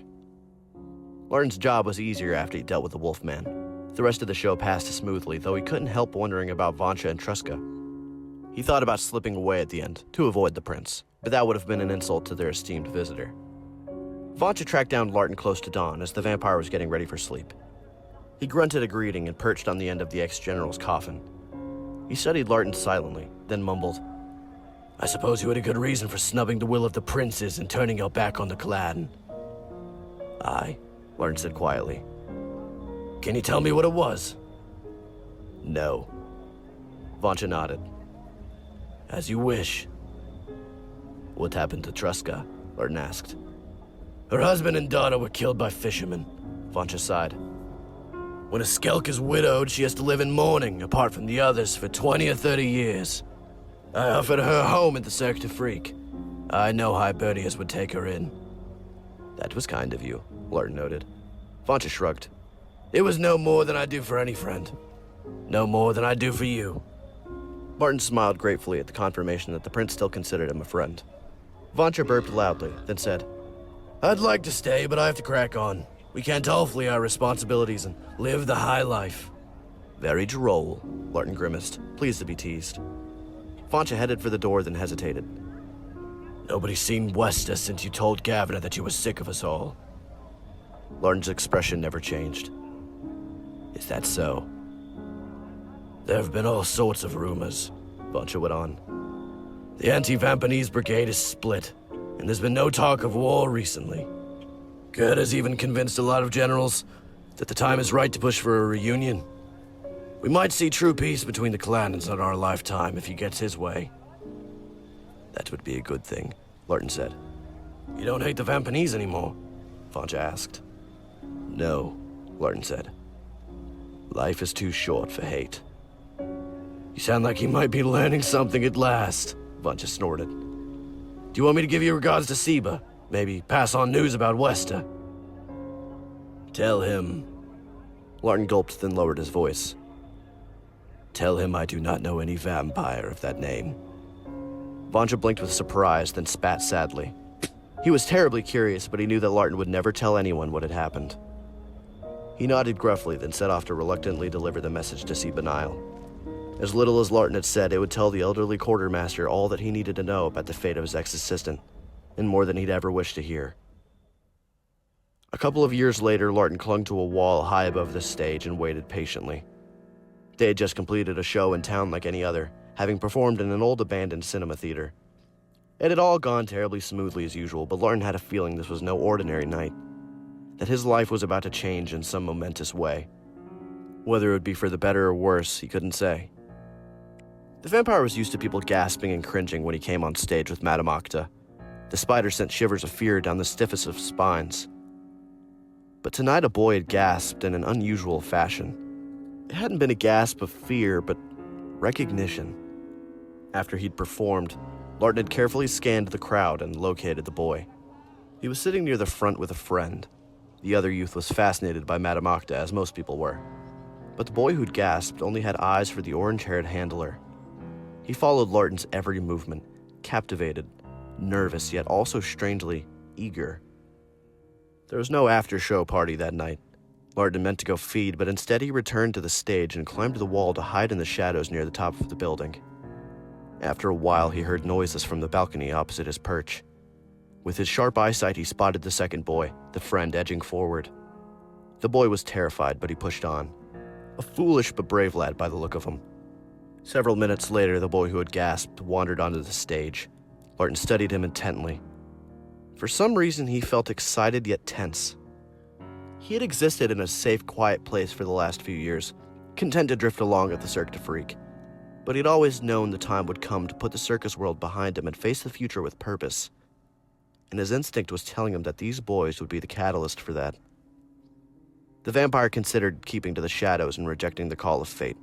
Larten's job was easier after he dealt with the Wolfman. The rest of the show passed smoothly, though he couldn't help wondering about Vancha and Truska. He thought about slipping away at the end, to avoid the prince, but that would have been an insult to their esteemed visitor. Vancha tracked down Larten close to dawn as the vampire was getting ready for sleep. He grunted a greeting and perched on the end of the ex-general's coffin. He studied Larten silently, then mumbled, I suppose you had a good reason for snubbing the will of the princes and turning your back on the clan. Aye, Larten said quietly. Can you tell me what it was? No. Vancha nodded. As you wish. What happened to Truska? Larten asked. Her husband and daughter were killed by fishermen. Vancha sighed. When a skelk is widowed, she has to live in mourning, apart from the others, for 20 or 30 years. I offered her a home at the Cirque du Freak. I know Hibernius would take her in. That was kind of you, Larten noted. Vancha shrugged. It was no more than I do for any friend. No more than I do for you. Martin smiled gratefully at the confirmation that the prince still considered him a friend. Vancha burped loudly, then said, I'd like to stay, but I have to crack on. We can't all flee our responsibilities and live the high life. Very droll, Larten grimaced, pleased to be teased. Vancha headed for the door, then hesitated. Nobody's seen Westa since you told Gavner that you were sick of us all. Larten's expression never changed. Is that so? There have been all sorts of rumors, Vancha went on. The anti-Vampanese brigade is split, and there's been no talk of war recently. Gerd has even convinced a lot of generals that the time is right to push for a reunion. We might see true peace between the clans in our lifetime if he gets his way. That would be a good thing, Larten said. You don't hate the Vampanese anymore? Vancha asked. No, Larten said. Life is too short for hate. You sound like you might be learning something at last, Vancha snorted. Do you want me to give your regards to Seba? Maybe pass on news about Westa? Tell him. Larten gulped, then lowered his voice. Tell him I do not know any vampire of that name. Vancha blinked with surprise, then spat sadly. He was terribly curious, but he knew that Larten would never tell anyone what had happened. He nodded gruffly, then set off to reluctantly deliver the message to Seba Nile. As little as Larten had said, it would tell the elderly quartermaster all that he needed to know about the fate of his ex-assistant, and more than he'd ever wished to hear. A couple of years later, Larten clung to a wall high above the stage and waited patiently. They had just completed a show in town like any other, having performed in an old abandoned cinema theater. It had all gone terribly smoothly as usual, but Larten had a feeling this was no ordinary night, that his life was about to change in some momentous way. Whether it would be for the better or worse, he couldn't say. The vampire was used to people gasping and cringing when he came on stage with Madame Octa. The spider sent shivers of fear down the stiffest of spines. But tonight a boy had gasped in an unusual fashion. It hadn't been a gasp of fear, but recognition. After he'd performed, Larten had carefully scanned the crowd and located the boy. He was sitting near the front with a friend. The other youth was fascinated by Madame Octa, as most people were. But the boy who'd gasped only had eyes for the orange-haired handler. He followed Larten's every movement, captivated, nervous, yet also strangely eager. There was no after-show party that night. Larten meant to go feed, but instead he returned to the stage and climbed the wall to hide in the shadows near the top of the building. After a while, he heard noises from the balcony opposite his perch. With his sharp eyesight, he spotted the second boy, the friend, edging forward. The boy was terrified, but he pushed on. A foolish but brave lad by the look of him. Several minutes later, the boy who had gasped wandered onto the stage. Larten studied him intently, For some reason, he felt excited yet tense. He had existed in a safe, quiet place for the last few years, content to drift along at the Cirque du Freak. But he'd always known the time would come to put the circus world behind him and face the future with purpose. And his instinct was telling him that these boys would be the catalyst for that. The vampire considered keeping to the shadows and rejecting the call of fate.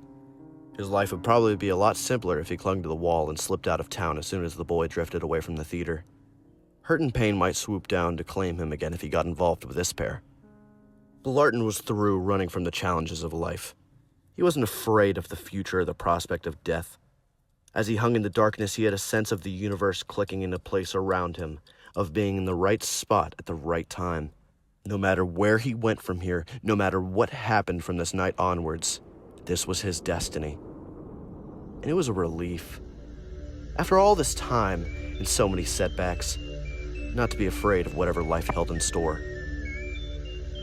His life would probably be a lot simpler if he clung to the wall and slipped out of town as soon as the boy drifted away from the theater. Hurt and pain might swoop down to claim him again if he got involved with this pair. But Larten was through running from the challenges of life. He wasn't afraid of the future or the prospect of death. As he hung in the darkness, he had a sense of the universe clicking into place around him, of being in the right spot at the right time. No matter where he went from here, no matter what happened from this night onwards, this was his destiny. And it was a relief. After all this time and so many setbacks, not to be afraid of whatever life held in store.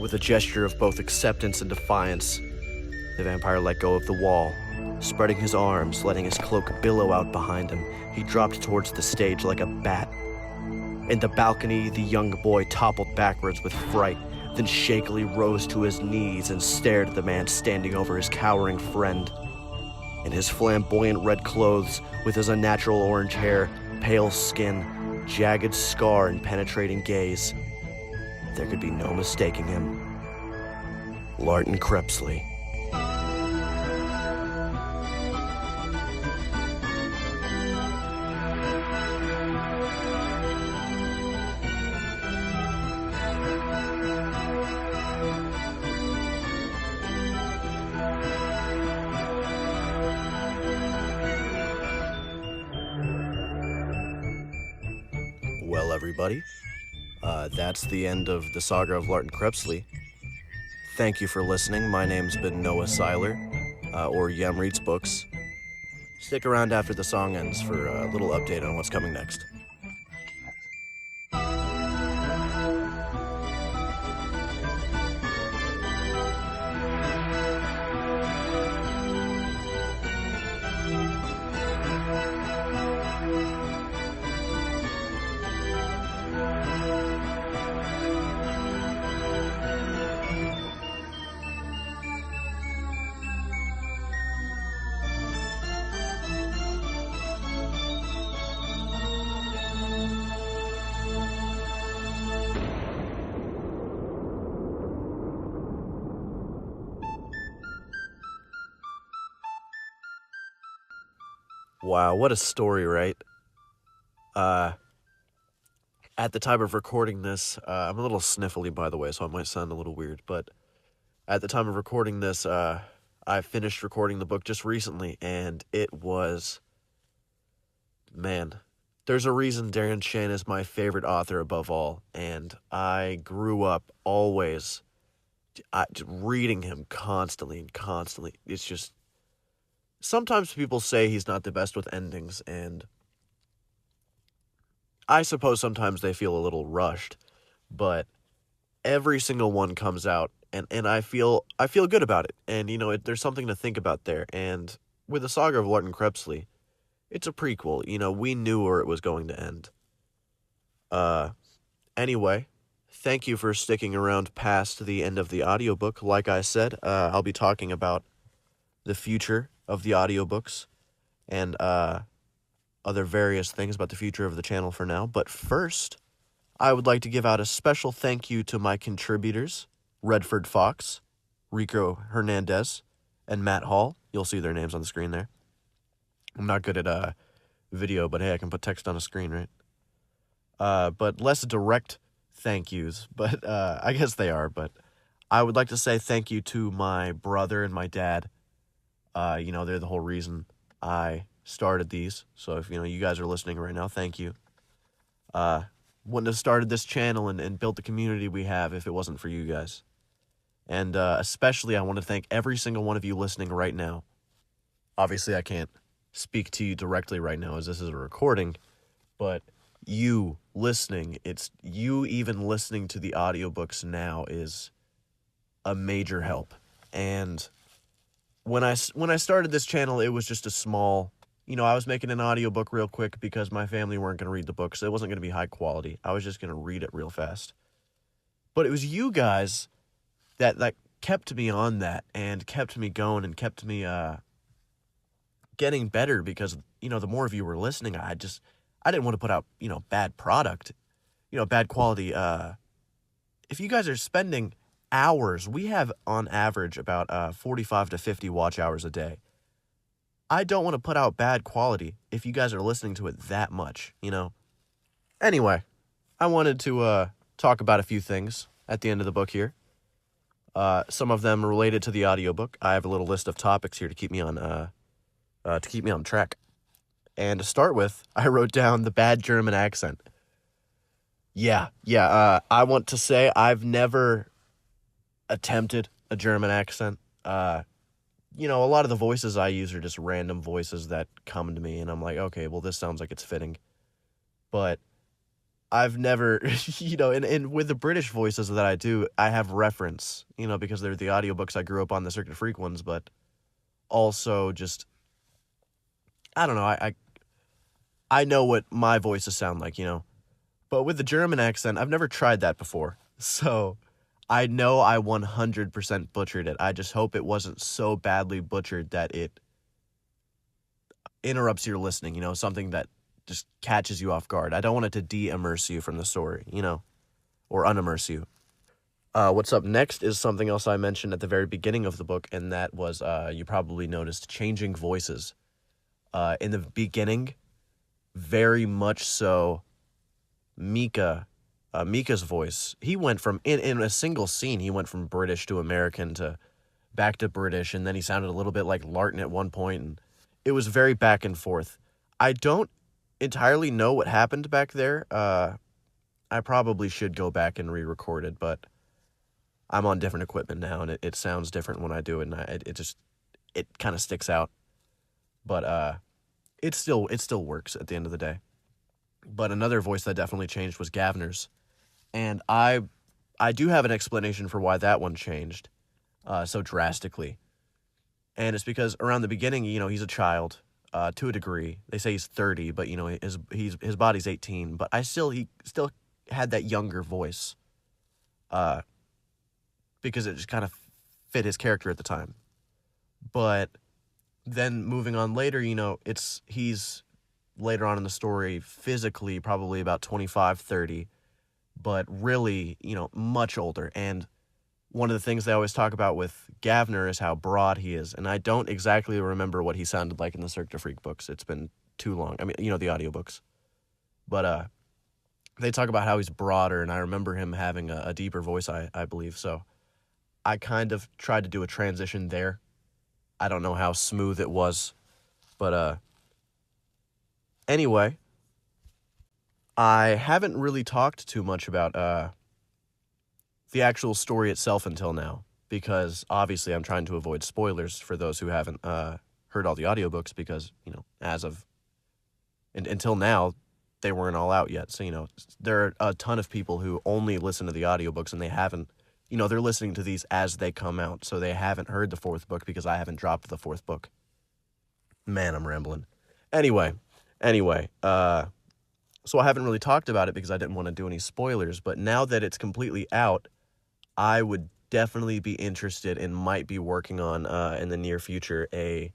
With a gesture of both acceptance and defiance, the vampire let go of the wall. Spreading his arms, letting his cloak billow out behind him, he dropped towards the stage like a bat. In the balcony, the young boy toppled backwards with fright, then shakily rose to his knees and stared at the man standing over his cowering friend. In his flamboyant red clothes, with his unnatural orange hair, pale skin, jagged scar, and penetrating gaze, there could be no mistaking him. Larten Crepsley. Well, everybody, that's the end of the Saga of Larten Crepsley. Thank you for listening. My name's been Noah Seiler, or Yem Reads Books. Stick around after the song ends for a little update on what's coming next. Wow, what a story, right? At the time of recording this, I'm a little sniffly, by the way, so I might sound a little weird, but at the time of recording this, I finished recording the book just recently, and it was, man, there's a reason Darren Shan is my favorite author above all, and I grew up always reading him constantly and constantly. It's just, sometimes people say he's not the best with endings, and I suppose sometimes they feel a little rushed, but every single one comes out, and I feel good about it, and, you know, there's something to think about there, and with the Saga of Larten Crepsley, it's a prequel, you know, we knew where it was going to end. Anyway, thank you for sticking around past the end of the audiobook. Like I said, I'll be talking about the future of the audiobooks and other various things about the future of the channel for now. But first, I would like to give out a special thank you to my contributors, Redford Fox, Rico Hernandez, and Matt Hall. You'll see their names on the screen there. I'm not good at video, but hey, I can put text on a screen, right? But less direct thank yous, but I guess they are. But I would like to say thank you to my brother and my dad. You know, they're the whole reason I started these. So if, you know, you guys are listening right now, thank you. Wouldn't have started this channel and built the community we have if it wasn't for you guys. And especially I want to thank every single one of you listening right now. Obviously, I can't speak to you directly right now as this is a recording, but you listening, it's you even listening to the audiobooks now is a major help. And when I started this channel, it was just a small I was making an audiobook real quick because my family weren't going to read the book, so it wasn't going to be high quality. I was just going to read it real fast. But it was you guys that kept me on that and kept me going and kept me getting better because, the more of you were listening, I didn't want to put out, bad product, bad quality. If you guys are spending hours, we have on average about 45 to 50 watch hours a day. I don't want to put out bad quality if you guys are listening to it that much, Anyway, I wanted to talk about a few things at the end of the book here. Some of them related to the audiobook. I have a little list of topics here to keep me on track. And to start with, I wrote down the bad German accent. Yeah. I want to say I've never attempted a German accent. A lot of the voices I use are just random voices that come to me, and I'm like, okay, well, this sounds like it's fitting. But I've never, and with the British voices that I do, I have reference, because they're the audiobooks I grew up on, the Circuit Freak ones, but also just, I don't know, I know what my voices sound like, But with the German accent, I've never tried that before, so I know I 100% butchered it. I just hope it wasn't so badly butchered that it interrupts your listening, something that just catches you off guard. I don't want it to de-immerse you from the story, or unimmerse you. What's up next is something else I mentioned at the very beginning of the book, and that was, you probably noticed, changing voices. In the beginning, very much so, Mika's voice, he went from, in a single scene, he went from British to American to back to British, and then he sounded a little bit like Larten at one point, and it was very back and forth. I don't entirely know what happened back there. I probably should go back and re-record it, but I'm on different equipment now, and it sounds different when I do it, and it kind of sticks out. But it still works at the end of the day. But another voice that definitely changed was Gavner's. And I do have an explanation for why that one changed so drastically. And it's because around the beginning, he's a child to a degree. They say he's 30, but, his body's 18. But he still had that younger voice because it just kind of fit his character at the time. But then moving on later, he's later on in the story physically probably about 25, 30, but really, much older. And one of the things they always talk about with Gavner is how broad he is. And I don't exactly remember what he sounded like in the Cirque du Freak books. It's been too long. I mean, the audiobooks. But they talk about how he's broader, and I remember him having a deeper voice, I believe. So I kind of tried to do a transition there. I don't know how smooth it was, but anyway, I haven't really talked too much about the actual story itself until now, because obviously I'm trying to avoid spoilers for those who haven't heard all the audiobooks, because, as of until now, they weren't all out yet. So, there are a ton of people who only listen to the audiobooks, and they haven't, they're listening to these as they come out, so they haven't heard the fourth book because I haven't dropped the fourth book. Man, I'm rambling. Anyway, so I haven't really talked about it because I didn't want to do any spoilers, but now that it's completely out, I would definitely be interested and might be working on, in the near future, a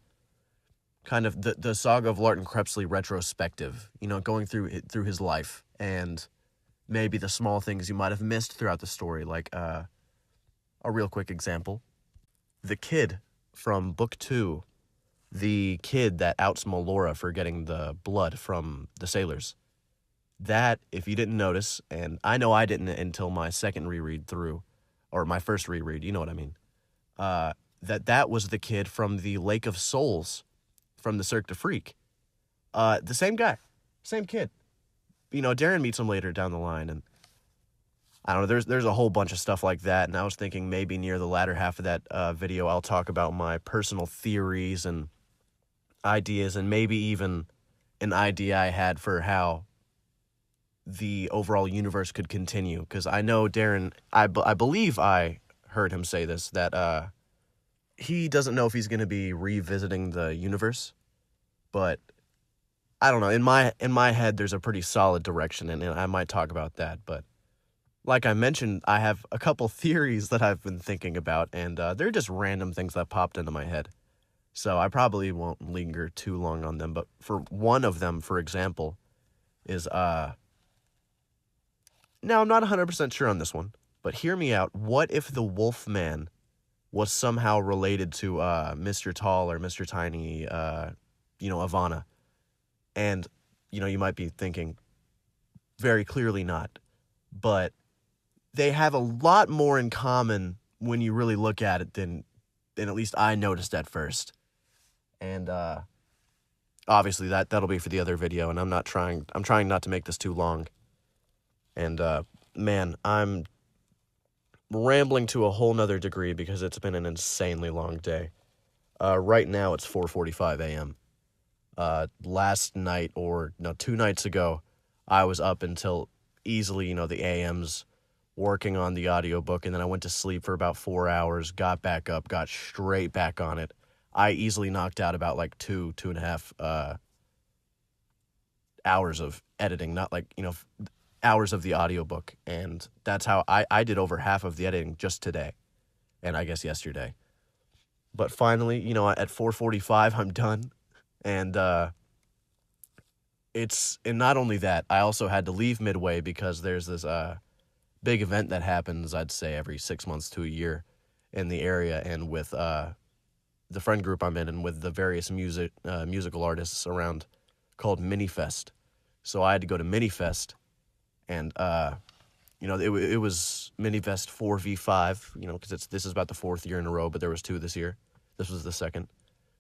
kind of the Saga of Larten Crepsley retrospective, going through his life, and maybe the small things you might have missed throughout the story, like, a real quick example. The kid from book 2, the kid that outs Melora for getting the blood from the sailors. That, if you didn't notice, and I know I didn't until my second reread through, or my first reread, you know what I mean, that was the kid from the Lake of Souls from the Cirque du Freak. The same guy, same kid. Darren meets him later down the line, and I don't know, there's a whole bunch of stuff like that, and I was thinking maybe near the latter half of that video I'll talk about my personal theories and ideas, and maybe even an idea I had for how the overall universe could continue, because I know Darren, I believe I heard him say this, that he doesn't know if he's going to be revisiting the universe, but I don't know. In my head, there's a pretty solid direction, and I might talk about that. But like I mentioned, I have a couple theories that I've been thinking about, and they're just random things that popped into my head. So I probably won't linger too long on them. But for one of them, for example, is now I'm not 100% sure on this one, but hear me out. What if the Wolfman was somehow related to Mr. Tall or Mr. Tiny, Ivana? And, you might be thinking, very clearly not. But they have a lot more in common when you really look at it than at least I noticed at first. And obviously that'll be for the other video, and I'm trying not to make this too long. And man, I'm rambling to a whole nother degree because it's been an insanely long day. Right now it's 4:45 a.m. Last night, 2 nights ago, I was up until easily, the AMs working on the audiobook, and then I went to sleep for about 4 hours, got back up, got straight back on it. I easily knocked out about like 2.5 hours of editing, not like, hours of the audiobook. And that's how I did over half of the editing just today, and I guess yesterday. But finally, at 4:45, I'm done. And and not only that, I also had to leave midway because there's this big event that happens, I'd say, every 6 months to a year in the area, and with the friend group I'm in, and with the various musical artists around, called Minifest. So I had to go to Minifest, and it was Minifest 4v5, because this is about the 4th year in a row, but there was 2 this year. This was the 2nd.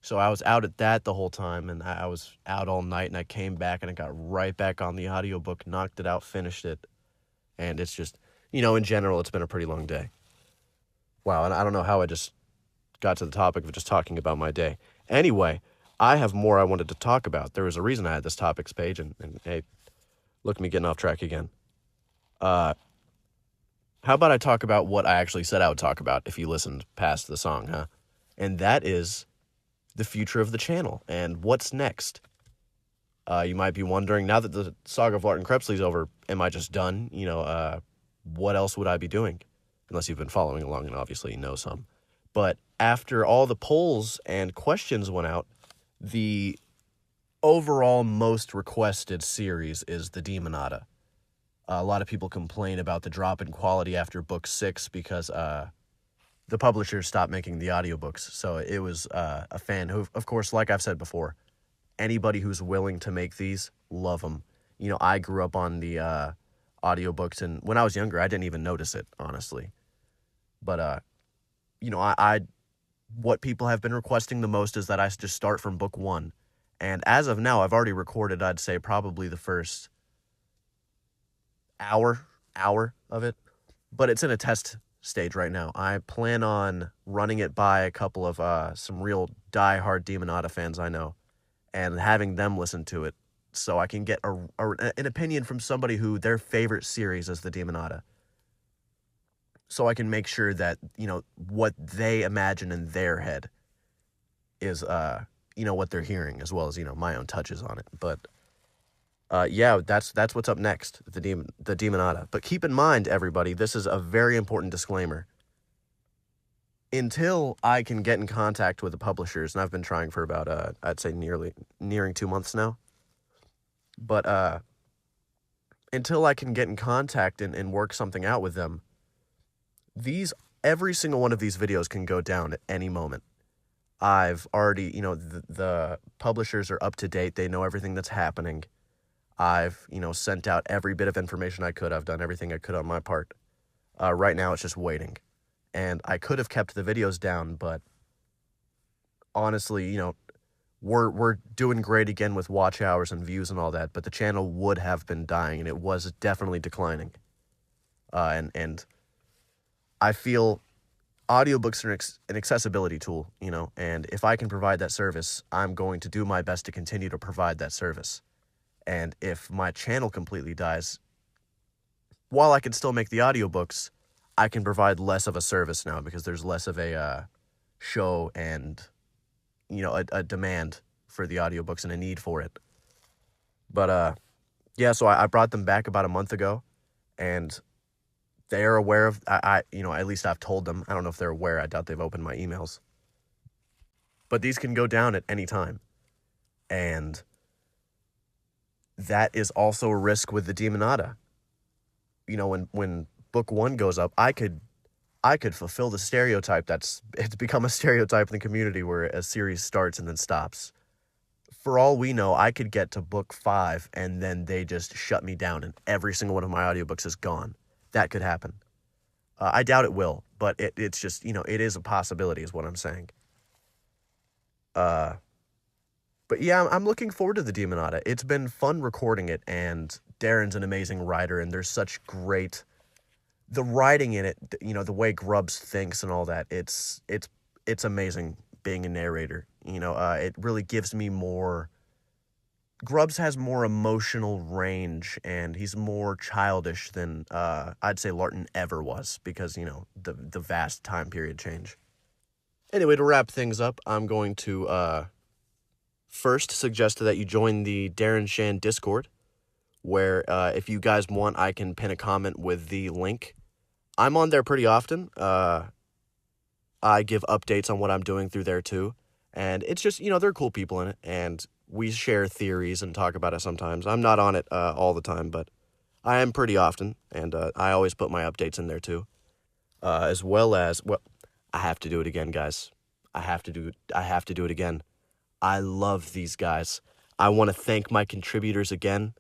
So I was out at that the whole time, and I was out all night, and I came back, and I got right back on the audiobook, knocked it out, finished it, and it's just, in general, it's been a pretty long day. Wow, and I don't know how I just got to the topic of just talking about my day. Anyway, I have more I wanted to talk about. There was a reason I had this topics page, and hey, look at me getting off track again. How about I talk about what I actually said I would talk about if you listened past the song, huh? And that is the future of the channel and what's next. You might be wondering, now that the Saga of Larten Crepsley is over, am I just done? What else would I be doing? Unless you've been following along, and obviously you know some. But after all the polls and questions went out, the overall most requested series is the Demonata. A lot of people complain about the drop in quality after book 6 because the publishers stopped making the audiobooks. So it was a fan who, of course, like I've said before, anybody who's willing to make these, love them. I grew up on the audiobooks, and when I was younger, I didn't even notice it, honestly. But, what people have been requesting the most is that I just start from book 1. And as of now, I've already recorded, I'd say, probably the first hour of it. But it's in a test stage right now. I plan on running it by a couple of some real die-hard Demonata fans I know, and having them listen to it so I can get an opinion from somebody who their favorite series is the Demonata. So I can make sure that, what they imagine in their head is, what they're hearing, as well as, my own touches on it. But, yeah, that's what's up next, the Demonata. But keep in mind, everybody, this is a very important disclaimer. Until I can get in contact with the publishers, and I've been trying for about, I'd say nearing 2 months now. But, until I can get in contact and work something out with them, every single one of these videos can go down at any moment. I've already, the publishers are up to date. They know everything that's happening. I've, sent out every bit of information I could. I've done everything I could on my part. Right now, it's just waiting. And I could have kept the videos down, but honestly, we're doing great again with watch hours and views and all that, but the channel would have been dying, and it was definitely declining. And I feel audiobooks are an accessibility tool, and if I can provide that service, I'm going to do my best to continue to provide that service. And if my channel completely dies, while I can still make the audiobooks, I can provide less of a service now because there's less of a show and, a demand for the audiobooks and a need for it. But yeah, so I brought them back about a month ago, and they are aware of, at least I've told them. I don't know if they're aware. I doubt they've opened my emails. But these can go down at any time. And that is also a risk with the Demonata. When book 1 goes up, I could fulfill the stereotype it's become a stereotype in the community where a series starts and then stops. For all we know, I could get to book 5 and then they just shut me down and every single one of my audiobooks is gone. That could happen. I doubt it will, but it's just, it is a possibility is what I'm saying. But yeah, I'm looking forward to the Demonata. It's been fun recording it, and Darren's an amazing writer, and there's such great... The writing in it, the way Grubbs thinks and all that, it's amazing being a narrator. It really gives me more... Grubbs has more emotional range, and he's more childish than I'd say Larten ever was, because, the vast time period change. Anyway, to wrap things up, I'm going to first suggest that you join the Darren Shan Discord, where if you guys want, I can pin a comment with the link. I'm on there pretty often. I give updates on what I'm doing through there too. And it's just, there are cool people in it, and we share theories and talk about it sometimes. I'm not on it all the time, but I am pretty often, and I always put my updates in there too. As well as, I have to do it again, guys. I have to do it again. I love these guys. I want to thank my contributors again.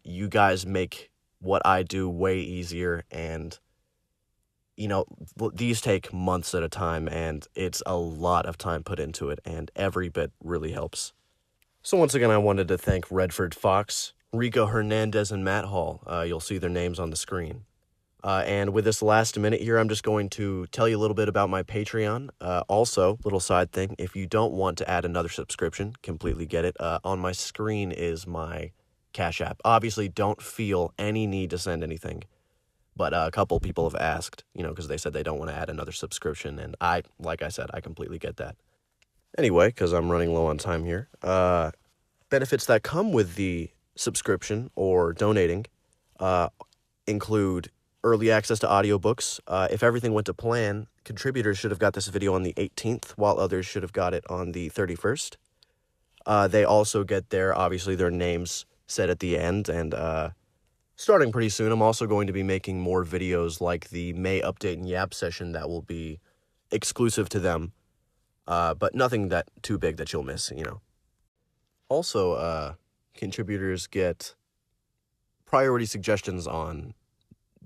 You guys make what I do way easier, and these take months at a time, and it's a lot of time put into it, and every bit really helps. So once again, I wanted to thank Redford Fox, Rico Hernandez, and Matt Hall. You'll see their names on the screen. And with this last minute here, I'm just going to tell you a little bit about my Patreon. Also, little side thing, if you don't want to add another subscription, completely get it. On my screen is my Cash App. Obviously, don't feel any need to send anything. But a couple people have asked, because they said they don't want to add another subscription. And like I said, I completely get that. Anyway, because I'm running low on time here, benefits that come with the subscription or donating include early access to audiobooks. If everything went to plan, contributors should have got this video on the 18th, while others should have got it on the 31st. They also get obviously their names said at the end, and starting pretty soon, I'm also going to be making more videos like the May Update and Yap session that will be exclusive to them, but nothing that too big that you'll miss, Also, contributors get priority suggestions on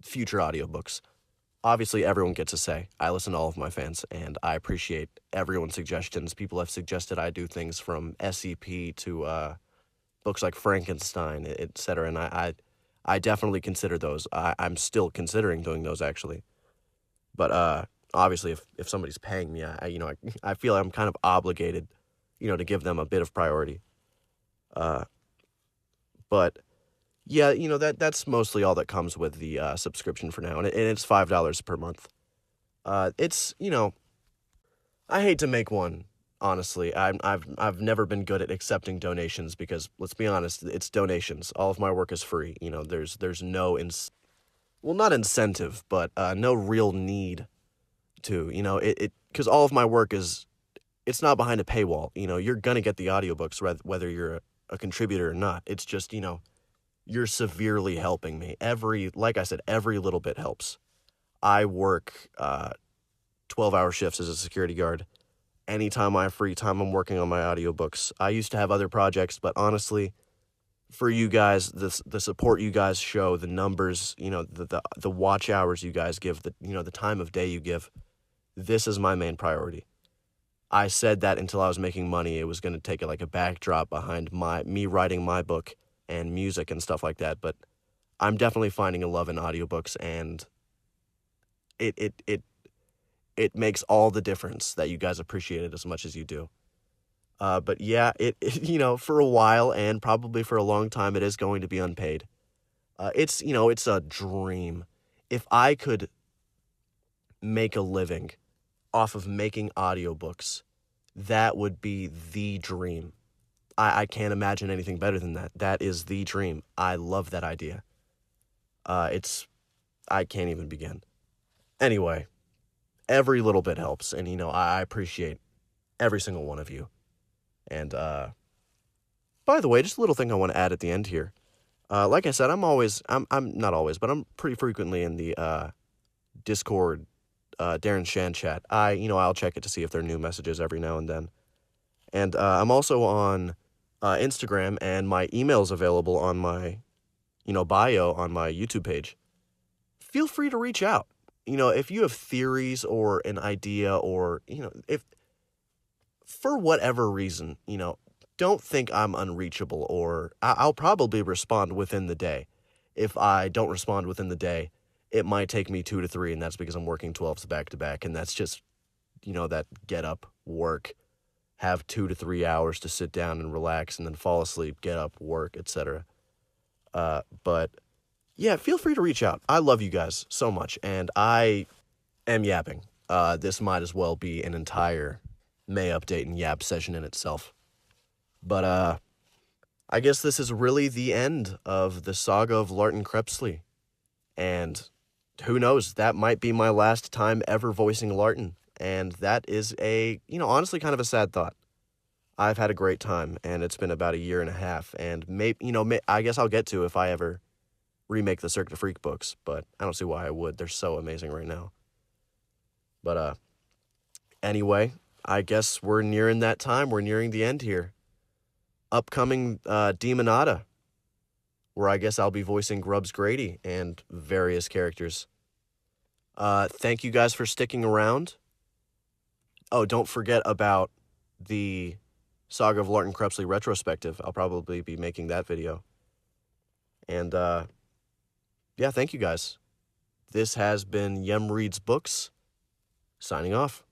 future audiobooks. Obviously, everyone gets a say. I listen to all of my fans, and I appreciate everyone's suggestions. People have suggested I do things from SCP to books like Frankenstein, etc., and I definitely consider those. I'm still considering doing those, actually. But obviously, if somebody's paying me, I feel I'm kind of obligated, to give them a bit of priority. But yeah, that's mostly all that comes with the subscription for now, and it's $5 per month. It's I hate to make one. Honestly, I've never been good at accepting donations because, let's be honest, it's donations. All of my work is free. There's no not incentive, but no real need to. Because all of my work it's not behind a paywall. You're gonna get the audiobooks whether you're a contributor or not. It's just you're severely helping me. Like I said, every little bit helps. I work 12-hour shifts as a security guard. Anytime I have free time, I'm working on my audiobooks. I used to have other projects, but honestly, for you guys, the support you guys show, the numbers, the watch hours you guys give, the time of day you give, this is my main priority. I said that until I was making money, it was going to take a backdrop behind me writing my book and music and stuff like that, but I'm definitely finding a love in audiobooks, and it makes all the difference that you guys appreciate it as much as you do. But yeah, for a while and probably for a long time, it is going to be unpaid. It's a dream. If I could make a living off of making audiobooks, that would be the dream. I can't imagine anything better than that. That is the dream. I love that idea. I can't even begin. Anyway, every little bit helps, and I appreciate every single one of you. And by the way, just a little thing I want to add at the end here. Like I said, I'm not always, but I'm pretty frequently in the Discord, Darren Shan chat. I'll check it to see if there are new messages every now and then. And I'm also on Instagram, and my email's available on my, bio on my YouTube page. Feel free to reach out. If you have theories or an idea, or, if for whatever reason, don't think I'm unreachable, or I'll probably respond within the day. If I don't respond within the day, it might take me 2 to 3, and that's because I'm working 12s back to back, and that's just, that get up, work, have 2 to 3 hours to sit down and relax, and then fall asleep, get up, work, etc. But yeah, feel free to reach out. I love you guys so much, and I am yapping. This might as well be an entire May update and yap session in itself. But I guess this is really the end of the Saga of Larten Crepsley. And who knows, that might be my last time ever voicing Larten. And that is honestly kind of a sad thought. I've had a great time, and it's been about a year and a half. And I guess I'll get to if I ever remake the Cirque du Freak books, but I don't see why I would. They're so amazing right now. But anyway, I guess we're nearing that time. We're nearing the end here. Upcoming Demonata, where I guess I'll be voicing Grubbs Grady and various characters. Thank you guys for sticking around. Oh, don't forget about the Saga of Larten Crepsley retrospective. I'll probably be making that video. And yeah, thank you guys. This has been Yem Reads Books, signing off.